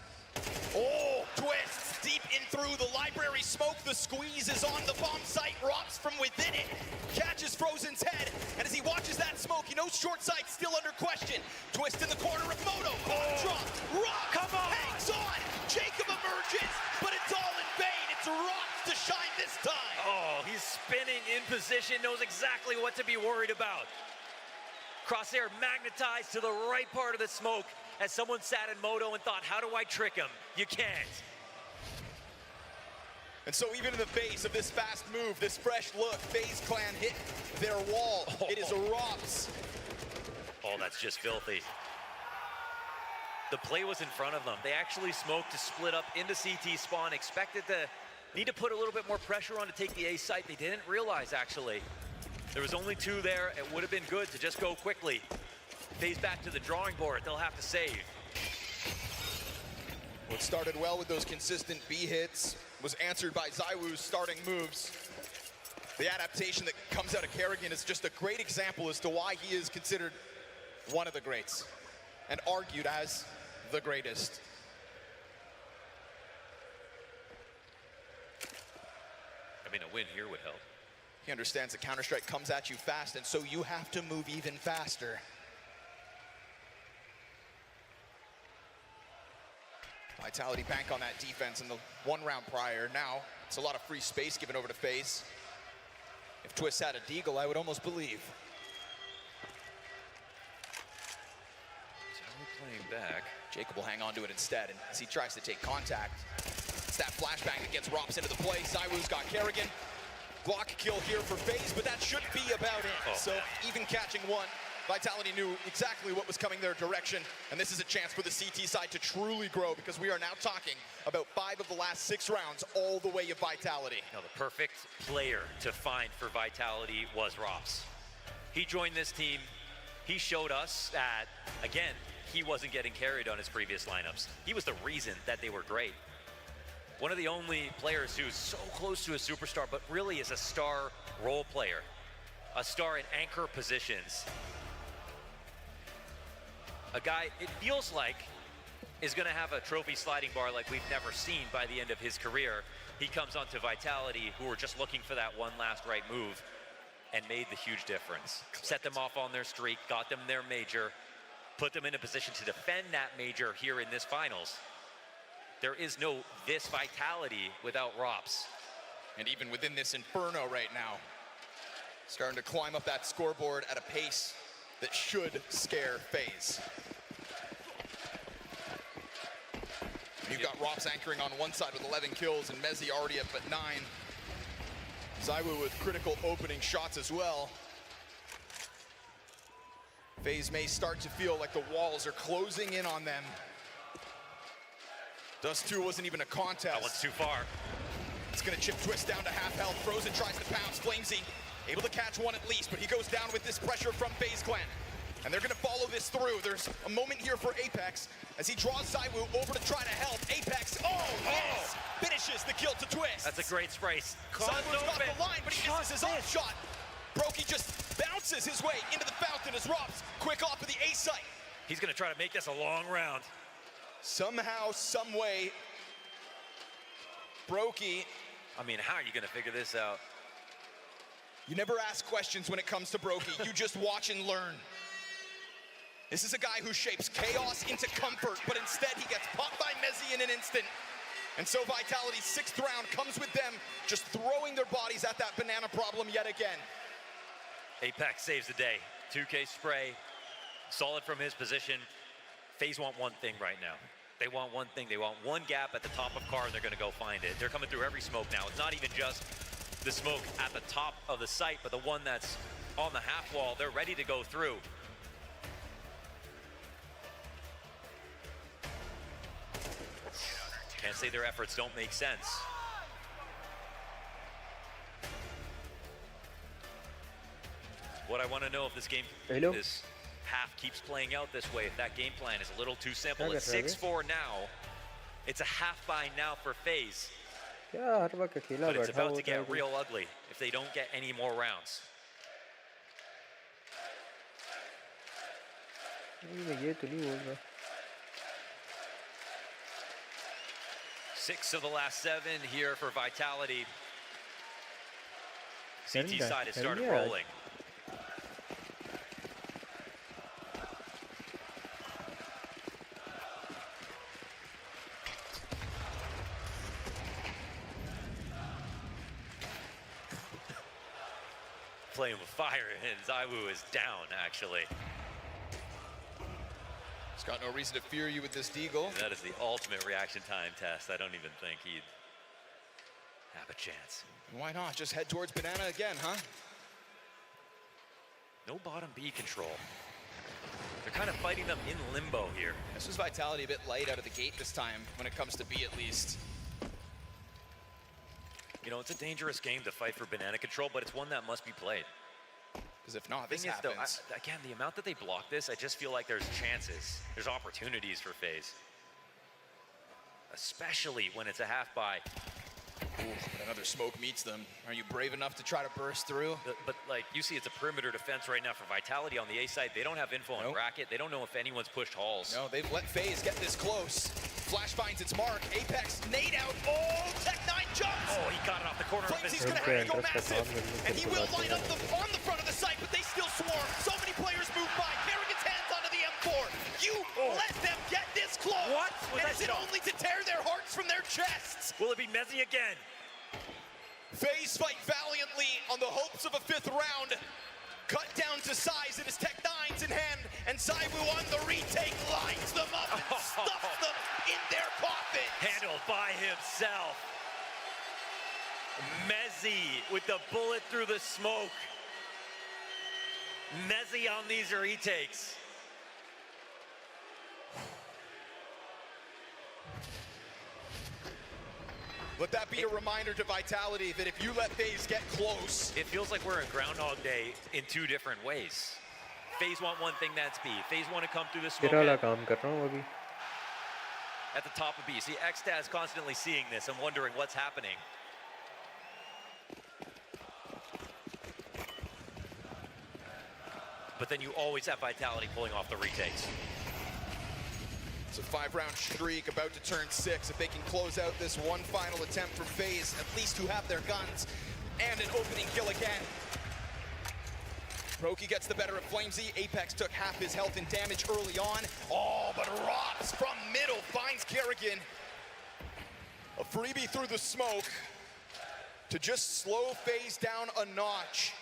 [SPEAKER 12] Oh, twists deep in through the library smoke. The squeeze is on the bomb site. Rops from within it. Catches Frozen's head. And as he watches that smoke, he knows short sight still under question. Twist in the corner of Moto. Bomb drop. Rops hangs on. Jacob emerges, but it's all in vain. It's Rops to shine this time.
[SPEAKER 4] Oh, he's spinning in position, knows exactly what to be worried about. Crosshair magnetized to the right part of the smoke as someone sat in Moto and thought, how do I trick him? You can't.
[SPEAKER 12] And so even in the face of this fast move, this fresh look, FaZe Clan hit their wall. It is Rops.
[SPEAKER 4] Oh, that's just filthy. The play was in front of them. They actually smoked to split up into CT spawn, expected to need to put a little bit more pressure on to take the A site. They didn't realize, actually. There was only 2 there. It would have been good to just go quickly. FaZe back to the drawing board. They'll have to save.
[SPEAKER 12] What started well with those consistent B hits was answered by ZywOo's starting moves. The adaptation that comes out of Kerrigan is just a great example as to why he is considered one of the greats and argued as the greatest.
[SPEAKER 4] I mean, a win here would help.
[SPEAKER 12] He understands that Counter-Strike comes at you fast, and so you have to move even faster. Vitality bank on that defense in the 1 round prior. Now, it's a lot of free space given over to FaZe. If Twist had a deagle, I would almost believe.
[SPEAKER 4] Playing back.
[SPEAKER 12] Jacob will hang on to it instead, and as he tries to take contact, it's that flashbang that gets Rops into the play. ZywOo's got Kerrigan. Block kill here for FaZe, but that should be about it. So even catching one, Vitality knew exactly what was coming their direction, and this is a chance for the CT side to truly grow, because we are now talking about 5 of the last 6 rounds all the way of Vitality.
[SPEAKER 4] Now, the perfect player to find for Vitality was Rops. He joined this team. He showed us that, again, he wasn't getting carried on his previous lineups. He was the reason that they were great. One of the only players who's so close to a superstar, but really is a star role player, a star in anchor positions. A guy, it feels like, is gonna have a trophy sliding bar like we've never seen by the end of his career. He comes onto Vitality, who were just looking for that one last right move, and made the huge difference. Set them off on their streak, got them their major, put them in a position to defend that major here in this finals. There is no this Vitality without Rops.
[SPEAKER 12] And even within this inferno right now, starting to climb up that scoreboard at a pace that should scare FaZe. You've got Rops anchoring on one side with 11 kills and Mezzi already at but 9. ZywOo with critical opening shots as well. FaZe may start to feel like the walls are closing in on them. Dust 2 wasn't even a contest.
[SPEAKER 4] That one's too far.
[SPEAKER 12] It's gonna chip Twist down to half health. Frozen tries to pounce. Flamesy able to catch one at least, but he goes down with this pressure from FaZe Clan. And they're gonna follow this through. There's a moment here for Apex as he draws ZywOo over to try to help. Apex, yes! Finishes the kill to Twist.
[SPEAKER 4] That's a great spray.
[SPEAKER 12] ZywOo's got the line, but he misses his own shot. Brokey just bounces his way into the fountain as Rops quick off of the A site.
[SPEAKER 4] He's gonna try to make this a long round.
[SPEAKER 12] Somehow, some way, Brokey.
[SPEAKER 4] I mean, how are you gonna figure this out?
[SPEAKER 12] You never ask questions when it comes to Brokey. You just watch and learn. This is a guy who shapes chaos into comfort, but instead he gets popped by Mezzi in an instant. And so Vitality's 6th round comes with them just throwing their bodies at that banana problem yet again.
[SPEAKER 4] Apex saves the day. 2K spray, solid from his position. FaZe want one thing right now. They want one thing. They want one gap at the top of car, and they're going to go find it. They're coming through every smoke now. It's not even just the smoke at the top of the site, but the one that's on the half wall. They're ready to go through. Can't say their efforts don't make sense. What I want to know if this game, this half keeps playing out this way, if that game plan is a little too simple. It's 6-4 now. It's a half by now for FaZe. But it's about to get real ugly if they don't get any more rounds. Six of the last 7 here for Vitality. CT side has started rolling. Playing with fire, and Zywoo is down, actually.
[SPEAKER 12] He's got no reason to fear you with this deagle.
[SPEAKER 4] That is the ultimate reaction time test. I don't even think he'd have a chance.
[SPEAKER 12] Why not? Just head towards Banana again, huh?
[SPEAKER 4] No bottom B control. They're kind of fighting them in limbo here.
[SPEAKER 12] This was Vitality a bit light out of the gate this time, when it comes to B at least.
[SPEAKER 4] You know, it's a dangerous game to fight for banana control, but it's one that must be played.
[SPEAKER 12] Because if not, this happens.
[SPEAKER 4] Though, again, the amount that they block this, I just feel like there's chances. There's opportunities for FaZe. Especially when it's a half by.
[SPEAKER 12] Ooh, another smoke meets them. Are you brave enough to try to burst through?
[SPEAKER 4] But like, you see it's a perimeter defense right now for Vitality on the A side. They don't have info on bracket. They don't know if anyone's pushed halls.
[SPEAKER 12] No, they've let FaZe get this close. Flash finds its mark. Apex nade out. Oh, Tech9 jumps.
[SPEAKER 4] Oh, he got it off the corner of his.
[SPEAKER 12] He's gonna have to go massive. And he will line up on the front of the site, but they still swarm. So many players move by. Kerrigan's hands onto the M4. You let them get this close.
[SPEAKER 4] What?
[SPEAKER 12] And is it only to tear their hearts from their chests?
[SPEAKER 4] Will it be Mezzi again?
[SPEAKER 12] FaZe fight valiantly on the hopes of a 5th round. Cut down to size, it is Tech9's in hand, and Zywoo on the retake lines them up and stuffs them in their coffins.
[SPEAKER 4] Handled by himself. Mezzi with the bullet through the smoke. Mezzi on these retakes.
[SPEAKER 12] Let that be a reminder to Vitality that if you let FaZe get close.
[SPEAKER 4] It feels like we're in Groundhog Day in 2 different ways. FaZe want one thing, that's B. FaZe want to come through the smoke at the top of B. See, Xtaz constantly seeing this and wondering what's happening. But then you always have Vitality pulling off the retakes.
[SPEAKER 12] It's a 5-round streak about to turn 6. If they can close out this one final attempt from FaZe, at least who have their guns, and an opening kill again. Roki gets the better of Flamesy. Apex took half his health and damage early on. Oh, but Rops from middle finds Kerrigan. A freebie through the smoke to just slow FaZe down a notch.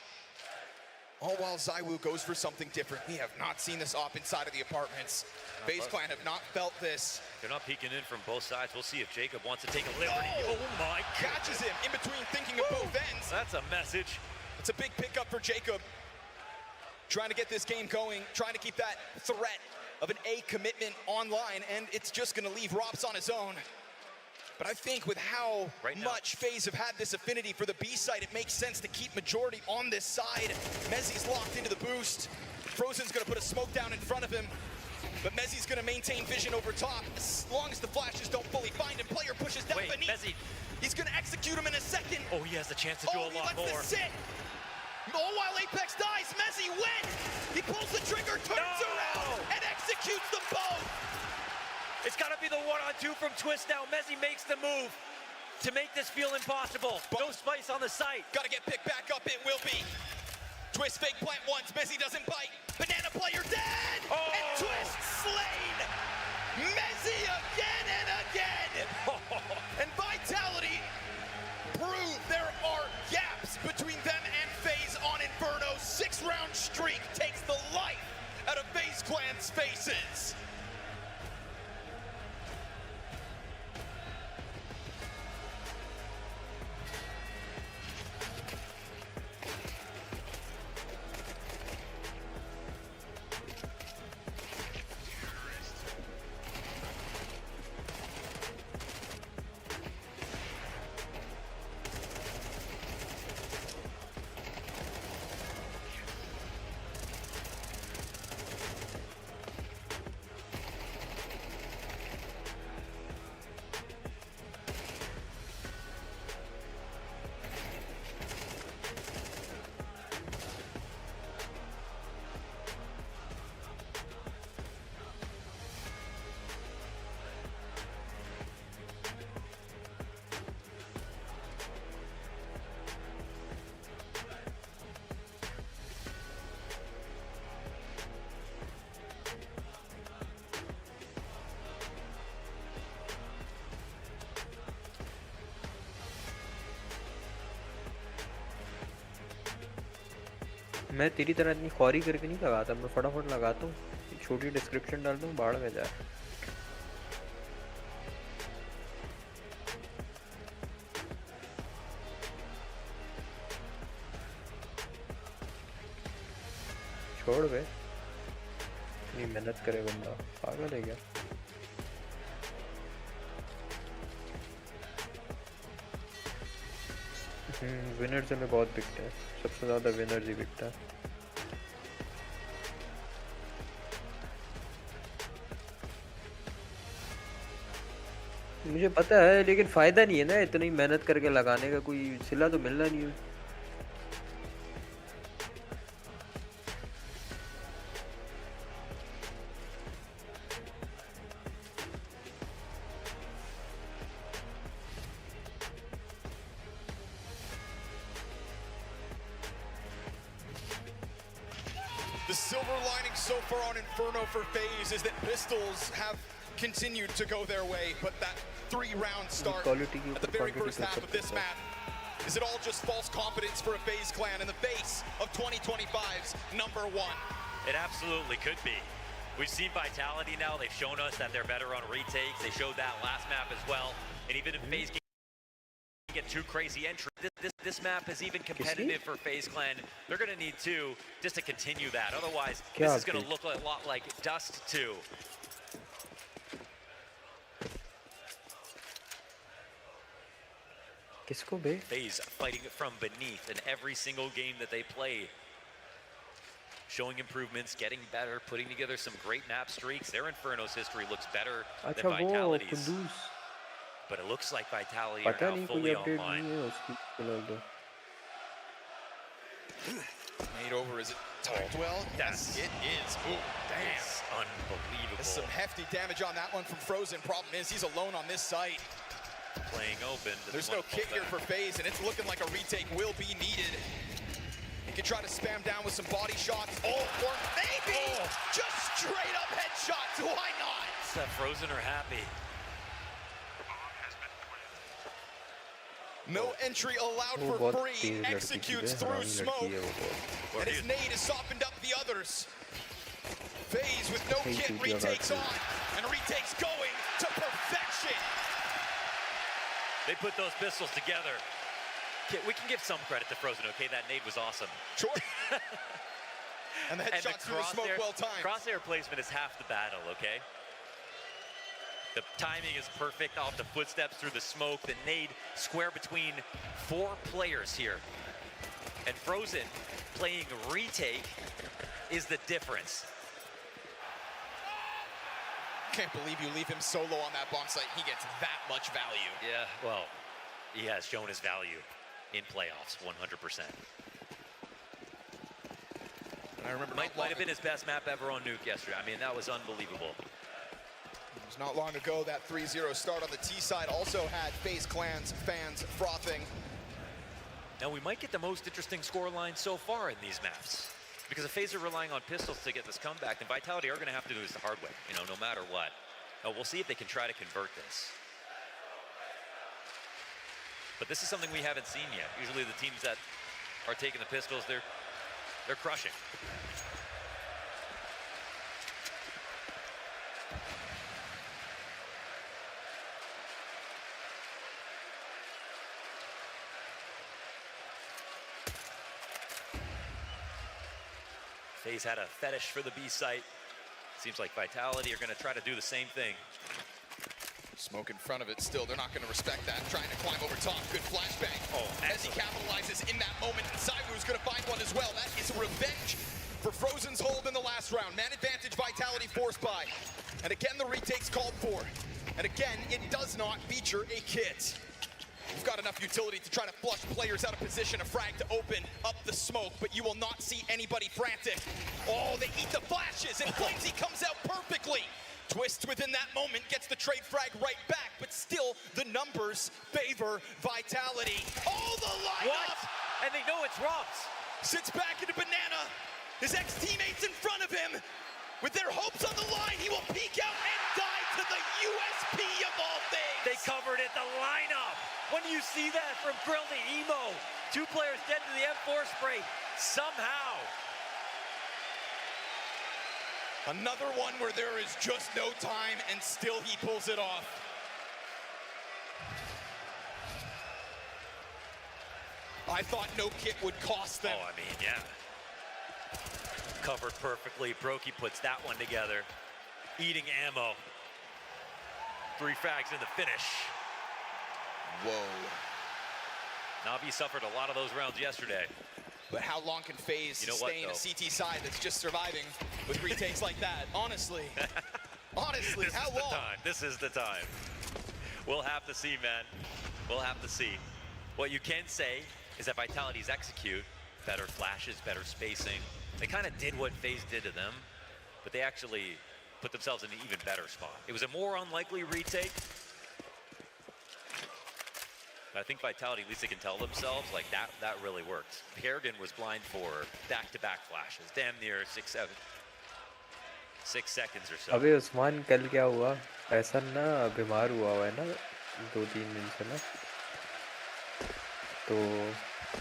[SPEAKER 12] All while Zywoo goes for something different. We have not seen this op inside of the apartments. FaZe Clan have not felt this.
[SPEAKER 4] They're not peeking in from both sides. We'll see if Jacob wants to take a liberty. Oh my God.
[SPEAKER 12] Catches him in between thinking of both ends.
[SPEAKER 4] That's a message.
[SPEAKER 12] It's a big pickup for Jacob. Trying to get this game going, trying to keep that threat of an A commitment online, and it's just gonna leave Rops on his own. But I think with how much FaZe have had this affinity for the B side, it makes sense to keep majority on this side. Mezzi's locked into the boost. Frozen's gonna put a smoke down in front of him, but Mezzi's gonna maintain vision over top as long as the flashes don't fully find him. Player pushes down beneath.
[SPEAKER 4] Mezzi.
[SPEAKER 12] He's gonna execute him in a second.
[SPEAKER 4] Oh, he has a chance to do a lot more.
[SPEAKER 12] He lets this sit. All while Apex dies, Mezzi wins. He pulls the trigger, turns around, and executes them both.
[SPEAKER 4] It's got to be the 1-on-2 from Twist now. Mezzi makes the move to make this feel impossible. No spice on the site.
[SPEAKER 12] Got to get picked back up, it will be. Twist fake plant once, Mezzi doesn't bite. Banana player dead, and Twist slain. Mezzi again and again. And Vitality prove there are gaps between them and FaZe on Inferno. 6 rounds. streak takes the life out of FaZe Clan's faces.
[SPEAKER 5] मैं तेरी तरह इतनी ख्वारी करके नहीं लगाता, मैं फटाफट लगाता हूँ, छोटी डिस्क्रिप्शन डाल दूँ, बाढ़ में जाए। छोड़ बे, इतनी मेहनत करे बंदा, पागल है क्या? विनर्स में बहुत बिकता है, सबसे ज़्यादा विनर्स ही बिकता है। मुझे पता है, लेकिन फ़ायदा नहीं है ना इतनी मेहनत करके लगाने का, कोई सिला तो मिलना नहीं है।
[SPEAKER 12] The silver lining so far on Inferno for FaZe is that Pistols have continued to go their way, but that 3-round start at the very first half of this map, is it all just false confidence for a FaZe clan in the face of 2025's #1?
[SPEAKER 4] It absolutely could be. We've seen Vitality now. They've shown us that they're better on retakes. They showed that last map as well. And even if FaZe get too crazy entry, this map is even competitive for FaZe Clan. They're going to need two just to continue that. Otherwise, this is going to look a lot like Dust 2.
[SPEAKER 5] किसको बे?
[SPEAKER 4] FaZe fighting from beneath in every single game that they play. Showing improvements, getting better, putting together some great map streaks. Their Inferno's history looks better than Vitality's. But it looks like Vitality are now fully online.
[SPEAKER 12] Made over, is it timed well? Yes, it is. Ooh, damn.
[SPEAKER 4] It's unbelievable.
[SPEAKER 12] There's some hefty damage on that one from Frozen. Problem is, he's alone on this site.
[SPEAKER 4] Playing open.
[SPEAKER 12] There's no kit here for FaZe, and it's looking like a retake will be needed. He can try to spam down with some body shots. Oh, or maybe just straight up headshots. Why not?
[SPEAKER 4] Frozen are happy.
[SPEAKER 12] No entry allowed for free. Executes through smoke. And his nade has softened up the others. FaZe with no kit retakes on. And retakes going to perfection.
[SPEAKER 4] They put those pistols together. Okay, we can give some credit to Frozen, okay? That nade was awesome.
[SPEAKER 12] Sure. And the headshots through the smoke well timed.
[SPEAKER 4] Crosshair placement is half the battle, okay? The timing is perfect off the footsteps through the smoke. The nade square between 4 players here. And Frozen playing retake is the difference.
[SPEAKER 12] Can't believe you leave him solo on that bomb site. He gets that much value.
[SPEAKER 4] Yeah, well, he has shown his value in playoffs, 100%.
[SPEAKER 12] I remember
[SPEAKER 4] might have been his best map ever on Nuke yesterday. I mean, that was unbelievable.
[SPEAKER 12] It was not long ago that 3-0 start on the T side also had FaZe Clan's fans frothing.
[SPEAKER 4] Now we might get the most interesting scoreline so far in these maps. Because if FaZe are relying on pistols to get this comeback, then Vitality are going to have to do this the hard way, you know, no matter what. Now we'll see if they can try to convert this. But this is something we haven't seen yet. Usually the teams that are taking the pistols, they're crushing. Faze had a fetish for the B site. Seems like Vitality are going to try to do the same thing.
[SPEAKER 12] Smoke in front of it still. They're not going to respect that. Trying to climb over top. Good flashbang.
[SPEAKER 4] Oh,
[SPEAKER 12] as he capitalizes in that moment. And Saiwu's going to find one as well. That is revenge for Frozen's hold in the last round. Man advantage, Vitality forced by. And again, the retake's called for. And again, it does not feature a kit. You've got enough utility to try to flush players out of position. A frag to open up the smoke, but you will not see anybody frantic. Oh, they eat the flashes, and Flamesy comes out perfectly. Twist within that moment, gets the trade frag right back, but still the numbers favor Vitality. Oh, the lineup!
[SPEAKER 4] What? And they know it's Rox.
[SPEAKER 12] Sits back into Banana. His ex-teammates in front of him. With their hopes on the line, he will peek out and die to the USP of all things.
[SPEAKER 4] They covered it, the lineup. When do you see that from Grill to Emo? 2 players dead to the M4 spray, somehow.
[SPEAKER 12] Another one where there is just no time, and still he pulls it off. I thought no kit would cost them.
[SPEAKER 4] Oh, I mean, yeah. Covered perfectly. Brokey puts that one together. Eating ammo. 3 frags in the finish.
[SPEAKER 12] Whoa.
[SPEAKER 4] Na'Vi suffered a lot of those rounds yesterday.
[SPEAKER 12] But how long can Faze sustain a CT side that's just surviving with retakes like that? Honestly. Honestly,
[SPEAKER 4] This
[SPEAKER 12] how
[SPEAKER 4] is the
[SPEAKER 12] long?
[SPEAKER 4] time. This is the time. We'll have to see, man. We'll have to see. What you can say is that Vitality's execute, better flashes, better spacing. They kind of did what Faze did to them, but they actually put themselves in an even better spot. It was a more unlikely retake. But I think Vitality, at least they can tell themselves, like that really worked. Kerrigan was blind for back-to-back flashes, damn near 6 seconds or so.
[SPEAKER 5] अबे उस्मान कल क्या हुआ? ऐसा ना बीमार हुआ है ना 2-3 दिन से ना, तो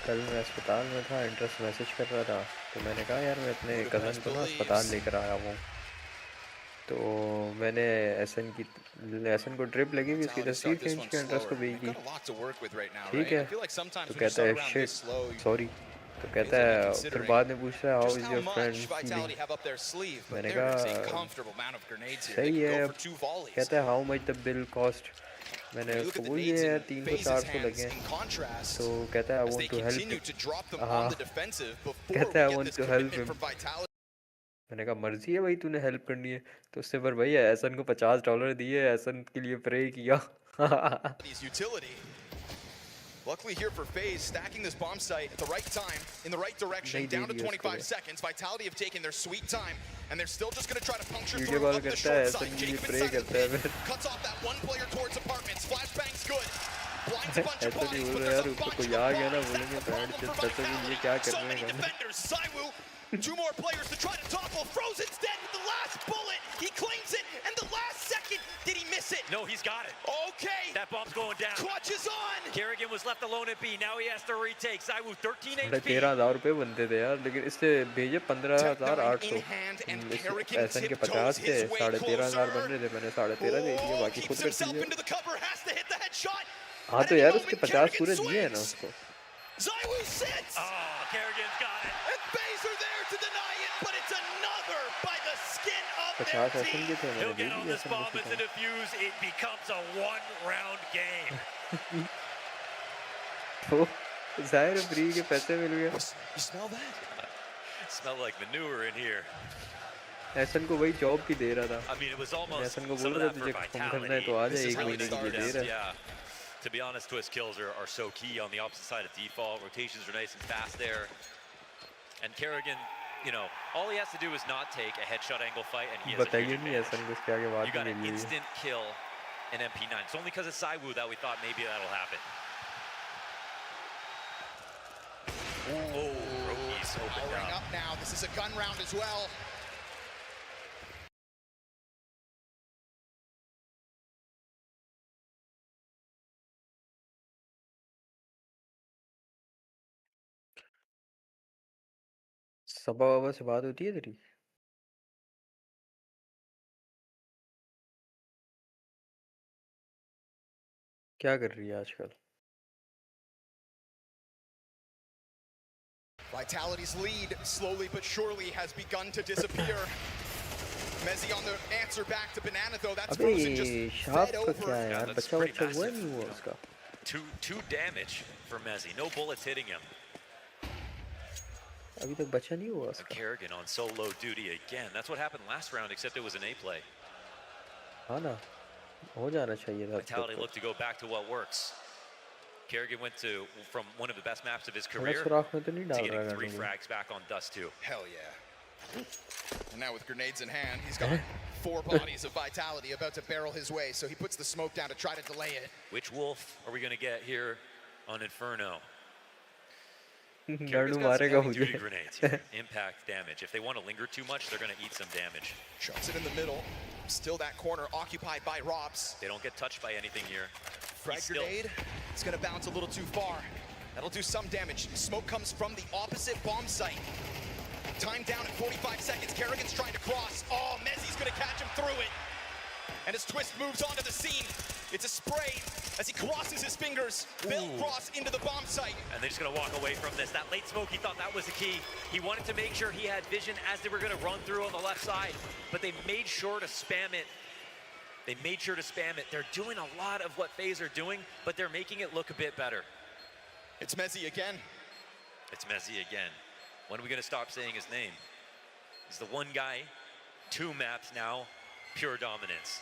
[SPEAKER 5] कल मैं अस्पताल में था, इंटरेस्ट मैसेज कर रहा था, तो मैंने कहा यार मैं अपने कज़न को ना अस्पताल लेकर आया हूँ। तो मैंने एसन को ड्रिप लगी हुई, उसकी तस्वीर खींच के इंटरेस्ट को भेजी। ठीक है, तो कहता है शिट सॉरी, तो कहता है, फिर बाद में पूछ रहा है how is your friend feeling. मैंने कहा सही है। कहता है how much the bill cost. मैंने उसको बोल दिया यार 300-400 लगे। तो कहता है आई वांट टू हेल्प। हाँ, कहता है I want to help him. मैंने कहा मर्जी है भाई, तूने हेल्प करनी है तो उससे पर भाई एहसन को $50 दिए, एहसन के लिए प्रे किया।
[SPEAKER 12] Luckily here for Faze, stacking this bomb site at the right time, in the right direction, down to 25 seconds. Vitality have taken their sweet time, and they're still just going to try to puncture through up the short side. Jacob inside of the pit, cuts off that one player towards apartments. Flashbang's good. Blinds a bunch of bodies, but there's a bunch more. Problem for Vitality. So many defenders. Saiwu, 2 more players to try to topple. Frozen's dead with the last bullet. He claims it, and the last second, did he miss it?
[SPEAKER 4] No, he's got it.
[SPEAKER 12] Okay.
[SPEAKER 4] That bomb's going down.
[SPEAKER 12] Clutch is on.
[SPEAKER 4] Kerrigan was left alone at B. Now he has to retake. Saiwu 13 HP.
[SPEAKER 5] 13,000 रुपए बनते थे यार, लेकिन इससे भेजे 15,800। एहसन के 50 थे, 13,500 बन रहे थे, मैंने 13,500 दे दिए, बाकी खुद कर दीजिए। हाँ तो यार उसके 50 पूरे दिए हैं ना उसको।
[SPEAKER 12] Saiwu sits.
[SPEAKER 4] Oh, Kerrigan's got it.
[SPEAKER 12] And Faze are there to deny it, but it's another by the skin of
[SPEAKER 5] 50
[SPEAKER 12] their
[SPEAKER 5] Ehsan के
[SPEAKER 12] teeth.
[SPEAKER 5] थे,
[SPEAKER 4] He'll
[SPEAKER 5] मैंने दे
[SPEAKER 4] get on
[SPEAKER 5] दिए
[SPEAKER 4] this
[SPEAKER 5] एहसन
[SPEAKER 4] bomb
[SPEAKER 5] को।
[SPEAKER 4] as a defuse. It becomes a 1-round game.
[SPEAKER 5] तो जाहिर है free के पैसे मिल गए।
[SPEAKER 12] You smell that?
[SPEAKER 4] Smell like manure in here.
[SPEAKER 5] Ehsan को वही जॉब भी दे रहा था।
[SPEAKER 4] I mean, it was almost
[SPEAKER 5] Ehsan को
[SPEAKER 4] some
[SPEAKER 5] बोल
[SPEAKER 4] of
[SPEAKER 5] रहा
[SPEAKER 4] that
[SPEAKER 5] था
[SPEAKER 4] for
[SPEAKER 5] तुझे फोन करना है
[SPEAKER 4] Vitality.
[SPEAKER 5] तो आ
[SPEAKER 4] This
[SPEAKER 5] जा,
[SPEAKER 4] is
[SPEAKER 5] 1
[SPEAKER 4] how
[SPEAKER 5] महीने
[SPEAKER 4] it
[SPEAKER 5] के लिए दे
[SPEAKER 4] started.
[SPEAKER 5] रहा है।
[SPEAKER 4] Yeah. To be honest, twist kills are so key on the opposite side of default. Rotations are nice and fast there. And Kerrigan, you know, all he has to do is not take a headshot angle fight, and he has a
[SPEAKER 5] बताइए
[SPEAKER 4] huge
[SPEAKER 5] नहीं
[SPEAKER 4] advantage.
[SPEAKER 5] Ehsan को इसके आगे बात
[SPEAKER 4] You got
[SPEAKER 5] नहीं
[SPEAKER 4] an
[SPEAKER 5] milli.
[SPEAKER 4] instant kill in MP9. It's only because of Saiwu that we thought maybe that'll happen. Oh, Rocky's opened
[SPEAKER 12] Powering
[SPEAKER 4] up.
[SPEAKER 12] up now. This is a gun round as well.
[SPEAKER 5] सबा बाबा से बात होती है तेरी? क्या कर रही है आजकल?
[SPEAKER 12] Vitality's lead, slowly but surely, has begun to disappear. Mezzy on the answer back to Banana, though. That's Frozen just fed over.
[SPEAKER 4] Yeah, that's pretty massive. Two damage for Mezzy. No bullets hitting him.
[SPEAKER 5] अभी तक बचा नहीं हुआ उसका.
[SPEAKER 4] Kerrigan on solo duty again. That's what happened last round, except it was an A play.
[SPEAKER 5] हाँ ना, हो जाना चाहिए था.
[SPEAKER 4] Vitality looked to go back to what works. Kerrigan went from one of the best maps of his career
[SPEAKER 5] to
[SPEAKER 4] getting 3 frags back on Dust 2.
[SPEAKER 12] Hell yeah. And now with grenades in hand, he's got 4 bodies of Vitality about to barrel his way, so he puts the smoke down to try to delay it.
[SPEAKER 4] Which wolf are we going to get here on Inferno?
[SPEAKER 5] Kerrigan's got some
[SPEAKER 4] heavy-duty grenades here. Impact damage. If they want to linger too much, they're going to eat some damage.
[SPEAKER 12] Chucks it in the middle. Still that corner occupied by Robs.
[SPEAKER 4] They don't get touched by anything here.
[SPEAKER 12] Frag grenade. It's going to bounce a little too far. That'll do some damage. Smoke comes from the opposite bomb site. Time down at 45 seconds. Kerrigan's trying to cross. Oh, Mezzy's going to catch him through it. And as Twist moves onto the scene, it's a spray. As he crosses his fingers, they'll cross into the bomb site.
[SPEAKER 4] And they're just going to walk away from this. That late smoke, he thought that was the key. He wanted to make sure he had vision as they were going to run through on the left side. But they made sure to spam it. They're doing a lot of what Faze are doing, but they're making it look a bit better.
[SPEAKER 12] It's Mezzy again.
[SPEAKER 4] When are we going to stop saying his name? He's the one guy, 2 maps now, pure dominance.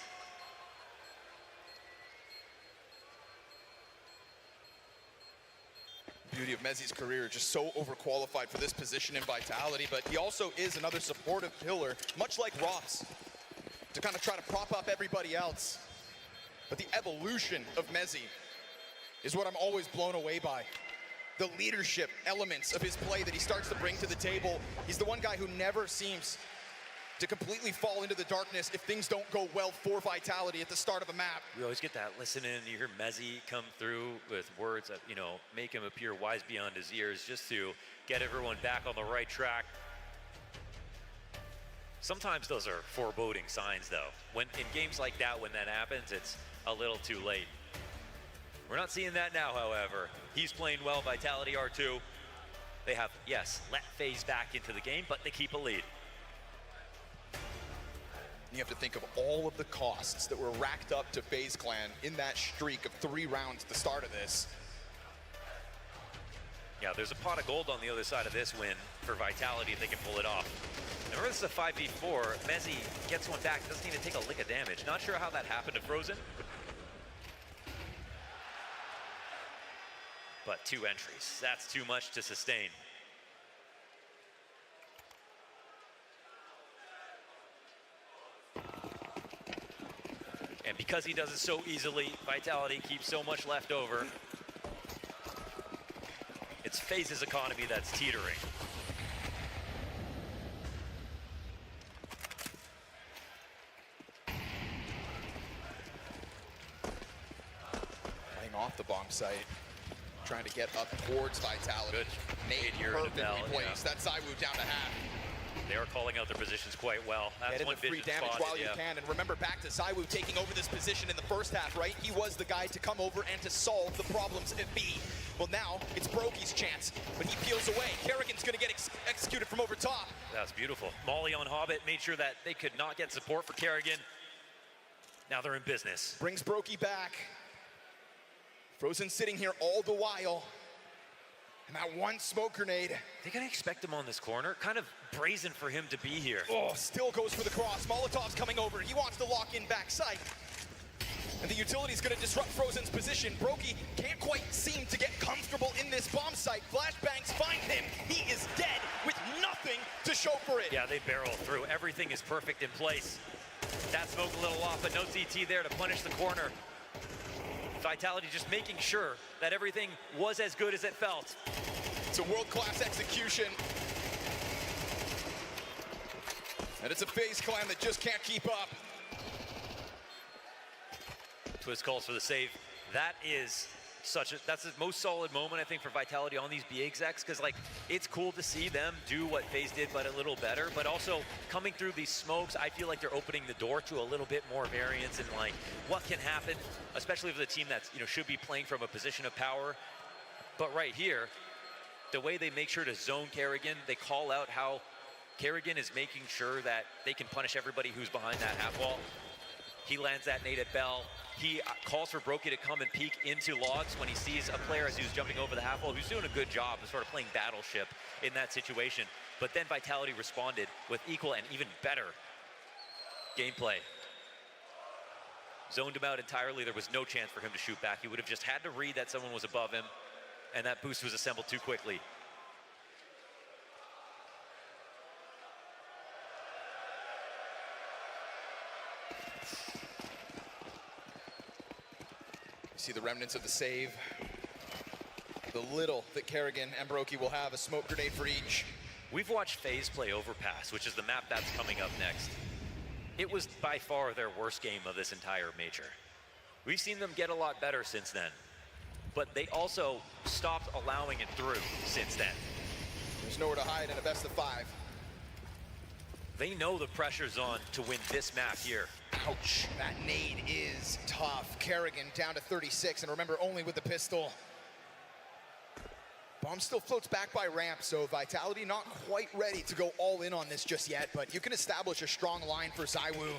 [SPEAKER 12] Beauty of Mezzy's career, just so overqualified for this position in Vitality, but he also is another supportive pillar, much like Ross, to kind of try to prop up everybody else. But the evolution of Mezzy is what I'm always blown away by. The leadership elements of his play that he starts to bring to the table. He's the one guy who never seems to completely fall into the darkness if things don't go well for Vitality at the start of a map.
[SPEAKER 4] We always get that listen in, you hear Mezzy come through with words that, you know, make him appear wise beyond his years, just to get everyone back on the right track. Sometimes those are foreboding signs, though. When in games like that, when that happens, it's a little too late. We're not seeing that now, however. He's playing well, Vitality R2. They have, yes, let Faze back into the game, but they keep a lead.
[SPEAKER 12] You have to think of all of the costs that were racked up to FaZe Clan in that streak of 3 rounds at the start of this.
[SPEAKER 4] Yeah, there's a pot of gold on the other side of this win for Vitality if they can pull it off. Remember, this is a 5v4. Mezzy gets one back, doesn't even take a lick of damage. Not sure how that happened to Frozen. But 2 entries, that's too much to sustain. And because he does it so easily, Vitality keeps so much left over. It's Faze's economy that's teetering.
[SPEAKER 12] Playing off the bomb site, trying to get up towards Vitality.
[SPEAKER 4] Good.
[SPEAKER 12] Nade perfectly placed. That's Zywoo down to half.
[SPEAKER 4] They are calling out their positions quite well. That's
[SPEAKER 12] Get
[SPEAKER 4] one
[SPEAKER 12] in the free
[SPEAKER 4] vision
[SPEAKER 12] damage
[SPEAKER 4] spotted,
[SPEAKER 12] while you can. And remember, back to Zywoo taking over this position in the first half, right? He was the guy to come over and to solve the problems at B. Well, now it's Brokey's chance, but he peels away. Kerrigan's going to get executed from over top.
[SPEAKER 4] That's beautiful. Molly on Hobbit made sure that they could not get support for Kerrigan. Now they're in business.
[SPEAKER 12] Brings Brokey back. Frozen sitting here all the while. And that one smoke grenade.
[SPEAKER 4] They're going to expect him on this corner. Kind of brazen for him to be here.
[SPEAKER 12] Oh, still goes for the cross. Molotov's coming over. He wants to lock in backside. And the utility's going to disrupt Frozen's position. Brokey can't quite seem to get comfortable in this bomb site. Flashbangs find him. He is dead with nothing to show for it.
[SPEAKER 4] Yeah, they barrel through. Everything is perfect in place. That smoke a little off, but no CT there to punish the corner. Vitality just making sure that everything was as good as it felt.
[SPEAKER 12] It's a world-class execution. And it's a FaZe Clan that just can't keep up.
[SPEAKER 4] Twist calls for the save. That is that's the most solid moment, I think, for Vitality on these B execs, because like it's cool to see them do what FaZe did, but a little better. But also coming through these smokes, I feel like they're opening the door to a little bit more variance and like what can happen, especially for the team that's should be playing from a position of power. But right here, the way they make sure to zone Kerrigan, they call out how Kerrigan is making sure that they can punish everybody who's behind that half wall. He lands that nade at Bell. He calls for Brokey to come and peek into logs when he sees a player as he was jumping over the half wall who's doing a good job of sort of playing battleship in that situation. But then Vitality responded with equal and even better gameplay. Zoned him out entirely. There was no chance for him to shoot back. He would have just had to read that someone was above him, and that boost was assembled too quickly.
[SPEAKER 12] See the remnants of the save. The little that Kerrigan and Brokey will have, a smoke grenade for each.
[SPEAKER 4] We've watched Faze play Overpass, which is the map that's coming up next. It was by far their worst game of this entire major. We've seen them get a lot better since then, but they also stopped allowing it through since then.
[SPEAKER 12] There's nowhere to hide in a best of 5.
[SPEAKER 4] They know the pressure's on to win this map here.
[SPEAKER 12] Ouch, that nade is tough. Kerrigan down to 36, and remember, only with the pistol. Bomb still floats back by ramp, so Vitality not quite ready to go all in on this just yet, but you can establish a strong line for ZywOo.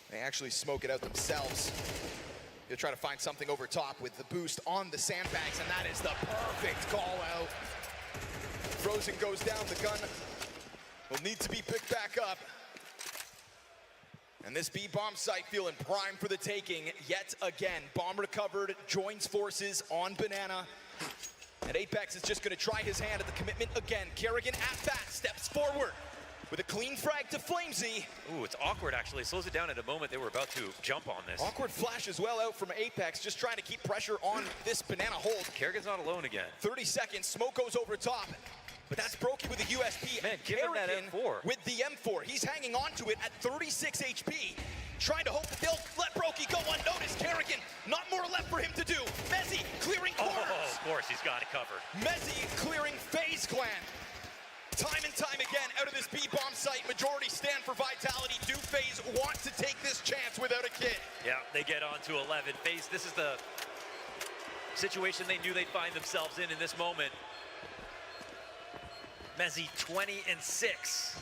[SPEAKER 12] They actually smoke it out themselves. They'll try to find something over top with the boost on the sandbags, and that is the perfect call out. Frozen goes down, the gun will need to be picked back up. And this B bomb site feeling prime for the taking yet again. Bomb recovered, joins forces on Banana. And Apex is just gonna try his hand at the commitment again. Kerrigan at bat, steps forward with a clean frag to Flamesy.
[SPEAKER 4] Ooh, it's awkward actually. Slows it down at a moment they were about to jump on this.
[SPEAKER 12] Awkward flash as well out from Apex, just trying to keep pressure on this Banana hold.
[SPEAKER 4] Kerrigan's not alone again.
[SPEAKER 12] 30 seconds, smoke goes over top. But that's Brokey with the USP.
[SPEAKER 4] Man, give him that M4.
[SPEAKER 12] With the M4. He's hanging on to it at 36 HP. Trying to hope that they'll let Brokey go unnoticed. Kerrigan, not more left for him to do. Mezzy clearing corners.
[SPEAKER 4] Oh, of course, he's got it covered.
[SPEAKER 12] Mezzy clearing Faze Clan. Time and time again, out of this B-bomb site, majority stand for Vitality. Do Faze want to take this chance without a kid?
[SPEAKER 4] Yeah, they get on to 11. Faze, this is the situation they knew they'd find themselves in this moment. Mezzy 20-6.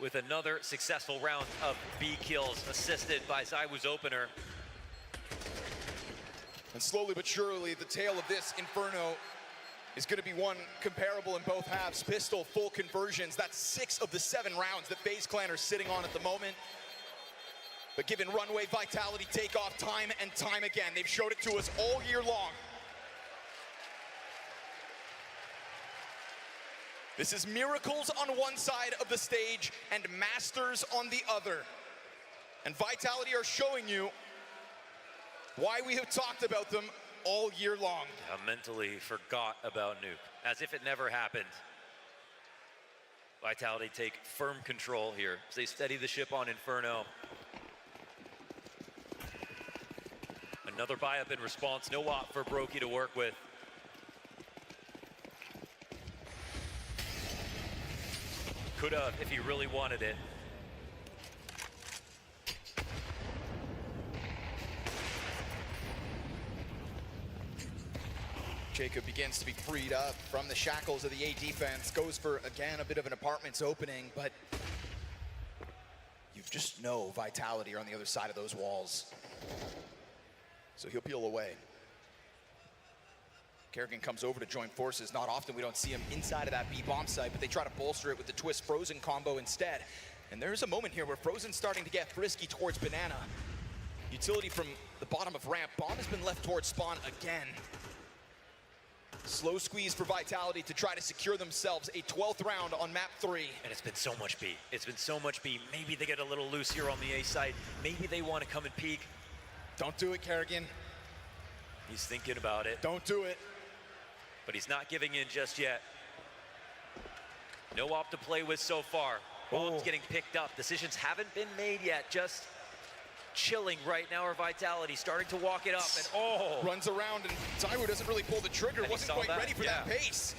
[SPEAKER 4] With another successful round of B kills assisted by ZywOo's opener.
[SPEAKER 12] And slowly but surely, the tale of this Inferno is going to be one comparable in both halves. Pistol, full conversions. That's 6 of the 7 rounds that FaZe Clan are sitting on at the moment. But given runway, Vitality take off time and time again. They've showed it to us all year long. This is Miracles on one side of the stage and Masters on the other. And Vitality are showing you why we have talked about them all year long.
[SPEAKER 4] I mentally forgot about Nuke, as if it never happened. Vitality take firm control here as they steady the ship on Inferno. Another buy-up in response, no op for Brokey to work with. Could have if he really wanted it.
[SPEAKER 12] Jacob begins to be freed up from the shackles of the A defense. Goes for, again, a bit of an apartments opening, but you just know Vitality are on the other side of those walls. So he'll peel away. Kerrigan comes over to join forces. Not often we don't see him inside of that B-bomb site, but they try to bolster it with the Twist Frozen combo instead. And there's a moment here where Frozen's starting to get frisky towards Banana. Utility from the bottom of ramp. Bomb has been left towards spawn again. Slow squeeze for Vitality to try to secure themselves a 12th round on map 3.
[SPEAKER 4] And it's been so much B. It's been so much B. Maybe they get a little loose here on the A site. Maybe they want to come and peek.
[SPEAKER 12] Don't do it, Kerrigan.
[SPEAKER 4] He's thinking about it.
[SPEAKER 12] Don't do it.
[SPEAKER 4] But he's not giving in just yet. No op to play with so far. Bomb's getting picked up. Decisions haven't been made yet. Just chilling right now are Vitality, starting to walk it up. And
[SPEAKER 12] runs around, and ZywOo doesn't really pull the trigger.
[SPEAKER 4] And
[SPEAKER 12] wasn't quite ready for that pace.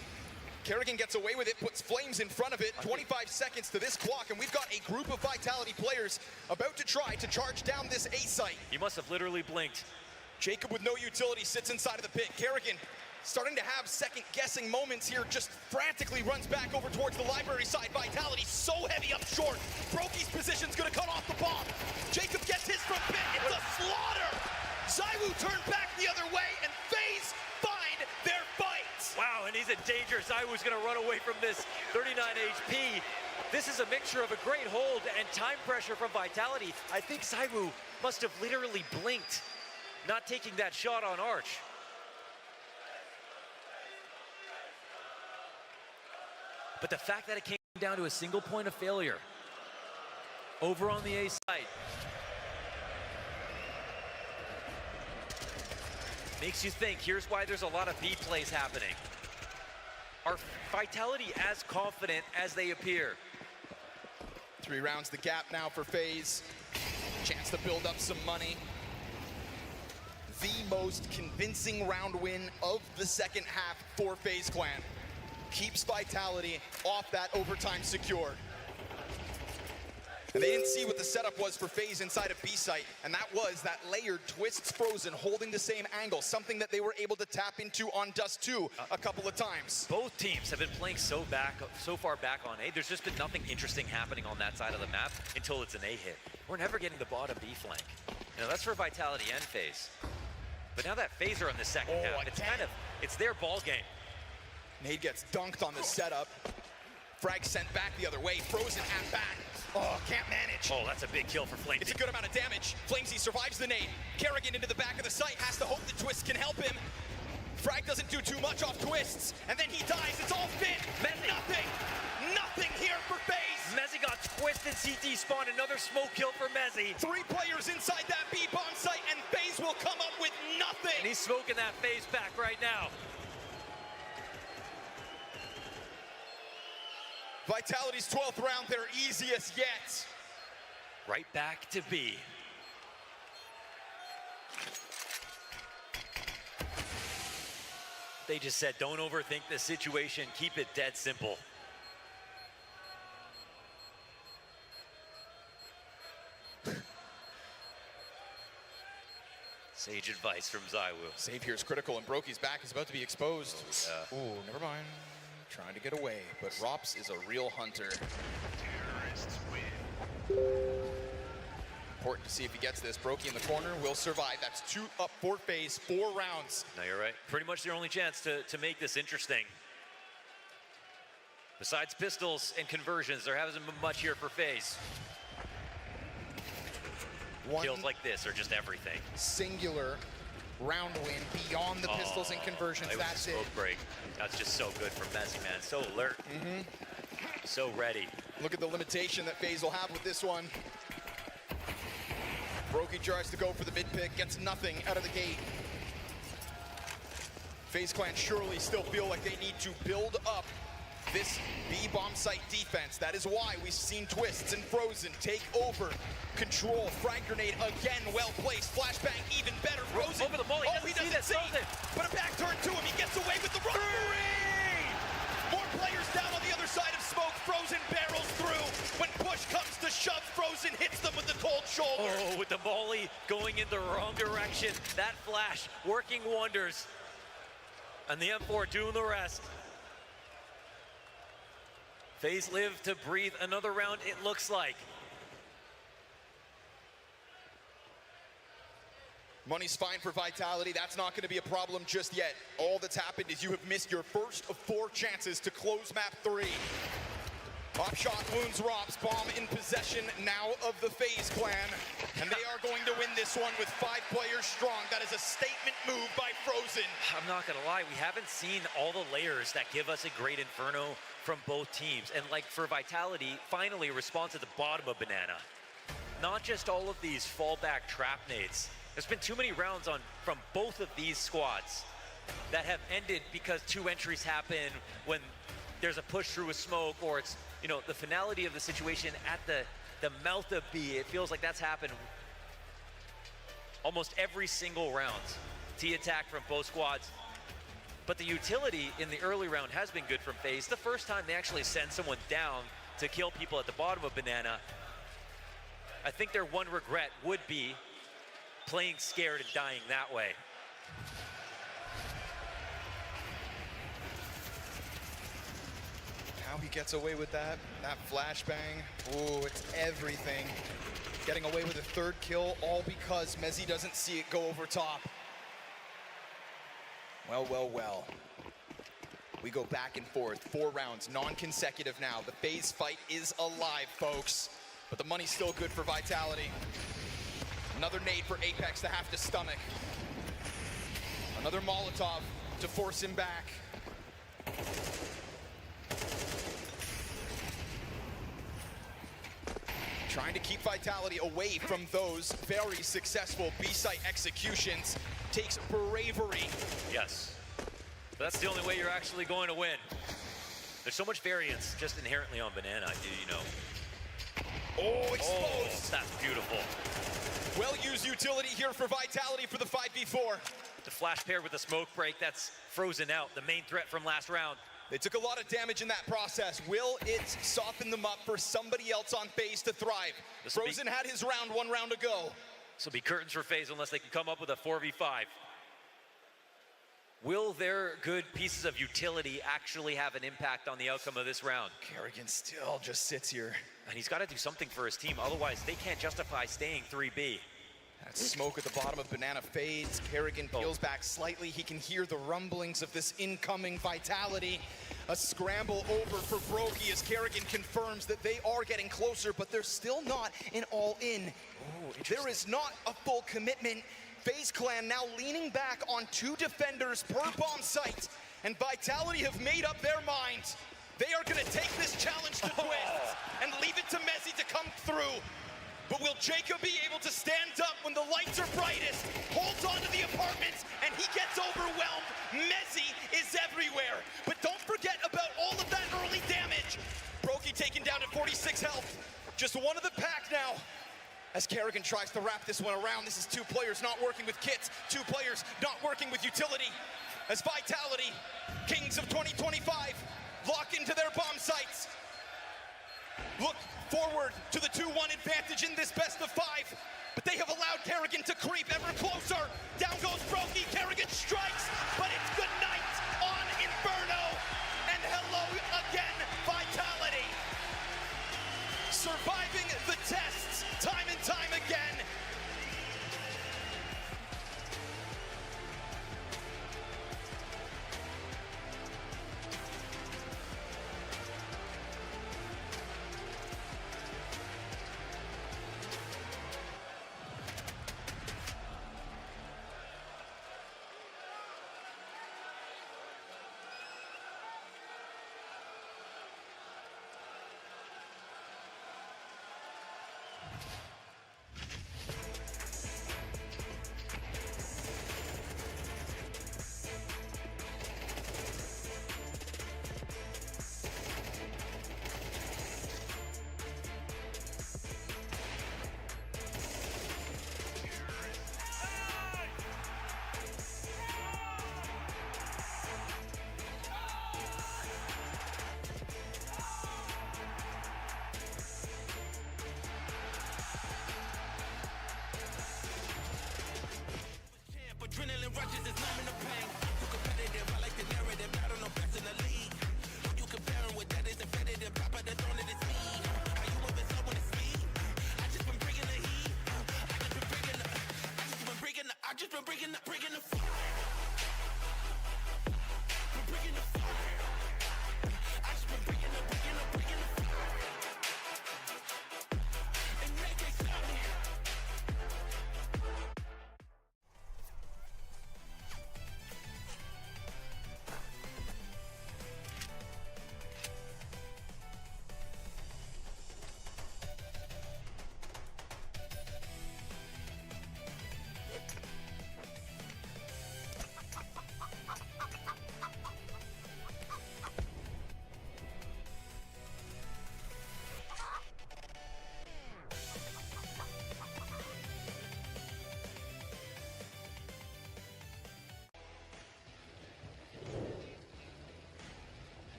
[SPEAKER 12] Kerrigan gets away with it, puts Flames in front of it. 25 seconds to this clock, and we've got a group of Vitality players about to try to charge down this A site.
[SPEAKER 4] You must have literally blinked
[SPEAKER 12] Jacob with no utility sits inside of the pit. Kerrigan starting to have second-guessing moments here, just frantically runs back over towards the library side. Vitality so heavy up short. Brokey's position's gonna cut off the bomb. Jacob gets his from pit. It's a slaughter. Zywoo turned back the other way, and Faze find their fight.
[SPEAKER 4] Wow, and he's in danger. Zywoo's gonna run away from this 39 HP. This is a mixture of a great hold and time pressure from Vitality. I think Zywoo must have literally blinked, not taking that shot on Arch. But the fact that it came down to a single point of failure over on the A side makes you think, here's why there's a lot of B plays happening. Are Vitality as confident as they appear?
[SPEAKER 12] 3 rounds the gap now for Faze. Chance to build up some money. The most convincing round win of the second half for Faze Clan. Keeps Vitality off that overtime secured. And they didn't see what the setup was for Faze inside of B site, and that was that layered twists Frozen holding the same angle, something that they were able to tap into on Dust 2 a couple of times.
[SPEAKER 4] Both teams have been playing so far back on A. There's just been nothing interesting happening on that side of the map until it's an A hit. We're never getting the bottom B flank. You know, that's for Vitality and Faze. But now that Faze are in the second half, it's their ball game.
[SPEAKER 12] Nade gets dunked on the setup. Frag sent back the other way. Frozen at back. Oh, can't manage.
[SPEAKER 4] Oh, that's a big kill for Flamesy.
[SPEAKER 12] It's a good amount of damage. Flamesy survives the nade. Kerrigan into the back of the site. Has to hope the Twist can help him. Frag doesn't do too much off Twists. And then he dies. It's all fit. Nothing. Nothing here for Faze.
[SPEAKER 4] Mezzy got twisted. CT spawned. Another smoke kill for Mezzy.
[SPEAKER 12] 3 players inside that B bomb site, and Faze will come up with nothing.
[SPEAKER 4] And he's smoking that Faze back right now.
[SPEAKER 12] Vitality's 12th round, their easiest yet.
[SPEAKER 4] Right back to B. They just said, don't overthink the situation, keep it dead simple. Sage advice from Zywoo.
[SPEAKER 12] Save here is critical, and Brokey's back is about to be exposed.
[SPEAKER 4] Yeah.
[SPEAKER 12] Ooh, never mind. Trying to get away, but Rops is a real hunter. Important to see if he gets this. Brokey in the corner will survive. That's 2 up for Faze, 4 rounds.
[SPEAKER 4] No, you're right. Pretty much their only chance to make this interesting. Besides pistols and conversions, there hasn't been much here for Faze. Kills like this are just everything.
[SPEAKER 12] Singular round win beyond the pistols and conversions. That's it.
[SPEAKER 4] Smoke break. That's just so good from Mezzy, man. So alert. So ready.
[SPEAKER 12] Look at the limitation that Faze will have with this one. Brokey tries to go for the mid pick, gets nothing out of the gate. Faze Clan surely still feel like they need to build up this B bomb site defense. That is why we've seen Twists and Frozen take over control. Frag grenade again, well placed. Flashbang even better. Frozen
[SPEAKER 4] over the ball.
[SPEAKER 12] He doesn't see it. But a back turn to him. He gets away with the run. More players down on the other side of smoke. Frozen barrels through. When push comes to shove, Frozen hits them with the cold shoulder.
[SPEAKER 4] Oh, with the molly going in the wrong direction. That flash working wonders. And the M4 doing the rest. Faze live to breathe another round, it looks like.
[SPEAKER 12] Money's fine for Vitality. That's not going to be a problem just yet. All that's happened is you have missed your first of 4 chances to close map 3. Pop shot wounds Rops. Bomb in possession now of the Faze Clan. And they are going to win this one with 5 players strong. That is a statement move by Frozen.
[SPEAKER 4] I'm not going to lie, we haven't seen all the layers that give us a great Inferno from both teams. And like for Vitality, finally a response at the bottom of Banana. Not just all of these fallback trap nades. There's been too many rounds from both of these squads that have ended because 2 entries happen when there's a push through a smoke, or it's, you know, the finality of the situation at the mouth of B. It feels like that's happened almost every single round. T attack from both squads. But the utility in the early round has been good from Faze. The first time they actually send someone down to kill people at the bottom of Banana. I think their one regret would be playing scared and dying that way.
[SPEAKER 12] How he gets away with that flashbang. Ooh, it's everything. Getting away with a third kill, all because Mezzi doesn't see it go over top. Well, well, well. We go back and forth, 4 rounds, non-consecutive now. The Faze fight is alive, folks. But the money's still good for Vitality. Another nade for Apex to have to stomach. Another Molotov to force him back. Trying to keep Vitality away from those very successful B-site executions takes bravery.
[SPEAKER 4] Yes. But that's the only way you're actually going to win. There's so much variance just inherently on Banana, you know.
[SPEAKER 12] Oh, exposed.
[SPEAKER 4] Oh, that's beautiful.
[SPEAKER 12] Well-used utility here for Vitality for the 5v4.
[SPEAKER 4] The flash paired with the smoke break, that's frozen out, the main threat from last round.
[SPEAKER 12] They took a lot of damage in that process. Will it soften them up for somebody else on Faze to thrive? Frozen had his round 1 round ago.
[SPEAKER 4] This will be curtains for Faze unless they can come up with a 4v5. Will their good pieces of utility actually have an impact on the outcome of this round?
[SPEAKER 12] Kerrigan still just sits here.
[SPEAKER 4] And he's got to do something for his team, otherwise they can't justify staying 3B.
[SPEAKER 12] That smoke at the bottom of Banana fades. Kerrigan peels back slightly. He can hear the rumblings of this incoming Vitality. A scramble over for Brokey as Kerrigan confirms that they are getting closer, but they're still not an all-in. There is not a full commitment. FaZe Clan now leaning back on 2 defenders per bomb site, and Vitality have made up their minds. They are going to take this challenge to Twist and leave it to Mezzi to come through. But will Jacob be able to stand up when the lights are brightest, holds on to the apartments, and he gets overwhelmed? Mezzi is everywhere. But don't forget about all of that early damage. Brokey taken down to 46 health. Just one of the pack now. As Kerrigan tries to wrap this one around, this is 2 players not working with kits, 2 players not working with utility. As Vitality, kings of 2025, lock into their bomb sites. Look forward to the 2-1 advantage in this best of 5, but they have allowed Kerrigan to creep ever closer. Down goes Brokey, Kerrigan strikes, but it's good night on Inferno, and hello again, Vitality. Surviving the tests time and time again.
[SPEAKER 6] Adrenaline rushes is numbing the pain. You competitive, I like the narrative. I don't know best in the league. Who you comparing with that is definitive. Top of the throne of the sea. How you moving slow on the speed? I just been bringing the heat. I just been bringing the fire. Been bringing the fire. I just been bringing the fire. And they can't stop me.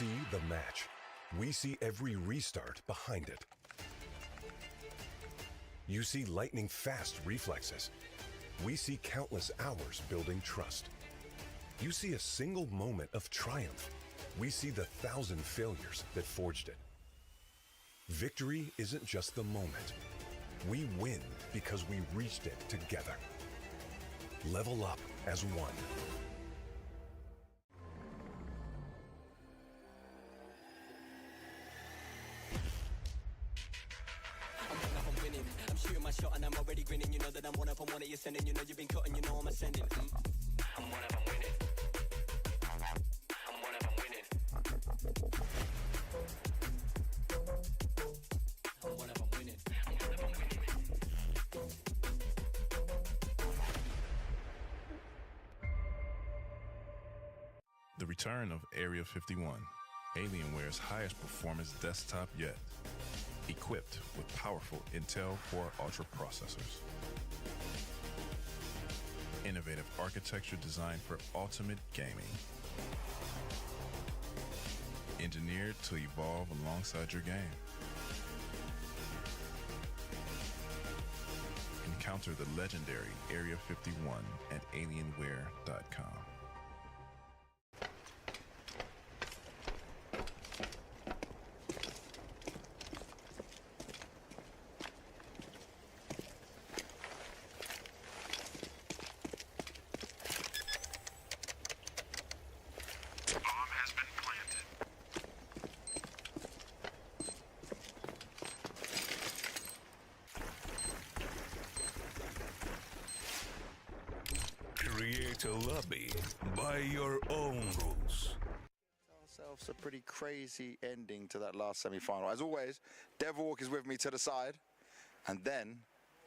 [SPEAKER 8] see the match. We see every restart behind it. You see lightning-fast reflexes. We see countless hours building trust. You see a single moment of triumph. We see the 1,000 failures that forged it. Victory isn't just the moment. We win because we reached it together. Level up as one.
[SPEAKER 6] I'm shooting my shot and I'm already grinning. You know that I'm one of them, one of you sending. You know you've been cutting, you know I'm ascending. I'm one of them winning. I'm one of them winning. I'm one of them winning. I'm one of them winning.
[SPEAKER 13] The return of Area 51, Alienware's highest performance desktop yet. Equipped with powerful Intel Core Ultra processors. Innovative architecture designed for ultimate gaming. Engineered to evolve alongside your game. Encounter the legendary Area 51 at Alienware.com.
[SPEAKER 14] Create a lobby by your own rules.
[SPEAKER 15] Ourselves a pretty crazy ending to that last semi-final. As always, Devilwalk is with me to the side, and then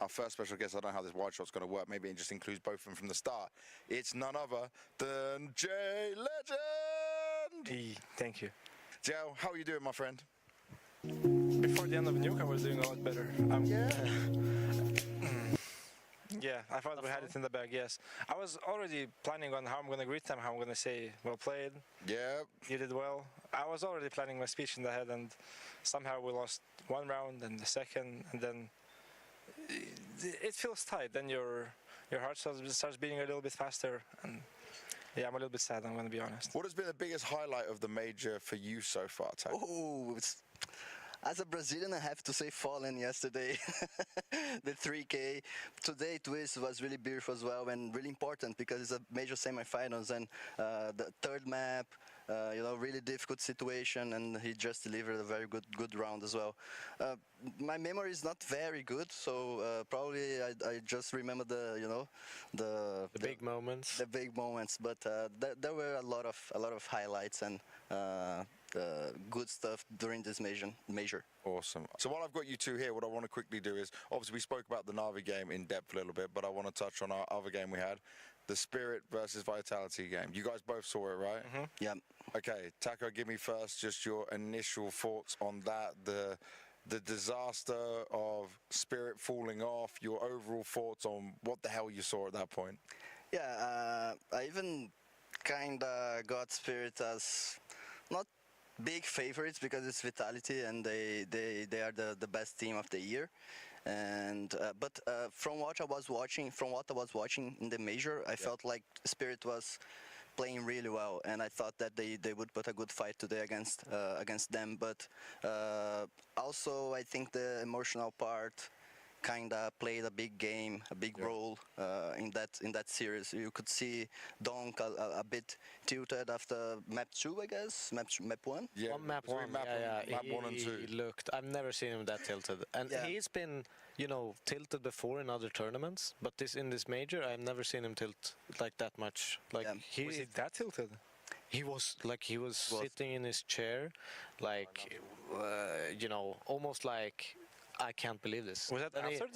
[SPEAKER 15] our first special guest. I don't know how this wide shot's going to work. Maybe it just includes both of them from the start. It's none other than Jay Legend.
[SPEAKER 16] Hey, thank you.
[SPEAKER 15] Joe, how are you doing, my friend?
[SPEAKER 16] Before the end of Nuke, I was doing a lot better. Yeah, I thought we had it in the bag, yes. I was already planning on how I'm going to greet them, how I'm going to say, well played.
[SPEAKER 15] Yeah.
[SPEAKER 16] You did well. I was already planning my speech in the head, and somehow we lost one round and the second, and then it feels tight. Then your heart starts beating a little bit faster, and yeah, I'm a little bit sad, I'm going to be honest.
[SPEAKER 15] What has been the biggest highlight of the major for you so far, Tak?
[SPEAKER 17] Oh, as a Brazilian, I have to say Fallen yesterday. The 3K. Today, Twist was really beautiful as well and really important because it's a major semifinals and the third map, you know, really difficult situation, and he just delivered a very good round as well. My memory is not very good, so probably I just remember the
[SPEAKER 3] big moments.
[SPEAKER 17] The big moments, but there were a lot of highlights and good stuff during this major.
[SPEAKER 15] Awesome. So while I've got you two here, what I want to quickly do is, obviously we spoke about the Na'Vi game in depth a little bit, but I want to touch on our other game we had, the Spirit versus Vitality game. You guys both saw it, right?
[SPEAKER 17] Mm-hmm. Yeah.
[SPEAKER 15] Okay, Taco, give me first just your initial thoughts on that, the disaster of Spirit falling off, your overall thoughts on what the hell you saw at that point.
[SPEAKER 17] Yeah, I even kind of got Spirit as not big favorites because it's Vitality and they are the best team of the year. And but from what I was watching in the major, I felt like Spirit was playing really well, and I thought that they would put a good fight today against them. But also I think the emotional part kind of played a big role in that series. You could see Donk a bit tilted after map 2, I guess, map 1.
[SPEAKER 15] Yeah,
[SPEAKER 3] map 1
[SPEAKER 15] and 2.
[SPEAKER 3] He looked. I've never seen him that tilted, and he's been, you know, tilted before in other tournaments, but in this major, I've never seen him tilt like that much. Like
[SPEAKER 16] was he that tilted?
[SPEAKER 3] He was sitting in his chair, like you know, almost like, I can't believe this.
[SPEAKER 16] Was that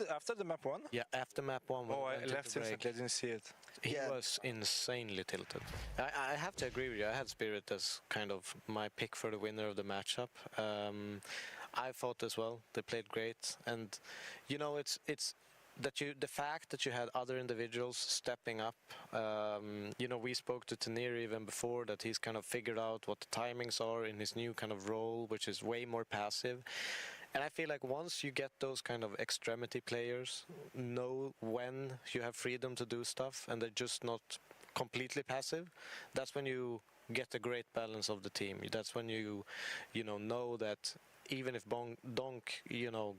[SPEAKER 16] after the map 1?
[SPEAKER 3] Yeah, after map 1.
[SPEAKER 16] Oh, I left instantly. I didn't see it.
[SPEAKER 3] He was insanely tilted. I have to agree with you. I had Spirit as kind of my pick for the winner of the matchup. I thought as well. They played great, and you know, it's the fact that you had other individuals stepping up. We spoke to Tanir even before that he's kind of figured out what the timings are in his new kind of role, which is way more passive. And I feel like once you get those kind of extremity players, know when you have freedom to do stuff and they're just not completely passive, that's when you get a great balance of the team. That's when you know that even if Donk,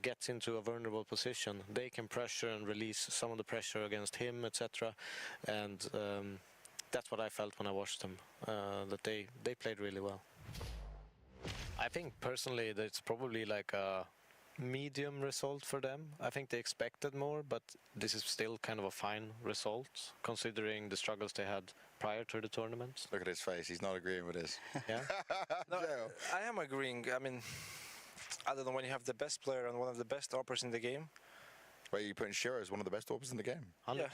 [SPEAKER 3] gets into a vulnerable position, they can pressure and release some of the pressure against him, etc. And that's what I felt when I watched them, that they played really well. I think personally that it's probably like a medium result for them. I think they expected more, but this is still kind of a fine result considering the struggles they had prior to the tournament.
[SPEAKER 15] Look at his face, he's not agreeing with this.
[SPEAKER 3] Yeah.
[SPEAKER 16] No, I am agreeing. I mean, I don't know, when you have the best player and one of the best operators in the game.
[SPEAKER 15] Wait, you putting Shiro as one of the best operators in the game?
[SPEAKER 3] 100%.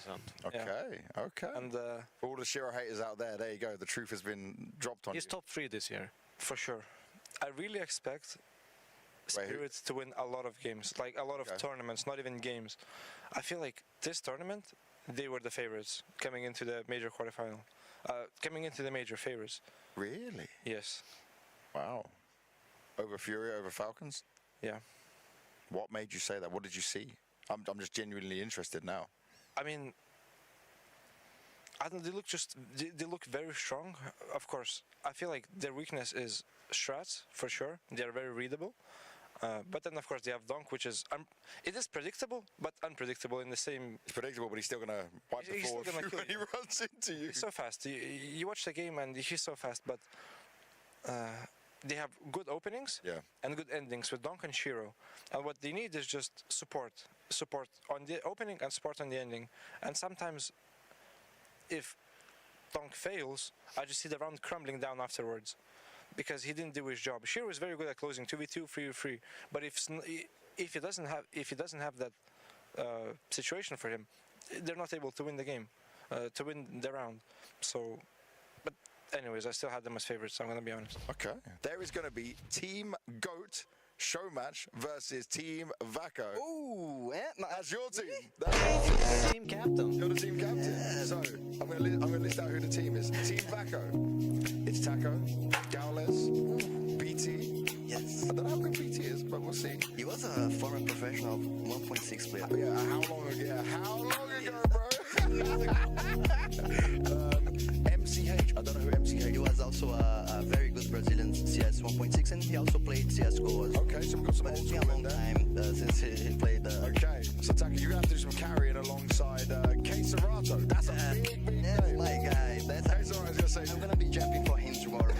[SPEAKER 15] Okay. And for all the Shiro haters out there you go. The truth has been dropped on you.
[SPEAKER 3] He's top 3 this year.
[SPEAKER 16] For sure. I really expect Spirits to win a lot of games, like a lot of tournaments, not even games. I feel like this tournament, they were the favorites coming into the major quarterfinal. Coming into the major favorites.
[SPEAKER 15] Really?
[SPEAKER 16] Yes.
[SPEAKER 15] Wow. Over Fury, over Falcons?
[SPEAKER 16] Yeah.
[SPEAKER 15] What made you say that? What did you see? I'm just genuinely interested now.
[SPEAKER 16] I mean, I don't. They look very strong. Of course, I feel like their weakness is strats for sure. They are very readable. But then, of course, they have Donk, which is it is predictable, but unpredictable in the same.
[SPEAKER 15] It's predictable, but he's still gonna wipe the floor when he runs into you.
[SPEAKER 16] He's so fast. You watch the game and he's so fast, but they have good openings and good endings with Donk and Shiro. And what they need is just support on the opening and support on the ending. And sometimes, if Donk fails, I just see the round crumbling down afterwards, because he didn't do his job. Shiro is very good at closing 2v2, 3v3, but if he doesn't have that situation for him, they're not able to win the game, to win the round. So, but anyways, I still had them as favorites, so I'm gonna be honest.
[SPEAKER 15] Okay. There is gonna be Team GOAT show match versus Team Vaco.
[SPEAKER 17] Ooh,
[SPEAKER 15] that's your team.
[SPEAKER 3] That's team captain.
[SPEAKER 15] You're the team captain. Yeah. So I'm gonna list out who the team is. Team Vaco. It's Taco, Gaules, BT.
[SPEAKER 17] Yes.
[SPEAKER 15] I don't know how good BT is, but we'll see.
[SPEAKER 17] He was a former professional 1.6 player.
[SPEAKER 15] Yeah. How long ago? Yeah. How long ago, bro? MCH. I don't know who MCH is.
[SPEAKER 17] He was also a very good Brazilian CS 1.6, and he also played CSGO.
[SPEAKER 15] Okay, so we've got some old
[SPEAKER 17] school in there. Time since he played.
[SPEAKER 15] Okay, so Taka, you're gonna have to do some carrying alongside K Serato. That's a big name.
[SPEAKER 17] My guy.
[SPEAKER 15] That's what I was gonna say.
[SPEAKER 17] I'm gonna be jumping for him tomorrow.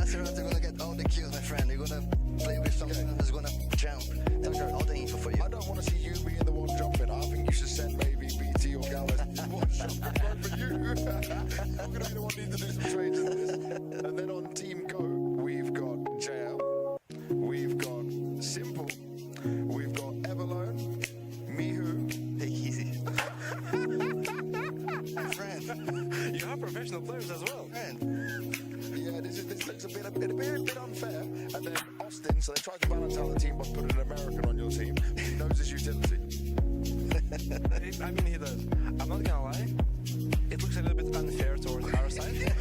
[SPEAKER 17] Serato gonna get all the kills, my friend. You're gonna play with someone who's gonna jump. Taka, all the info for you.
[SPEAKER 15] I don't want to see you being the one jumping. I think you should send maybe BT or Gaules one jumping for you. I'm gonna be the one need to do some trades in this. And then on Team Go, we've got JL, we've got Simple, we've got Everlone, Mihu.
[SPEAKER 17] Take easy. Friend.
[SPEAKER 16] You have professional players as well.
[SPEAKER 17] Friend.
[SPEAKER 15] Yeah, this looks a bit unfair. And then Austin, so they tried to balance out the team by putting an American on your team. He knows his utility.
[SPEAKER 16] I mean, he does. I'm not gonna lie. It looks a little bit unfair towards our side.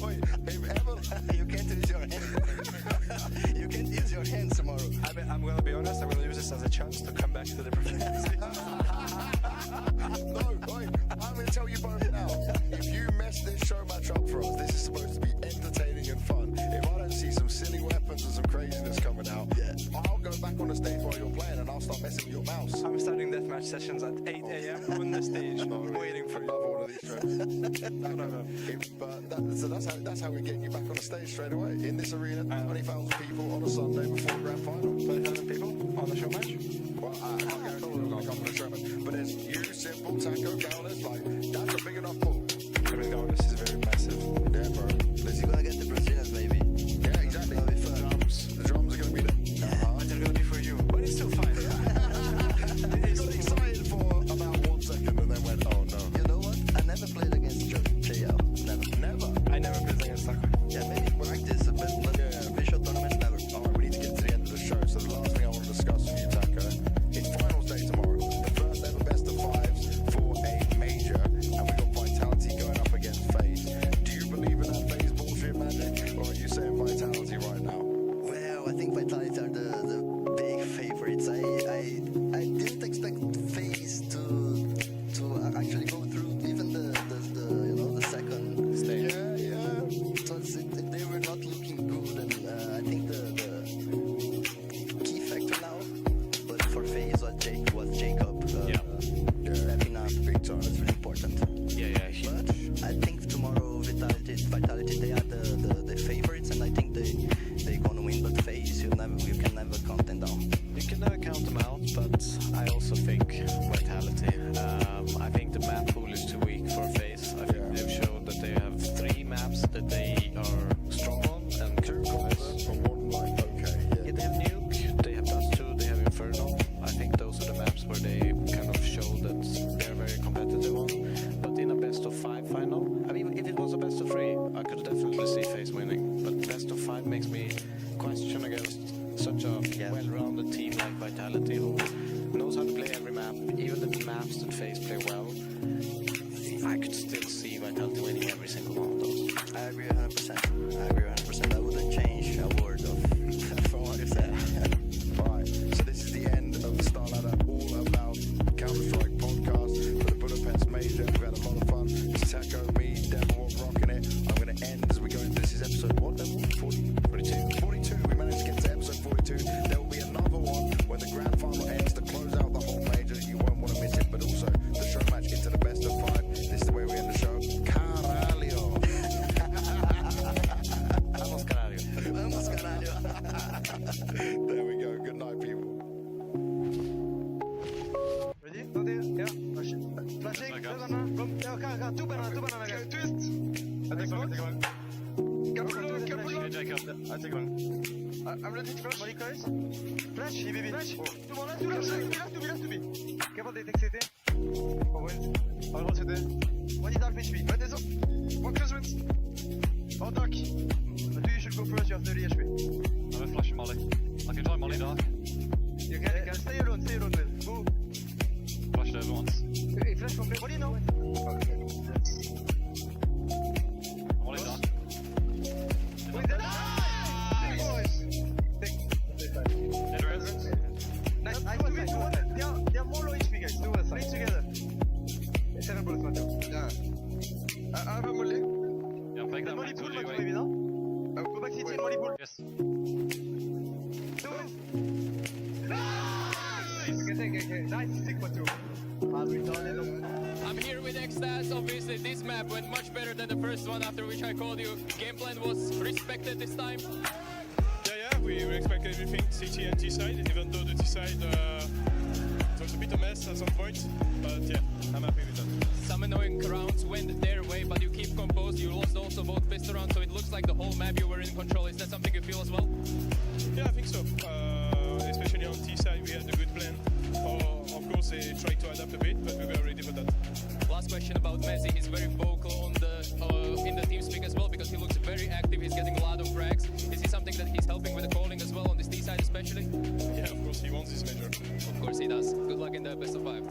[SPEAKER 15] Wait, if ever
[SPEAKER 17] you can't use your hands. You can't use your hands tomorrow.
[SPEAKER 16] I'm gonna be honest. I'm gonna use this as a chance to come back to the professional scene.
[SPEAKER 15] No, wait. I'm gonna tell you both now. If you mess this show match up for us, this is supposed to be entertaining and fun. If I don't see some silly weapons and some craziness coming out, I'll go back on the stage while you're playing and I'll start messing with your mouse.
[SPEAKER 16] I'm starting deathmatch sessions at 8 a.m. on the stage, waiting for you.
[SPEAKER 15] Love all of these shows. So that's how we're getting you back on the stage straight away. In this arena, 20,000 people on a Sunday before the grand final.
[SPEAKER 16] 20,000 people on the show match?
[SPEAKER 15] Well, I can't guarantee we're going to come on the show match. But there's you, Simple, Taco, Gaules, like, that's a big enough pool.
[SPEAKER 16] I mean, Gaules is very massive.
[SPEAKER 15] Yeah, bro.
[SPEAKER 17] Is he gonna get the Brazilians, maybe?
[SPEAKER 15] Yeah, exactly. The drums are going to be there.
[SPEAKER 16] But they're going to be for you. But it's still fine.
[SPEAKER 15] He got excited for about 1 second and then went, oh no.
[SPEAKER 17] You know what? I never played against JL. Never.
[SPEAKER 16] I never played against Taco.
[SPEAKER 17] Yeah, maybe practice, but official tournaments never.
[SPEAKER 15] Alright, we need to get to the end of the show. So the last thing I want to discuss with you, Taka, is finals day tomorrow. The
[SPEAKER 3] such a well-rounded team like Vitality who knows how to play every map, even the maps that Faze play well. I could still see Vitality winning every single one of those.
[SPEAKER 17] I agree 100%. I agree 100%. I wouldn't change a word from what you said.
[SPEAKER 15] Right, so this is the end of the StarLadder All About Counter-Strike podcast for the Budapest Major. We've had a lot of fun. Taco, me, Devil, rocking it. I'm going to end as we go into this is episode what, Devil? 42. 42. We managed to get to episode 42. There will be another one where the grand final ends to close out the whole major. You won't want to miss it, but also the show match into the best of 5. This is the way we end the show. Caralho.
[SPEAKER 3] Vamos caralho.
[SPEAKER 17] Vamos caralho.
[SPEAKER 15] There we go. Good night, people.
[SPEAKER 10] Ready? Yeah. Flashing. Come. Yeah, two banana, guys. Twist. I take one. I take one. I'm ready to flash. Molly guys. Flash. Baby. Flash. Two more. Last to be. Careful, they take CT. Forward. I'll hold CT. One is half HP. One is up. One close wins. Oh, dark. But you should go first. You have 30 HP. I'm gonna flash Molly. I can try Molly dark. You can stay alone, man. Go. Flashed over once. Hey, flash from Molly now. Molly dark. Molly dead. Nice. They are more low HP, guys. Do us. Play together. 7 bullets, Mateo. Yeah. I have a Molly. Yeah, I'm playing that. Molly pull, Mateo, maybe now? Go back CT and Molly pull. Yes. Okay. Nice. Stick, Mateo.
[SPEAKER 9] I'm here with Xstats. Obviously, this map went much better than the first one, after which I called you. Game plan was respected this time.
[SPEAKER 7] Yeah, we expect everything, CT and T-side, even though the T-side was a bit a mess at some point, but yeah, I'm happy with that.
[SPEAKER 9] Some annoying rounds went their way, but you keep composed. You lost also both pistol rounds, so it looks like the whole map you were in control. Is that something you feel as well?
[SPEAKER 7] Yeah, I think so. Especially on T-side, we had a good plan. Of course, they tried to adapt a bit, but we were ready for that.
[SPEAKER 9] Last question about Messi. He's very vocal on the in the TeamSpeak as well, because he looks very active. He's getting a lot of frags. Is he something that he's helping with the calling as well on this T-side especially?
[SPEAKER 7] Yeah, of course, he wants this major.
[SPEAKER 9] Of course he does. Good luck in the best of 5.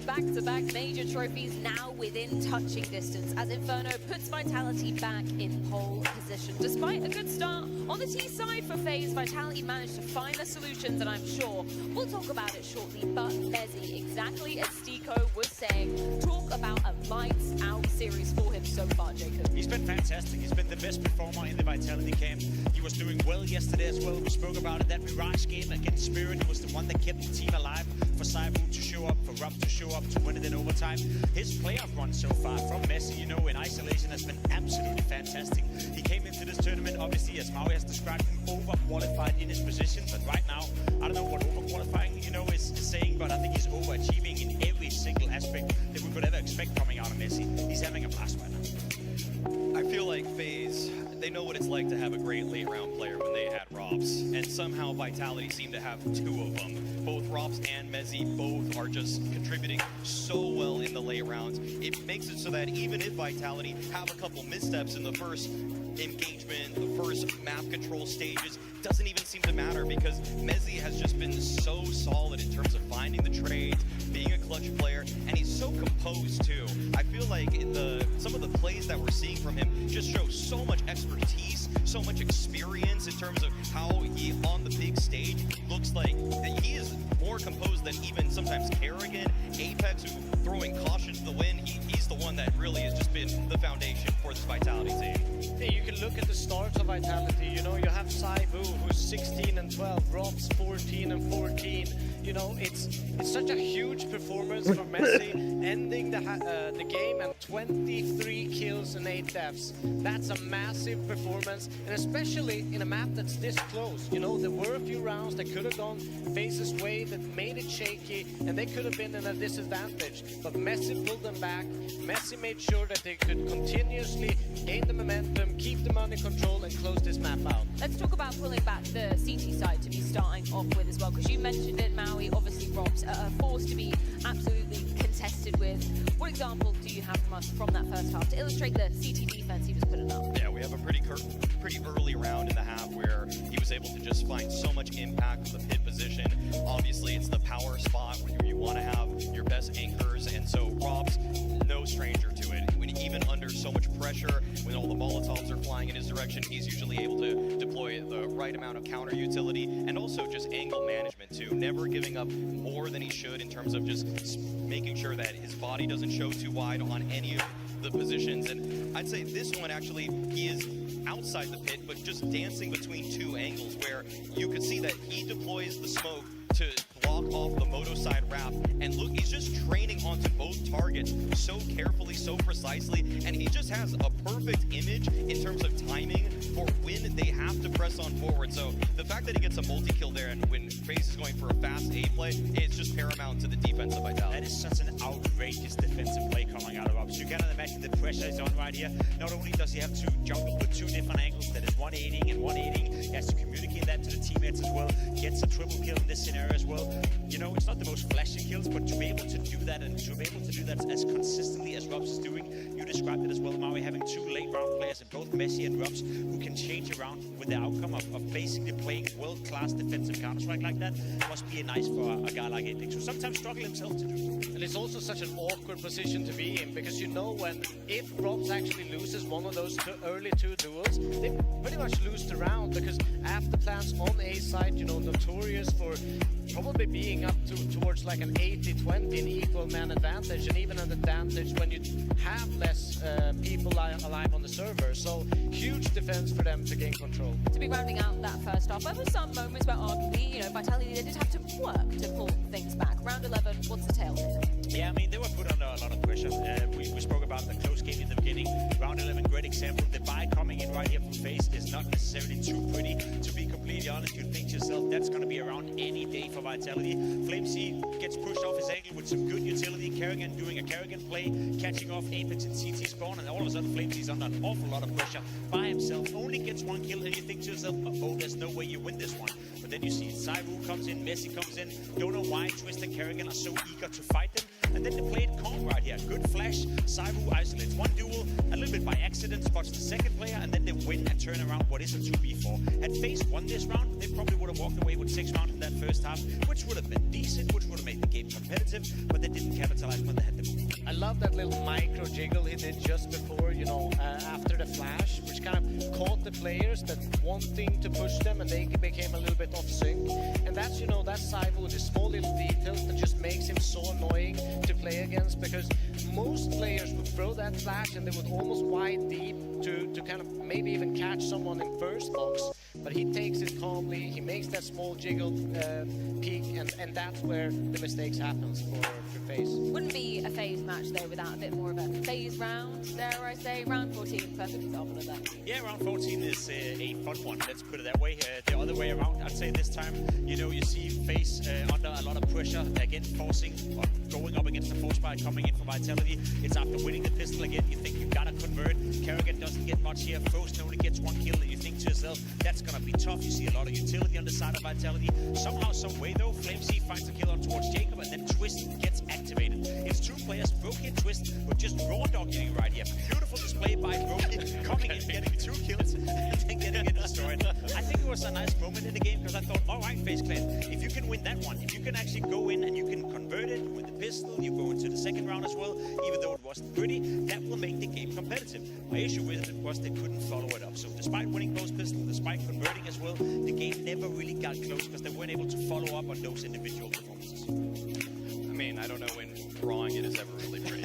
[SPEAKER 2] Back-to-back major trophies now within touching distance as Inferno puts Vitality back in pole position. Despite a good start on the T side for Faze, Vitality managed to find the solutions, and I'm sure we'll talk about it shortly. But Mezzi, exactly as Stiko was saying, talk about a lights-out series for him so far, Jacob.
[SPEAKER 22] He's been fantastic. He's been the best performer in the Vitality camp. He was doing well yesterday as well. We spoke about it. That Mirage game against Spirit, he was the one that kept the team alive. For Saibu to show up, for Ruff to show up, to win it in overtime. His playoff run so far from Messi, in isolation has been absolutely fantastic. He came into this tournament, obviously, as Maui has described him, over-qualified in his position. But right now, I don't know what over-qualifying, is saying, but I think he's overachieving in every single aspect that we could ever expect coming out of Messi. He's having a blast right now.
[SPEAKER 1] I feel like Faze, they know what it's like to have a great late-round player when they had Robs, and somehow Vitality seemed to have 2 of them. Both Robs and Mezzi both are just contributing so well in the late rounds. It makes it so that even if Vitality have a couple missteps in the first engagement, the first map control stages, doesn't even seem to matter, because Mezzi has just been so solid in terms of finding the trades, being a clutch player, and he's so composed too. I feel like some of the plays that we're seeing from him just show so much expertise, so much experience in terms of how he, on the big stage, looks like that he is more composed than even sometimes Kerrigan, Apex, who throwing caution to the wind. He's the one that really has just been the foundation for this Vitality team.
[SPEAKER 3] Yeah, you can look at the starts of Vitality. You have Saibu, who's 16 and 12, Robs 14 and 14. It's such a huge performance for Messi, ending the game at 23 kills and 8 deaths. That's a massive performance, and especially in a map that's this close. There were a few rounds that could have gone Faze's way that made it shaky, and they could have been in a disadvantage. But Messi pulled them back. Messi made sure that they could continuously gain the momentum, keep them under control, and close this map out.
[SPEAKER 2] Let's talk about pulling back the CT side to be starting off with as well, because you mentioned it, Maui. Obviously, Robs are forced to be absolutely contested with. What example do you have from us from that first half to illustrate the CT defense he was putting up?
[SPEAKER 1] Yeah, we have a pretty early round in the half where he was able to just find so much impact with the pit position. Obviously, it's the power spot where you want to have your best anchors, and so Rob's no stranger to it. When even under so much pressure, when all the Molotovs are flying in his direction, he's usually able to deploy the right amount of counter utility and also just angle management too. Never giving up more than he should in terms of just making sure that his body doesn't show too wide on any of the positions. And I'd say this one actually, he is outside the pit, but just dancing between two angles where you could see that he deploys the smoke to block off the moto side wrap, and look, he's just training onto both targets so carefully, so precisely, and he just has a perfect image in terms of timing for when they have to press on forward. So the fact that he gets a multi-kill there, and when Faze is going for a fast A play, it's just paramount to the defensive vitality.
[SPEAKER 22] That is such an outrageous defensive play coming out of Ops. You cannot imagine the pressure is on right here. Not only does he have to juggle with two different angles, that is 180 and 180, he has to communicate that to the teammates as well, gets a triple kill in this scenario as well. You know, it's not the most flashy kills, but to be able to do that, and to be able to do that as consistently as Robs is doing, you described it as well, Maui, having two late round players in both Messi and Robs who can change around with the outcome of basically playing world-class defensive Counter-Strike like that must be nice for a guy like Apex, who sometimes struggle himself to do.
[SPEAKER 3] And it's also such an awkward position to be in, because you know when, if Robs actually loses one of those early two duels, they pretty much lose the round, because after plans on A side, you know, notorious for probably being up towards like an 80-20 in equal man advantage, and even an advantage when you have less people alive on the server. So huge defense for them to gain control.
[SPEAKER 2] To be rounding out that first half, there were some moments where arguably, you know, Vitality, they did have to work to pull things back. Round 11, what's the tale here?
[SPEAKER 22] Yeah, I mean, they were put under a lot of pressure. We spoke about the close game in the beginning. Round 11, great example. The buy coming in right here from Faze is not necessarily too pretty. To be completely honest, you think to yourself, that's going to be around any day for Vitality. FlameC gets pushed off his angle with some good utility. Karrigan doing a Karrigan play, catching off Apex and CT spawn, and all of a sudden FlameC's under an awful lot of pressure by himself. Only gets one kill, and you think to yourself, oh, there's no way you win this one. But then you see Saivu comes in, Messi comes in. Don't know why Twist and Karrigan are so eager to fight them. And then they play it calm right here. Good flash. Saivu isolates one duel, a little bit by accident, spots the second player, and then they win and turn around what is a 2v4. Had Faze won this round, they probably would have walked away with 6 rounds in that first half, which would have been decent, which would have made the game competitive, but they didn't capitalize when they had the ball.
[SPEAKER 3] I love that little micro jiggle he did just before, you know, after the flash, which kind of caught the players that wanting to push them, and they became a little bit off sync. And that's, you know, that's Saivu, the small little details that just makes him so annoying to play against, because most players would throw that flash and they would almost wide deep to kind of maybe even catch someone in first box, but he takes it calmly, he makes that small jiggle peak, and that's where the mistakes happens for Faze.
[SPEAKER 2] Wouldn't be a Faze match though without a bit more of a Faze round, dare I say. Round 14, perfect example of that.
[SPEAKER 22] Yeah, round 14 is a fun one, let's put it that way. The other way around, I'd say this time, you know, you see Faze under a lot of pressure, again forcing, or going up against the force by coming in for Vitality. It's after winning the pistol again, you think you've got to convert. Karrigan doesn't get much here, Frozen only gets one kill, and you think to yourself, that's going to be tough. You see a lot of utility on the side of Vitality. Somehow, some way though, FlameC finds a kill on towards Jacob, and then Twist gets activated. It's two players, Broken and Twist, with just raw dogging you right here. Beautiful display by Broken, coming in, getting 2 kills, and then getting it destroyed. I think it was a nice moment in the game, because I thought, all right, FaZe Clan, if you can win that one, if you can actually go in and you can convert it with the pistol, you go into the second round as well, even though it wasn't pretty, that will make the game competitive. My issue with it was they couldn't follow it up. So despite winning post pistol, despite converting as well, the game never really got close because they weren't able to follow up on those individual performances.
[SPEAKER 1] I mean, I don't know when drawing it is ever really pretty.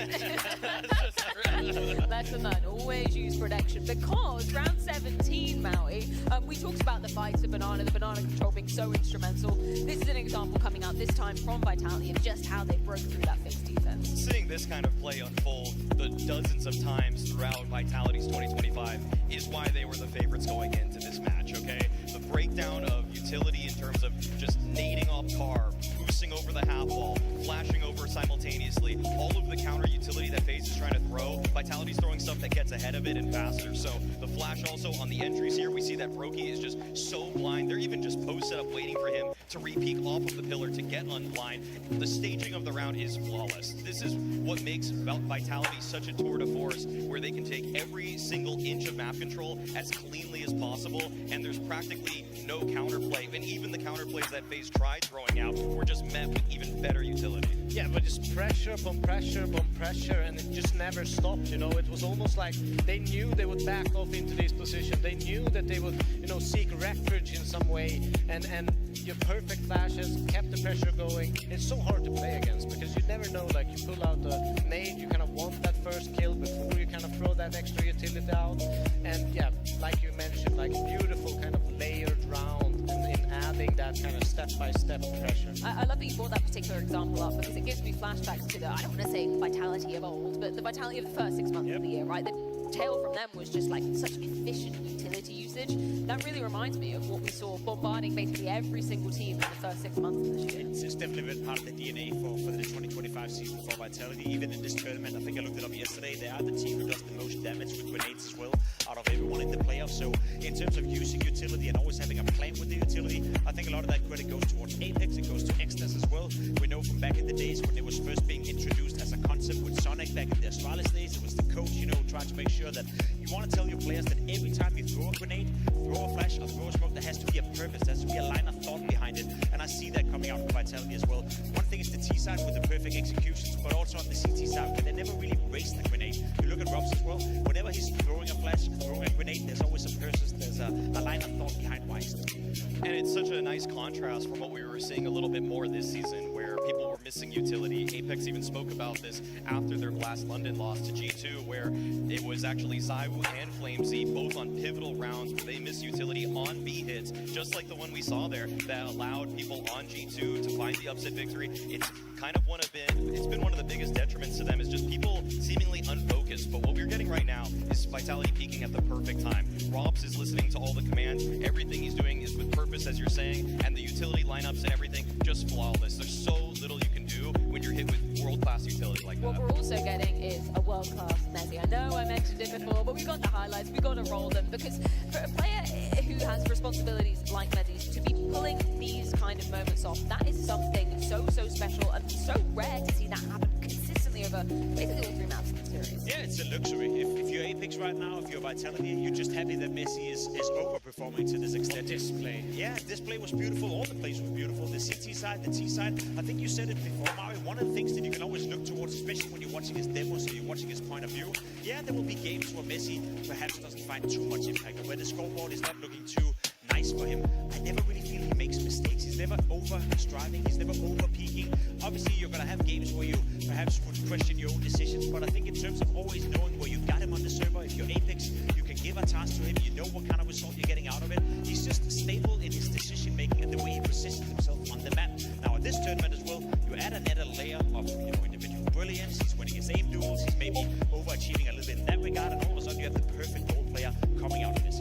[SPEAKER 2] Lesson learned, always use protection, because round 17, Maui, we talked about the fights of Banana, the Banana control being so instrumental. This is an example coming out this time from Vitality of just how they broke through that Faze defense.
[SPEAKER 1] Seeing this kind of play unfold the dozens of times throughout Vitality's 2025 is why they were the favorites going into this match, okay? The breakdown of utility in terms of just nading off car, boosting over the half wall, flashing over cover simultaneously. All of the counter utility that Faze is trying to throw, Vitality's throwing stuff that gets ahead of it and faster. So the flash also on the entries here, we see that Brokey is just so blind. They're even just post set up waiting for him to re-peek off of the pillar to get unblind. The staging of the round is flawless. This is what makes Vitality such a tour de force, where they can take every single inch of map control as cleanly as possible, and there's practically no counterplay. And even the counterplays that Faze tried throwing out were just met with even better utility.
[SPEAKER 3] Yeah, but just pressure upon pressure upon pressure, and it just never stopped, you know. It was almost like they knew they would back off into this position. They knew that they would, you know, seek refuge in some way, and your perfect flashes kept the pressure going. It's so hard to play against, because you never know, like, you pull out a nade, you kind of want that first kill before you kind of throw that extra utility out. And yeah, like you mentioned, like, beautiful kind of layered round in adding that kind of step-by-step pressure.
[SPEAKER 2] I love that you brought that particular example up, because it gives me flashbacks to the, I don't want to say Vitality of old, but the Vitality of the first 6 months of the year, right? The tail from them was just like such efficient utility usage. That really reminds me of what we saw bombarding basically every single team in the first 6 months of this year.
[SPEAKER 22] It's definitely been part of the DNA for the 2025 season for Vitality. Even in this tournament, I think I looked it up yesterday, they are the team who does the most damage with grenades as well out of everyone in the playoffs. So in terms of using utility and always having a plan with the utility, I think a lot of that credit goes towards Apex, it goes to Extras as well. We know from back in the days when it was first being introduced as a concept with Sonic back in the StarLadder days, it was the coach, you know, trying to make sure that you want to tell your players that every time you throw a grenade, throw a flash, or throw a smoke, there has to be a purpose, there has to be a line of thought behind it. And I see that coming out from Vitality as well. One thing is the T side with the perfect executions, but also on the CT side, they never really waste the grenade. You look at Robs as well, whenever he's throwing a flash, throwing a grenade, there's always a purpose, there's a line of thought behind why he's doing it.
[SPEAKER 1] And it's such a nice contrast from what we were seeing a little bit more this season, where people were missing utility. Apex even spoke about this after their last London loss to G2, where it was actually ZywOo and FlameZ both on pivotal rounds where they missed utility on B hits, just like the one we saw there that allowed people on G2 to find the upset victory. It's kind of it's been one of the biggest detriments to them, is just people seemingly unfocused. But what we're getting right now is Vitality peaking at the perfect time. Robs is listening to all the commands. Everything he's doing is with purpose, as you're saying, and the utility lineups and everything just flawless. There's so little you can do when you're hit with world-class utility like that.
[SPEAKER 2] What we're also getting is a world-class Messi. I know I mentioned it before, but we've got the highlights, we've got to roll them, because for a player who has responsibilities like Messi's, to be pulling these kind of moments off, that is something so special and so rare to see that happen consistently over basically all 3 maps in the series.
[SPEAKER 22] Yeah, it's a luxury. If you're Apex right now, if you're Vitality, you're just happy that Messi is overperforming to this extent.
[SPEAKER 3] Display.
[SPEAKER 22] Yeah, display was beautiful. All the plays were beautiful. The CT side, the T side. I think you said it before, Mario. One of the things that you can always look towards, especially when you're watching his demos or you're watching his point of view, yeah, there will be games where Messi perhaps doesn't find too much impact, or where the scoreboard is not looking too nice for him. I never really feel he makes mistakes. He's never over-striving. He's never over-peaking. Obviously, you're going to have games where you perhaps would question your own decisions, but I think in terms of always knowing where you got him on the server, if you're Apex, you can give a task to him, you know what kind of result you're getting out of it. He's just stable in his decision-making and the way he positions himself on the map. Now, at this tournament as well, you add another layer of individual brilliance. He's winning his aim duels. He's maybe overachieving a little bit in that regard, and all of a sudden you have the perfect role player coming out of this.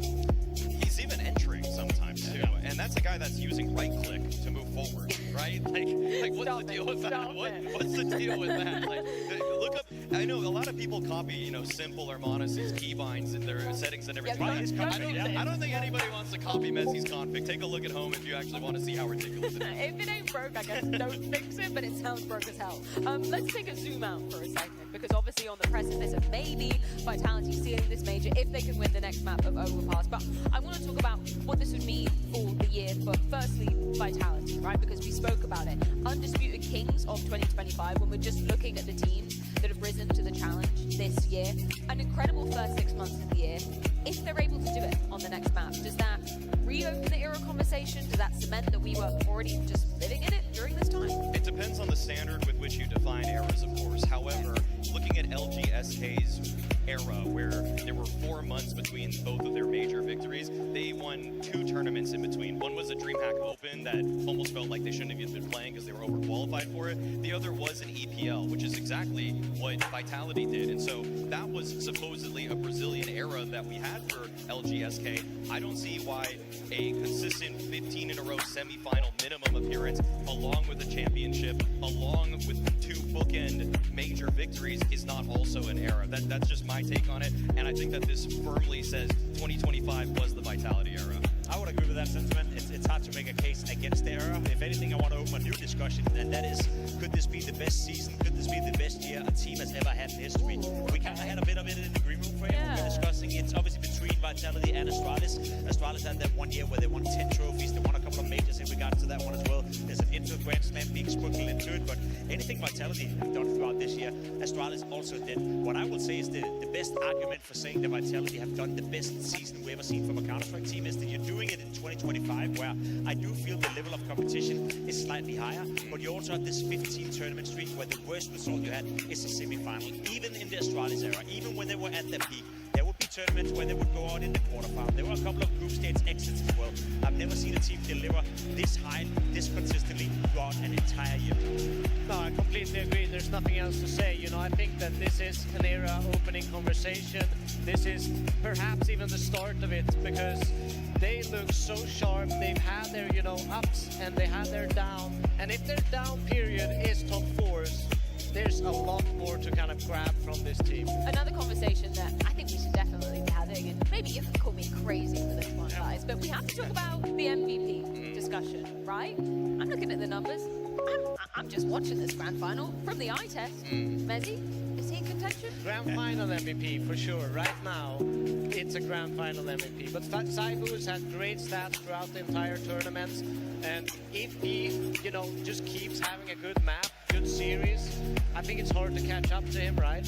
[SPEAKER 1] He's even entering sometimes too, and that's a guy that's using right click to move forward, right? Like what's the deal with that? What's the deal with that? Like, look up. I know a lot of people copy, Simple or Monos's keybinds in their settings and everything. I don't think anybody wants to copy Messi's config. Take a look at home if you actually want to see how ridiculous it is.
[SPEAKER 2] If it ain't broke, I guess don't fix it, but it sounds broke as hell. Let's take a zoom out for a second, because obviously on the precipice of maybe Vitality sealing this major if they can win the next map of Overpass. But I want to talk about what this would mean for the year for, firstly, Vitality, right? Because we spoke about it. Undisputed Kings of 2025, when we're just looking at the teams that have risen to the challenge this year. An incredible first 6 months of the year. If they're able to do it on the next map, does that reopen the era conversation? Does that cement that we were already just living in it during this time?
[SPEAKER 1] It depends on the standard with which you define eras, of course. However, looking at LGSK's era, where there were 4 months between both of their major victories, they won 2 tournaments tournaments in between. One was a DreamHack Open that almost felt like they shouldn't have even been playing because they were overqualified for it. The other was an EPL, which is exactly what Vitality did. And so that was supposedly a Brazilian era that we had for LGSK. I don't see why a consistent 15 in a row semifinal minimum appearance, along with a championship, along with 2 bookend major victories, is not also an era. That's just my take on it, and I think that this firmly says 2025 was the Vitality era.
[SPEAKER 22] I would agree with that sentiment. It's hard to make a case against the era. If anything, I want to open a new discussion, and that is, could this be the best season? Could this be the best year a team has ever had in history? We kind of had a bit of it in the green room frame.
[SPEAKER 2] Yeah.
[SPEAKER 22] We're discussing it's obviously between Vitality and Astralis. Astralis had that one year where they won 10 trophies. They won a couple of majors in regards to that one as well. There's an Inter Grand Slam being sprinkled into it, but anything Vitality have done throughout this year, Astralis also did. What I would say is the best argument for saying that Vitality have done the best season we ever seen from a Counter-Strike team is that you're doing it in 2025, where I do feel the level of competition is slightly higher, but you also have this 15 tournament streak where the worst result you had is a semi-final. Even in the Astralis era, even when they were at their peak, there would be tournaments where they would go out in the quarterfinal. There were a couple of group stage exits as well. I've never seen a team deliver this high, this consistently throughout an entire year.
[SPEAKER 3] No, I completely agree. There's nothing else to say. You know, I think that this is an era-opening conversation. This is perhaps even the start of it, because they look so sharp. They've had their, you know, ups and they had their down. And if their down period is top 4s, there's a lot more to kind of grab from this team.
[SPEAKER 2] Another conversation that I think we should definitely be having, and maybe you can call me crazy for this one, guys, but we have to talk about the MVP discussion, right? I'm looking at the numbers. I'm just watching this grand final from the eye test. Mezzi, is he in contention?
[SPEAKER 3] Grand final MVP for sure. Right now, it's a grand final MVP. But ZywOo has had great stats throughout the entire tournament, and if he, you know, just keeps having a good map, good series, I think it's hard to catch up to him, right?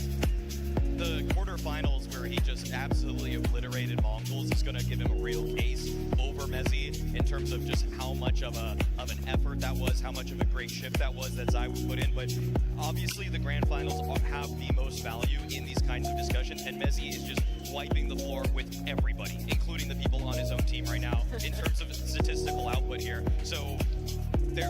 [SPEAKER 1] The quarterfinals where he just absolutely obliterated Mongols is going to give him a real case over Mezzi in terms of just how much of an effort that was, how much of a great shift that was that ZywOo put in. But obviously the grand finals have the most value in these kinds of discussions, and Mezzi is just wiping the floor with everybody, including the people on his own team right now in terms of statistical output here. So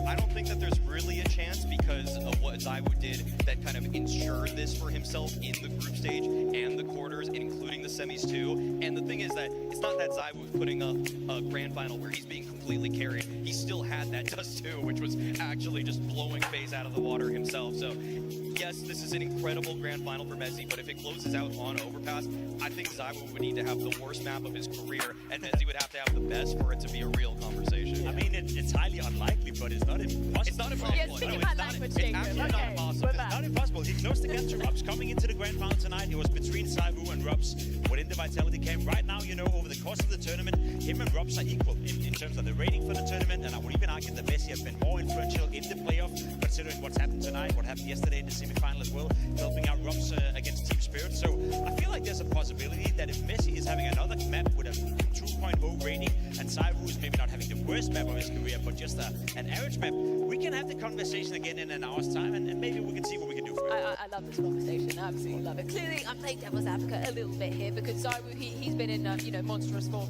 [SPEAKER 1] I don't think that there's really a chance because of what ZywOo did that kind of ensured this for himself in the group stage and the quarters, including the semis too. And the thing is that it's not that ZywOo was putting up a grand final where he's being completely carried. He still had that dust too, which was actually just blowing Faze out of the water himself. So yes, this is an incredible grand final for Mezzi, but if it closes out on Overpass, I think ZywOo would need to have the worst map of his career, and Mezzi would have to have the best for it to be a real conversation.
[SPEAKER 22] I mean, it's highly unlikely, but it's not impossible.
[SPEAKER 1] It's not impossible.
[SPEAKER 2] Yeah, speaking about language,
[SPEAKER 1] It's actually not impossible.
[SPEAKER 22] It's not impossible. He closed the gap to Rubs. Coming into the grand final tonight, it was between ZywOo and Rubs within the Vitality camp. Right now, you know, over the course of the tournament, him and Rubs are equal in terms of the rating for the tournament, and I would even argue that Messi has been more influential in the playoff, considering what's happened tonight, what happened yesterday in the semi-final as well, helping out Rubs against Team Spirit. So I feel like there's a possibility that if Messi is having another map with a 2.0 rating, and ZywOo is maybe not having the worst map of his career, but just an average map, we can have the conversation again in an hour's time, and maybe we can see what we can do for it.
[SPEAKER 2] I love this conversation. I absolutely love it. Clearly, I'm playing devil's advocate a little bit here because ZywOo, he's been in you know, monstrous form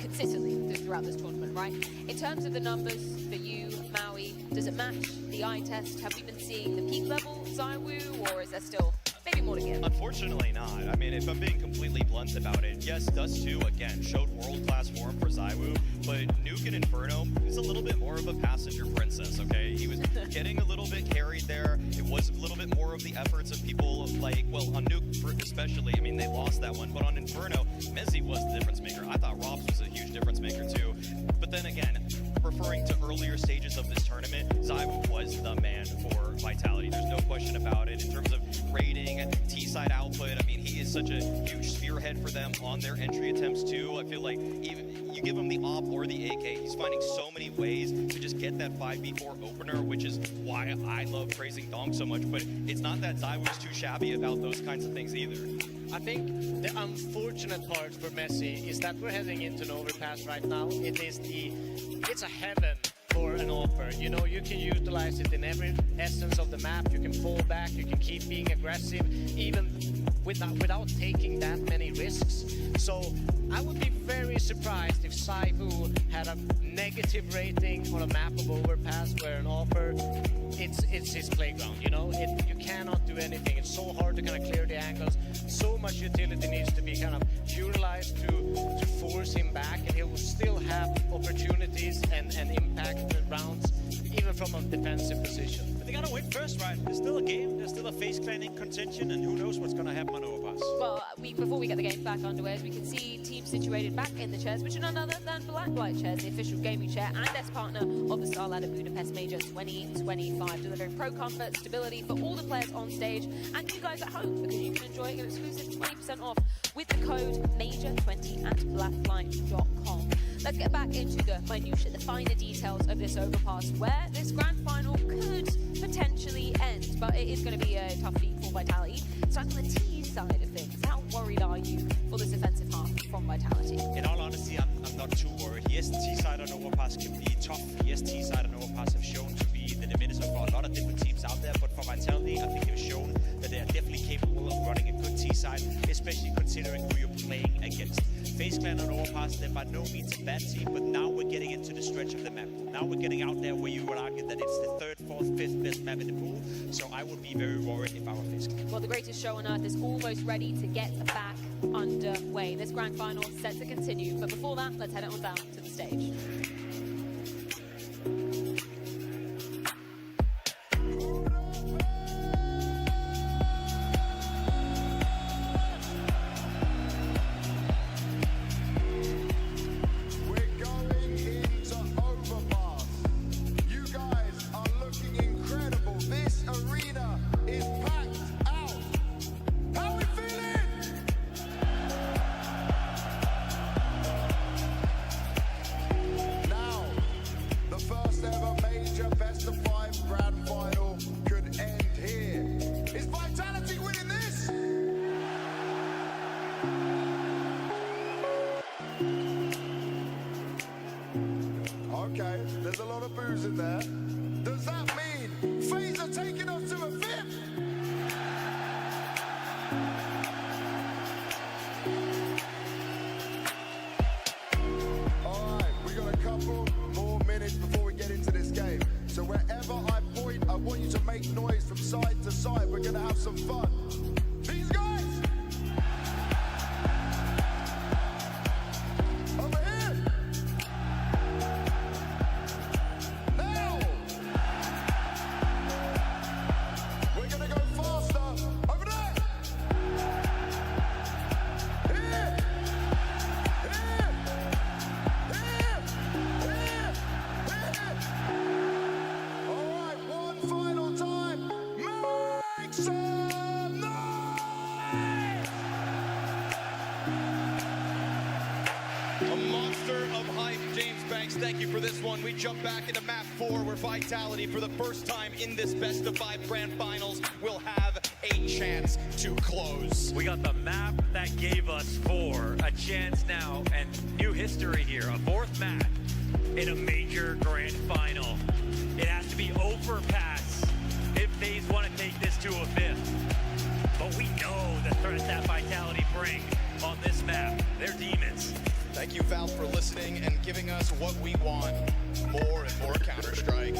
[SPEAKER 2] consistently throughout this tournament, right? In terms of the numbers for you, Maui, does it match the eye test? Have we been seeing the peak level ZywOo, or is there still maybe more to get?
[SPEAKER 1] Unfortunately not. I mean, if I'm being completely blunt about it, yes, Dust 2, again, showed world-class form for ZywOo, but Nuke and Inferno is a little bit more of a passenger princess, okay? He was getting a little bit carried there. It was a little bit more of the efforts of people like, well, on Nuke especially, I mean, they lost that one, but on Inferno, Mezzi was the difference maker. I thought Robs was a huge difference maker too. But then again, referring to earlier stages of this tournament, ZywOo was the man for Vitality. There's no question about it. In terms of rating and T-side output, I mean, he is such a huge spearhead for them on their entry attempts too. I feel like even you give him the AWP or the AK, he's finding so many ways to just get that 5v4 opener, which is why I love praising Dong so much. But it's not that ZywOo is too shabby about those kinds of things either.
[SPEAKER 3] I think the unfortunate part for Messi is that we're heading into an overpass right now. It's a heaven for an offer. You know, you can utilize it in every essence of the map. You can fall back, you can keep being aggressive, even without taking that many risks. So I would be very surprised if Saibu had a negative rating on a map of Overpass where an offer, it's his playground, you know? You cannot do anything. It's so hard to kind of clear the angles. So much utility needs to be kind of utilized to force him back, and he will still have opportunities and impact rounds, even from a defensive position.
[SPEAKER 22] But they gotta win first, right? There's still a game, there's still a Faze clan in contention, and who knows what's gonna happen on Overpass.
[SPEAKER 2] Well, before we get the game back underway, as we can see teams situated back in the chairs, which are none other than Blacklight chairs, the official gaming chair and best partner of the StarLadder Budapest Major 2025, delivering pro comfort, stability for all the players on stage and you guys at home, because you can enjoy an exclusive 20% off with the code MAJOR20 at blacklight.com. Let's get back into the minutiae, the finer details of this Overpass, where this grand final could potentially end, but it is going to be a tough feat for Vitality. So on the T side of things, how worried are you for this offensive half from Vitality?
[SPEAKER 22] In all honesty, I'm not too worried. Yes, T-side on Overpass can be tough. Yes, T-side on Overpass have shown to be the limiter for a lot of different teams out there, but for Vitality, I think they've shown that they are definitely capable of running a good T-side, especially considering who you're playing against. Faze Clan on Overpass, they're by no means a bad team, but now we're getting into the stretch of the map. Now we're getting out there where you would argue that it's the third, fourth, fifth best map in the pool, so I would be very worried if I were Faze Clan.
[SPEAKER 2] Well, the greatest show on earth is almost ready to get back underway. This grand final set to continue, but before that, let's head on down to the stage.
[SPEAKER 15] Okay, there's a lot of boos in there. Does that mean Faze are taking us to a fifth? Alright, we got a couple more minutes before we get into this game. So wherever I point, I want you to make noise from side to side. We're gonna have some fun. These guys! Over here! Now! We're gonna go faster. Over there! Here! Here! Here! Here! Here! Alright, one final time. Make some noise!
[SPEAKER 12] A monster of hype, James Banks. Thank you for this one. We jump back into map 4, where Vitality, for the first time in this best of 5 grand finals, will have a chance to close.
[SPEAKER 4] We got the map that gave us 4, a chance now, and new history here, a 4th map in a major grand final. It has to be Overpass if Faze want to take this to a 5th. But we know the threat that Vitality bring on this map. They're demons.
[SPEAKER 12] Thank you, Val, for listening and giving us what we want. More and more Counter-Strike.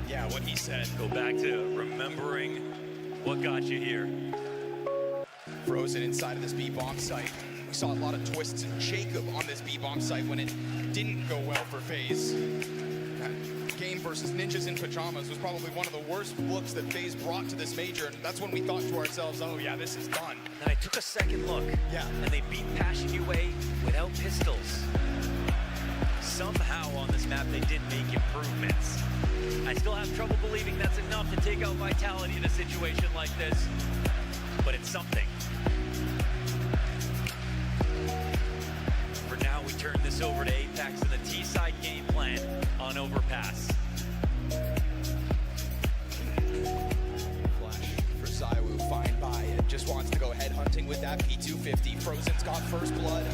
[SPEAKER 4] Yeah, what he said. Go back to remembering what got you here.
[SPEAKER 12] Frozen inside of this B-bomb site. We saw a lot of twists and Jacob on this B-bomb site when it didn't go well for Faze. That game versus Ninjas in Pajamas was probably one of the worst looks that Faze brought to this major, and that's when we thought to ourselves, oh yeah, this is done.
[SPEAKER 4] And I took a second look.
[SPEAKER 12] Yeah.
[SPEAKER 4] And they beat Passion UA without pistols. Somehow on this map they did make improvements. I still have trouble believing that's enough to take out Vitality in a situation like this, but it's something. For now, we turn this over to Apex and the T-side game plan on Overpass.
[SPEAKER 12] Flash for Zaiwu, fine by it. Just wants to go headhunt hunting with that P250. Frozen's got first blood.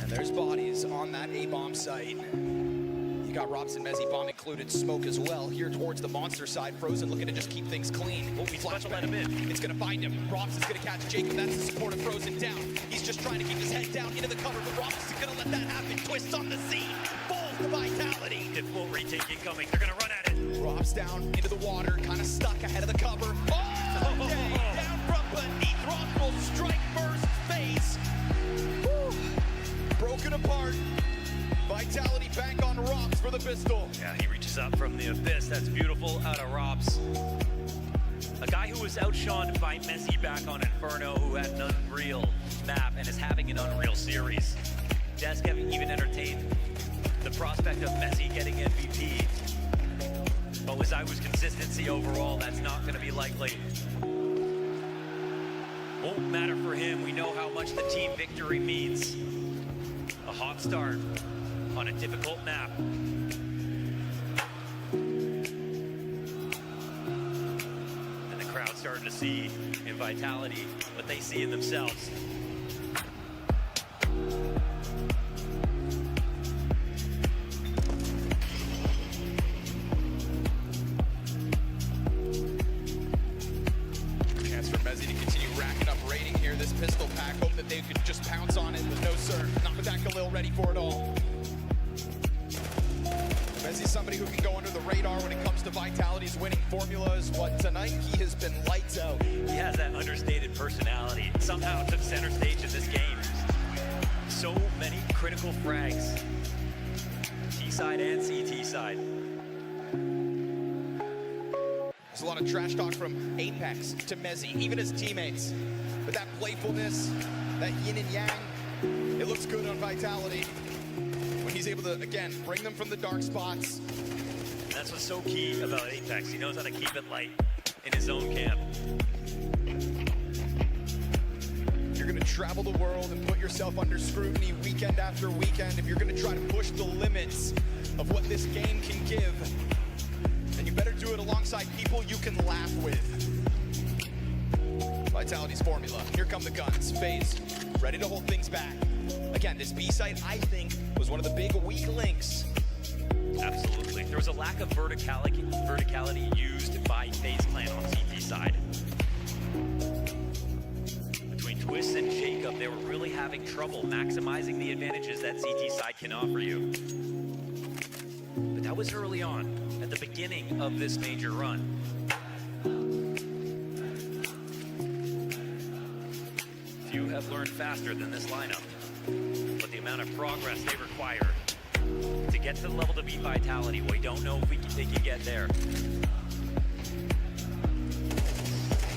[SPEAKER 12] And there's bodies on that A-bomb site. You got Robson, Mezzi, bomb included, smoke as well. Here towards the monster side, Frozen looking to just keep things clean.
[SPEAKER 4] He's about to let him in.
[SPEAKER 12] It's gonna find him. Robson's gonna catch Jacob. That's the support of Frozen down. He's just trying to keep his head down into the cover, but Robson's gonna let that happen. Twist on the scene. Falls to Vitality.
[SPEAKER 4] If full retake incoming, they're gonna run at it.
[SPEAKER 12] Robs down into the water, kind of stuck ahead of the cover. Oh, okay. Down from beneath. Robs will strike first. Faze. Broken apart. Vitality back on Robs for the pistol.
[SPEAKER 4] Yeah, he reaches up from the abyss. That's beautiful out of Robs. A guy who was outshined by Mezzi back on Inferno, who had an unreal map and is having an unreal series. Desk even entertained the prospect of Mezzi getting MVP. But with Zywo's consistency overall, that's not going to be likely. Won't matter for him. We know how much the team victory means. A hot start on a difficult map. And the crowd starting to see in Vitality what they see in themselves.
[SPEAKER 12] Chance for Mezzi to continue racking up rating here. This pistol pack, hope that they could just pounce on it, but no sir. Not with that Khalil ready for it all. Mezzi's somebody who can go under the radar when it comes to Vitality's winning formulas, but tonight he has been lights out.
[SPEAKER 4] He has that understated personality. Somehow took center stage in this game. So many critical frags. T-side and CT side.
[SPEAKER 12] There's a lot of trash talk from Apex to Mezzi, even his teammates. But that playfulness, that yin and yang, it looks good on Vitality. When he's able to, again, bring them from the dark spots.
[SPEAKER 4] That's what's so key about Apex. He knows how to keep it light in his own camp.
[SPEAKER 12] You're going to travel the world and put yourself under scrutiny weekend after weekend. If you're going to try to push the limits of what this game can give, then you better do it alongside people you can laugh with. Vitality's formula. Here come the guns. Faze, ready to hold things back. Again, this B site, I think, was one of the big weak links.
[SPEAKER 4] Absolutely. There was a lack of verticality used by Faze Clan on CT side. Between Twist and Jacob, they were really having trouble maximizing the advantages that CT side can offer you. But that was early on, at the beginning of this major run. Few have learned faster than this lineup. But the amount of progress they require to get to the level to beat Vitality, we don't know if they can get there.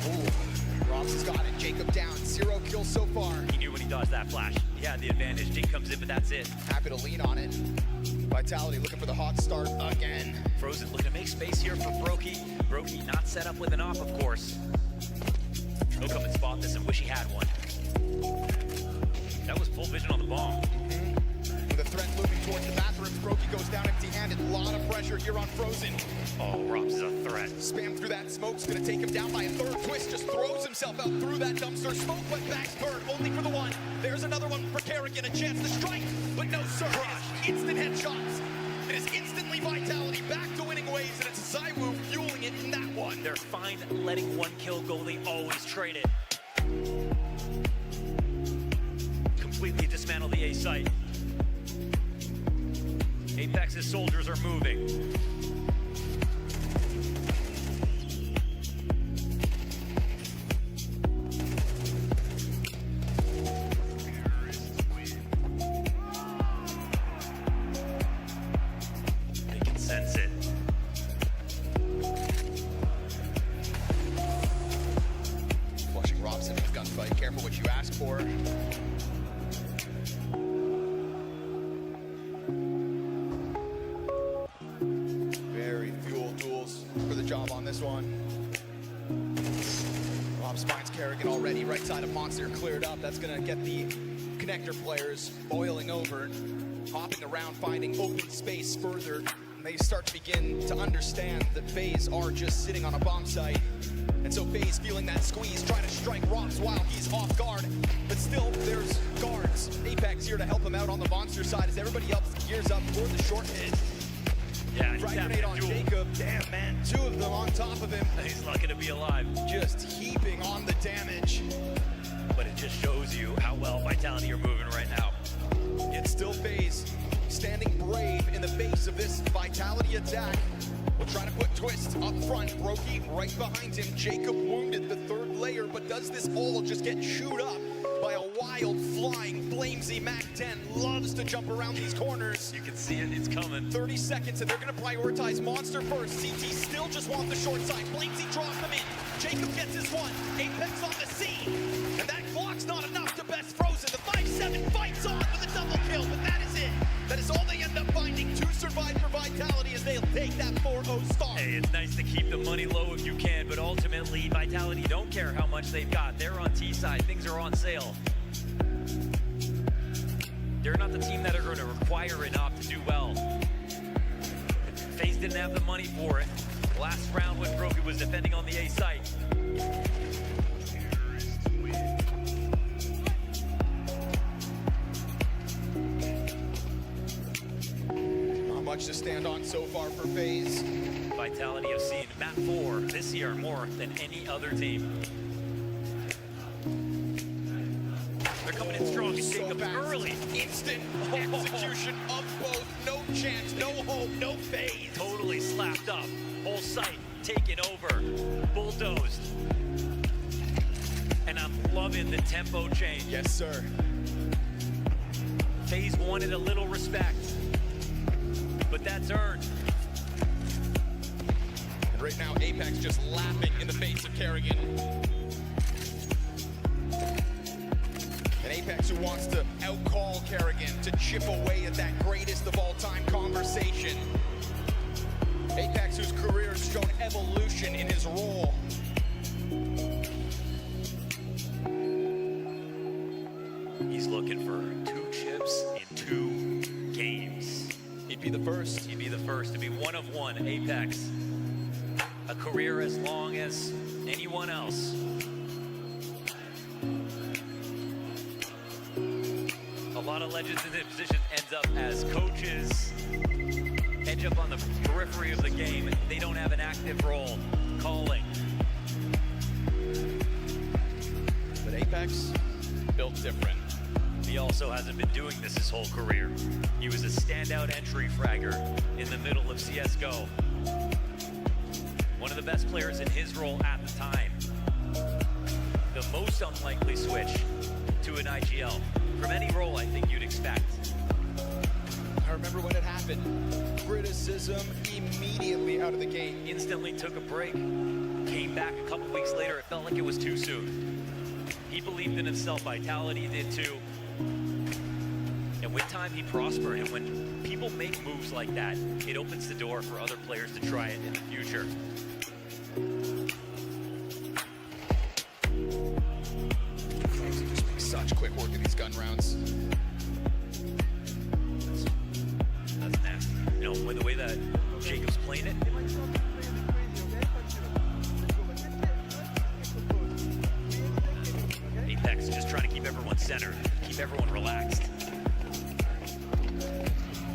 [SPEAKER 12] Ooh, Robs has got it. Jacob down. 0 kills so far.
[SPEAKER 4] He knew when he dodged that flash. He had the advantage. Jake comes in, but that's it.
[SPEAKER 12] Happy to lean on it. Vitality looking for the hot start again.
[SPEAKER 4] Frozen looking to make space here for Brokey. Brokey not set up with an op, of course. He'll come and spot this and wish he had one. That was full vision on the bomb.
[SPEAKER 12] With a threat moving towards the bathrooms, Brokey goes down empty-handed. A lot of pressure here on Frozen.
[SPEAKER 4] Oh, Robs is a threat.
[SPEAKER 12] Spam through that smoke's gonna take him down by a third. Twist just throws himself out through that dumpster. Smoke went back turn, only for the one. There's another one for Kerrigan, a chance to strike, but no sir. Instant headshots. It is instantly Vitality back to winning ways, and it's Zywu fueling it in that one.
[SPEAKER 4] They're fine letting one kill go. They always trade it. Completely dismantle the A site. Apex's soldiers are moving. They can sense it.
[SPEAKER 12] Flushing Robson in a gunfight. Careful what you ask for. Very fuel duels for the job on this one. Robs finds Kerrigan already. Right side of Monster cleared up. That's going to get the connector players boiling over, hopping around, finding open space further. And they start to begin to understand that Faze are just sitting on a bomb site. And so Faze feeling that squeeze, trying to strike Robs rounds while he's off guard. But still, there's guards. Apex here to help him out on the monster side as everybody else gears up for the short hit.
[SPEAKER 4] Yeah,
[SPEAKER 12] Frag grenade on Jacob.
[SPEAKER 4] Damn, man.
[SPEAKER 12] Two of them on top of him.
[SPEAKER 4] He's lucky to be alive.
[SPEAKER 12] Just heaping on the damage.
[SPEAKER 4] But it just shows you how well Vitality are moving right now.
[SPEAKER 12] It's still Faze, standing brave in the face of this Vitality attack. We'll try to put Twist up front, Brokey right behind him. Jacob wounded the third layer, but does this all just get chewed up by a wild, flying, flamesy MAC-10? Loves to jump around these corners.
[SPEAKER 4] You can see it, it's coming.
[SPEAKER 12] 30 seconds, and they're going to prioritize Monster first. CT still just want the short side. Flamesy draws them in. Jacob gets his one. Apex on the scene. And that clock's not enough to best Frozen. The 5-7 fights on with a double kill, but that is it. That is all they end up finding to survive for Vitality as they'll take that 4-0 start.
[SPEAKER 4] Hey, it's nice to keep the money low if you can, but ultimately, Vitality don't care how much they've got. They're on T-side. Things are on sale. They're not the team that are going to require enough to do well. Faze didn't have the money for it. Last round when Brokey was defending on the A site.
[SPEAKER 12] Not much to stand on so far for Faze.
[SPEAKER 4] Vitality have seen map 4 this year more than any other team. They're coming in strong. Jacob early.
[SPEAKER 12] Instant execution of both. No chance, no hope, no Faze.
[SPEAKER 4] Totally slapped up. Whole site taken over. Bulldozed. And I'm loving the tempo change.
[SPEAKER 12] Yes, sir.
[SPEAKER 4] Faze wanted a little respect, but that's earned.
[SPEAKER 12] And right now, Apex just laughing in the face of Kerrigan. An Apex who wants to outcall Kerrigan, to chip away at that greatest of all time conversation. Apex whose career has shown evolution in his role.
[SPEAKER 4] He's looking for 2 chips in 2 games.
[SPEAKER 12] He'd be the first.
[SPEAKER 4] He'd be the first to be one of one. Apex. A career as long as anyone else. A lot of legends in this position ends up as coaches, edge up on the periphery of the game. They don't have an active role calling.
[SPEAKER 12] But Apex, built different.
[SPEAKER 4] He also hasn't been doing this his whole career. He was a standout entry fragger in the middle of CSGO. One of the best players in his role at the time. The most unlikely switch to an IGL. From any role I think you'd expect.
[SPEAKER 12] I remember when it happened. Criticism immediately out of the gate.
[SPEAKER 4] Instantly took a break. Came back a couple weeks later. It felt like it was too soon. He believed in himself. Vitality did too. And with time, he prospered. And when people make moves like that, it opens the door for other players to try it in the future.
[SPEAKER 12] Faze just makes such quick work of these gun rounds.
[SPEAKER 4] That's nasty. You know, with the way that Jacob's playing it, Apex just trying to keep everyone centered, keep everyone relaxed.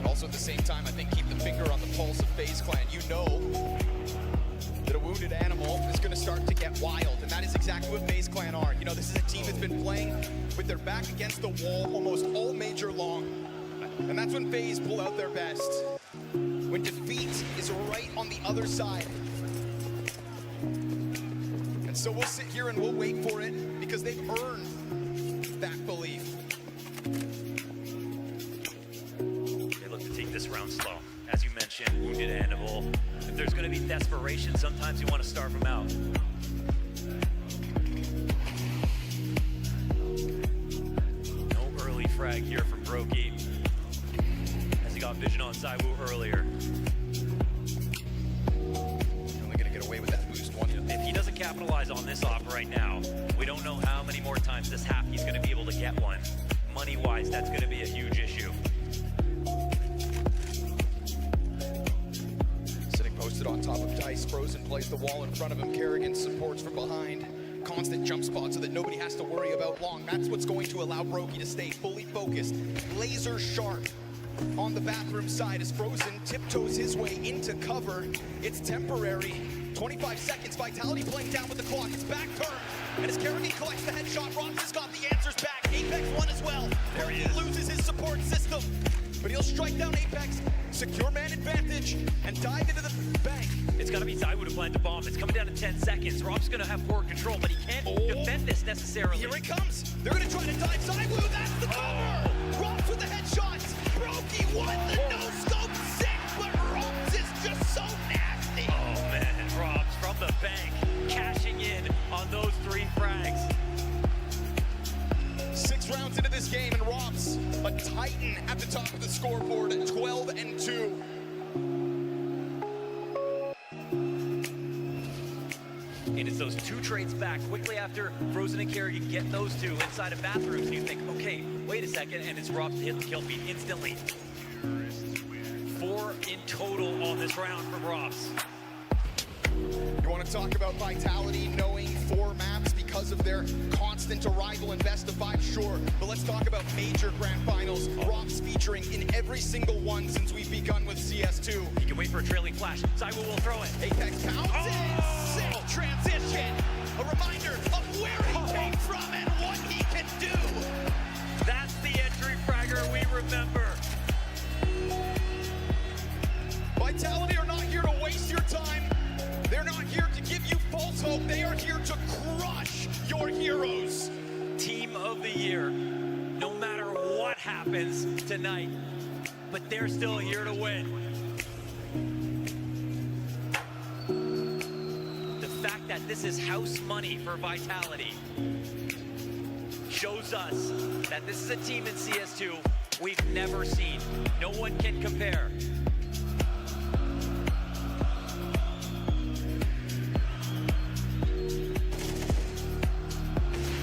[SPEAKER 12] But also at the same time, I think keep the finger on the pulse of FaZe Clan. You know that a wounded animal is going to start to get wild, and that is exactly what FaZe Clan are. You know, this is a team that's been playing with their back against the wall almost all major long, and that's when FaZe pull out their best. When defeat is right on the other side. And so we'll sit here and we'll wait for it because they've earned that belief.
[SPEAKER 4] They look to take this round slow. As you mentioned, wounded animal. If there's going to be desperation, sometimes you want to starve them out. No early frag here from Brokey. As he got vision on Zywoo earlier.
[SPEAKER 12] Only going to get away with that boost one.
[SPEAKER 4] If he doesn't capitalize on this offer right now, we don't know how many more times this half he's going to be able to get one. Money-wise, that's going to be a huge issue.
[SPEAKER 12] Sitting posted on top of Dice, Frozen plays the wall in front of him. Kerrigan supports from behind. constant jump spot so that nobody has to worry about long. That's what's going to allow Broky to stay fully focused, laser sharp on the bathroom side as Frozen tiptoes his way into cover. It's temporary. 25 seconds, Vitality playing down with the clock. It's back turn. And as Karagi collects the headshot, Rox has got the answers back. Apex one as well.
[SPEAKER 4] There he
[SPEAKER 12] Broky
[SPEAKER 4] is.
[SPEAKER 12] loses his support system, but he'll strike down Apex, secure man advantage, and dive into the bank.
[SPEAKER 4] It's gonna be Zywoo to plant the bomb. It's coming down to 10 seconds. Rob's gonna have forward control, but he can't defend this necessarily.
[SPEAKER 12] Here it comes. They're gonna try to dive Zywoo. That's the cover. Rox with the headshots. Broky won the no-scope 6, but Rox is just so nasty.
[SPEAKER 4] Oh man, Rob's from the bank, cashing in on those 3 frags.
[SPEAKER 12] 6 rounds into this game, and Rops, a titan at the top of the scoreboard at 12-2.
[SPEAKER 4] And it's those 2 trades back quickly after Frozen and Karagi get those 2 inside of bathrooms. And you think, okay, wait a second, and it's Rob's to hit the kill feed instantly. 4 in total on this round from Robs.
[SPEAKER 12] You want to talk about Vitality knowing 4 maps because of their constant arrival in best of 5? Sure, but let's talk about major grand finals. Rops featuring in every single one since we've begun with CS2.
[SPEAKER 4] He can wait for a trailing flash. Zywoo will throw it.
[SPEAKER 12] Apex pounces. Sick transition. A reminder of where he came from and what he can do.
[SPEAKER 4] That's the entry fragger we remember.
[SPEAKER 12] Vitality are not here to waste your time. They're not here to give you false hope. They are here to crush your heroes.
[SPEAKER 4] Team of the year, no matter what happens tonight, but they're still here to win. The fact that this is house money for Vitality shows us that this is a team in CS2 we've never seen. No one can compare.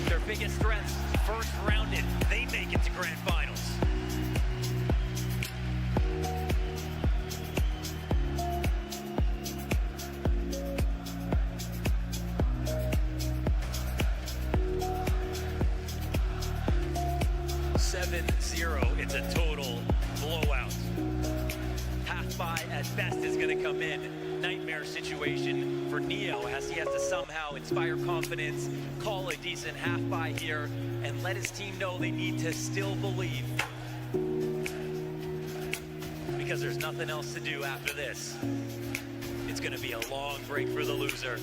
[SPEAKER 4] Their biggest threats, first rounded, they make it to grand finals. It's a total blowout. Half buy at best is going to come in. Nightmare situation for Neo as he has to somehow inspire confidence, call a decent half buy here, and let his team know they need to still believe. Because there's nothing else to do after this. It's going to be a long break for the loser.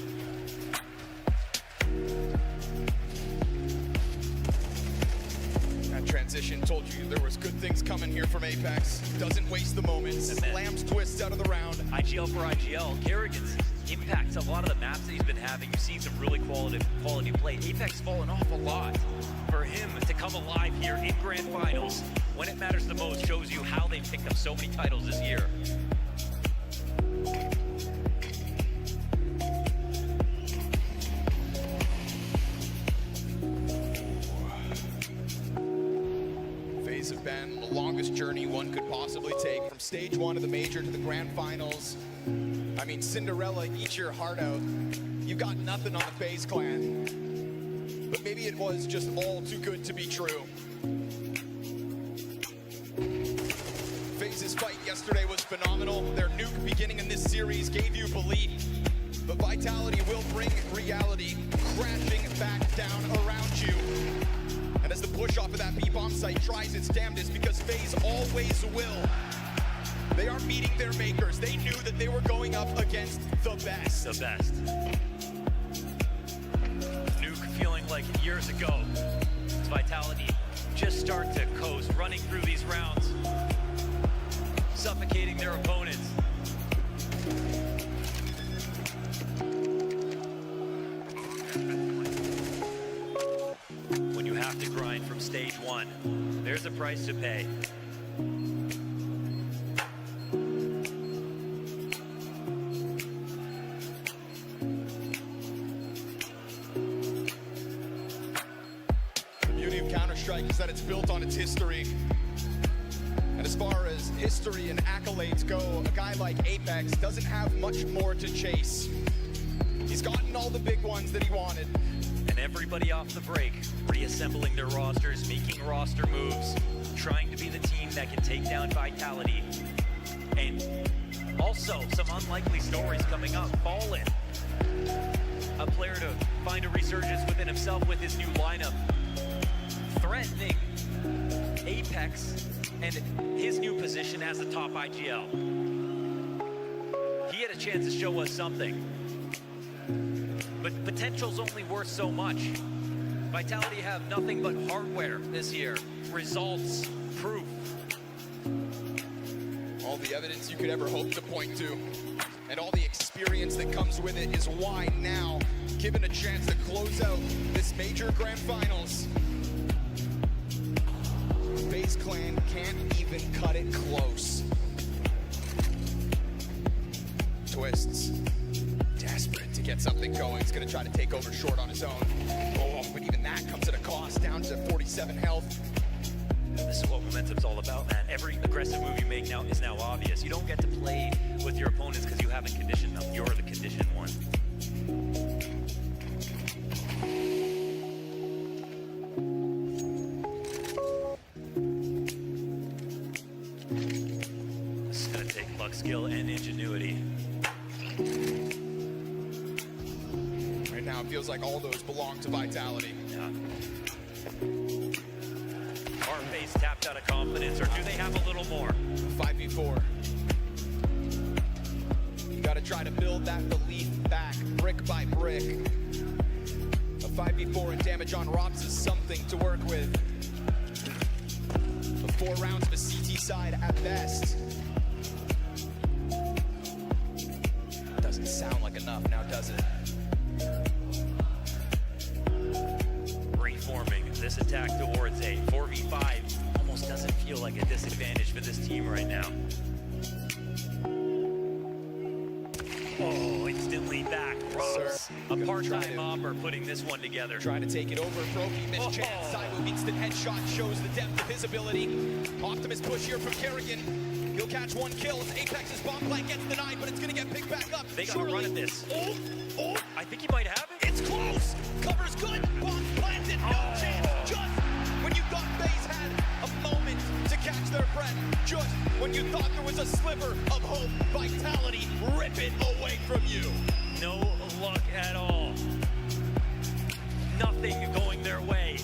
[SPEAKER 12] Transition told you there was good things coming here from Apex. Doesn't waste the moments. Slams twists out of the round.
[SPEAKER 4] IGL for IGL. Kerrigan's impacts a lot of the maps that he's been having. You've seen some really quality play. Apex fallen off a lot. For him to come alive here in grand finals when it matters the most shows you how they picked up so many titles this year.
[SPEAKER 12] Faze have been the longest journey one could possibly take, from stage 1 of the major to the grand finals. I mean, Cinderella, eat your heart out. You've got nothing on the Faze clan. But maybe it was just all too good to be true. Faze's fight yesterday was phenomenal. Their nuke beginning in this series gave you belief. But Vitality will bring reality crashing back down around you. And as the push off of that B-bomb site tries its damnedest, because Faze always will, they are meeting their makers. They knew that they were going up against the best.
[SPEAKER 4] The best. Nuke feeling like years ago. It's Vitality just start to coast, running through these rounds, suffocating their opponents. When you have to grind from stage 1, there's a price to pay.
[SPEAKER 12] The beauty of Counter-Strike is that it's built on its history. And as far as history and accolades go, a guy like Apex doesn't have much more to chase. He's gotten all the big ones that he wanted.
[SPEAKER 4] And and everybody off the break, reassembling their rosters, making roster moves, trying to be the team that can take down Vitality. And also some unlikely stories coming up. Fallen, a player to find a resurgence within himself with his new lineup, threatening Apex and his new position as the top IGL. He had a chance to show us something, but potential's only worth so much. Vitality have nothing but hardware this year, results, proof.
[SPEAKER 12] All the evidence you could ever hope to point to, and all the experience that comes with it is why now, given a chance to close out this major grand finals, FaZe Clan can't even cut it close. Twists, desperate to get something going. He's gonna try to take over short on his own. Oh, but even that comes at a cost, down to 47 health.
[SPEAKER 4] This is what momentum's all about, man. Every aggressive move you make now is now obvious. You don't get to play with your opponents because you haven't conditioned them. You're the conditioned one. This is going to take luck, skill, and ingenuity.
[SPEAKER 12] Right now, it feels like all those belong to Vitality.
[SPEAKER 4] Yeah. Are FaZe tapped out of confidence, or do they have a little more?
[SPEAKER 12] 5v4. You gotta try to build that belief back, brick by brick. A 5v4 and damage on Rops is something to work with. But 4 rounds of a CT side at best. Doesn't sound like enough now, does it?
[SPEAKER 4] Reforming this attack towards a 4v5 almost doesn't feel like a disadvantage for this team right now. Oh, instantly back. Ross, a part-time hopper putting this one together.
[SPEAKER 12] Trying to take it over. Broky missed chance. Saiwu instant headshot shows the depth of his ability. Optimus push here from Kerrigan. He'll catch 1 kill as Apex's bomb plant gets denied, but it's gonna get picked back up.
[SPEAKER 4] They gotta run at this.
[SPEAKER 12] Oh!
[SPEAKER 4] I think he might have it.
[SPEAKER 12] It's close! Cover's good! Bomb planted! No chance! Just when you thought FaZe had a moment to catch their breath, just when you thought there was a sliver of hope, Vitality rip it away from you.
[SPEAKER 4] No luck at all. Nothing going their way.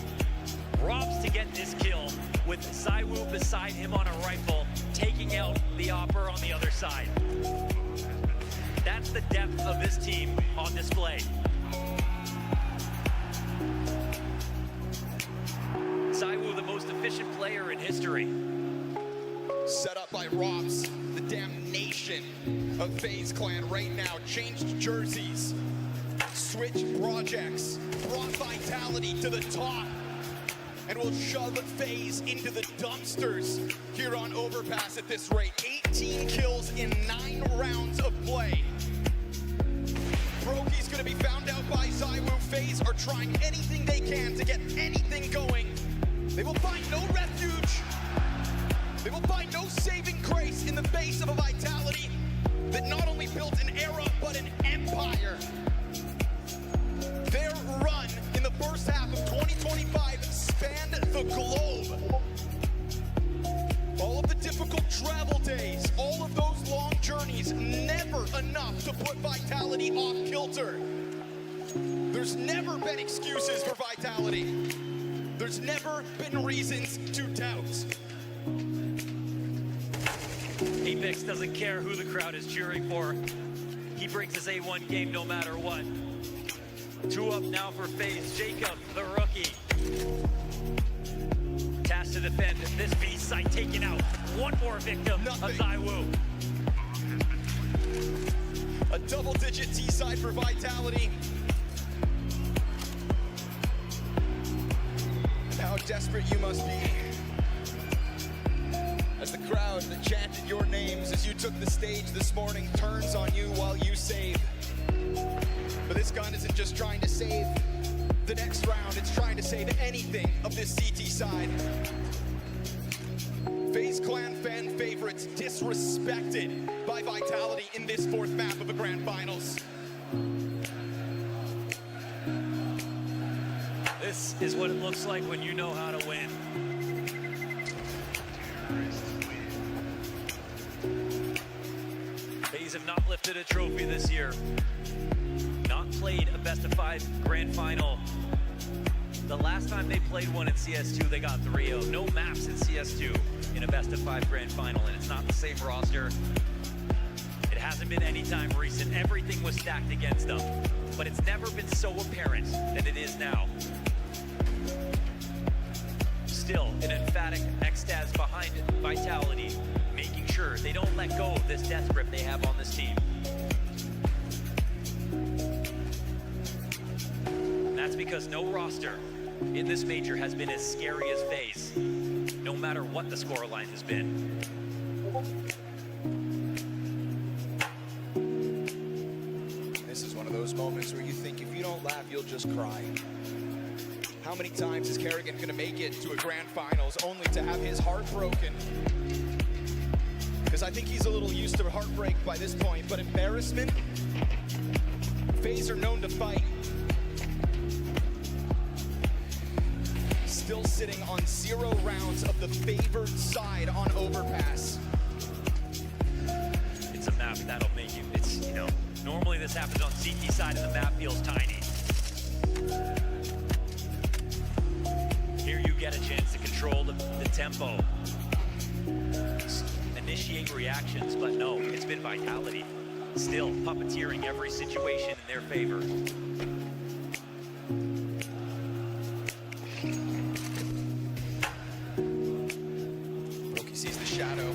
[SPEAKER 4] Robs to get this kill with Saiwu beside him on a rifle, taking out the Opper on the other side. That's the depth of this team on display. Saiwu, the most efficient player in history.
[SPEAKER 12] Set up by Robs, the damnation of FaZe Clan right now. Changed jerseys, switched projects, brought Vitality to the top, and will shove FaZe into the dumpsters here on Overpass at this rate. 18 kills in 9 rounds of play. Broky's gonna be found out by Saiwu. FaZe are trying anything they can to get anything going. They will find no refuge. They will find no saving grace in the face of a Vitality that not only built an era, but an empire. Their run in the first half of 2025 spanned the globe. All of the difficult travel days, all of those long journeys, never enough to put Vitality off kilter. There's never been excuses for Vitality. There's never been reasons to doubt.
[SPEAKER 4] Apex doesn't care who the crowd is cheering for. He brings his A1 game no matter what. 2 up now for FaZe. Jacob, the rookie. Tasked to defend this B site, taking out one more victim of Saiwu.
[SPEAKER 12] A double-digit T-side for Vitality. How desperate you must be. As the crowd that chanted your names as you took the stage this morning turns on you while you save. But this gun isn't just trying to save the next round, it's trying to save anything of this CT side. FaZe Clan fan favorites disrespected by Vitality in this 4th map of the Grand Finals.
[SPEAKER 4] is what it looks like when you know how to win. Faze have not lifted a trophy this year. Not played a best-of-5 grand final. The last time they played one in CS2, they got 3-0. No maps in CS2 in a best-of-5 grand final, and it's not the same roster. It hasn't been any time recent. Everything was stacked against them, but it's never been so apparent than it is now. Still, an emphatic Xtaz behind Vitality, making sure they don't let go of this death grip they have on this team. And that's because no roster in this major has been as scary as Faze, no matter what the scoreline has been.
[SPEAKER 12] This is one of those moments where you think if you don't laugh, you'll just cry. How many times is Kerrigan going to make it to a grand finals only to have his heart broken? Because I think he's a little used to heartbreak by this point, but embarrassment, Faze are known to fight. Still sitting on 0 rounds of the favored side on Overpass.
[SPEAKER 4] It's a map that'll make you, normally this happens on CT side and the map feels tiny. Here you get a chance to control the tempo, initiate reactions, but no, it's been Vitality. Still puppeteering every situation in their favor.
[SPEAKER 12] Roki sees the shadow.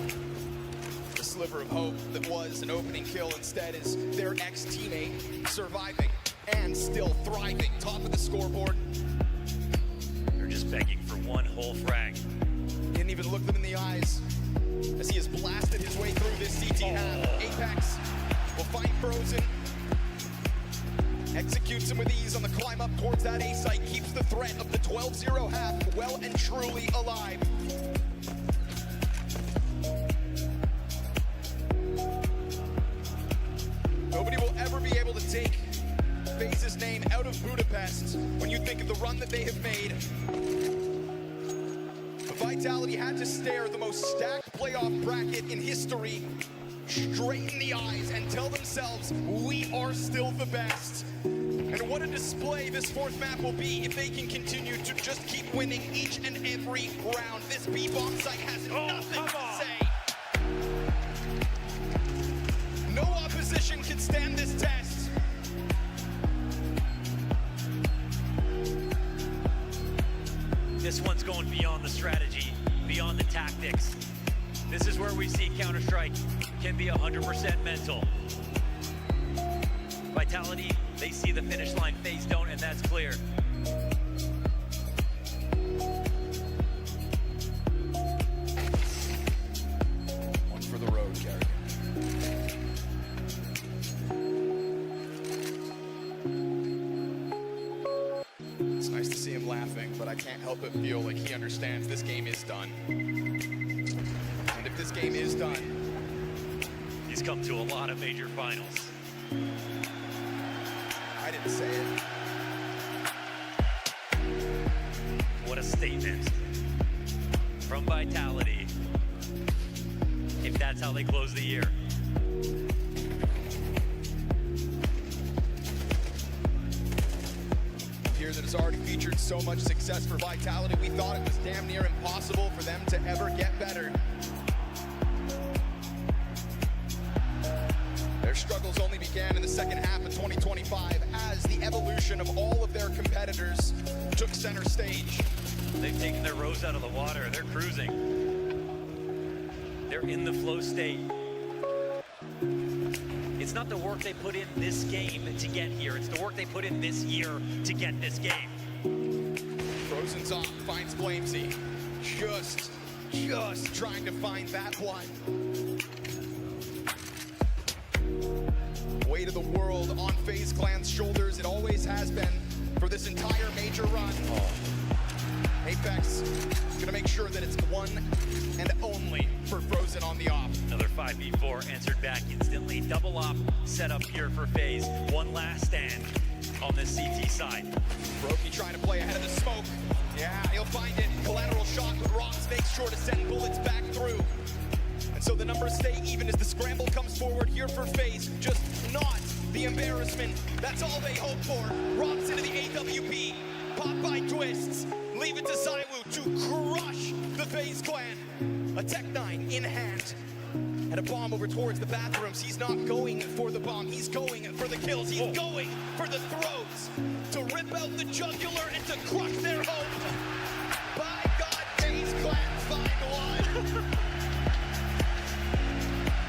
[SPEAKER 12] The sliver of hope that was an opening kill instead is their ex-teammate surviving and still thriving. Top of the scoreboard.
[SPEAKER 4] They're just begging for one whole frag.
[SPEAKER 12] Didn't even look them in the eyes as he has blasted his way through this CT half. Apex will find Frozen. Executes him with ease on the climb up towards that A site. Keeps the threat of the 12-0 half well and truly alive. Nobody will ever be able to take Faze's name out of Budapest when you think of the run that they have made. Vitality had to stare the most stacked playoff bracket in history straight in the eyes and tell themselves, we are still the best. And what a display this fourth map will be if they can continue to just keep winning each and every round. This B-bomb site has nothing to say. No opposition can stand this test.
[SPEAKER 4] This one's going beyond the strategy, beyond the tactics. This is where we see Counter-Strike can be 100% mental. Vitality, they see the finish line, Faze don't, and that's clear.
[SPEAKER 12] One for the road, Kerrigan. It's nice to see him laughing, but I can't help but feel like he understands this game is done. And if this game is done,
[SPEAKER 4] he's come to a lot of major finals.
[SPEAKER 12] I didn't say it.
[SPEAKER 4] What a statement from Vitality, if that's how they close the year.
[SPEAKER 12] Here that has already featured so much success for Vitality, we thought it was damn near impossible for them to ever get better. Their struggles only began in the second half of 2025 as the evolution of all of their competitors took center stage.
[SPEAKER 4] They've taken their rows out of the water. They're cruising. They're in the flow state. It's not the work they put in this game to get here. It's the work they put in this year to get this game.
[SPEAKER 12] Frozen's off, finds Blamesy. Just trying to find that one. Weight of the world on FaZe Clan's shoulders. It always has been for this entire major run. Apex gonna make sure that it's one and only for Frozen on the off.
[SPEAKER 4] Another 5v4 answered back instantly. Double op set up here for FaZe. One last stand. on the CT side.
[SPEAKER 12] Roki trying to play ahead of the smoke. Yeah, he'll find it. Collateral shot, but Rox makes sure to send bullets back through. And so the numbers stay even as the scramble comes forward here for Faze. Just not the embarrassment. That's all they hope for. Rox into the AWP. Pop by Twists. Leave it to Zywoo to crush the Faze clan. A Tech-9 in hand. And a bomb over towards the bathrooms. He's not going for the bomb. He's going for the kills. He's going for the throats. To rip out the jugular and to crush their hope. By God, Faze clan find one.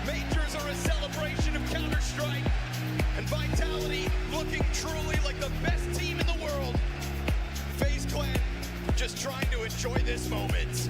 [SPEAKER 12] Majors are a celebration of Counter-Strike. And Vitality looking truly like the best team in the world. Faze clan just trying to enjoy this moment.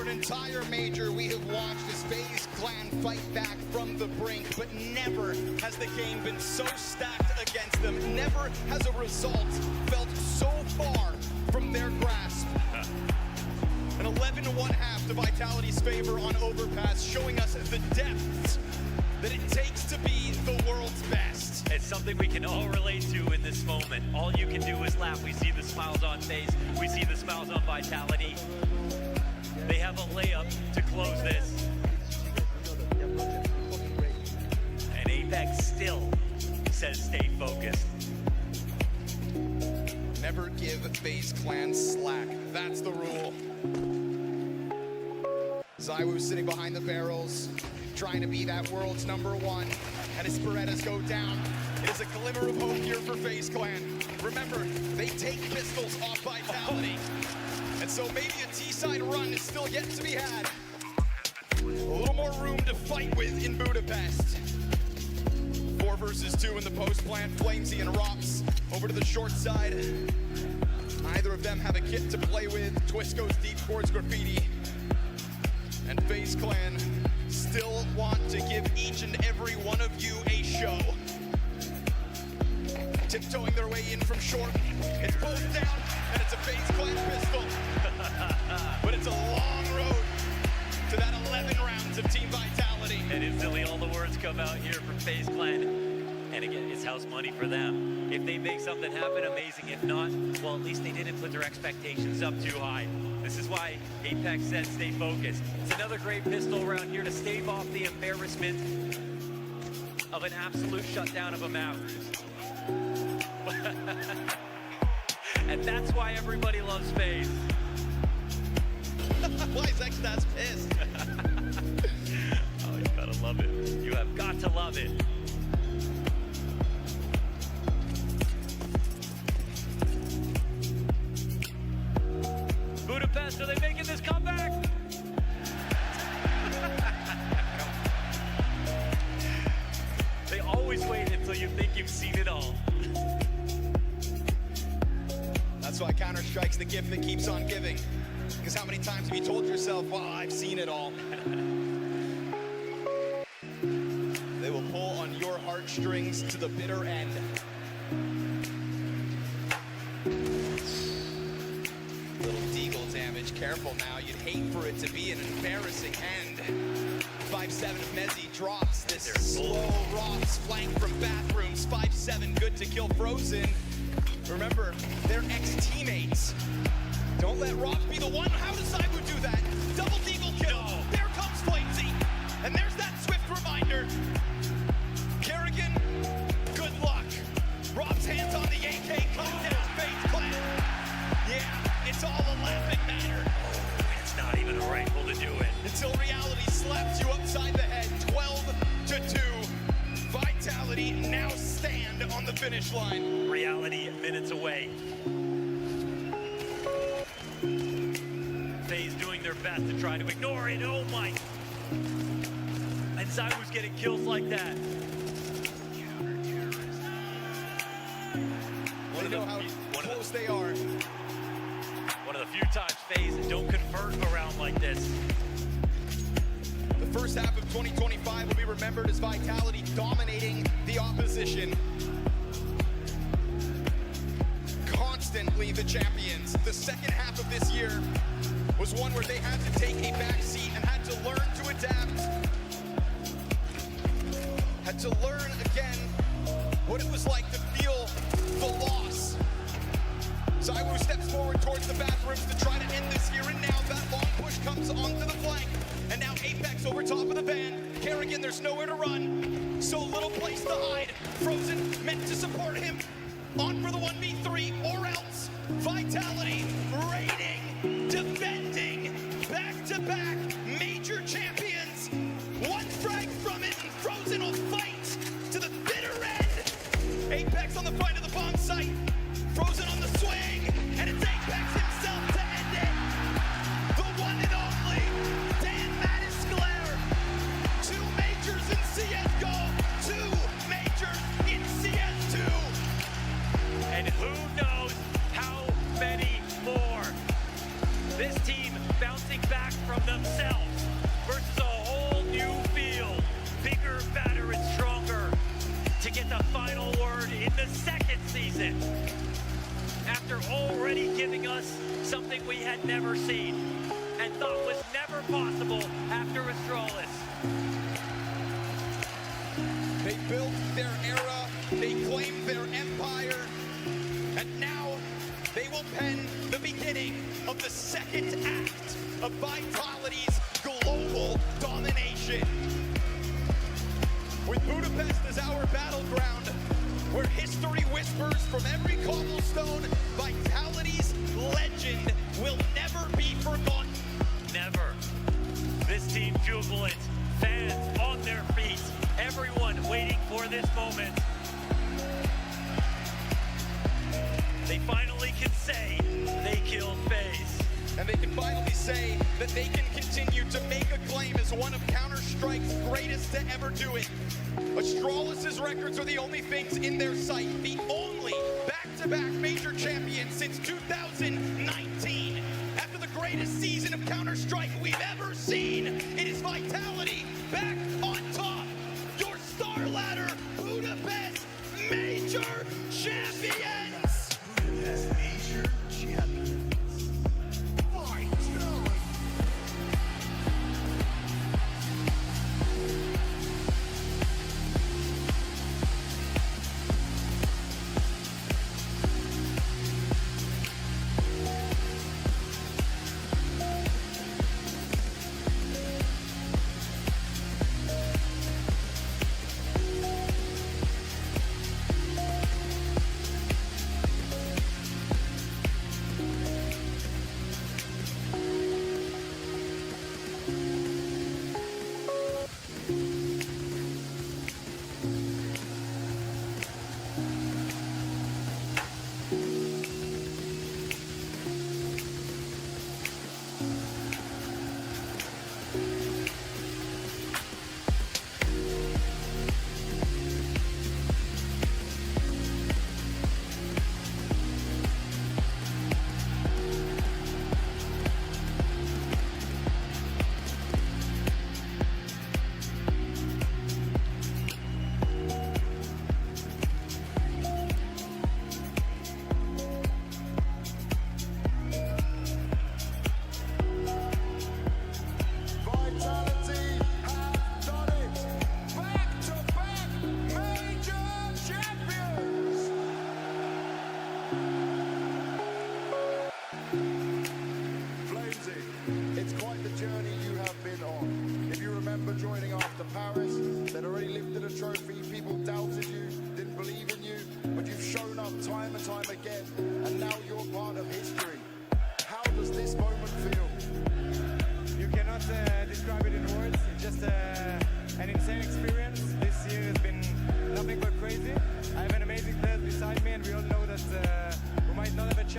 [SPEAKER 12] Entire major, we have watched this Faze clan fight back from the brink, but never has the game been so stacked against them. Never has a result felt so far from their grasp. An 11-1 half to Vitality's favor on Overpass, showing us the depths that it takes to be the world's best.
[SPEAKER 4] It's something we can all relate to in this moment. All you can do is laugh. We see the smiles on Faze. We see the smiles on Vitality. They have a layup to close this. And Apex still says stay focused.
[SPEAKER 12] Never give Faze clan slack. That's the rule. Zywoo sitting behind the barrels, trying to be that world's #1. And as Berettas go down, it is a glimmer of hope here for Faze clan. Remember, they take pistols off Vitality. And so maybe a T-side run is still yet to be had. A little more room to fight with in Budapest. 4 versus 2 in the post plant. Flamesy and Rox over to the short side. Neither of them have a kit to play with. Twist goes deep towards Graffiti. And Faze clan still want to give each and every one of you a show. Tiptoeing their way in from short. It's both down, and it's a Faze clan pistol. But it's a long road to that 11 rounds of Team Vitality.
[SPEAKER 4] And instantly all the words come out here from Faze clan. And again, it's house money for them. If they make something happen, amazing. If not, well, at least they didn't put their expectations up too high. This is why Apex said stay focused. It's another great pistol round here to stave off the embarrassment of an absolute shutdown of a map. And that's why everybody loves Faze.
[SPEAKER 12] Why is Xstats pissed?
[SPEAKER 4] Oh, you gotta love it. You have got to love it. Budapest, are they making this comeback? They always wait until you think you've seen it all.
[SPEAKER 12] That's why Counter-Strike's the gift that keeps on giving. Because how many times have you told yourself, well, I've seen it all? They will pull on your heartstrings to the bitter end. Little deagle damage. Careful now. You'd hate for it to be an embarrassing end. 5-7 of Mezzi drops this slow Ross flank from Bathrooms. 5-7 good to kill Frozen. Remember, they're ex-teammates. Don't let Ross be the one. How does Zywu do that? Double deagle kill. No. There comes Flamesy. And there's that swift reminder. Kerrigan, good luck. Rob's hands on the AK, cutting down Faze clan. Yeah, it's all a laughing matter.
[SPEAKER 4] Oh, it's not even a rifle to do it.
[SPEAKER 12] Until reality slaps you upside the head, 12-2. Vitality now stand on the finish line.
[SPEAKER 4] Reality minutes away. Faze doing their best to try to ignore it. Oh my. And Zywu's getting kills like that.
[SPEAKER 12] They know how close they are.
[SPEAKER 4] One of the few times Faze don't convert around like this.
[SPEAKER 12] The first half of 2025 will be remembered as Vitality dominating the opposition. Constantly the champions. The second half of this year was one where they had to take a back seat and had to learn to adapt. Had to learn again what it was like to feel the loss. Zywu steps forward towards the Bathrooms to try to end this here and now. That long push comes onto the flank. And now Apex over top of the van. Kerrigan, there's nowhere to run. So little place to hide. Frozen meant to support him. On for the 1v3 or else. Vitality raiding, defending, back-to-back major champions. One frag from it and Frozen will fight to the bitter end. Apex on the fight of the bomb site. Frozen on the swing, and it's Apex himself to end it. The one and only Dan Mattisclair. 2 majors in CSGO, 2 majors in CS2.
[SPEAKER 4] And who knows how many more. This team bouncing back from themselves versus a whole new field. Bigger, better, and stronger to get the final word in the second season. After already giving us something we had never seen and thought was never possible after Astralis.
[SPEAKER 12] They built their era, they claimed their empire, and now they will pen the beginning of the second act of Vitality's global domination. With Budapest as our battleground, where history whispers from every cobblestone, Vitality's legend will never be forgotten.
[SPEAKER 4] Never. This team jubilant, fans on their feet, everyone waiting for this moment. They finally can say they killed Faze.
[SPEAKER 12] And they can finally say that they can continue to make a claim as one of Counter-Strike's greatest to ever do it. Astralis' records are the only things in their sight. The only back-to-back major champion since 2019. After the greatest season of Counter-Strike we've ever seen, it is Vitality back on top. Your StarLadder Budapest Major Champions! Budapest Major Champions.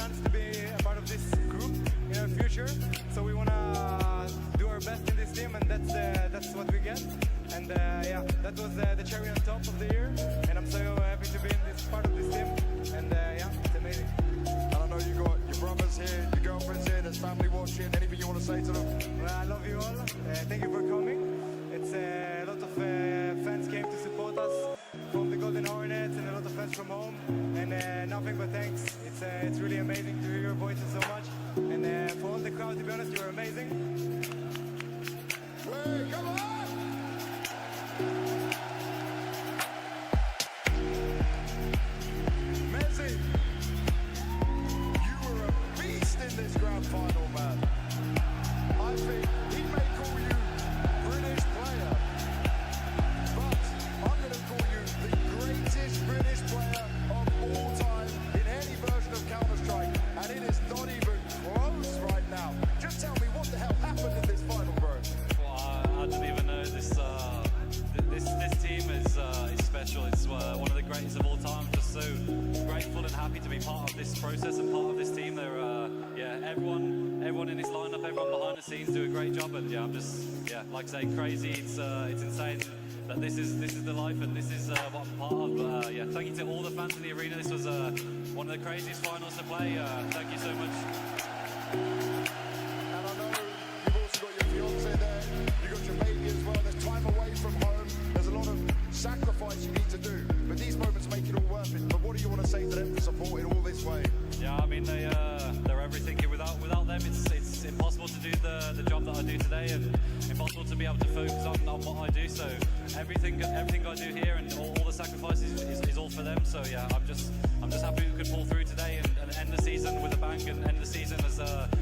[SPEAKER 31] chance to be a part of this group in our future. So we want to do our best in this team, and that's what we get. And yeah, that was the cherry on top of the year, and I'm so happy to be in this part of this team. And yeah, it's amazing.
[SPEAKER 15] And I know you got your brothers here, your girlfriends here, there's family watching. Anything you want to say to them?
[SPEAKER 31] Well, I love you all. Thank you for coming. It's a lot of fans came to support us from the Golden Hornets and a lot of fans from home. And nothing but thanks. It's really amazing to hear your voices so much. And for all the crowd, to be honest, you were amazing.
[SPEAKER 15] Hey, come on! Messi, you were a beast in this grand final, man. I think he may call you British player, but I'm going to call you the greatest British player of all time in any version of Counter-Strike, and it is not even close right now. Just tell me what the hell happened in this final, bro.
[SPEAKER 11] Well, I don't even know. This team is special. It's one of the greatest of all time. I'm just so grateful and happy to be part of this process and part of this team. They're everyone in this lineup, everyone behind the scenes do a great job. And yeah, I'm just like I say, crazy. It's insane that this is the life and this is what I'm part of. But yeah, thank you to all the fans in the arena. This was one of the craziest finals to play. Thank you so much.
[SPEAKER 15] And I know you've also got your fiance there, you've got your baby as well. There's time away from home. There's a lot of sacrifice you need to do, but these moments make it all worth it. But what do you want to say to them for supporting all this way?
[SPEAKER 11] Yeah, I mean they're everything here. Without them, it's impossible to do the job that I do today, and impossible to be able to focus on what I do. So everything I do here and all the sacrifices is all for them. So yeah, I'm just happy we could pull through today and end the season with a bang and end the season as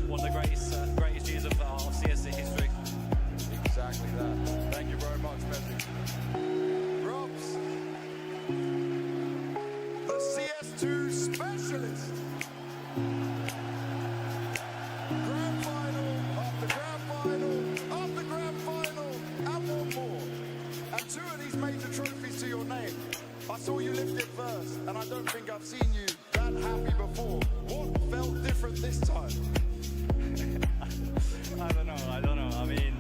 [SPEAKER 11] one of the greatest years of CSC history.
[SPEAKER 15] Exactly that. Thank you very much, Messi. Robs, the CS2 specialist. Grand final after grand final after grand final and one more. And two of these major trophies to your name. I saw you lift it first, and I don't think I've seen you that happy before. What felt different this time?
[SPEAKER 11] I don't know. I mean,